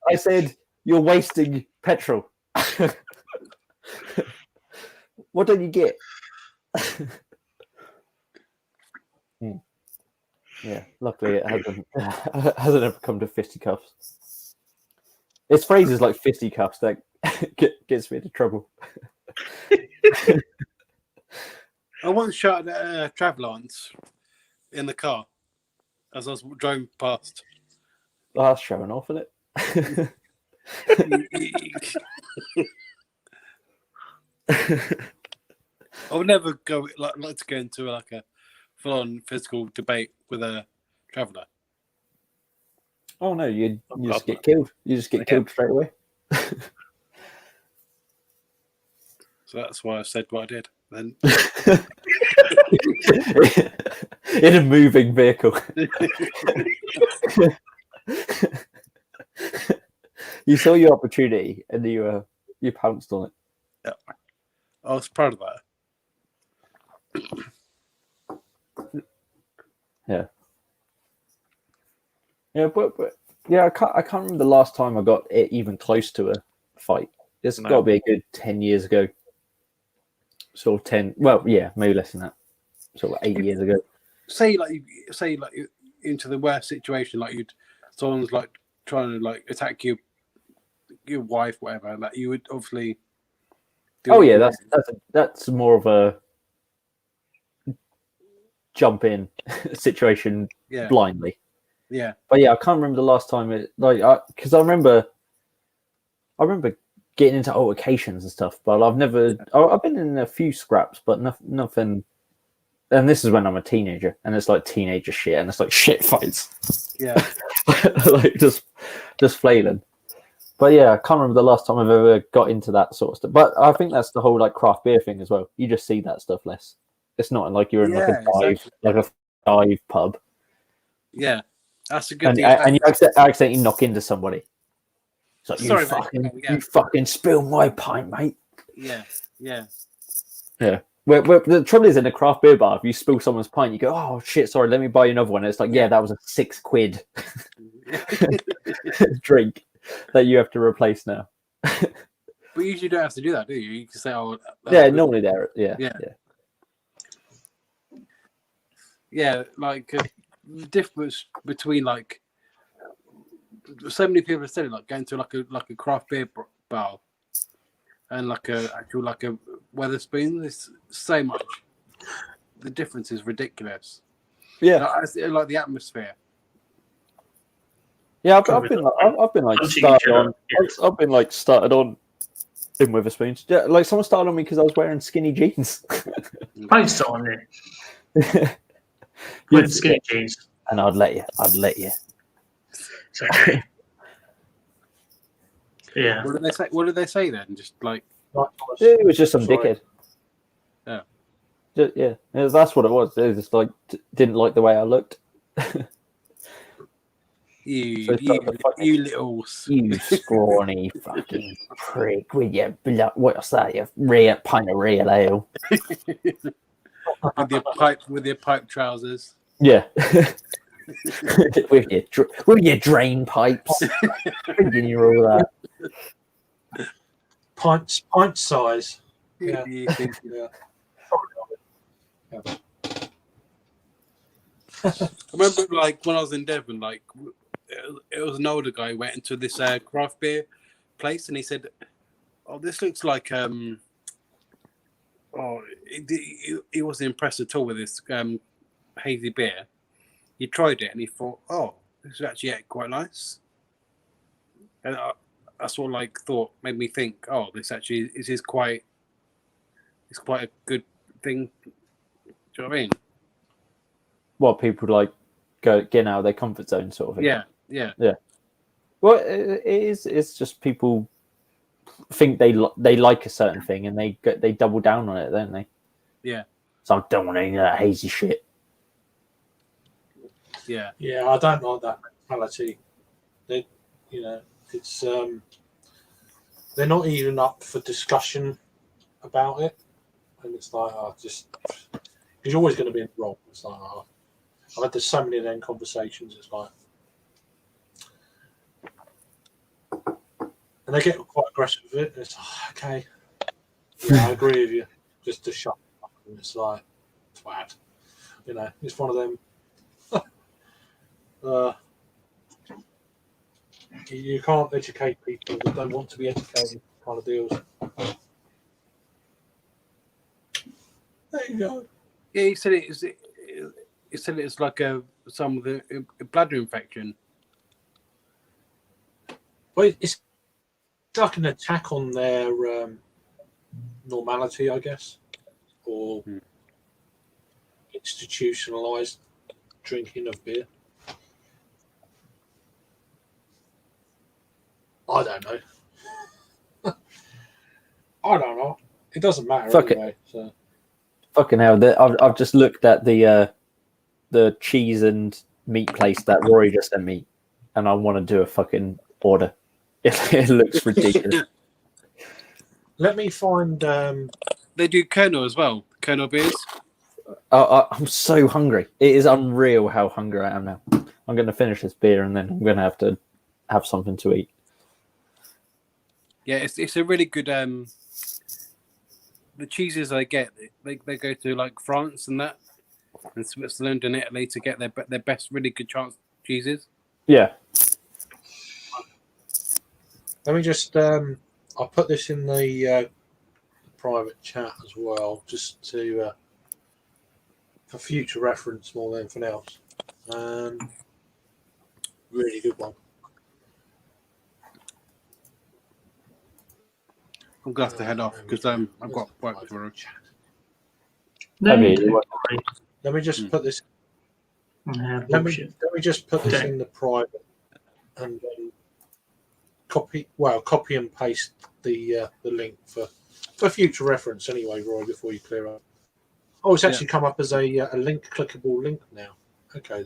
I said you're wasting petrol. What don't you get? Yeah, luckily it hasn't ever come to fisticuffs. It's phrases like fisticuffs that gets me into trouble. I once shot at Travelance in the car as I was driving past. Oh, that's showing off, isn't it? I would never like to go into like a full-on physical debate with a traveller. Oh no, you just get killed. You just get killed straight away. So that's why I said what I did. Then in a moving vehicle. You saw your opportunity and you pounced on it. Yeah, I was proud of that. Yeah. Yeah, but yeah, I can't remember the last time I got it even close to a fight. It's got to be a good 10 years ago. Sort of 10. Well, yeah, maybe less than that. Sort of 8 years ago. Say you're into the worst situation, like someone's like trying to like attack your wife, whatever. Like you would obviously. Oh yeah, that's more of a jump in situation blindly. Yeah. But yeah, I can't remember the last time because I remember getting into altercations and stuff, but I've been in a few scraps, but nothing. And this is when I'm a teenager, and it's like teenager shit, and it's like shit fights. Yeah. Like just flailing. But yeah, I can't remember the last time I've ever got into that sort of stuff. But I think that's the whole like craft beer thing as well. You just see that stuff less. It's not like you're in like a dive pub. Yeah, that's a good thing. And you accidentally knock into somebody. It's like, you fucking spilled my pint, mate. Yeah. Yeah. Where the trouble is in a craft beer bar, if you spill someone's pint, you go, "Oh shit, sorry, let me buy you another one." And it's like, yeah, that was a £6 drink that you have to replace now. But you usually don't have to do that, do you? You can say, "Oh, yeah." Normally, there, yeah. Like the difference between like so many people have said it, like going to like a craft beer bar and like a Wetherspoon. There's so much. The difference is ridiculous. Yeah, like the atmosphere. Yeah, I've been started on in Wetherspoons. Yeah, like someone started on me because I was wearing skinny jeans. I saw it. With skinny jeans, and I'd let you. It's okay. Yeah. What did they say then? Just like it was just some dickhead. Yeah. Yeah, that's what it was. They just like didn't like the way I looked. You little scrawny fucking prick with your blood. What's that? Your pint of real ale. with your pipe trousers. Yeah. with your drain pipes. Thinking you're all that. Pint size. Yeah. I remember, like when I was in Devon, like it was an older guy who went into this craft beer place, and he said, "Oh, this looks like he wasn't impressed at all with this hazy beer. He tried it and he thought, oh, this is actually quite nice." And I sort of like made me think, oh, this actually is quite a good thing. Do you know what I mean? What people like getting out of their comfort zone, sort of thing. Yeah. Well, it's just people think they like a certain thing and they double down on it, don't they? Yeah. So I don't want any of that hazy shit. Yeah. Yeah, I don't like that mentality. It's they're not even up for discussion about it, and it's like, you're always going to be in the wrong. It's like, I've had so many of them conversations. It's like, and they get quite aggressive with it. And it's like, okay, yeah, I agree with you. Just to shut up, and it's like, twat. It's one of them. You can't educate people that don't want to be educated, kind of deals. There you go. Yeah, he said it's like some of the bladder infection. Well, it's like an attack on their normality, I guess, or institutionalized drinking of beer. I don't know. I don't know. It doesn't matter anyway. So. Fucking hell! I've just looked at the cheese and meat place that Rory just sent me, and I want to do a fucking order. It looks ridiculous. Let me find. They do Kernel as well. Kernel beers. I'm so hungry. It is unreal how hungry I am now. I'm going to finish this beer and then I'm going to have something to eat. Yeah, it's a really good. The cheeses I get, they go to like France and that, and Switzerland and Italy to get their best really good chance cheeses. Yeah. Let me just. I'll put this in the private chat as well, just to for future reference more than anything else. Really good one. I'm gonna have to head off because I've got work tomorrow. Let me just put this. Let me just put this in the private, and then copy and paste the link for future reference. Anyway, Roy, before you clear up. Oh, it's actually come up as a link, clickable link now. Okay,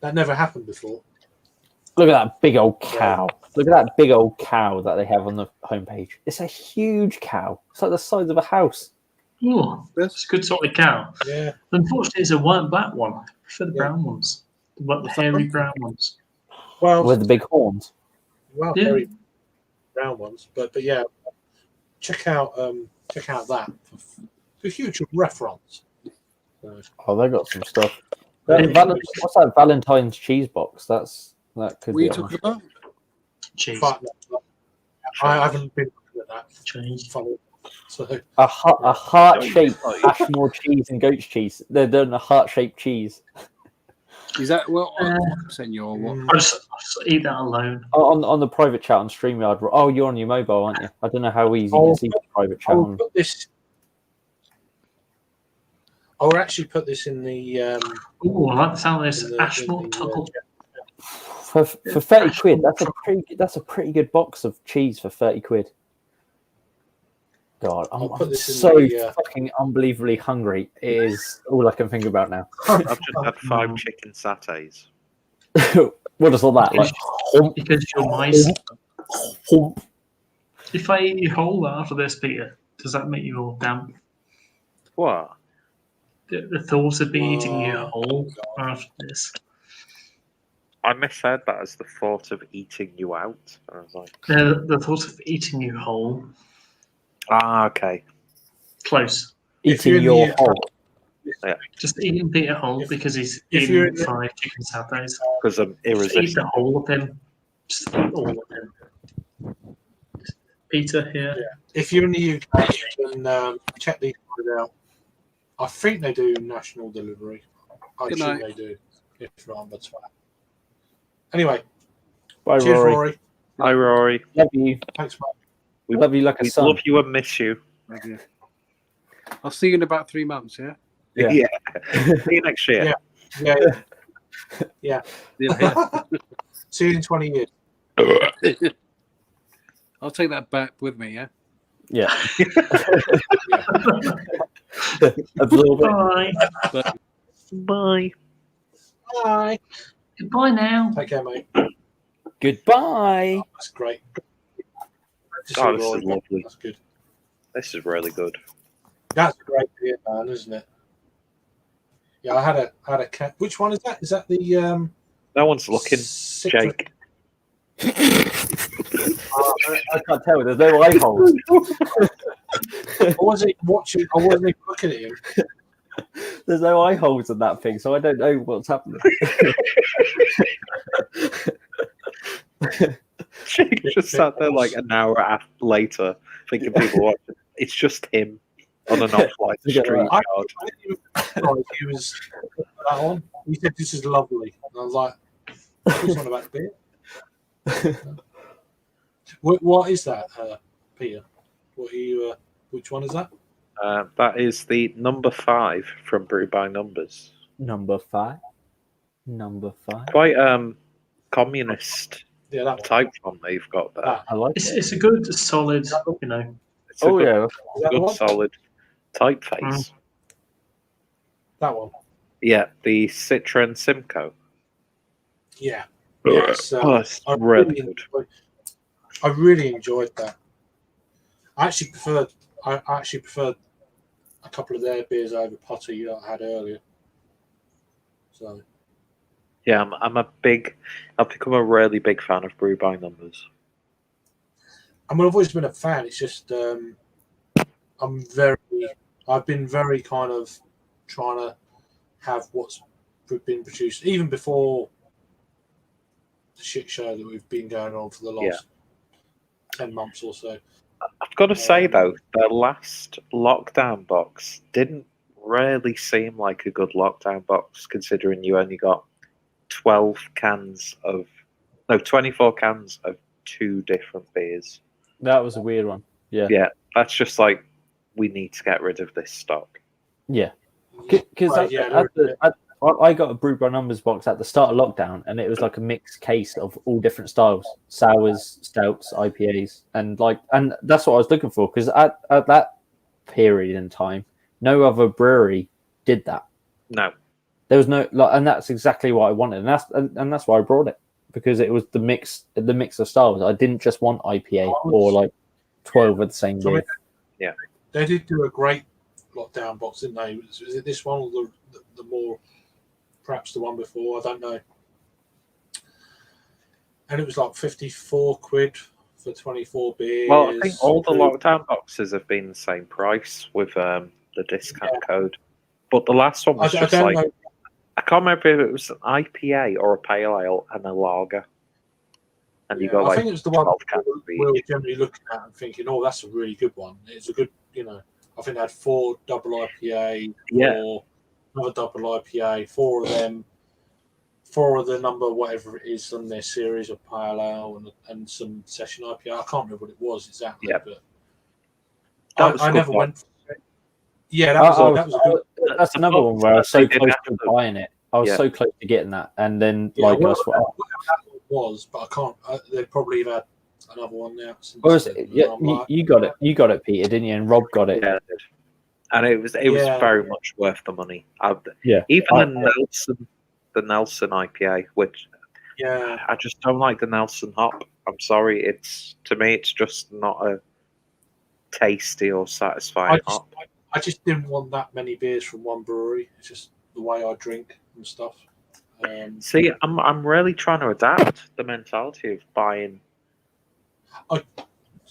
that never happened before. Look at that big old cow. Look at that big old cow that they have on the homepage. It's a huge cow. It's like the size of a house. Oh, that's a good sort of cow. Yeah. Unfortunately, it's a white black one. I prefer the brown ones. The fairy brown ones. Well, with the big horns. Well, Yeah. very brown ones, but yeah, check out that for future reference. Oh, they got some stuff. What's that Valentine's cheese box? That could What are be. you talking about? Cheese. I haven't been looking at that. Cheese. Funny. So A heart-shaped Ashmore cheese and goat's cheese. They're doing a heart-shaped cheese. Is that what Senor? What? I'll just eat that alone. On the private chat on StreamYard. Oh, you're on your mobile, aren't you? I don't know how easy you see the private chat. I'll put this. I'll actually put this in the. Oh, I like the sound of this Ashmore Tuckle. For 30 quid, that's a pretty good box of cheese for 30 quid. God, I'm so fucking unbelievably hungry. It is all I can think about now. I've just had 5 chicken sattés. What is all that? Like, Because you're mice. If I eat you whole after this, Peter, does that make you all damp? What? The thought of me eating you whole after this. I misheard that as the thought of eating you out. I was like, The thought of eating you whole. ah, okay. Close. Eating your whole. Yeah. Just eating Peter whole because he's you're eating 5 chicken sattés. Because I'm Just eat the irresistible. whole of him. Just eat all of him. Peter here. Yeah. If you're in the UK, you can check these guys out. I think they do national delivery. I Good assume night. they do. If not, that's fine. Anyway, Bye, cheers, Rory. Rory. Hi, Rory. Love you. Thanks, mate. We love you like a We son. love you and miss you. Okay. I'll see you in about 3 months. Yeah. Yeah. Yeah. See you next year. Yeah. Yeah. See you in 20 years. I'll take that back with me. Yeah. Yeah. A little bit. Bye. But Bye. Bye. Goodbye now. Take care, mate. Goodbye. That's great. Oh, this is lovely. That's good. This is really good. That's a great beer, man, isn't it? Yeah, I had a cat. Which one is that? Is that the No one's looking, Citra- Jake. I can't tell. There's no eye holes. I wasn't watching. I wasn't even looking at him. There's no eye holes in that thing, so I don't know what's happening. Jake just sat there like an hour later thinking people were watching. It's just him on an offline stream I card. didn't even realise he was putting that on. He said, "This is lovely," and I was like, "What's on about beer?" What is that, Peter? What are you? Which one is that? That is the number 5 from Brew by Numbers. Number 5. Quite communist Yeah, that one. type font that you've got there. Ah, I like it. It's a good, solid, you know. It's a Oh good, yeah. Is that the good one? solid typeface. That one. Yeah, the Citroen Simcoe. Yeah. Yes, Oh, it's really good. I really enjoyed that. I actually preferred a couple of their beers over Potty that I had earlier. So Yeah, I've become a really big fan of Brew by Numbers. I mean, I've always been a fan. It's just I've been very kind of trying to have what's been produced even before the shit show that we've been going on for the last 10 months or so. I've got to say though, the last lockdown box didn't really seem like a good lockdown box, considering you only got 24 cans of 2 different beers. That was a weird one. Yeah. Yeah, that's just like, we need to get rid of this stock. Yeah. Because I got a Brew by Numbers box at the start of lockdown, and it was like a mixed case of all different styles: sours, stouts, IPAs, and that's what I was looking for. Because at that period in time, no other brewery did that. No, there was no, and that's exactly what I wanted, and that's why I brought it, because it was the mix of styles. I didn't just want IPA or like 12 of the same beer. Yeah, they did do a great lockdown box, didn't they? Was it this one or the more? Perhaps the one before, I don't know. And it was like 54 quid for 24 beers. Well, I think all the lockdown boxes have been the same price with the discount code. But the last one was I can't remember if it was an IPA or a pale ale and a lager. And you got I think it was the one we were generally looking at and thinking, oh, that's a really good one. It's a good, I think they had 4 double IPA, another double IPA, 4 of them, 4 of the number, whatever it is on their series of pale ale and some session IPA. I can't remember what it was exactly, but I never went. Yeah, that was a good. That's another one where I was so close to buying it. I was so close to getting that, and then I was, but I can't. They probably have had another one now. You got it. You got it, Peter, didn't you? And Rob got it. Yeah, I did. And it was very much worth the money. Even the Nelson IPA, which I just don't like the Nelson hop. I'm sorry, to me it's just not a tasty or satisfying hop. I just didn't want that many beers from one brewery. It's just the way I drink and stuff. See, I'm really trying to adapt the mentality of buying.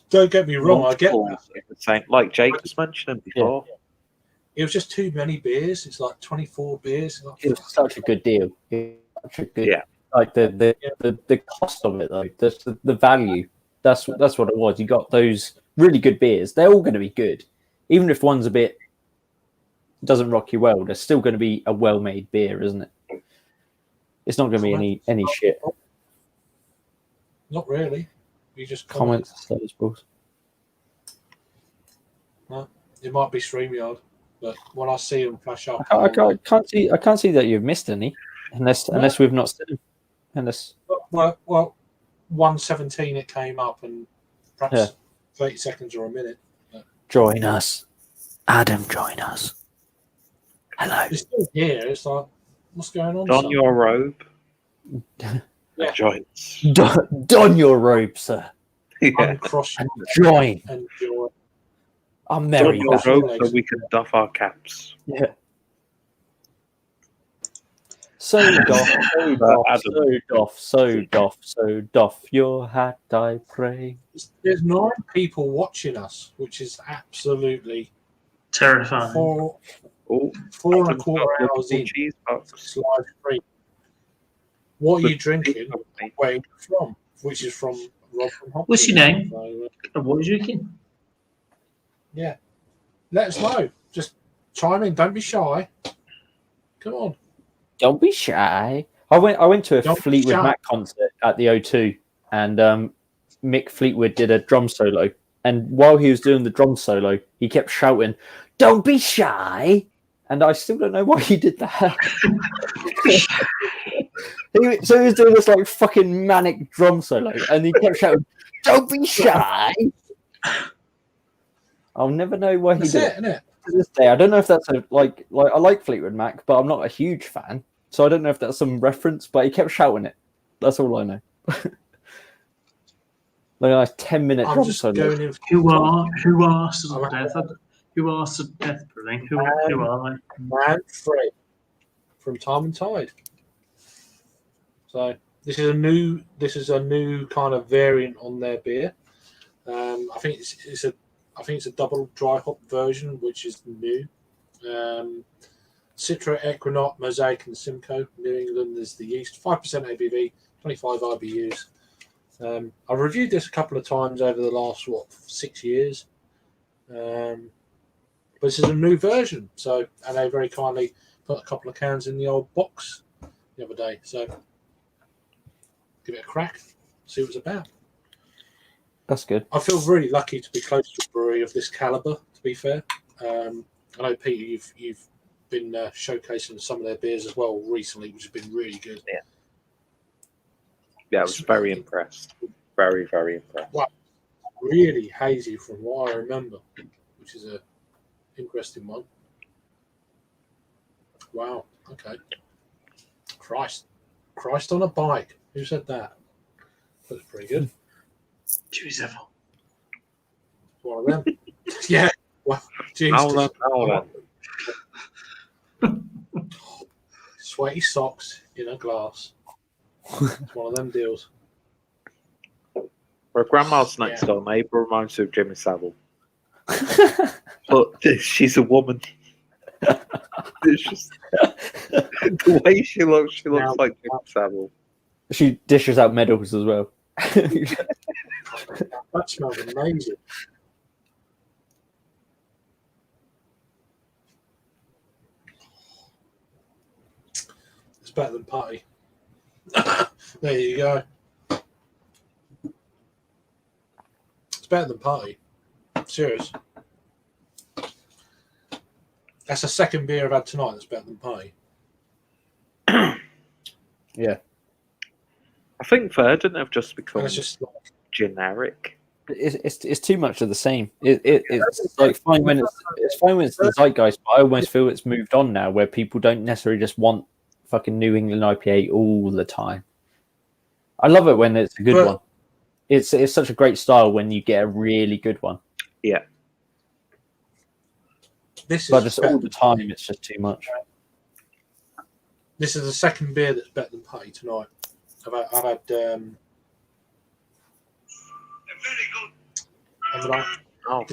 Don't get me wrong, I get that. Like Jake was mentioning before. Yeah. It was just too many beers. It's like 24 beers. It was such a good deal. Like the cost of it though, the value. That's what it was. You got those really good beers. They're all going to be good, even if one's a bit doesn't rock you well. There's still going to be a well-made beer, isn't it? It's not going to be any shit. Not really. You just comments. No, it might be StreamYard. But when I see them flash up, I can't see that you've missed any, unless we've not seen them. Well, 1:17 it came up, and perhaps 30 seconds or a minute. But join us, Adam. Join us. Hello. It's still here. It's like, what's going on? Don your robe. Join us. Don your robe, sir. And join. Enjoy. I'm merry. So we can doff our caps. Yeah. So doff your hat, I pray. There's 9 people watching us, which is absolutely terrifying. 4.25 hours in. Slide free. What are you drinking? Where you from? Which is from Rob from Hopkins. What's your name? What are you drinking? Yeah. Let us know. Just chime in. Don't be shy. Come on. Don't be shy. I went to a Fleetwood Mac concert at the O2, and Mick Fleetwood did a drum solo. And while he was doing the drum solo, he kept shouting, "Don't be shy!" And I still don't know why he did that. So he was doing this like fucking manic drum solo, and he kept shouting, "Don't be shy!" I'll never know why he did it. Isn't it? To this day, I don't know if that's like I like Fleetwood Mac, but I'm not a huge fan, so I don't know if that's some reference. But he kept shouting it. That's all I know. Like a nice 10-minute drum solo. Who are Sudden Death? Who are Death Brewing? Who are they? Manfred from Time and Tide. So this is a new kind of variant on their beer. I think it's a double dry hop version, which is new. Citra, Equinox, Mosaic, and Simcoe. New England is the yeast. 5% ABV, 25 IBUs. I've reviewed this a couple of times over the last 6 years. But this is a new version. So, and they very kindly put a couple of cans in the old box the other day. So, give it a crack. See what it's about. That's good. I feel really lucky to be close to a brewery of this caliber. To be fair, I know Peter, you've been showcasing some of their beers as well recently, which has been really good. Yeah, I was very impressed. Very, very impressed. Wow, really hazy from what I remember, which is a interesting one. Wow. Okay. Christ on a bike. Who said that? That's pretty good. Jeez, ever. One of them. Yeah. Well, Hold on. Sweaty socks in a glass. It's one of them deals. Well, Grandma's next door neighbour reminds me of Jimmy Savile. But she's a woman. It's just the way she looks like Jimmy Savile. She dishes out medals as well. That smells amazing. It's better than putty. There you go. It's better than putty. Serious. That's the second beer I've had tonight that's better than putty. Yeah. I think Verdant have just become just like, generic. It's too much of the same. It's like fine when it's the zeitgeist, but I almost feel it's moved on now, where people don't necessarily just want fucking New England IPA all the time. I love it when it's a good one. It's such a great style when you get a really good one. Yeah. But just all the time, it's just too much. This is the second beer that's better than putty tonight. I've had they're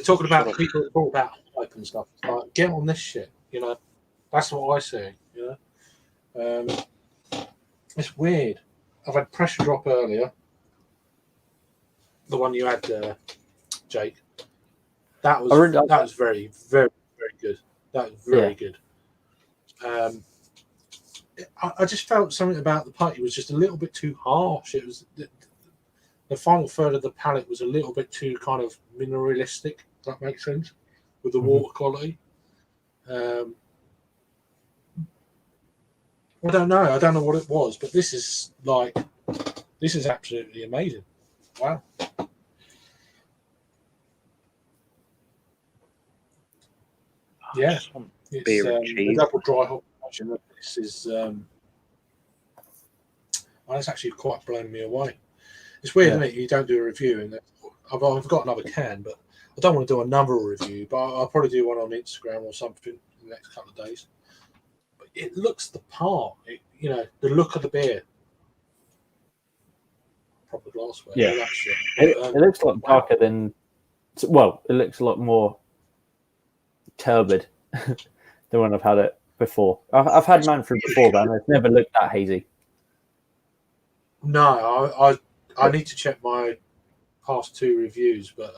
talking about people that talk about hype and stuff. Like, get on this shit, you know. That's what I say, you know. It's weird. I've had Pressure Drop earlier. The one you had, Jake. That was very, very, very good. That was very good. I just felt something about the putty was just a little bit too harsh. It was the final third of the palate was a little bit too kind of mineralistic. If that makes sense with the water quality. I don't know. I don't know what it was, but this is absolutely amazing. Wow. Yeah, it's the double dry hop version of this is. It's actually quite blown me away. It's weird, isn't it? You don't do a review, and I've got another can, but I don't want to do another review. But I'll probably do one on Instagram or something in the next couple of days. But it looks the part. The look of the beer. Proper glassware. Yeah, all that shit. It looks a lot darker than. Well, it looks a lot more turbid than when I've had it before. I've had Manfred before, but it's never looked that hazy. No, I need to check my past two reviews, but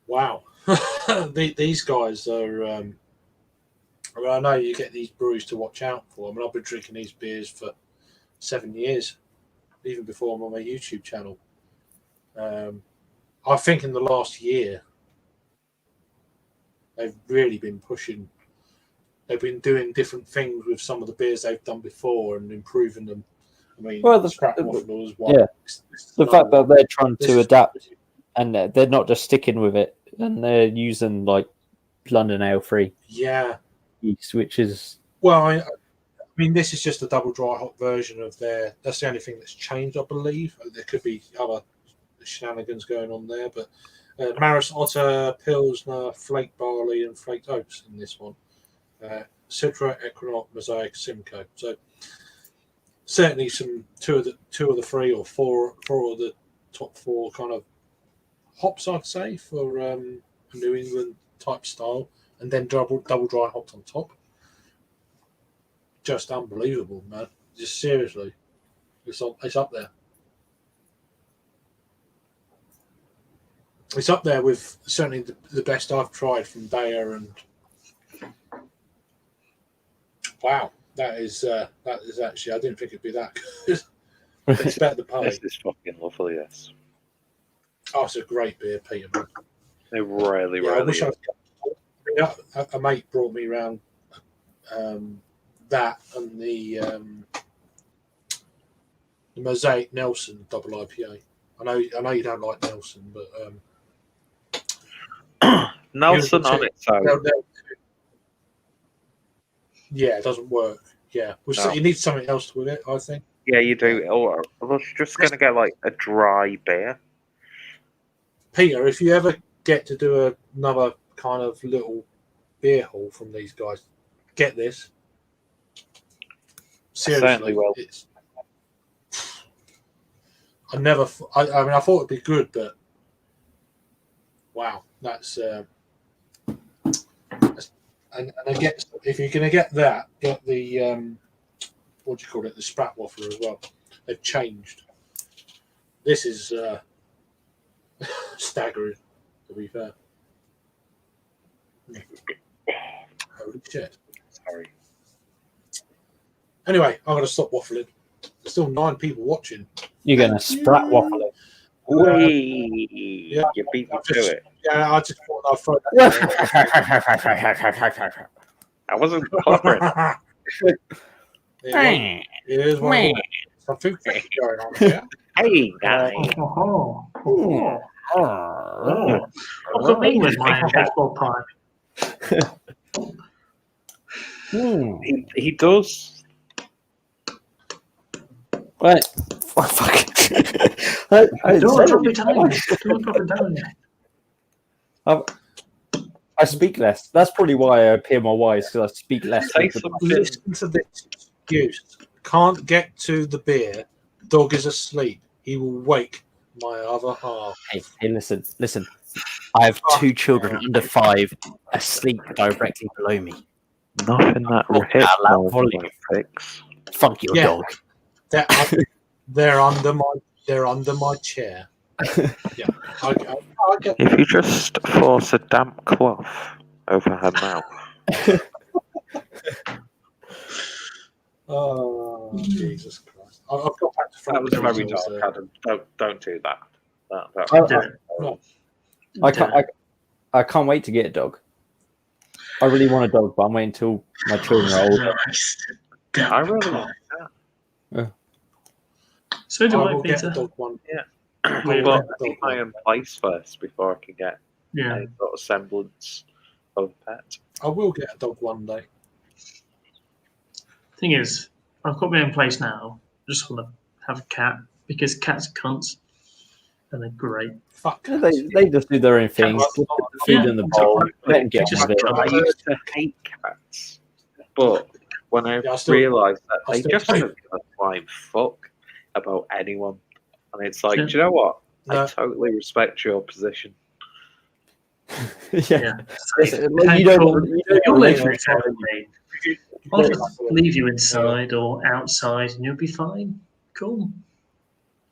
wow, these guys are. I know you get these breweries to watch out for. I mean, I've been drinking these beers for 7 years, even before I'm on my YouTube channel. I think in the last year, they've really been pushing. They've been doing different things with some of the beers they've done before and improving them. I mean, the fact that they're trying to adapt and they're not just sticking with it, and they're using like London Ale Free. Yeah. Yeast, which is I mean, this is just a double dry hop version of their. That's the only thing that's changed, I believe. There could be other shenanigans going on there. But Maris Otter, Pilsner, Flake Barley, and Flaked Oats in this one. Citra, Equinox, Mosaic, Simcoe. So certainly two of the three or four of the top four kind of hops, I'd say, for a New England type style, and then double dry hopped on top. Just unbelievable, man. Just seriously, it's up there. It's up there with certainly the best I've tried from Bayer, and wow, that is actually, I didn't think it'd be that good. It's better than Pally. This is fucking lovely. Yes. Oh, it's a great beer, Peter. It really, I really. wish a mate brought me around that and the Mosaic Nelson double IPA. I know you don't like Nelson, but Nelson on its own. Yeah, it doesn't work. Yeah, No. You need something else with it, I think. Yeah, you do. Or you're just going to get like a dry beer. Peter, if you ever get to do another kind of little beer haul from these guys, get this. Seriously, Certainly will. I mean, I thought it'd be good, but wow, that's and if you're going to get that, get the what do you call it, the Sprat Waffler as well. They've changed. This is staggering, to be fair. Holy shit! Sorry. Anyway, I'm going to stop waffling. There's still 9 people watching. You're going to Sprat Waffle it. Yeah, you beat me to it. Yeah, I just thought I'd throw that. I wasn't covering. It is one something going on here. Hey, guys. I've got me with my baseball pipe. He does. Right. Fuck. I speak less. That's probably why I appear more wise, because I speak less. Listen to this excuse. Can't get to the beer. Dog is asleep. He will wake my other half. Hey, listen. I have 2 children under 5 asleep directly below me. Nothing that will hit volume. Fuck your dog. They're under my chair. Yeah. I get If you just force a damp cloth over her mouth. Oh, Jesus Christ. I've got back to That was very Bills, dark, Adam. Don't do that. I can't wait to get a dog. I really want a dog, but I'm waiting until my children are older. I really want that. So do I, will get Peter. a dog one. Yeah. We've But got I need my own place first before I can get Yeah. a sort of semblance of a pet. I will get a dog one day. Thing is, I've got my own place now. I just want to have a cat because cats are cunts and they're great. Fuck. They just do their own thing. Just put the food in the bowl. Let them get on with it. I used to hate cats, but when I realised that they just don't give a flying fuck about anyone, and it's like, do you know what? I totally respect your position. Yeah. You'll live through it. I'll just leave you inside or outside and you'll be fine. Cool.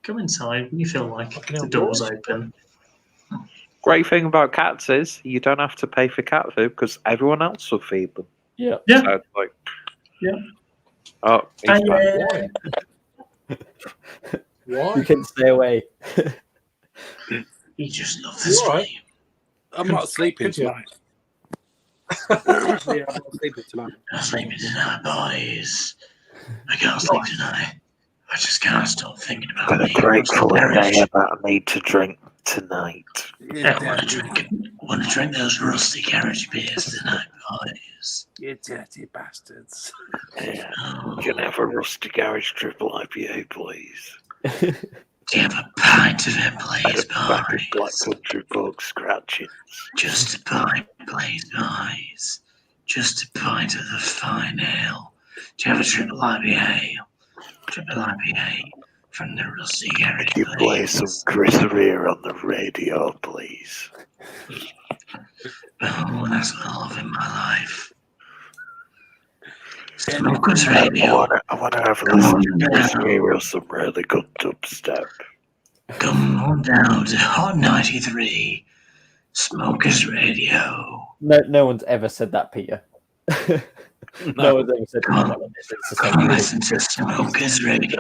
Come inside when you feel like the door's open. Great thing about cats is you don't have to pay for cat food because everyone else will feed them. Yeah. Yeah. So it's like, yeah. Oh, he's back. Why? You can stay away. You just love this Right. I'm not sleeping tonight. I'm not sleeping tonight. I'm sleeping tonight, boys. I can't sleep tonight. I just can't stop thinking about Got a grateful day about I need to drink tonight. I want to drink those rusty garage beers tonight, boys. You dirty bastards. Yeah. Can I have a rusty garage triple IPA, please? Do you have a pint of it, please, Black boys? country folk scratchings. Just a pint, please, boys. Just a pint of the fine ale. Do you have a triple IPA? Triple IPA from the Rusty Garage, Can you play some Chris Rea on the radio, please? Oh, that's all in my life. Smokers Radio. I want to have a listen to Chris Rea or some really good dubstep. Come on down to Hot 93 Smokers Radio. No one's ever said that, Peter. No one's ever said Come listen to Smokers Radio.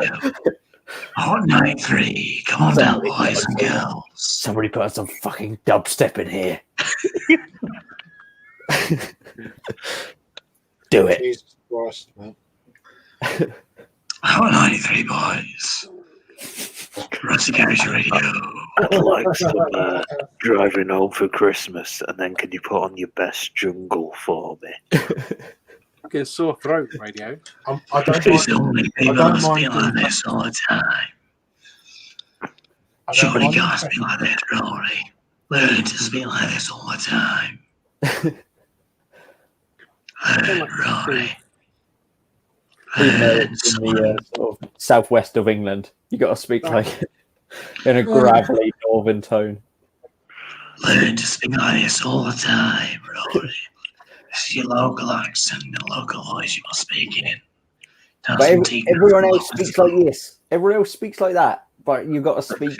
Hot 93. Come on down, boys and girls. Somebody put some fucking dubstep in here. Do it. Jesus Christ, man. Hot 93, boys. Rusty Garage Radio. I'd like some driving home for Christmas, and then can you put on your best jungle for me? Fucking sore throat radio. I don't There's mind. only I people don't that mind speak like this all the time. Surely guys speak like this, Rory. Learn to speak like this all the time. Learn, Rory. Even though it's in the sort of southwest of England, you got to speak like in a gravelly northern tone. Learn to speak like this all the time, Rory. This is your local accent, the local voice you must speak in. But everyone else speaks like this. Everyone else speaks like that, but you got to speak.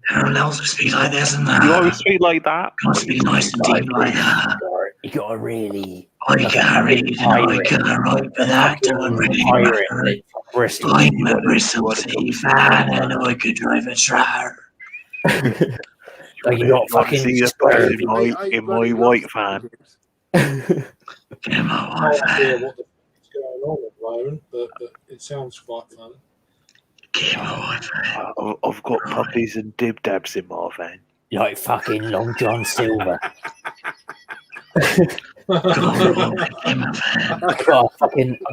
Everyone else will speak like this and that. You always speak like that. Can't speak nice and deep like that. You got to really. I can't read and I can't write, but that don't really matter. I'm a Bristol City fan and I could drive a tractor. Like you got fucking see us in my white van. Get my I wife have no idea what the fuck's going on at the moment, but it sounds quite fun. Get my wife I've got puppies and dib dabs in my van. like fucking Long John Silver. I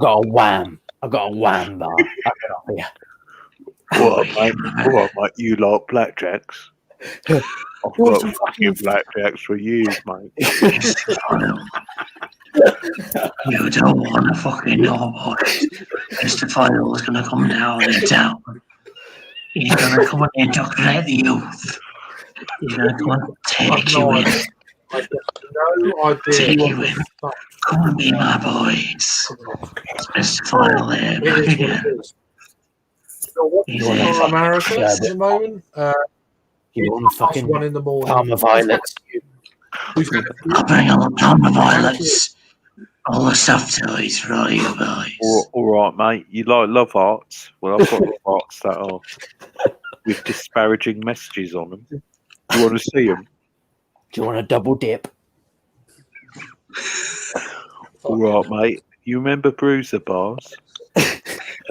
got a wham. I got a wham bar. What, mate? You like blackjacks? I've got fucking blackjacks for years, mate. You don't want to fucking know, boys. Mr. File's going to come down in town. He's going to come and indoctrinate the youth. He's going to come and take you in. I've got no idea. Take you in. Come and be my boys. It's Mr. File there. It is what it is. So what's on America at the moment? You want fucking one in the morning. Palmer Violets. I'll bring all the Palmer Violets. All the soft toys for all you boys. All right, mate. You like Love Hearts? Well, I've got Love Hearts that are with disparaging messages on them. You want to see them? Do you want a double dip? All right, mate. You remember Bruiser bars?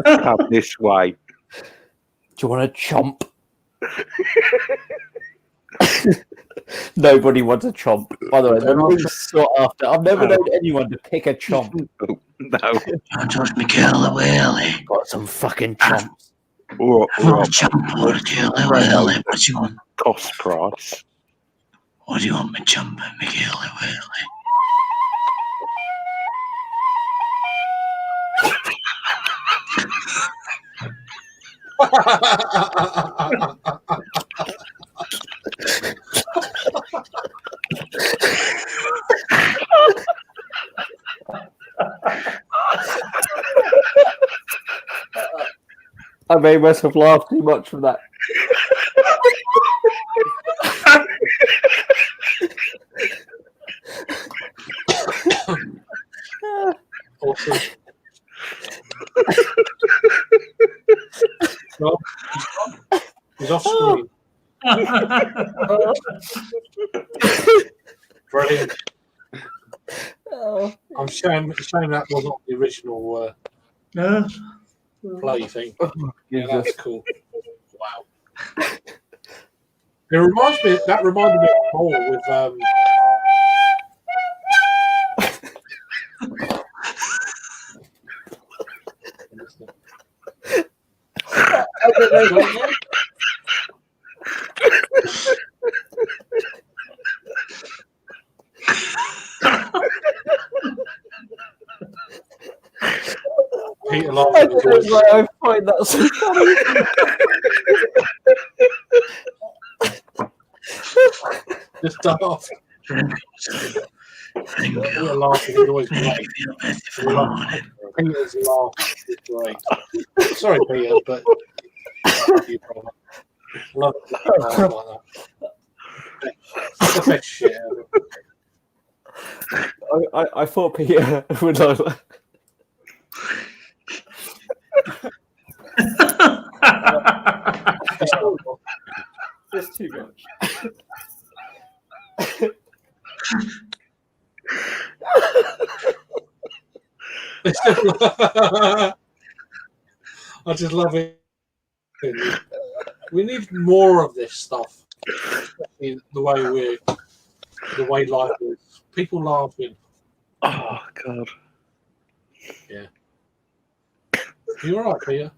Come this way. Do you want a chomp? Nobody wants a chomp. By the way, they're really sought after. I've never known anyone to pick a chomp. No. Don't touch me, Curly Whaley. Got some fucking chomps. All I want a chomp or a Curly Whaley. What do you want? Cost price. What do you want, me chomp and me Curly Whaley? I made myself laugh too much from that. Awesome. He's off screen. Brilliant. I'm shame that wasn't the original play thing. Yeah, that's cool. Wow. It reminds me. That reminded me of Paul with I don't Peter I laughing don't is know always why I find that so funny. just daft. Peter laughing is always great. Peter's laugh is great. Sorry, Peter, but you brother. Love it like that. It's the best shit ever. I thought Peter would like. It's too much. I just love it. We need more of this stuff. Especially the way life is. People laughing. Oh God. Yeah. You're right, Peter.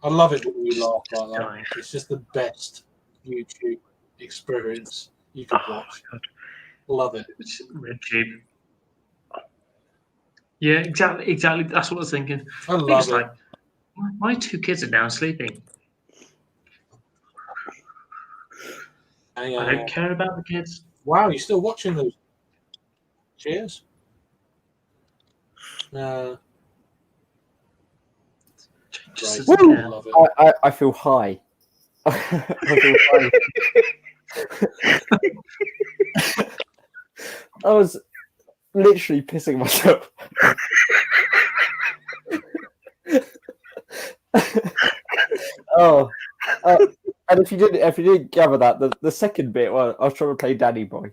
I love it when you laugh like that. It's just the best YouTube experience you can watch. Love it. YouTube. Yeah, exactly. That's what I was thinking. I love it. Like, my two kids are down sleeping. I don't care about the kids. Wow, you're still watching those? Cheers. Great. Woo! Love it. I feel high. I feel high. I was literally pissing myself. And if you didn't gather that, the second bit, well, I was trying to play Danny Boy.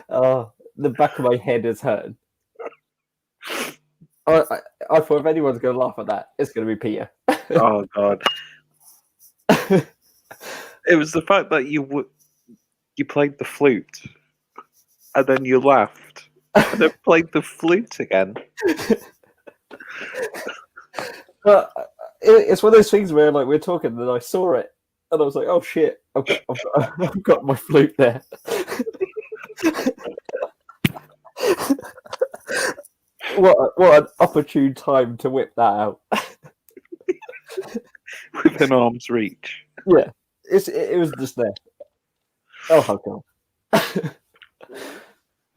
The back of my head is hurting. I thought if anyone's going to laugh at that, it's going to be Peter. Oh God! It was the fact that you played the flute, and then you laughed, and then played the flute again. But it's one of those things where, like, we're talking, and I saw it, and I was like, "Oh shit! I've got my flute there." What an opportune time to whip that out. Within arm's reach. Yeah, it was just there. Oh, how cool.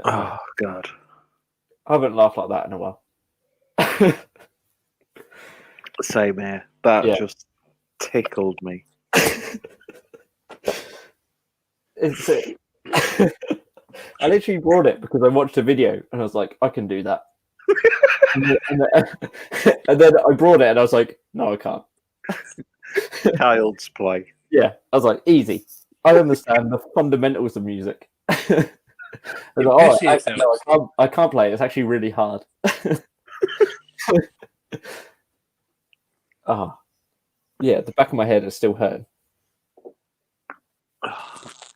Oh God. I haven't laughed like that in a while. Same here. That just tickled me. I literally brought it because I watched a video and I was like, I can do that. and then I brought it and I was like, no, I can't. Child's play. Yeah, I was like, easy. I understand the fundamentals of music. I was like, no, I can't play it. It's actually really hard. Yeah, the back of my head is still hurting.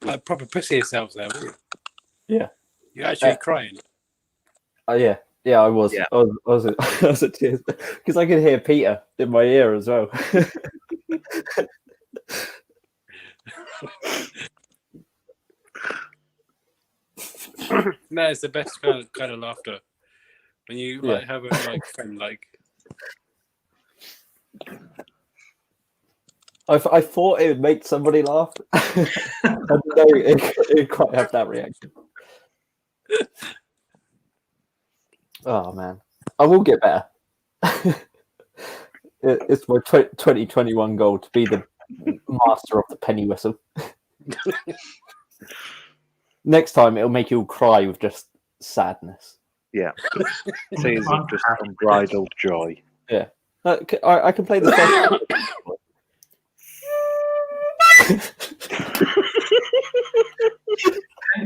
Like proper pissing yourselves there, weren't you? Yeah. You're actually crying. Yeah, I was. Yeah. I was at tears because I could hear Peter in my ear as well. No, it's the best kind of laughter when you like have a friend like. I thought it would make somebody laugh. I don't know it quite have that reaction. Oh man, I will get better. It's my 2021 goal to be the master of the penny whistle. Next time, it'll make you all cry with just sadness. Yeah, tears of just unbridled joy. Yeah, I can play the song.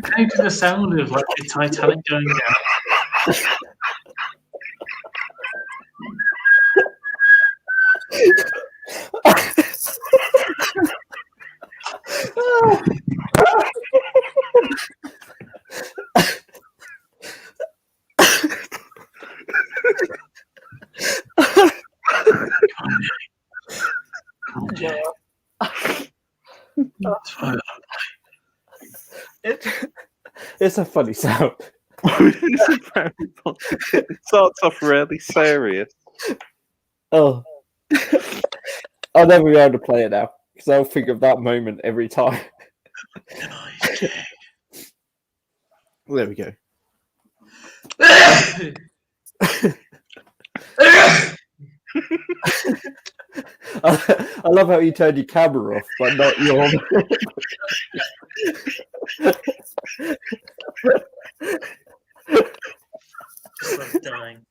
Can you do the sound of like the Titanic going down? It's a funny sound. It's very funny. It starts off really serious. Oh, I'll never be able to play it now because I'll think of that moment every time. There we go. I love how you turned your camera off, but not your. Just like dying.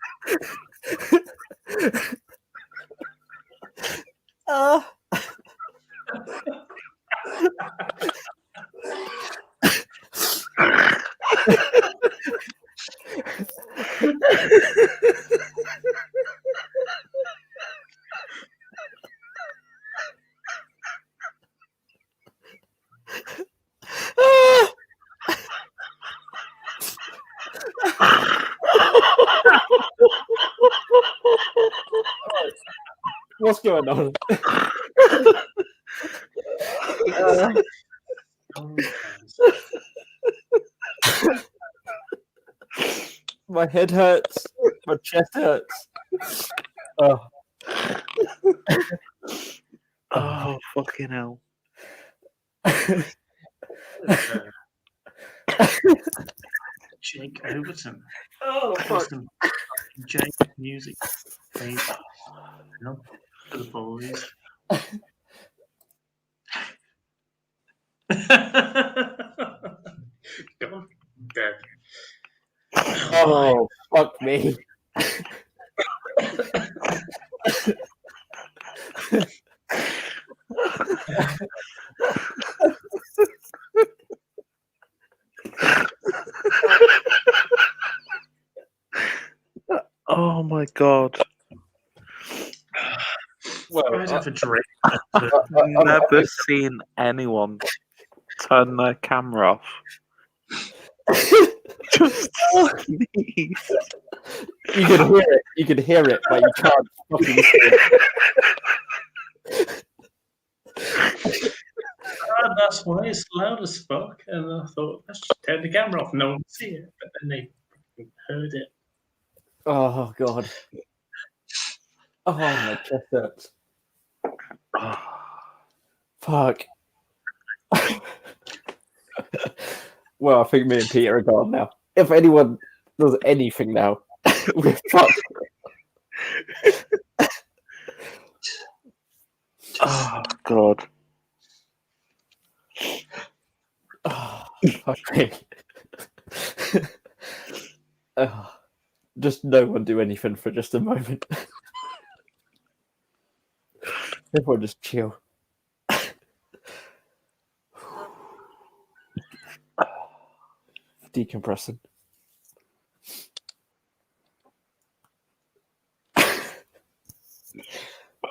What's going on? My head hurts. My chest hurts. Oh. Oh, fucking hell. Jake Overton. Oh, Jake music. Please. No, for the boys. Go. Dead. Oh, fuck me. Oh my god. Well, I'd have a drink. I've never seen anyone turn their camera off. Just sneeze. You can hear it. You can hear it, but you can't fucking see it. That's why it's loud as fuck. And I thought, let's just turn the camera off. No one can see it. But then they heard it. Oh god. Oh, my chest hurts. Fuck. Well, I think me and Peter are gone now. If anyone does anything now, we're fucked. Oh god. Oh, okay. Just no one do anything for just a moment. Everyone just chill. Decompressing.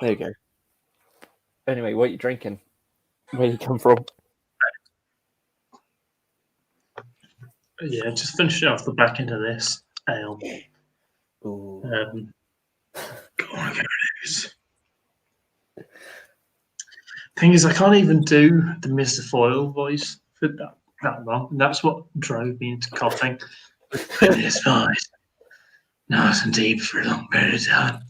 There you go. Anyway, what are you drinking? Where you come from? Yeah, just finishing off the back end of this ale. Ooh. Go on, here it is. Thing is, I can't even do the Mr. Foyle voice for that long. And that's what drove me into coughing. This voice, nice and deep for a long period of time.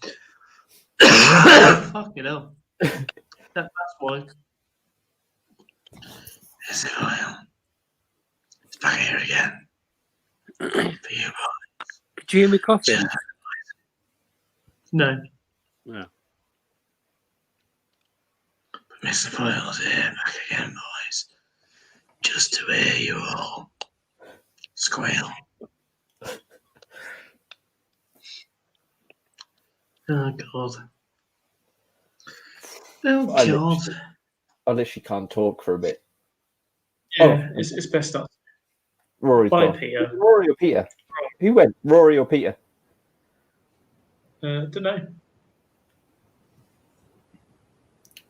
Fucking hell. That's why. Mr. Foyle, it's back here again. For you boys. Could you hear me coughing? No. No. Mr. Foyle's here back again, boys. Just to hear you all squeal. Oh, God. Oh, God. I literally can't talk for a bit. Yeah, it's best not. Rory's Bye, gone. Peter. Rory or Peter? Who went? Rory or Peter? Don't know.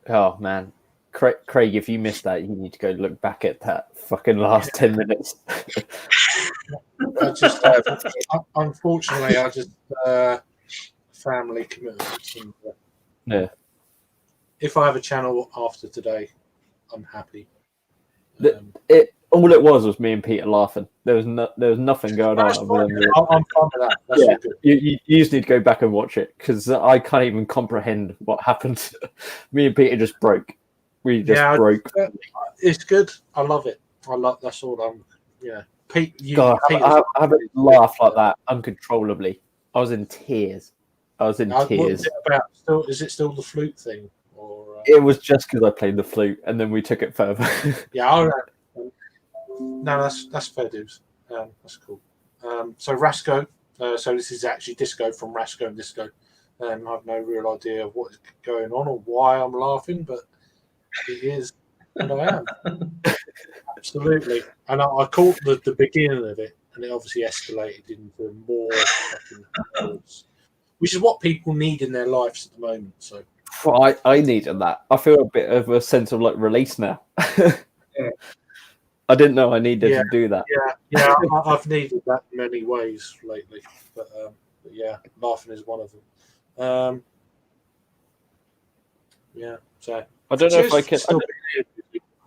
Oh, man. Craig, if you missed that, you need to go look back at that fucking last 10 minutes. I just, unfortunately, I just family commitments. And, yeah. If I have a channel after today, I'm happy. All it was me and Peter laughing. There was nothing going on. I'm fine with that. That's all good. You just need to go back and watch it because I can't even comprehend what happened. Me and Peter just broke. We just broke. It's good. I love it. That's all. Pete, God, I haven't laughed like that uncontrollably. I was in tears. Tears. What is it about? Is it still the flute thing? Or it was just because I played the flute, and then we took it further. Yeah, no, that's fair dues. That's cool. So Rasco. So this is actually Disco from Rasco and Disco. I have no real idea of what is going on or why I'm laughing, but it is, and I am. Absolutely. And I caught the beginning of it, and it obviously escalated into more fucking thoughts, which is what people need in their lives at the moment. So I needed that. I feel a bit of a sense of release now. Yeah. I didn't know I needed to do that. Yeah, I've needed that in many ways lately. But yeah, laughing is one of them. Yeah, so I don't know if I can.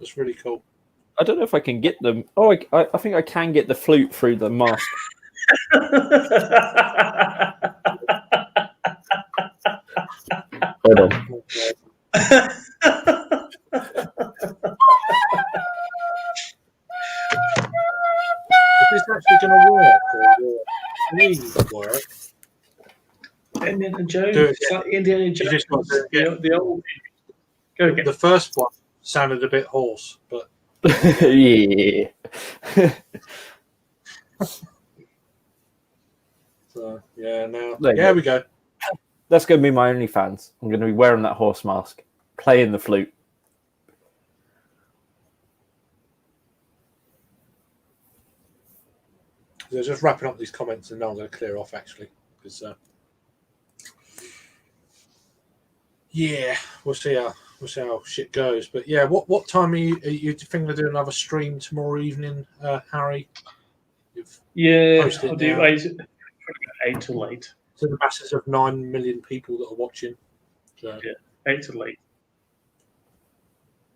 It's really cool. I don't know if I can get them. Oh, I think I can get the flute through the mask. Hold on. Is this actually going to work? Or please work? Indiana Jones. Do it Is that Indiana Jones? just got to do it The old. Go again. The first one sounded a bit hoarse, but Yeah. so yeah, now There you yeah, go. we go. That's going to be my OnlyFans. I'm going to be wearing that horse mask, playing the flute. So just wrapping up these comments, and now I'm going to clear off actually because yeah, we'll see how shit goes. But yeah, what time are you thinking of doing another stream tomorrow evening, Harry? Yeah, posted I'll do now. 8 till 8. To the masses of 9 million people that are watching. So. Yeah, 8 till 8.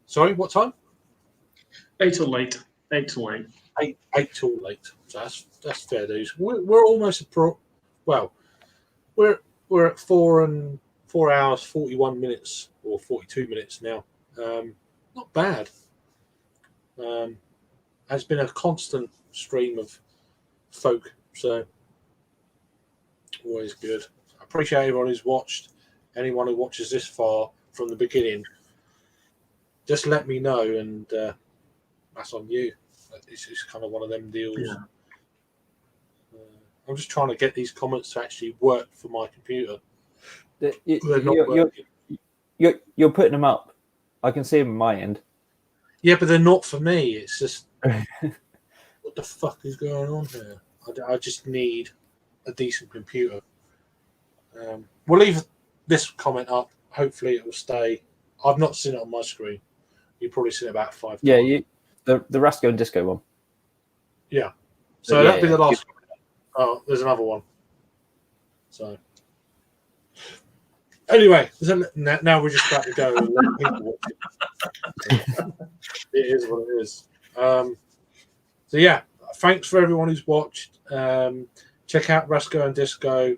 Sorry, what time? 8 till 8. 8 till 8. 8 till late. So that's fair dues. We're almost well, we're at 4 hours 41 minutes or 42 minutes now. Not bad. Has been a constant stream of folk, so always good. I appreciate everyone who's watched. Anyone who watches this far from the beginning, just let me know, and that's on you. It's kind of one of them deals. Yeah. I'm just trying to get these comments to actually work for my computer. They're not working. You're putting them up. I can see them on my end. Yeah, but they're not for me. It's just what the fuck is going on here? I just need a decent computer. We'll leave this comment up. Hopefully, it will stay. I've not seen it on my screen. You've probably seen it about 5 times. Yeah, the Rasco and Disco one. Yeah. So that'll be the last. Oh, there's another one. So anyway, now we're just about to go and let people watch it. It is what it is. So yeah, thanks for everyone who's watched. Check out Rasco and Disco.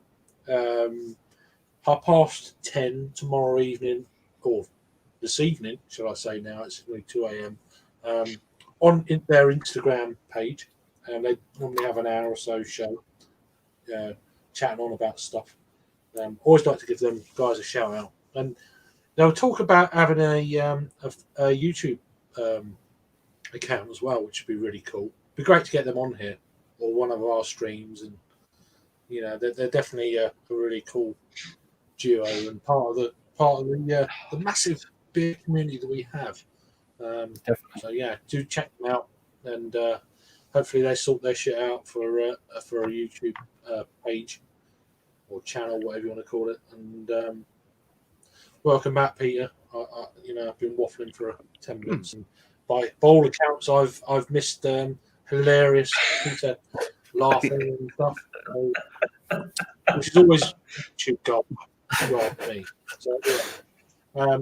10:30 tomorrow evening, or this evening, shall I say now? It's only 2 a.m. On their Instagram page. They normally have an hour or so show chatting on about stuff. Always like to give them guys a shout out. And they'll talk about having a YouTube account as well, which would be really cool. It'd be great to get them on here or one of our streams. And they're definitely a really cool duo and part of the massive beer community that we have. So yeah, do check them out, and hopefully they sort their shit out for a YouTube page or channel, whatever you want to call it. And welcome back, Peter. I've been waffling for 10 minutes, and by all accounts, I've missed hilarious Peter laughing and stuff, which is always YouTube gold for me. So yeah.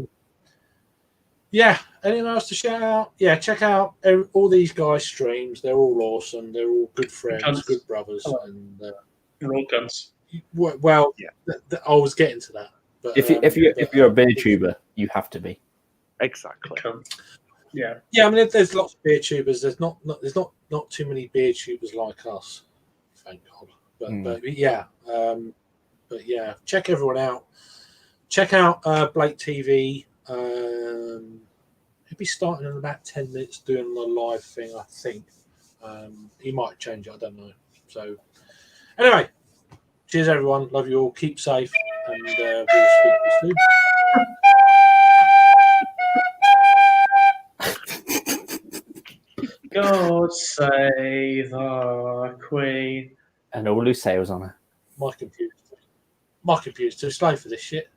Yeah, anyone else to shout out? Yeah, check out all these guys' streams. They're all awesome. They're all good friends, Cunts. good brothers. Hello. And They're all guns. well, I was getting to that. But, if you're a beer tuber, you have to be. Exactly. Yeah. Yeah, I mean, there's lots of beer tubers. There's not too many beer tubers like us, thank God. But yeah, but yeah, check everyone out. Check out Blake TV. He'll be starting in about 10 minutes doing the live thing, I think. He might change it, I don't know. So anyway, cheers everyone. Love you all. Keep safe, and we'll speak to you soon. God save our Queen. And all who sails on her. My computer's too slow for this shit.